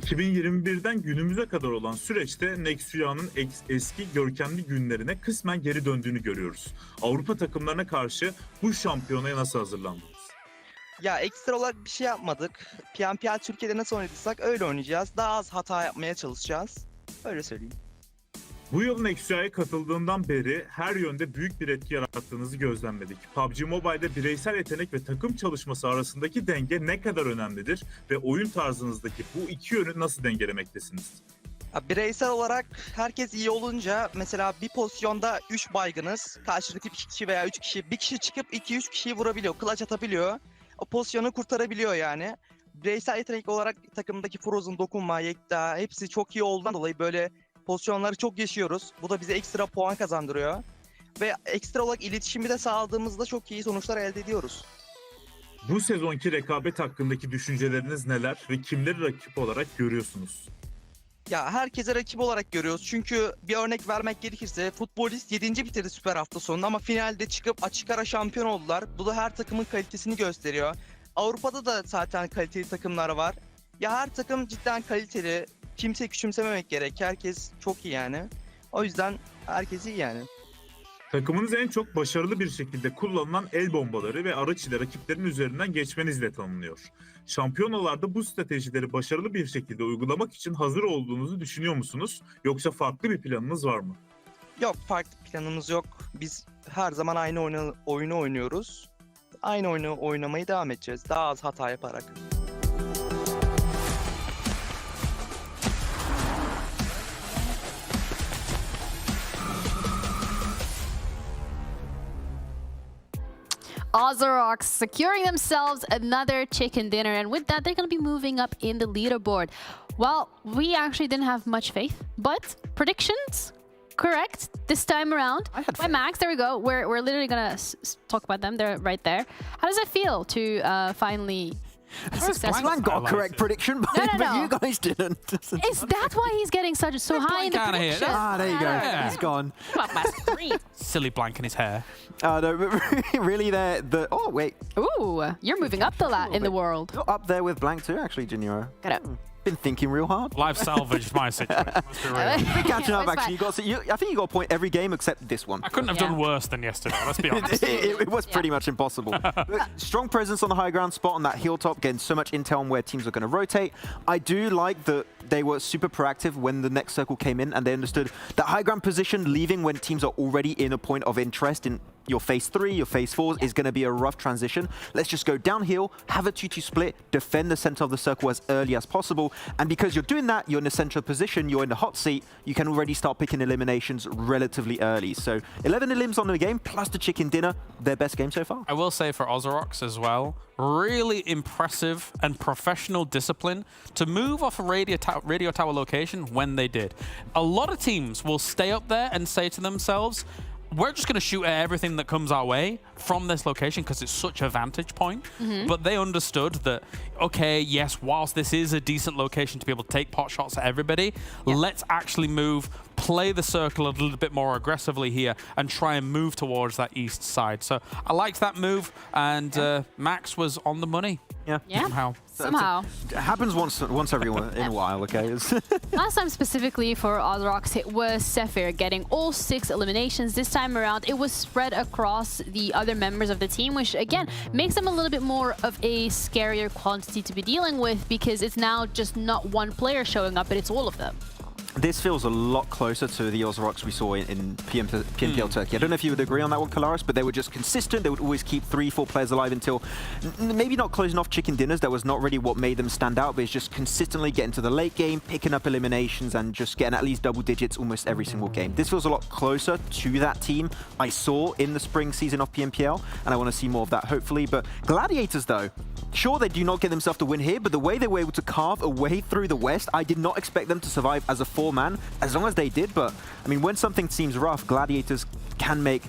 ...2021'den günümüze kadar olan süreçte NEXUS'un eski görkemli günlerine kısmen geri döndüğünü görüyoruz. Avrupa takımlarına karşı bu şampiyonaya nasıl hazırlandınız? Ya ekstra olarak bir şey yapmadık. PMPL Türkiye'de nasıl oynadıysak öyle oynayacağız. Daha az hata yapmaya çalışacağız. Öyle söyleyeyim. Bu yıl NEXUS'a katıldığından beri her yönde büyük bir etki yarattığınızı gözlemledik. PUBG Mobile'de bireysel yetenek ve takım çalışması arasındaki denge ne kadar önemlidir ve oyun tarzınızdaki bu iki yönü nasıl dengelemektesiniz? Bireysel olarak herkes iyi olunca mesela bir pozisyonda 3 baygınız, karşıdaki 2 kişi veya 3 kişi, bir kişi çıkıp 2-3 kişiyi vurabiliyor, clutch atabiliyor. O pozisyonu kurtarabiliyor yani. Bireysel yetenek olarak takımdaki Frozen, Dokunma, Yekta hepsi çok iyi olduğundan dolayı böyle pozisyonları çok yaşıyoruz. Bu da bize ekstra puan kazandırıyor. Ve ekstra olarak iletişimi de sağladığımızda çok iyi sonuçlar elde ediyoruz. Bu sezonki rekabet hakkındaki düşünceleriniz neler ve kimleri rakip olarak görüyorsunuz? Ya herkese rakip olarak görüyoruz. Çünkü bir örnek vermek gerekirse futbolist 7. bitirdi süper hafta sonunda ama finalde çıkıp açık ara şampiyon oldular. Bu da her takımın kalitesini gösteriyor. Avrupa'da da zaten kaliteli takımlar var. Ya her takım cidden kaliteli. Kimse küçümsememek gerek. Herkes çok iyi yani. O yüzden herkes iyi yani. Takımınız en çok başarılı bir şekilde kullanılan el bombaları ve araç ile rakiplerin üzerinden geçmenizle tanınıyor. Şampiyonalarda bu stratejileri başarılı bir şekilde uygulamak için hazır olduğunuzu düşünüyor musunuz? Yoksa farklı bir planınız var mı? Yok, farklı planımız yok. Biz her zaman aynı oyunu oynuyoruz. Aynı oyunu oynamaya devam edeceğiz. Daha az hata yaparak. OZAROX securing themselves another chicken dinner, and with that, they're going to be moving up in the leaderboard. Well, we actually didn't have much faith, but predictions correct this time around. By Max, there we go. We're literally going to talk about them. They're right there. How does it feel to finally... Blank got a correct prediction, but, but you guys didn't. Is that why he's getting so high in the prediction? Ah, there you go. He's gone. Silly blank in his hair. No, but really, oh, wait. Ooh, you're moving up the lat in the world. You're up there with blank too, actually, Junior. Got it. Been thinking real hard. Life salvaged my situation. Let's be real. Catching up, actually. I think you got a point every game except this one. I couldn't have done worse than yesterday, let's be honest. It was pretty much impossible. Look, strong presence on the high ground spot on that hilltop, getting so much intel on where teams are going to rotate. I do like that they were super proactive when the next circle came in, and they understood that high ground position leaving when teams are already in a point of interest in your phase 3, your phase 4s is going to be a rough transition. Let's just go downhill, have a 2-2 split, defend the center of the circle as early as possible. And because you're doing that, you're in a central position, you're in the hot seat, you can already start picking eliminations relatively early. So 11 elims on the game, plus the chicken dinner, their best game so far. I will say for OZAROX as well, really impressive and professional discipline to move off a radio tower location when they did. A lot of teams will stay up there and say to themselves, we're just going to shoot at everything that comes our way from this location because it's such a vantage point. But they understood that, okay, yes, whilst this is a decent location to be able to take pot shots at everybody, let's actually move, play the circle a little bit more aggressively here and try and move towards that east side. So I liked that move, and Max was on the money. Somehow. It happens once every in a while, okay? Last time specifically for OZAROX, it was Sephir getting all 6 eliminations. This time around, it was spread across the other members of the team, which again makes them a little bit more of a scarier quantity to be dealing with because it's now just not one player showing up, but it's all of them. This feels a lot closer to the OZAROX we saw in PMPL Turkey. I don't know if you would agree on that one, Kalaris, but they were just consistent. They would always keep 3-4 players alive until maybe not closing off chicken dinners. That was not really what made them stand out, but it's just consistently getting to the late game, picking up eliminations, and just getting at least double digits almost every single game. This feels a lot closer to that team I saw in the spring season of PMPL, and I want to see more of that, hopefully. But Gladiators, though, sure, they do not get themselves to win here, but the way they were able to carve a way through the West, I did not expect them to survive as a 4-man, as long as they did. But, I mean, when something seems rough, Gladiators can make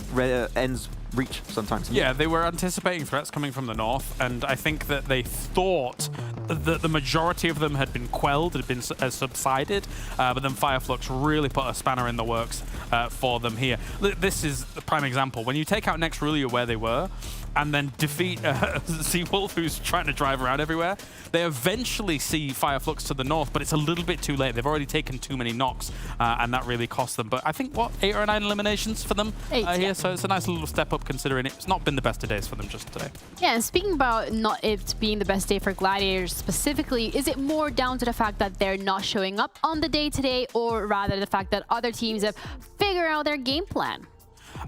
ends reach sometimes. Yeah, they were anticipating threats coming from the north, and I think that they thought that the majority of them had been quelled, had been subsided, but then FLUX really put a spanner in the works for them here. This is the prime example. When you take out next RÜYA where they were, and then defeat Seawolf, who's trying to drive around everywhere. They eventually see FLUX to the north, but it's a little bit too late. They've already taken too many knocks, and that really cost them. But I think, what, 8 or 9 eliminations for them here? So it's a nice little step up, considering it's not been the best of days for them just today. Yeah, and speaking about not it being the best day for Gladiators specifically, is it more down to the fact that they're not showing up on the day today, or rather the fact that other teams have figured out their game plan?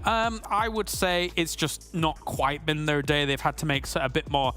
I would say it's just not quite been their day. They've had to make a bit more...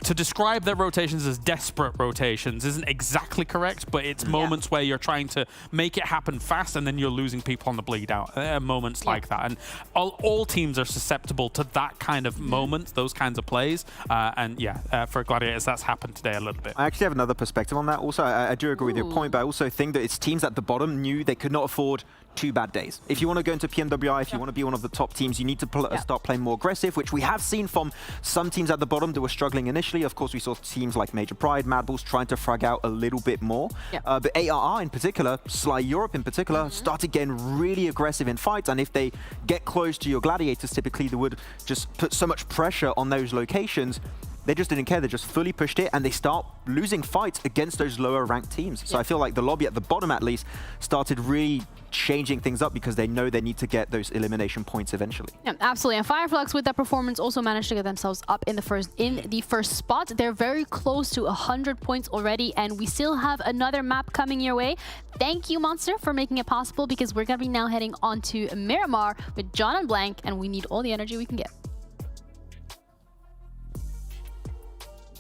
to describe their rotations as desperate rotations isn't exactly correct, but it's moments where you're trying to make it happen fast and then you're losing people on the bleed out. There are moments like that. And all teams are susceptible to that kind of moment, those kinds of plays. For Gladiators, that's happened today a little bit. I actually have another perspective on that. Also, I do agree with your point, but I also think that it's teams at the bottom knew they could not afford 2 bad days. If you want to go into PMWI, if you want to be one of the top teams, you need to start playing more aggressive, which we have seen from some teams at the bottom that were struggling initially. Of course, we saw teams like Major Pride, MADBULLS trying to frag out a little bit more. But ARR in particular, Sly Europe in particular, started getting really aggressive in fights. And if they get close to your Gladiators, typically they would just put so much pressure on those locations. They just didn't care. They just fully pushed it, and they start losing fights against those lower ranked teams. So I feel like the lobby at the bottom, at least, started really changing things up because they know they need to get those elimination points eventually. Yeah, absolutely. And FLUX, with that performance, also managed to get themselves up in the first spot. They're very close to 100 points already, and we still have another map coming your way. Thank you, Monster, for making it possible, because we're going to be now heading on to Miramar with John and Blank, and we need all the energy we can get.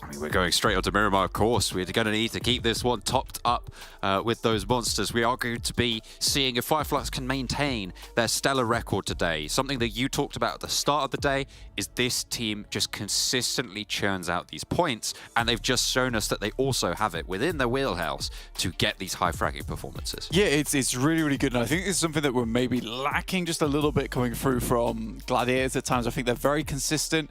I mean, we're going straight onto Miramar, of course. We're going to need to keep this one topped up with those monsters. We are going to be seeing if FLUX can maintain their stellar record today. Something that you talked about at the start of the day is this team just consistently churns out these points, and they've just shown us that they also have it within their wheelhouse to get these high fragging performances. Yeah, it's really, really good, and I think it's something that we're maybe lacking just a little bit coming through from Gladiators at times. I think they're very consistent.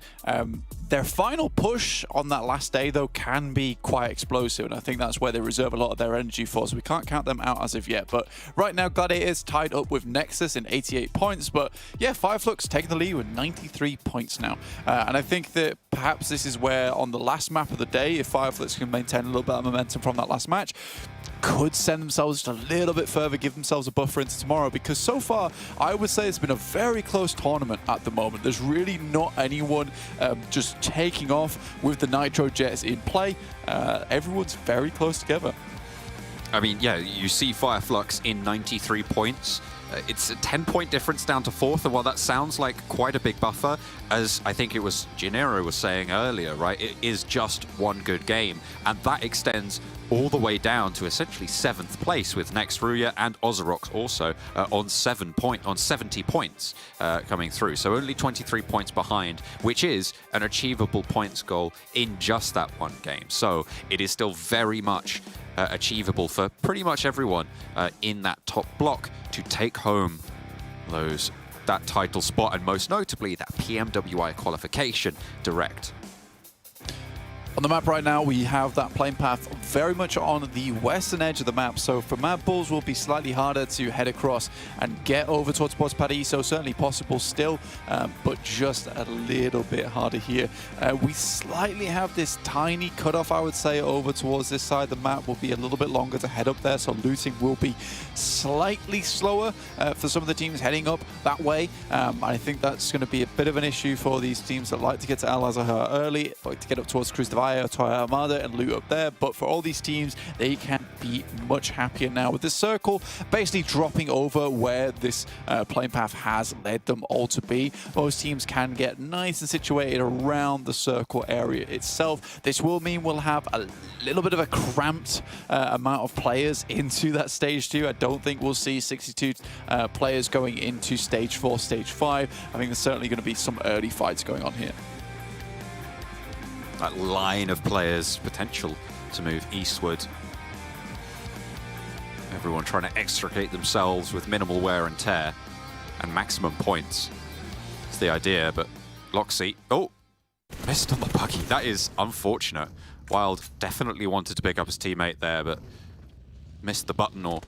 Their final push on that last day, though, can be quite explosive, and I think that's where they reserve a lot of their energy for, so we can't count them out as of yet. But right now, Gladiators tied up with Nexus in 88 points, but yeah, FLUX taking the lead with 93 points now. And I think that perhaps this is where, on the last map of the day, if FLUX can maintain a little bit of momentum from that last match, could send themselves just a little bit further, give themselves a buffer into tomorrow, because so far, I would say it's been a very close tournament at the moment. There's really not anyone just taking off with the Nitro Jets in play. Everyone's very close together. I mean, yeah, you see FLUX in 93 points. It's a 10-point difference down to 4th, and while that sounds like quite a big buffer, as I think it was Gennaro was saying earlier, right, it is just one good game, and that extends all the way down to essentially 7th place with next RÜYA and OZAROX also on 70 points coming through. So only 23 points behind, which is an achievable points goal in just that one game. So it is still very much achievable for pretty much everyone in that top block to take home that title spot, and most notably that PMWI qualification direct. On the map right now, we have that plane path very much on the western edge of the map. So for MADBULLS, will be slightly harder to head across and get over towards Ports Paris. So certainly possible still, but just a little bit harder here. We slightly have this tiny cutoff, I would say, over towards this side. The map will be a little bit longer to head up there, so looting will be slightly slower for some of the teams heading up that way. I think that's going to be a bit of an issue for these teams that like to get to Al Azhar early, like to get up towards Cruz de Valle or Toya Armada and loot up there. But for all these teams, they can be much happier now with this circle basically dropping over where this plane path has led them all to be. Most teams can get nice and situated around the circle area itself. This will mean we'll have a little bit of a cramped amount of players into that stage 2. I don't think we'll see 62 players going into stage 4, stage 5. I think there's certainly going to be some early fights going on here. That line of players, potential to move eastward. Everyone trying to extricate themselves with minimal wear and tear and maximum points. It's the idea, but Loxy, oh, missed on the buggy. That is unfortunate. Wild definitely wanted to pick up his teammate there, but missed the button or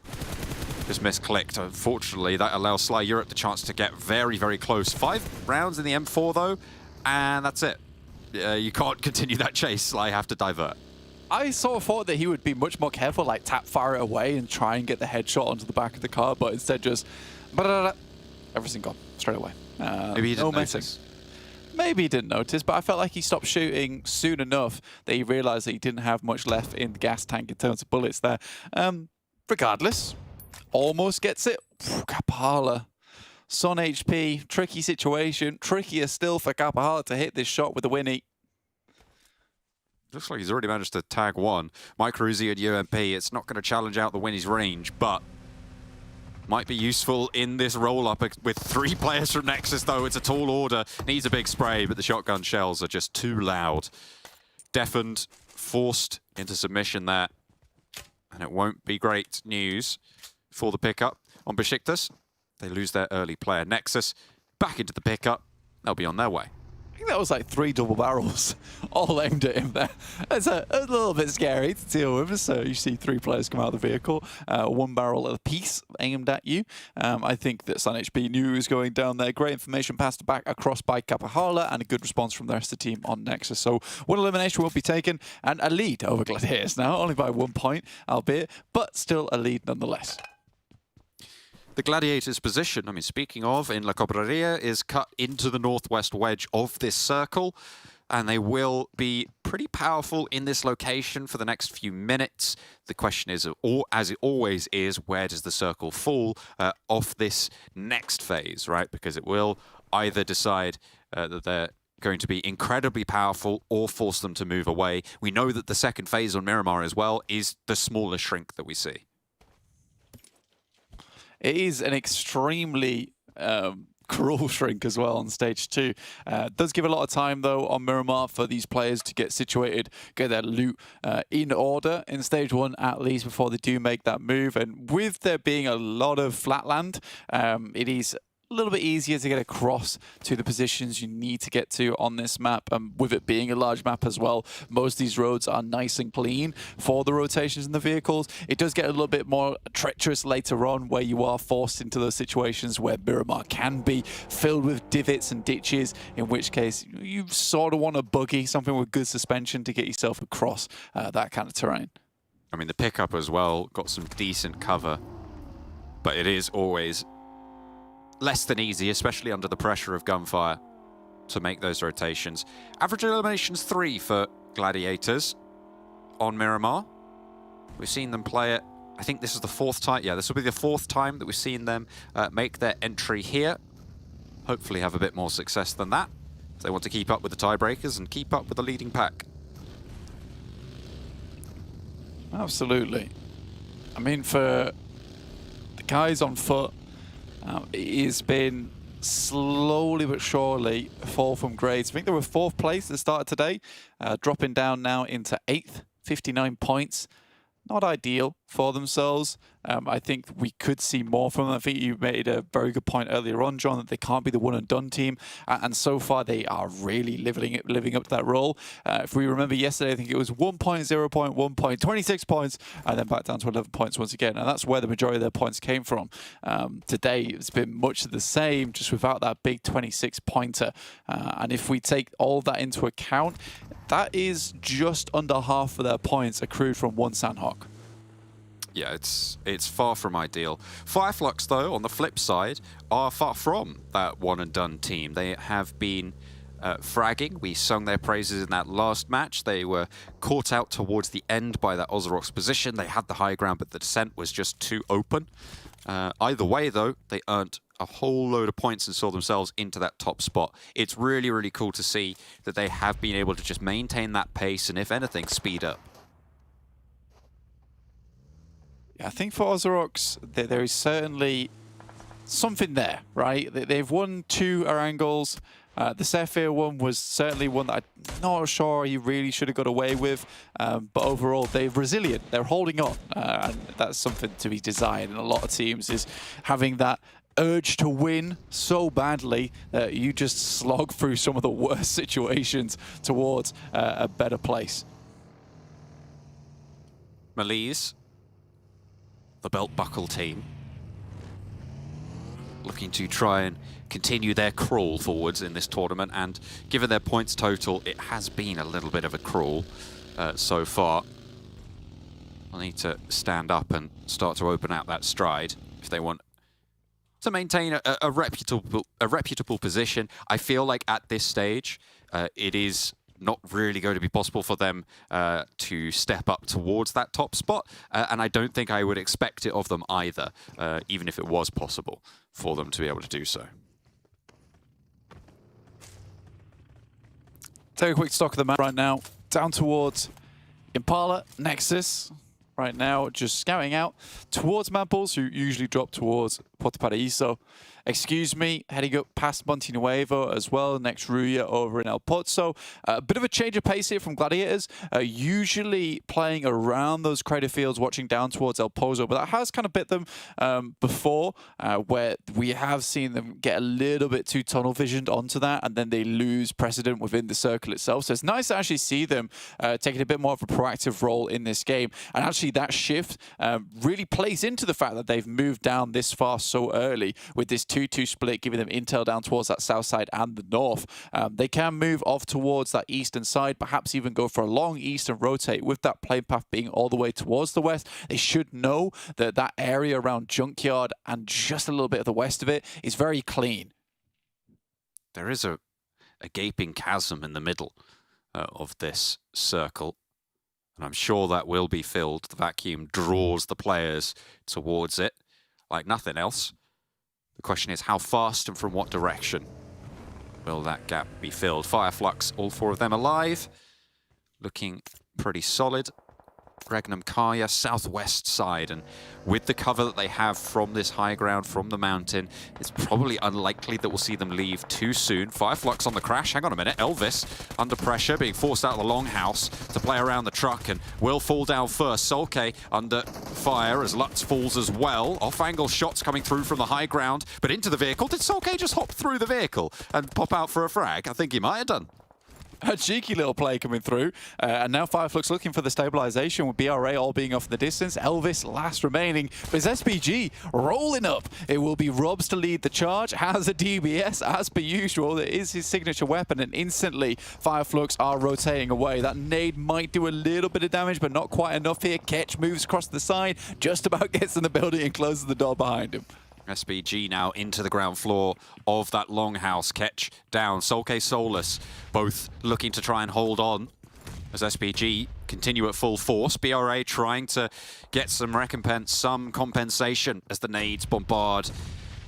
just misclicked. Unfortunately, that allows Sly Europe the chance to get very, very close. 5 rounds in the M4 though, and that's it. You can't continue that chase. Sly have to divert. I sort of thought that he would be much more careful, like tap fire it away and try and get the headshot onto the back of the car, but instead just everything gone straight away. Maybe he didn't notice. Maybe he didn't notice, but I felt like he stopped shooting soon enough that he realized that he didn't have much left in the gas tank in terms of bullets there. Regardless, almost gets it. Kapala. Son HP, tricky situation. Trickier still for Kapala to hit this shot with the Winnie. Looks like he's already managed to tag one. Micro Uzi and UMP, it's not going to challenge out the Winnie's range, but might be useful in this roll-up with 3 players from Nexus, though. It's a tall order. Needs a big spray, but the shotgun shells are just too loud. Deafened, forced into submission there. And it won't be great news for the pickup on BEŞİKTAŞ. They lose their early player. Nexus back into the pickup. They'll be on their way. I think that was like 3 double barrels all aimed at him there. It's a little bit scary to deal with. So you see 3 players come out of the vehicle, 1 barrel at a piece aimed at you. I think that Sun HP knew he was going down there. Great information passed back across by Kapahala and a good response from the rest of the team on Nexus. So one elimination will be taken and a lead over Gladiators now, only by 1 point, albeit, but still a lead nonetheless. The Gladiators' position, I mean, speaking of, in La Cobraria, is cut into the northwest wedge of this circle, and they will be pretty powerful in this location for the next few minutes. The question is, as it always is, where does the circle fall off this next phase, right? Because it will either decide that they're going to be incredibly powerful or force them to move away. We know that the second phase on Miramar as well is the smaller shrink that we see. It is an extremely cruel shrink as well on stage 2. Does give a lot of time though on Miramar for these players to get situated, get their loot in order in stage 1 at least before they do make that move. And with there being a lot of flatland, it is a little bit easier to get across to the positions you need to get to on this map. And with it being a large map as well, most of these roads are nice and clean for the rotations in the vehicles. It does get a little bit more treacherous later on where you are forced into those situations where Miramar can be filled with divots and ditches, in which case you sort of want a buggy, something with good suspension to get yourself across that kind of terrain. I mean, the pickup as well got some decent cover, but it is always less than easy, especially under the pressure of gunfire, to make those rotations. Average eliminations 3 for Gladiators on Miramar. We've seen them play it. I think this is the 4th time. Yeah, this will be the 4th time that we've seen them make their entry here. Hopefully have a bit more success than that. They want to keep up with the tiebreakers and keep up with the leading pack. Absolutely. I mean, for the guys on foot, it has been slowly but surely a fall from grades. I think they were 4th place at the start of today, dropping down now into 8th, 59 points. Not ideal for themselves. I think we could see more from them. I think you made a very good point earlier on, John, that they can't be the one and done team. And so far, they are really living up to that role. If we remember yesterday, I think it was 1 point, 0 point, 1 point, 26 points, and then back down to 11 points once again. And that's where the majority of their points came from. Today, it's been much the same, just without that big 26-pointer. And if we take all that into account, that is just under half of their points accrued from one Sanhok. Yeah, it's far from ideal. FLUX, though, on the flip side, are far from that one-and-done team. They have been fragging. We sung their praises in that last match. They were caught out towards the end by that OZAROX position. They had the high ground, but the descent was just too open. Either way, though, they earned a whole load of points and saw themselves into that top spot. It's really, really cool to see that they have been able to just maintain that pace and, if anything, speed up. I think for OZAROX, there is certainly something there, right? They've won 2 Erangels. The Sapphire one was certainly one that I'm not sure he really should have got away with. But overall, they're resilient. They're holding on. And that's something to be desired in a lot of teams, is having that urge to win so badly that you just slog through some of the worst situations towards a better place. MELİSE, the belt buckle team, looking to try and continue their crawl forwards in this tournament, and given their points total, it has been a little bit of a crawl so far. They'll need to stand up and start to open out that stride if they want to maintain a reputable position. I feel like at this stage, it is not really going to be possible for them to step up towards that top spot, and I don't think I would expect it of them either, even if it was possible for them to be able to do so. Take a quick stock of the map right now. Down towards Impala, Nexus. Right now, just scouting out towards MADBULLS, who usually drop towards Puerto Paraíso. Excuse me, heading up past Monte Nuevo as well, next RÜYA over in El Pozo. A bit of a change of pace here from Gladiators, usually playing around those crater fields, watching down towards El Pozo, but that has kind of bit them before, where we have seen them get a little bit too tunnel visioned onto that, and then they lose precedent within the circle itself. So it's nice to actually see them taking a bit more of a proactive role in this game, and actually that shift really plays into the fact that they've moved down this far so early with this 2-2 split, giving them intel down towards that south side and the north. They can move off towards that eastern side, perhaps even go for a long eastern rotate with that plane path being all the way towards the west. They should know that that area around Junkyard and just a little bit of the west of it is very clean. There is a gaping chasm in the middle of this circle, and I'm sure that will be filled. The vacuum draws the players towards it like nothing else. The question is how fast and from what direction will that gap be filled? FLUX, all four of them alive, looking pretty solid. REGNUM, CARYA, southwest side, and with the cover that they have from this high ground, from the mountain, it's probably unlikely that we'll see them leave too soon. FLUX on the crash. Hang on a minute. Elvis under pressure, being forced out of the longhouse to play around the truck, and will fall down first. Solke under fire as Lutz falls as well. Off-angle shots coming through from the high ground, but into the vehicle. Did Solke just hop through the vehicle and pop out for a frag? I think he might have done. A cheeky little play coming through, and now FLUX looking for the stabilization with BRA all being off in the distance. Elvis last remaining, but it's SPG rolling up. It will be Robs to lead the charge, has a DBS as per usual. It is his signature weapon, and instantly FLUX are rotating away. That nade might do a little bit of damage, but not quite enough here. Ketch moves across the side, just about gets in the building and closes the door behind him. SPG now into the ground floor of that longhouse. Ketch down. Solke, Solus, both looking to try and hold on as SPG continue at full force. BRA trying to get some recompense, some compensation as the nades bombard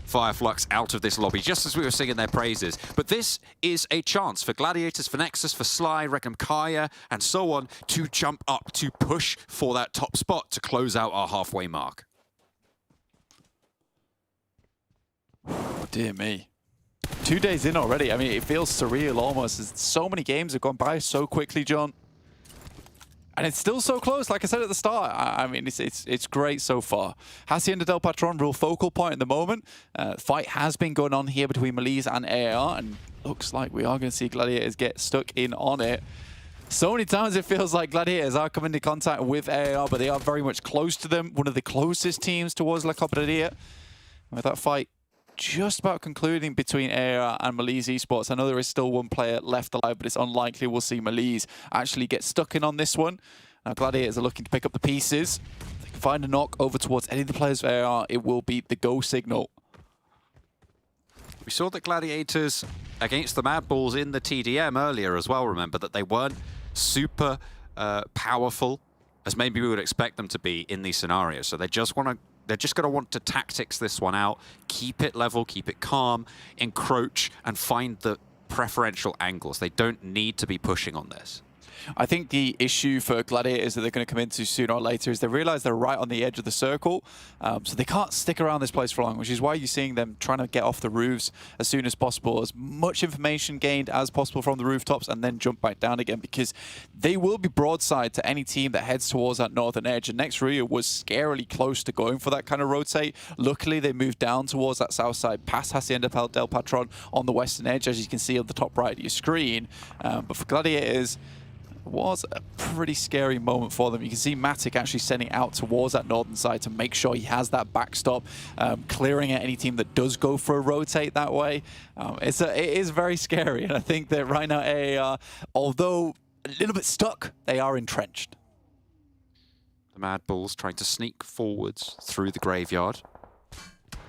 FLUX out of this lobby, just as we were singing their praises. But this is a chance for Gladiators, for Nexus, for Sly, REGNUM, CARYA, and so on to jump up, to push for that top spot, to close out our halfway mark. Dear me. 2 days in already. I mean, it feels surreal almost. So many games have gone by so quickly, John. And it's still so close, like I said at the start. I mean, it's great so far. Hacienda del Patron, real focal point at the moment. Fight has been going on here between MELİSE and AAR, and looks like we are going to see Gladiators get stuck in on it. So many times it feels like Gladiators are coming into contact with AAR, but they are very much close to them. One of the closest teams towards La Cobradia. With that fight just about concluding between AAR and MELİSE Esports. I know there is still one player left alive, but it's unlikely we'll see MELİSE actually get stuck in on this one. Now Gladiators are looking to pick up the pieces. If they can find a knock over towards any of the players of AAR, it will be the go signal. We saw the Gladiators against the MADBULLS in the TDM earlier as well, remember, that they weren't super powerful as maybe we would expect them to be in these scenarios. So they're just going to want to tactics this one out, keep it level, keep it calm, encroach, and find the preferential angles. They don't need to be pushing on this. I think the issue for Gladiators that they're going to come into sooner or later is they realize they're right on the edge of the circle, so they can't stick around this place for long, which is why you're seeing them trying to get off the roofs as soon as possible, as much information gained as possible from the rooftops, and then jump back down again, because they will be broadside to any team that heads towards that northern edge. And next RÜYA was scarily close to going for that kind of rotate. Luckily, they moved down towards that south side, past Hacienda del Patron on the western edge, as you can see on the top right of your screen. But for Gladiators, was a pretty scary moment for them. You can see Matic actually sending out towards that northern side to make sure he has that backstop, clearing at any team that does go for a rotate that way. It is very scary, and I think that right now AAR, although a little bit stuck, they are entrenched. The MADBULLS trying to sneak forwards through the graveyard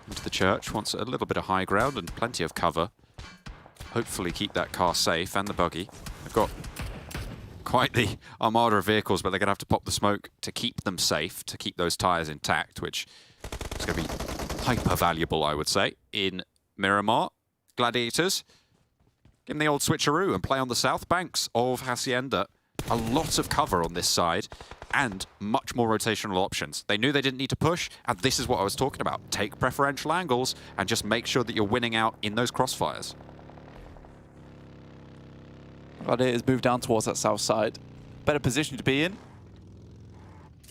into the church. Wants a little bit of high ground and plenty of cover. Hopefully keep that car safe and the buggy. They've got quite the armada of vehicles, but they're going to have to pop the smoke to keep them safe, to keep those tyres intact, which is going to be hyper valuable, I would say, in Miramar. Gladiators, give them the old switcheroo and play on the south banks of Hacienda. A lot of cover on this side and much more rotational options. They knew they didn't need to push, and this is what I was talking about. Take preferential angles and just make sure that you're winning out in those crossfires. Gladiators move down towards that south side. Better position to be in.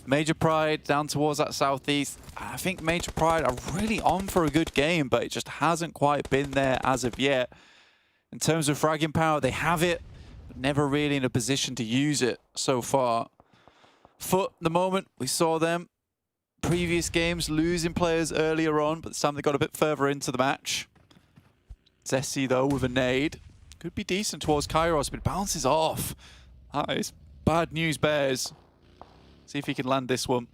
Major Pride down towards that southeast. I think Major Pride are really on for a good game, but it just hasn't quite been there as of yet. In terms of fragging power, they have it, but never really in a position to use it so far. Foot, the moment we saw them previous games losing players earlier on, but this time they got a bit further into the match. Zessi though with a nade. Could be decent towards Kairos, but it bounces off. That is bad news, Bears. See if he can land this one.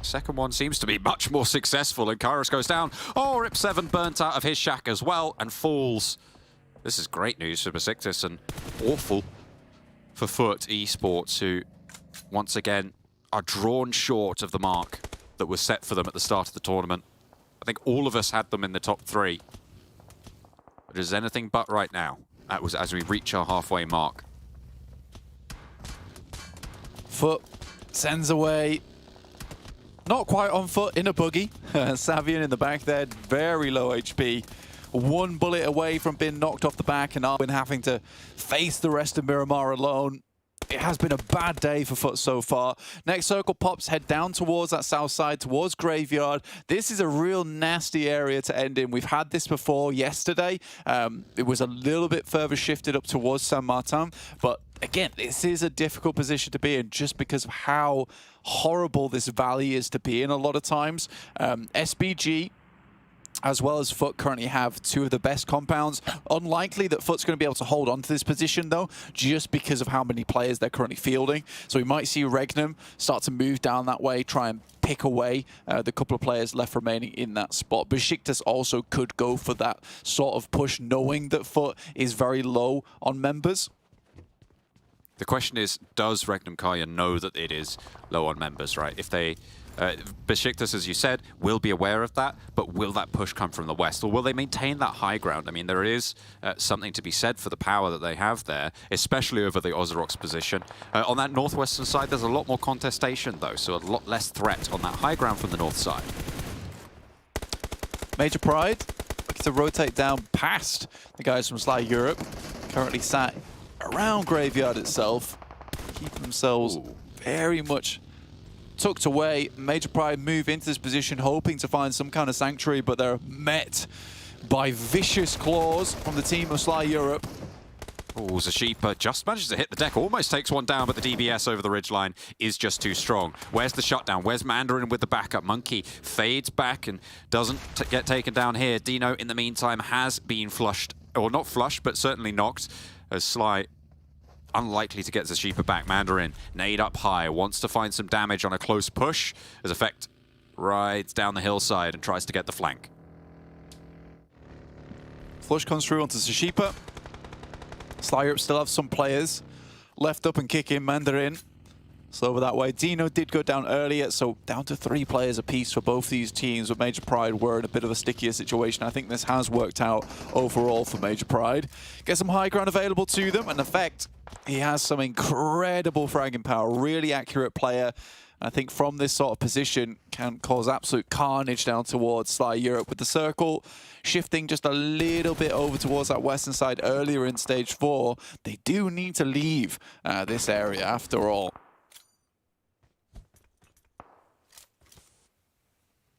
Second one seems to be much more successful, and Kairos goes down. Oh, Rip7 burnt out of his shack as well and falls. This is great news for BEŞİKTAŞ and awful for Foot Esports, who once again are drawn short of the mark that was set for them at the start of the tournament. I think all of us had them in the top 3. But it is anything but right now. That was as we reach our halfway mark. Foot sends away. Not quite on foot, in a buggy. Savian in the back there, very low HP. One bullet away from being knocked off the back and Arwin having to face the rest of Miramar alone. It has been a bad day for Foot so far. Next circle pops, head down towards that south side, towards Graveyard. This is a real nasty area to end in. We've had this before yesterday. It was a little bit further shifted up towards San Martin, but again, this is a difficult position to be in just because of how horrible this valley is to be in a lot of times. SBG as well as Foot currently have 2 of the best compounds. Unlikely that Foot's going to be able to hold on to this position, though, just because of how many players they're currently fielding. So we might see REGNUM start to move down that way, try and pick away the couple of players left remaining in that spot. BEŞİKTAŞ also could go for that sort of push, knowing that Foot is very low on members. The question is, does REGNUM CARYA know that it is low on members, right? If they... BEŞİKTAŞ, as you said, will be aware of that, but will that push come from the west? Or will they maintain that high ground? I mean, there is something to be said for the power that they have there, especially over the OZAROX position. On that northwestern side, there's a lot more contestation, though, so a lot less threat on that high ground from the north side. Major Pride looking to rotate down past the guys from Sly Europe, currently sat around Graveyard itself, keeping themselves very much tucked away. Major Pride move into this position hoping to find some kind of sanctuary, but they're met by vicious claws from the team of Sly Europe. Oh, Zashipa just manages to hit the deck, almost takes one down, but the DBS over the ridgeline is just too strong. Where's the shutdown? Where's Mandarin with the backup? Monkey fades back and doesn't get taken down here. Dino, in the meantime, has been flushed, or not flushed, but certainly knocked, as Sly unlikely to get Zashipa back. Mandarin, nade up high, wants to find some damage on a close push, as Effect rides down the hillside and tries to get the flank. Flush comes through onto Zashipa. Sly Europe still have some players left up and kicking. Mandarin slow over that way. Dino did go down earlier, so down to 3 players apiece for both these teams, but Major Pride were in a bit of a stickier situation. I think this has worked out overall for Major Pride. Get some high ground available to them, and Effect, he has some incredible fragging power, really accurate player. I think from this sort of position can cause absolute carnage down towards Sly Europe, with the circle shifting just a little bit over towards that western side earlier in stage 4. They do need to leave this area after all.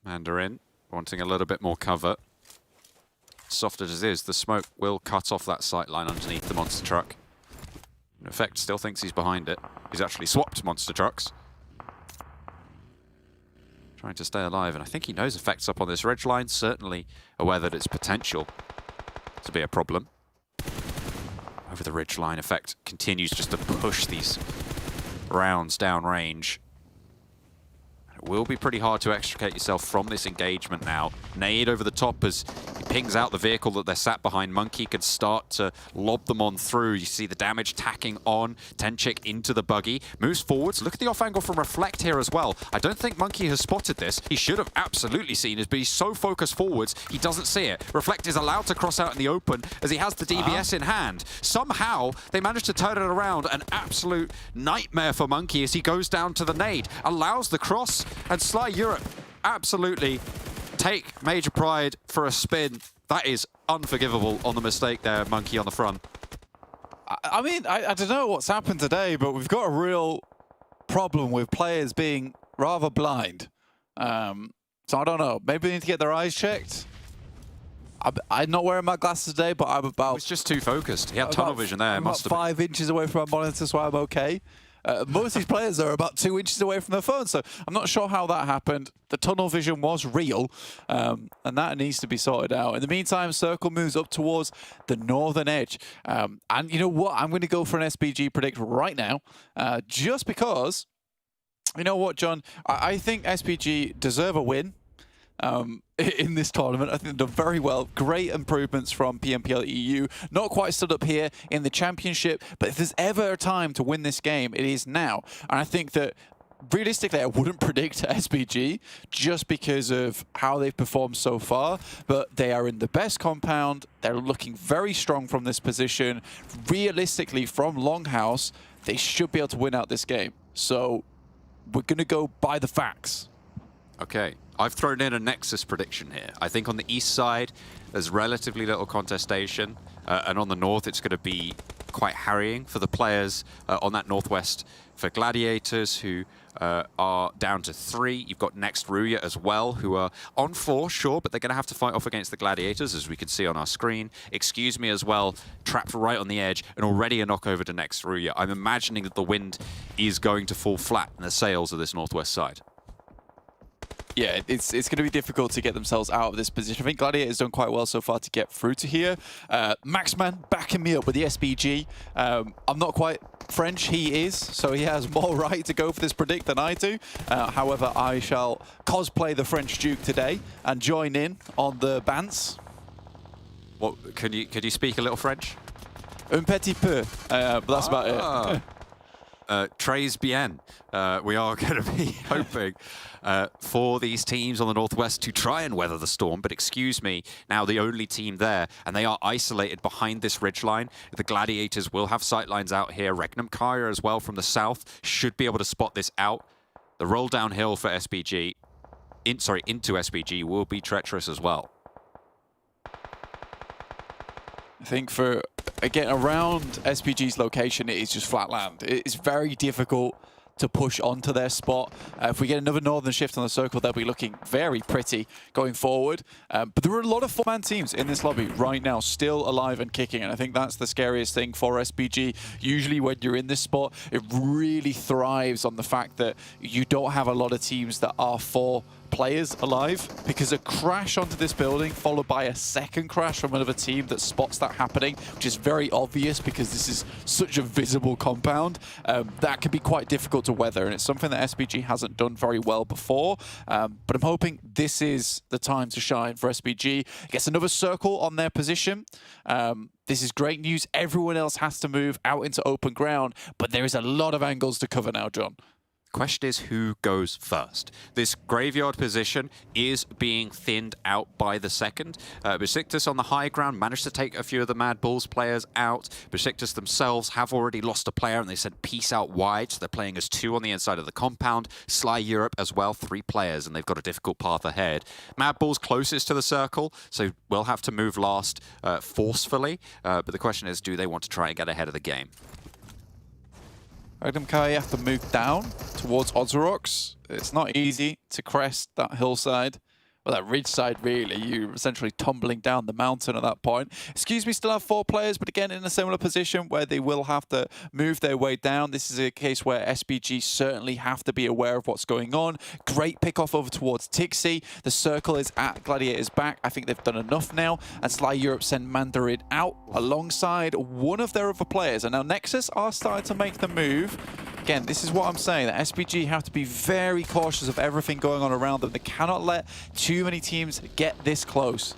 Mandarin wanting a little bit more cover. Soft as it is, the smoke will cut off that sight line underneath the monster truck. Effect still thinks he's behind it. He's actually swapped monster trucks. Trying to stay alive, and I think he knows Effect's up on this ridge line, certainly aware that it's potential to be a problem. Over the ridge line, Effect continues just to push these rounds down range. It will be pretty hard to extricate yourself from this engagement now. Nade over the top as he pings out the vehicle that they're sat behind. Monkey can start to lob them on through. You see the damage tacking on. Tenchik into the buggy. Moves forwards. Look at the off angle from Reflect here as well. I don't think Monkey has spotted this. He should have absolutely seen it, but he's so focused forwards, he doesn't see it. Reflect is allowed to cross out in the open as he has the DBS in hand. Somehow, they managed to turn it around. An absolute nightmare for Monkey as he goes down to the nade. Allows the cross. And Sly Europe absolutely take major pride for a spin. That is unforgivable on the mistake there, Monkey on the front. I mean, I don't know what's happened today, but we've got a real problem with players being rather blind. So I don't know. Maybe they need to get their eyes checked. I'm not wearing my glasses today, but I'm about... He was just too focused. He had tunnel vision there. I'm about 5 inches away from my monitor, so I'm okay. Most of these players are about 2 inches away from their phone, so I'm not sure how that happened. The tunnel vision was real, and that needs to be sorted out. In the meantime, Circle moves up towards the northern edge. And you know what? I'm going to go for an SPG predict right now, just because, you know what, John? I think SPG deserve a win. In this tournament, I think they've done very well. Great improvements from PMPL EU. Not quite stood up here in the championship, but if there's ever a time to win this game, it is now. And I think that realistically, I wouldn't predict SPG just because of how they've performed so far, but they are in the best compound. They're looking very strong from this position. Realistically, from Longhouse, they should be able to win out this game. So we're going to go by the facts. Okay, I've thrown in a Nexus prediction here. I think on the east side, there's relatively little contestation, and on the north, it's going to be quite harrying for the players on that northwest. For Gladiators, who are down to 3, you've got next RÜYA as well, who are on 4, sure, but they're going to have to fight off against the Gladiators, as we can see on our screen. Excuse me as well, trapped right on the edge, and already a knock over to next RÜYA. I'm imagining that the wind is going to fall flat in the sails of this northwest side. Yeah, it's going to be difficult to get themselves out of this position. I think Gladiator's done quite well so far to get through to here. Maxman backing me up with the SPG. I'm not quite French, he is, so he has more right to go for this predict than I do. However, I shall cosplay the French Duke today and join in on the bants. What, could you speak a little French? Un petit peu, but that's about it. Très bien. We are going to be hoping for these teams on the northwest to try and weather the storm, but excuse me, now the only team there, and they are isolated behind this ridgeline. The Gladiators will have sightlines out here. REGNUM, CARYA as well from the south should be able to spot this out. The roll downhill for SPG, into SPG will be treacherous as well. I think for, again, around SPG's location, it is just flat land. It's very difficult to push onto their spot. If we get another northern shift on the circle, they'll be looking very pretty going forward. But there are a lot of 4-man teams in this lobby right now, still alive and kicking, and I think that's the scariest thing for SPG. Usually when you're in this spot, it really thrives on the fact that you don't have a lot of teams that are 4 players alive, because a crash onto this building followed by a second crash from another team that spots that happening, which is very obvious because this is such a visible compound, that can be quite difficult to weather, and it's something that SPG hasn't done very well before, but I'm hoping this is the time to shine for SPG. Gets another circle on their position. This is great news. Everyone else has to move out into open ground, but there is a lot of angles to cover now, John. Question is who goes first. This graveyard position is being thinned out by the second. BEŞİKTAŞ on the high ground managed to take a few of the MADBULLS players out. BEŞİKTAŞ themselves have already lost a player and they sent peace out wide, so they're playing as 2 on the inside of the compound. Sly Europe as well, 3 players, and they've got a difficult path ahead. MADBULLS closest to the circle, so we'll have to move last forcefully, but the question is, do they want to try and get ahead of the game? REGNUM CARYA have to move down towards OZAROX. It's not easy to crest that hillside well, that ridge side, really. You're essentially tumbling down the mountain at that point. Excuse me, still have 4 players, but again, in a similar position where they will have to move their way down. This is a case where SBG certainly have to be aware of what's going on. Great pick off over towards Tixi. The circle is at Gladiator's back. I think they've done enough now. And Sly Europe send Mandarin out alongside one of their other players. And now Nexus are starting to make the move. Again, this is what I'm saying, that SBG have to be very cautious of everything going on around them. They cannot let too many teams get this close.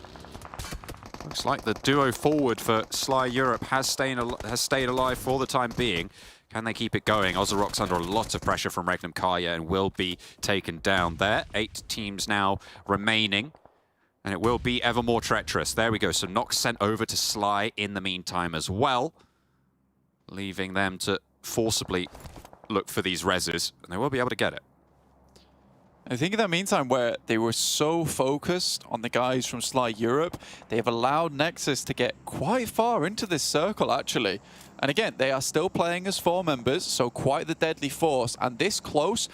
Looks like the duo forward for Sly Europe has stayed alive for the time being. Can they keep it going? OZAROX under a lot of pressure from REGNUM, CARYA, and will be taken down there. 8 teams now remaining, and it will be ever more treacherous. There we go. So Nox sent over to Sly in the meantime as well, leaving them to forcibly look for these reses, and they will be able to get it. I think in that meantime, where they were so focused on the guys from Sly Europe, they have allowed Nexus to get quite far into this circle, actually. And again, they are still playing as 4 members, so quite the deadly force. And this close,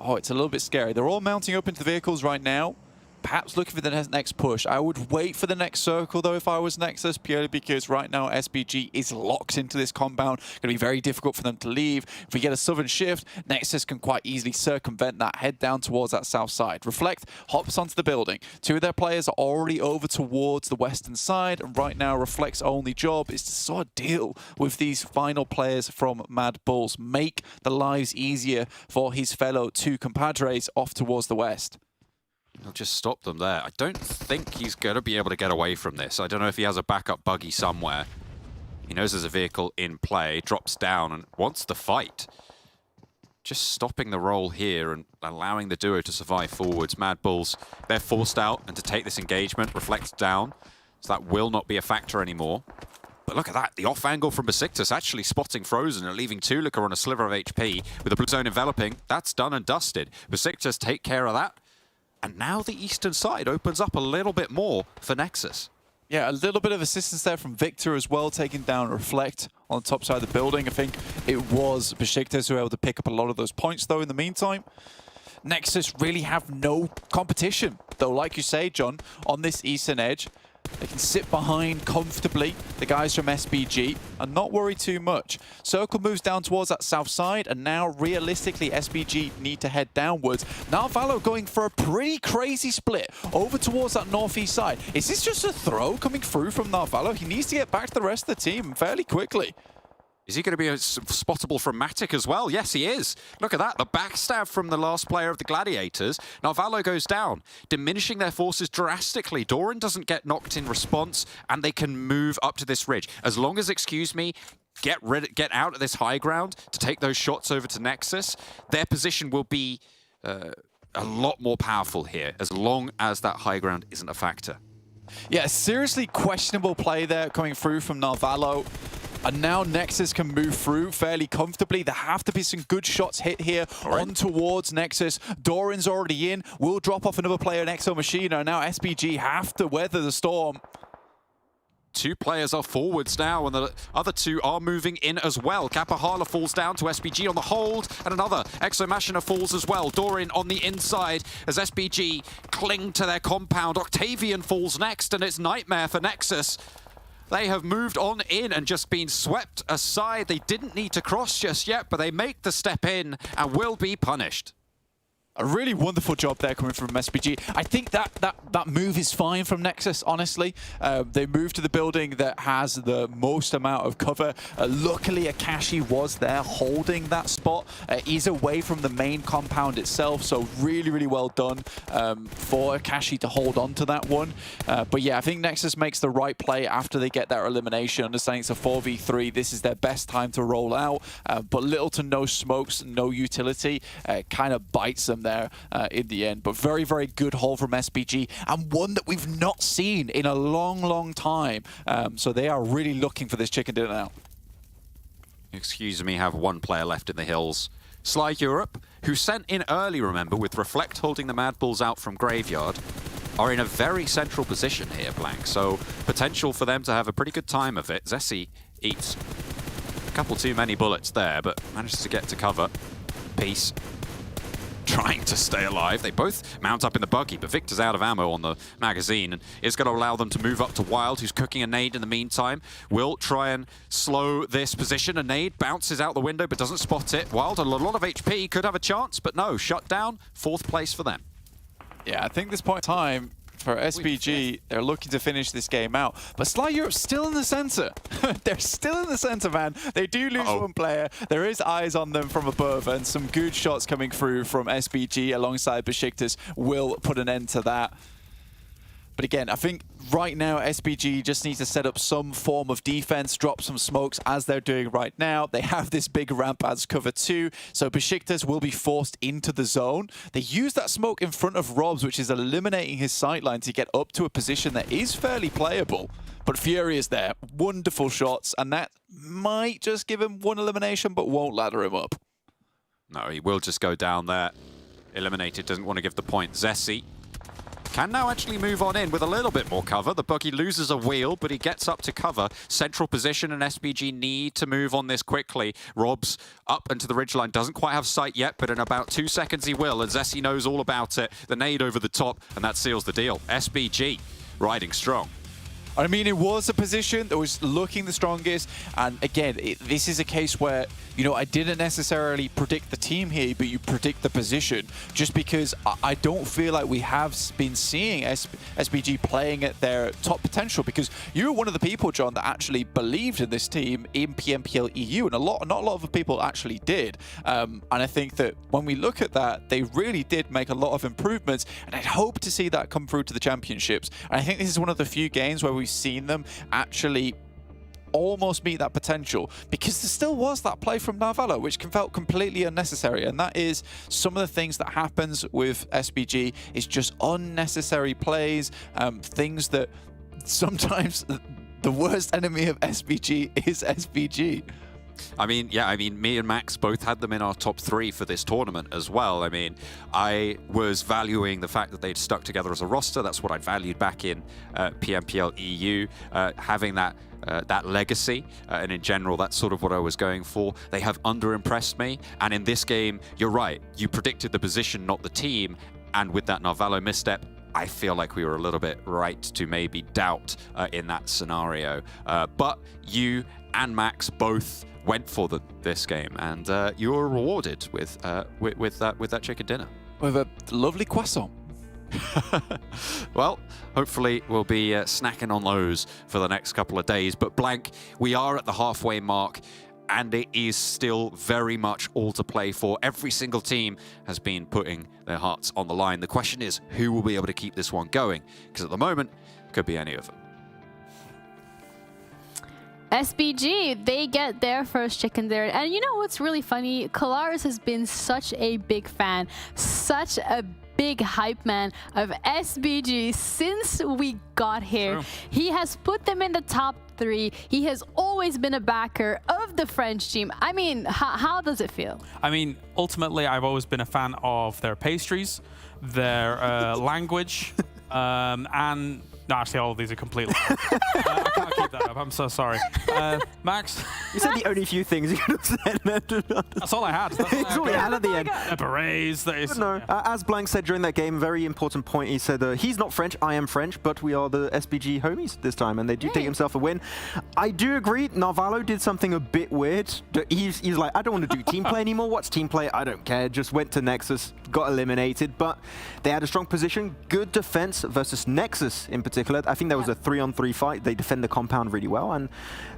oh, it's a little bit scary. They're all mounting up into the vehicles right now. Perhaps looking for the next push. I would wait for the next circle, though, if I was Nexus, purely because right now SBG is locked into this compound. Going to be very difficult for them to leave. If we get a southern shift, Nexus can quite easily circumvent that, head down towards that south side. Reflect hops onto the building. 2 of their players are already over towards the western side, and right now Reflect's only job is to sort of deal with these final players from MADBULLS, make the lives easier for his fellow 2 compadres off towards the west. He'll just stop them there. I don't think he's going to be able to get away from this. I don't know if he has a backup buggy somewhere. He knows there's a vehicle in play, drops down and wants the fight. Just stopping the roll here and allowing the duo to survive forwards. MADBULLS, they're forced out and to take this engagement. Reflects down, so that will not be a factor anymore. But look at that, the off angle from BEŞİKTAŞ actually spotting Frozen and leaving Tulika on a sliver of HP with the blue zone enveloping. That's done and dusted. BEŞİKTAŞ take care of that. And now the eastern side opens up a little bit more for Nexus. Yeah, a little bit of assistance there from Victor as well, taking down Reflect on the top side of the building. I think it was BEŞİKTAŞ who were able to pick up a lot of those points, though, in the meantime. Nexus really have no competition, though, like you say, John, on this eastern edge. They can sit behind comfortably, the guys from SBG, and not worry too much. Circle moves down towards that south side, and now, realistically, SBG need to head downwards. Narvalo going for a pretty crazy split over towards that northeast side. Is this just a throw coming through from Narvalo? He needs to get back to the rest of the team fairly quickly. Is he going to be spottable from Matic as well? Yes, he is. Look at that. The backstab from the last player of the Gladiators. Narvalo goes down, diminishing their forces drastically. Doran doesn't get knocked in response, and they can move up to this ridge. As long as, excuse me, get out of this high ground to take those shots over to Nexus, their position will be a lot more powerful here, as long as that high ground isn't a factor. Yeah, seriously questionable play there coming through from Narvalo. And now Nexus can move through fairly comfortably. There have to be some good shots hit here on towards Nexus. Doran's already in. Will drop off another player in Exo Machina. Now SBG have to weather the storm. 2 players are forwards now, and the other 2 are moving in as well. Kapahala falls down to SBG on the hold, and another Exo Machina falls as well. Doran on the inside as SBG cling to their compound. Octavian falls next, and it's nightmare for Nexus. They have moved on in and just been swept aside. They didn't need to cross just yet, but they make the step in and will be punished. A really wonderful job there coming from SBG. I think that move is fine from Nexus, honestly. They moved to the building that has the most amount of cover. Luckily, Akashi was there holding that spot. He's away from the main compound itself, so really, really well done for Akashi to hold on to that one. But yeah, I think Nexus makes the right play after they get that elimination. Understanding it's a 4v3, this is their best time to roll out. But little to no smokes, no utility, kind of bites them there in the end. But very, very good haul from SBG, and one that we've not seen in a long, long time. So they are really looking for this chicken dinner now. Excuse me, have 1 player left in the hills. Sly Europe, who sent in early, remember, with Reflect holding the MADBULLS out from Graveyard, are in a very central position here, Blank. So potential for them to have a pretty good time of it. Zessi eats a couple too many bullets there, but manages to get to cover. Peace. trying to stay alive. They both mount up in the buggy, but Victor's out of ammo on the magazine, and it's going to allow them to move up to Wild, who's cooking a nade in the meantime. Will try and slow this position. A nade bounces out the window, but doesn't spot it. Wild, a lot of HP, could have a chance, but no, shut down. 4th place for them. Yeah, I think this point in time, for SBG, they're looking to finish this game out. But Sly Europe's still in the center. They're still in the center, man. They do lose one player. There is eyes on them from above, and some good shots coming through from SBG alongside Beşiktaş will put an end to that. But again, I think right now SBG just needs to set up some form of defense, drop some smokes as they're doing right now. They have this big ramp as cover too, so Beşiktaş will be forced into the zone. They use that smoke in front of Robs, which is eliminating his sightline to get up to a position that is fairly playable. But Fury is there. Wonderful shots, and that might just give him one elimination, but won't ladder him up. No, he will just go down there. Eliminated, doesn't want to give the point. Zessi can now actually move on in with a little bit more cover. The buggy loses a wheel, but he gets up to cover. Central position, and SBG need to move on this quickly. Robs up into the ridgeline, doesn't quite have sight yet, but in about 2 seconds he will, and Zessi knows all about it. The nade over the top, and that seals the deal. SBG riding strong. I mean, it was a position that was looking the strongest, and again, this is a case where, you know, I didn't necessarily predict the team here, but you predict the position, just because I don't feel like we have been seeing SBG playing at their top potential, because you were one of the people, John, that actually believed in this team in PMPL EU, and not a lot of people actually did. And I think that when we look at that, they really did make a lot of improvements, and I'd hope to see that come through to the championships. And I think this is one of the few games where we've seen them actually almost meet that potential, because there still was that play from Narvalo which felt completely unnecessary, and that is some of the things that happens with SBG is just unnecessary plays, things that sometimes the worst enemy of SBG is SBG. I mean, yeah, me and Max both had them in our top 3 for this tournament as well. I mean, I was valuing the fact that they'd stuck together as a roster. That's what I valued back in PMPL EU, having that legacy, and in general, that's sort of what I was going for. They have underimpressed me, and in this game, you're right. You predicted the position, not the team, and with that Narvalo misstep, I feel like we were a little bit right to maybe doubt in that scenario. But you and Max both went for this game, and you were rewarded with that chicken dinner. With a lovely croissant. Well, hopefully we'll be snacking on those for the next couple of days. But Blank, we are at the halfway mark, and it is still very much all to play for. Every single team has been putting their hearts on the line. The question is, who will be able to keep this one going? Because at the moment, it could be any of them. SBG, they get their first chicken dinner. And you know what's really funny? Kalaris has been such a big fan, such a big hype man of SBG since we got here. True. He has put them in the top 3. He has always been a backer of the French team. I mean, how does it feel? I mean, ultimately, I've always been a fan of their pastries, their language, and... No, actually, all of these are completely... I can't keep that up. I'm so sorry. Max? You said the only few things you could have said. That's all I had. That's all he had at the end. The berets. No, as Blank said during that game, very important point. He said, he's not French, I am French, but we are the SBG homies this time, and they do take himself a win. I do agree, Narvalo did something a bit weird. He's like, I don't want to do team play anymore. What's team play? I don't care. Just went to Nexus, got eliminated, but they had a strong position. Good defense versus Nexus in particular. I think that was a 3-on-3 fight. They defend the compound really well. And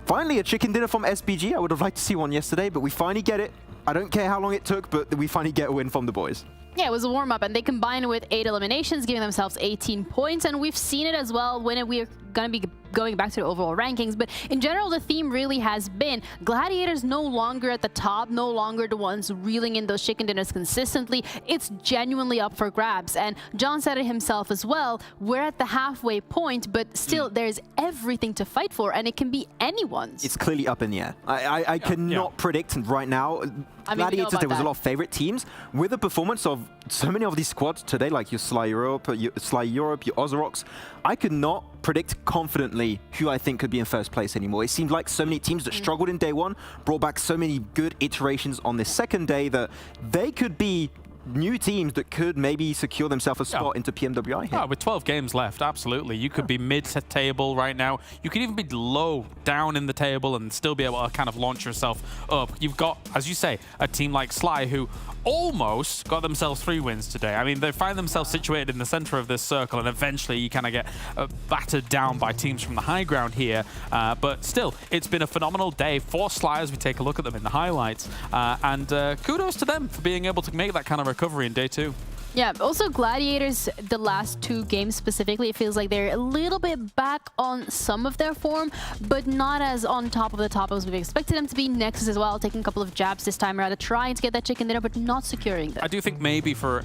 finally, a chicken dinner from SBG. I would have liked to see one yesterday, but we finally get it. I don't care how long it took, but we finally get a win from the boys. Yeah, it was a warm-up, and they combined with 8 eliminations, giving themselves 18 points. And we've seen it as well when we're going to be going back to the overall rankings. But in general, the theme really has been Gladiators no longer at the top, no longer the ones reeling in those chicken dinners consistently. It's genuinely up for grabs. And John said it himself as well. We're at the halfway point, but still there's everything to fight for, and it can be anyone's. It's clearly up in the air. I cannot predict right now. Gladiators, there was a lot of favorite teams with the performance of so many of these squads today, like your Sly Europe, your OZAROX. I could not predict confidently who I think could be in first place anymore. It seemed like so many teams that struggled in day one brought back so many good iterations on this second day that they could be new teams that could maybe secure themselves a spot into PMWI here. Yeah, with 12 games left, absolutely. You could be mid-table right now. You could even be low down in the table and still be able to kind of launch yourself up. You've got, as you say, a team like Sly who almost got themselves 3 wins today. I mean, they find themselves situated in the center of this circle, and eventually you kind of get battered down by teams from the high ground here. But still, it's been a phenomenal day for Sly as we take a look at them in the highlights. And kudos to them for being able to make that kind of recovery in day 2. Yeah, also Gladiators, the last 2 games specifically, it feels like they're a little bit back on some of their form, but not as on top of the top as we expected them to be. Nexus as well, taking a couple of jabs this time around, trying to get that chicken dinner, but not securing them. I do think maybe for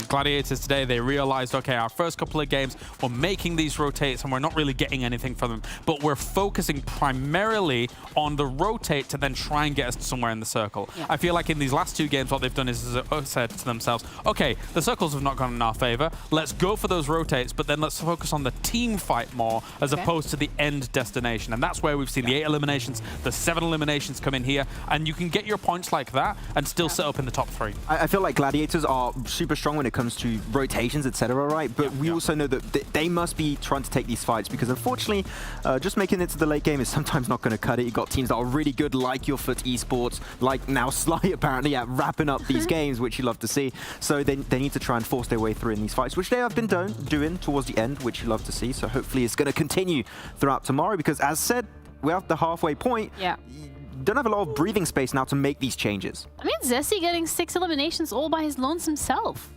Gladiators today, they realized, okay, our first couple of games, we're making these rotates and we're not really getting anything from them, but we're focusing primarily on the rotate to then try and get us somewhere in the circle. Yeah. I feel like in these last 2 games, what they've done is said to themselves, okay, the circles have not gone in our favor. Let's go for those rotates, but then let's focus on the team fight more as opposed to the end destination. And that's where we've seen the 8 eliminations, the 7 eliminations come in here, and you can get your points like that and still sit up in the top 3. I feel like Gladiators are super strong when it comes to rotations, etc., right? But we also know that they must be trying to take these fights because unfortunately, just making it to the late game is sometimes not going to cut it. You've got teams that are really good, like your Foot Esports, like now Sly apparently at wrapping up these games, which you love to see. So they need to try and force their way through in these fights, which they have been doing towards the end, which you love to see. So hopefully it's going to continue throughout tomorrow because, as said, we're at the halfway point. Yeah. Don't have a lot of breathing space now to make these changes. I mean, Zesty getting 6 eliminations all by his lonesome self.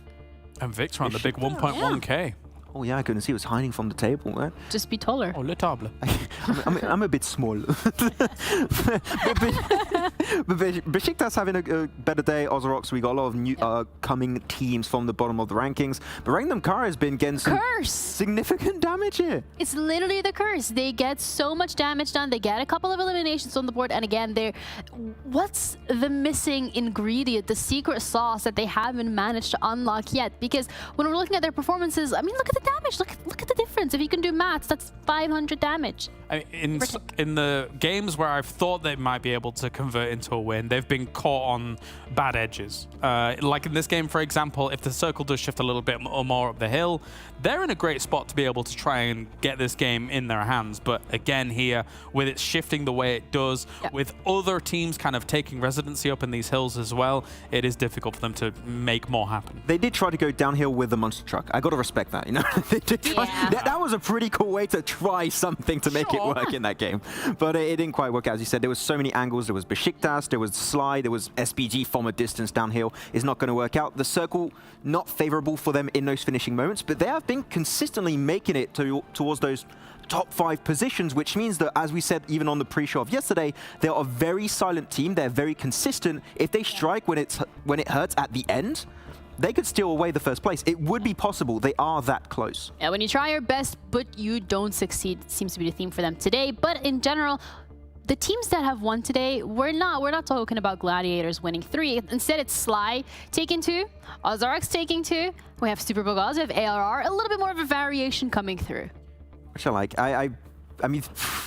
And Victor on the big 1.1k. Oh yeah, I couldn't see. He was hiding from the table, man. Just be taller. Oh, le table. I'm a bit small. But BEŞİKTAŞ having a better day. OZAROX, we got a lot of new coming teams from the bottom of the rankings. But REGNUM CARYA has been getting some significant damage here. It's literally the curse. They get so much damage done. They get a couple of eliminations on the board. And again, what's the missing ingredient, the secret sauce that they haven't managed to unlock yet? Because when we're looking at their performances, I mean, look at the damage. Look at the difference. If you can do maths, that's 500 damage. In the games where I've thought they might be able to convert into a win, they've been caught on bad edges. Like in this game, for example, if the circle does shift a little bit more up the hill, they're in a great spot to be able to try and get this game in their hands. But again here, with it shifting the way it does, with other teams kind of taking residency up in these hills as well, it is difficult for them to make more happen. They did try to go downhill with the monster truck. I got to respect that, you know. They did try. That was a pretty cool way to try something to make it work in that game. But it didn't quite work out. As you said, there was so many angles. There was BEŞİKTAŞ, there was Sly, there was SPG from a distance downhill. It's not going to work out. The circle, not favorable for them in those finishing moments, but they have been consistently making it towards those top 5 positions, which means that, as we said even on the pre-show of yesterday, they're a very silent team. They're very consistent. If they strike when it hurts at the end, they could steal away the first place. It would be possible. They are that close. Yeah, when you try your best, but you don't succeed, seems to be the theme for them today. But in general, the teams that have won today, we're not talking about Gladiators winning 3. Instead, it's Sly taking 2, OZAROX taking 2. We have Super Bogaz, we have ARR, a little bit more of a variation coming through. Which I like. I mean,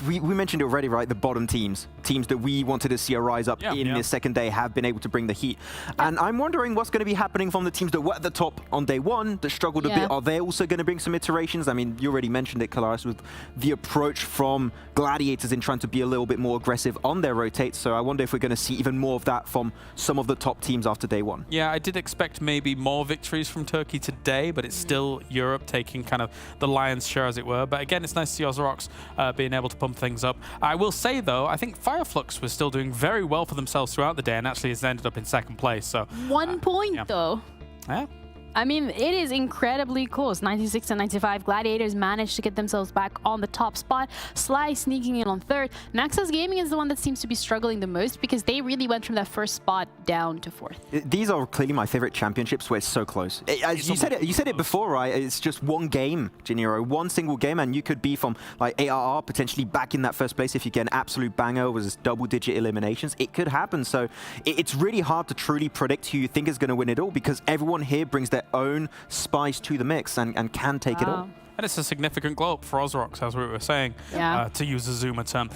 we mentioned it already, right? The bottom teams that we wanted to see a rise up in this second day have been able to bring the heat. And I'm wondering what's going to be happening from the teams that were at the top on day 1 that struggled a bit. Are they also going to bring some iterations? I mean, you already mentioned it, Kalaris, with the approach from Gladiators in trying to be a little bit more aggressive on their rotates. So I wonder if we're going to see even more of that from some of the top teams after day 1. Yeah, I did expect maybe more victories from Turkey today, but it's still Europe taking kind of the lion's share, as it were. But again, it's nice to see OZAROX being able to pump things up. I will say, though, I think FLUX was still doing very well for themselves throughout the day and actually has ended up in 2nd place. So 1 point, though. Yeah. I mean, it is incredibly close. 96 and 95. Gladiators managed to get themselves back on the top spot. Sly sneaking in on 3rd. NEXUS Gaming is the one that seems to be struggling the most because they really went from that 1st spot down to 4th. These are clearly my favorite championships where it's so close. You said it before, right? It's just one game, Gennaro. One single game, and you could be from like ARR potentially back in that 1st place if you get an absolute banger with double-digit eliminations. It could happen. So it's really hard to truly predict who you think is going to win it all because everyone here brings their their own spice to the mix and can take it all. And it's a significant glow up for OZAROX, as we were saying, to use a Zoomer term,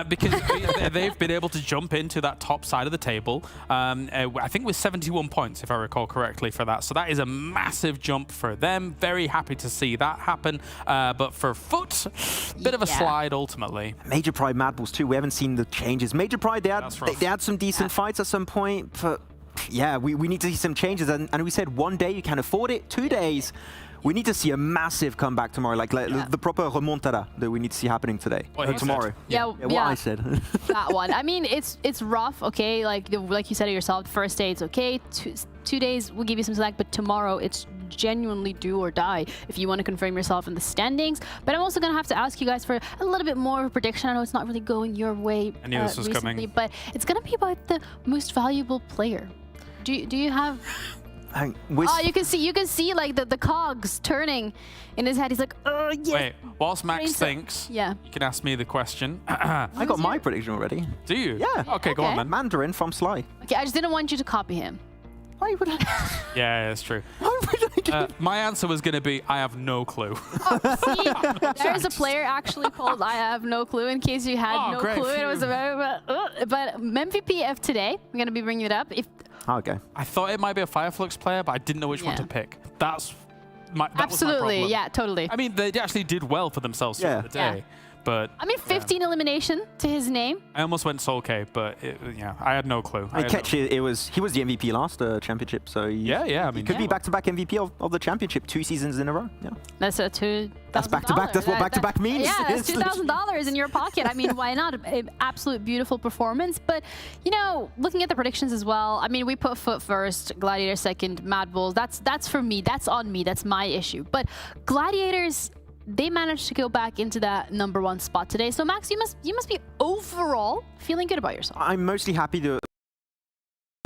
because they've been able to jump into that top side of the table, I think with 71 points, if I recall correctly, for that. So that is a massive jump for them. Very happy to see that happen. But for Foot, bit of a slide ultimately. Major Pride MADBULLS too, we haven't seen the changes. Major Pride, they had some decent fights at some point, but yeah, we need to see some changes. And we said 1 day you can afford it, 2 days. We need to see a massive comeback tomorrow, like the proper remontada that we need to see happening today, tomorrow. What I said. That one. I mean, it's rough, okay? Like you said it yourself, first day it's okay. Two days we'll give you some slack, but tomorrow it's genuinely do or die if you want to confirm yourself in the standings. But I'm also going to have to ask you guys for a little bit more of a prediction. I know it's not really going your way I knew this was recently, coming. but it's going to be about the most valuable player. Do you have... Oh, you can see like the cogs turning in his head. He's like, oh yeah. Wait, whilst Max thinks, you can ask me the question. I got my prediction already. Do you? Yeah. Okay, go on then. Mandarin from Sly. Okay, I just didn't want you to copy him. Why would I? Yeah, it's true. Why would I do my answer was going to be, I have no clue. See, there's a player actually called I have no clue, in case you had no clue. It was but MVP of today, I'm going to be bringing it up. Okay. I thought it might be a FLUX player, but I didn't know which one to pick. That was my Absolutely, yeah, totally. I mean, they actually did well for themselves throughout the day. But I mean, 15 elimination to his name. I almost went Soul K, but I had no clue. I catch it. He was the MVP last championship, so I mean, he could be back-to-back MVP of the championship 2 seasons in a row. Yeah, that's $2,000. That's back-to-back. That's what back-to-back means. Yeah, that's $2,000 in your pocket. I mean, why not? Absolute beautiful performance. But you know, looking at the predictions as well. I mean, we put Foot first, Gladiator second, MADBULLS. That's for me. That's on me. That's my issue. But Gladiators, they managed to go back into that #1 spot today. So Max, you must be overall feeling good about yourself. I'm mostly happy to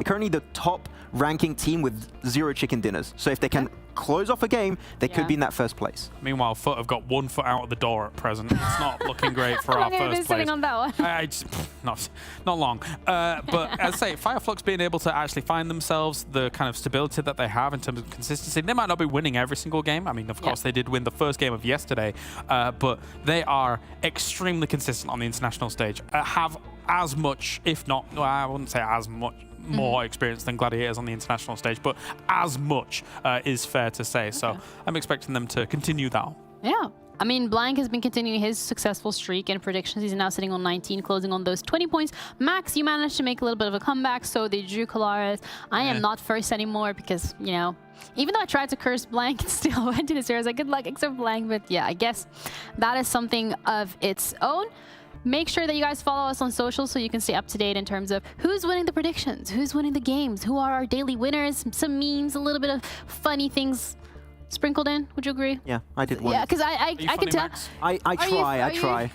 currently the top ranking team with 0 chicken dinners. So if they can close off a game, they could be in that first place. Meanwhile, Foot have got 1 foot out of the door at present. It's not looking great for our first place. Sitting on that one. Not long. But as I say, FLUX being able to actually find themselves the kind of stability that they have in terms of consistency. They might not be winning every single game. I mean, of course, they did win the first game of yesterday. But they are extremely consistent on the international stage. Have as much, if not, well, I wouldn't say as much, more experience than Gladiators on the international stage, but as much is fair to say. So I'm expecting them to continue that. Yeah. I mean, Blank has been continuing his successful streak in predictions. He's now sitting on 19, closing on those 20 points. Max, you managed to make a little bit of a comeback, so did Drew Colares. I am not first anymore because, you know, even though I tried to curse Blank, it still went to the series. Like, good luck, except Blank. But yeah, I guess that is something of its own. Make sure that you guys follow us on social so you can stay up to date in terms of who's winning the predictions, who's winning the games, who are our daily winners, some memes, a little bit of funny things sprinkled in. Would you agree? Yeah, I did one. Yeah, because I can tell. I try.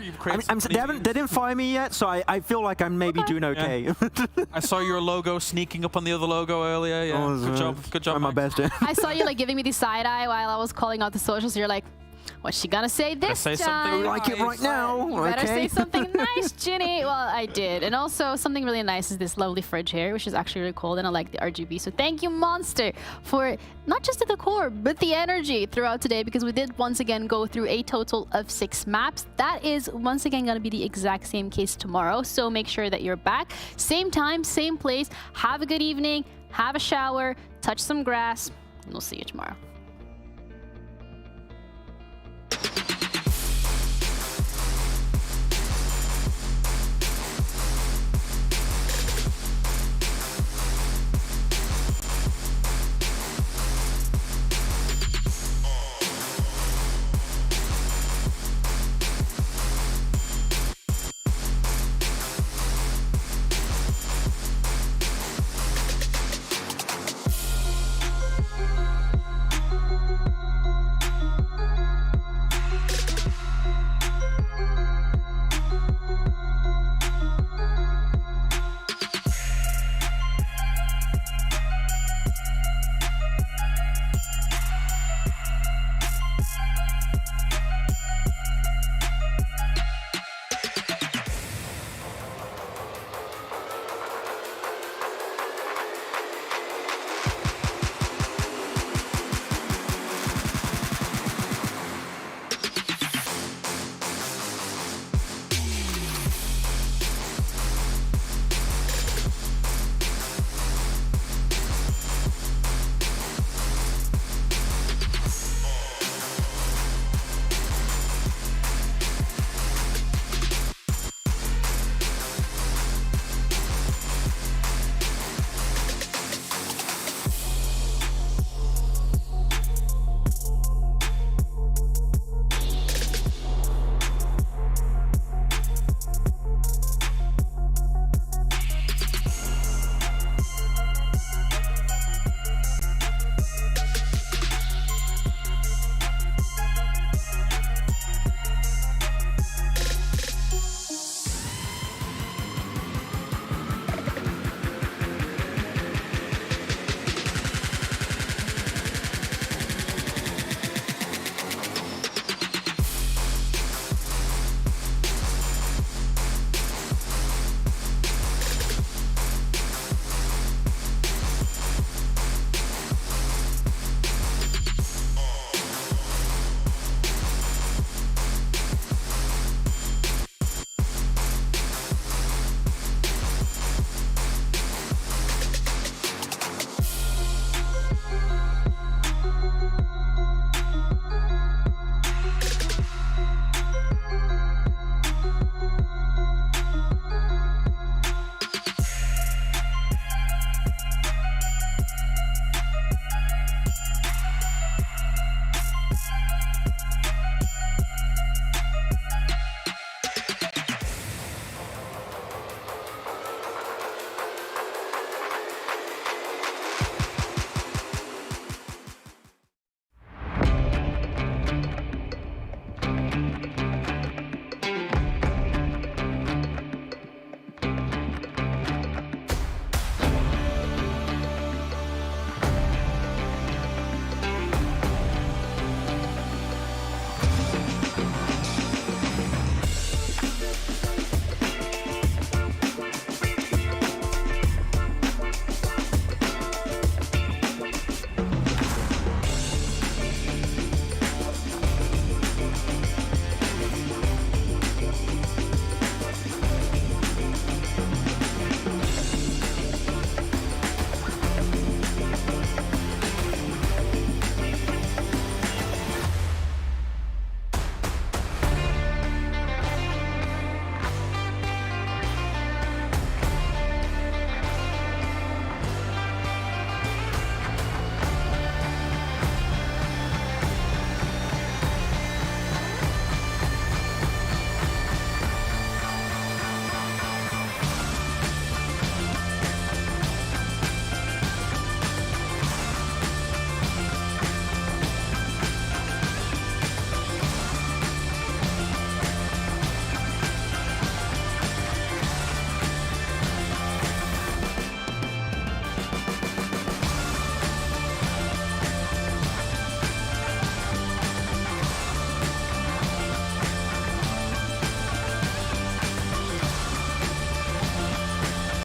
They didn't fire me yet, so I feel like I'm maybe doing okay. Yeah. I saw your logo sneaking up on the other logo earlier. Yeah, good job. My best. I saw you like giving me the side eye while I was calling out the socials. You're like, what's she gonna say this time? Something like it right now. You better say something nice, Ginny. Well, I did. And also, something really nice is this lovely fridge here, which is actually really cool, and I like the RGB. So thank you, Monster, for not just the decor, but the energy throughout today, because we did once again go through a total of 6 maps. That is once again gonna be the exact same case tomorrow. So make sure that you're back. Same time, same place. Have a good evening, have a shower, touch some grass, and we'll see you tomorrow.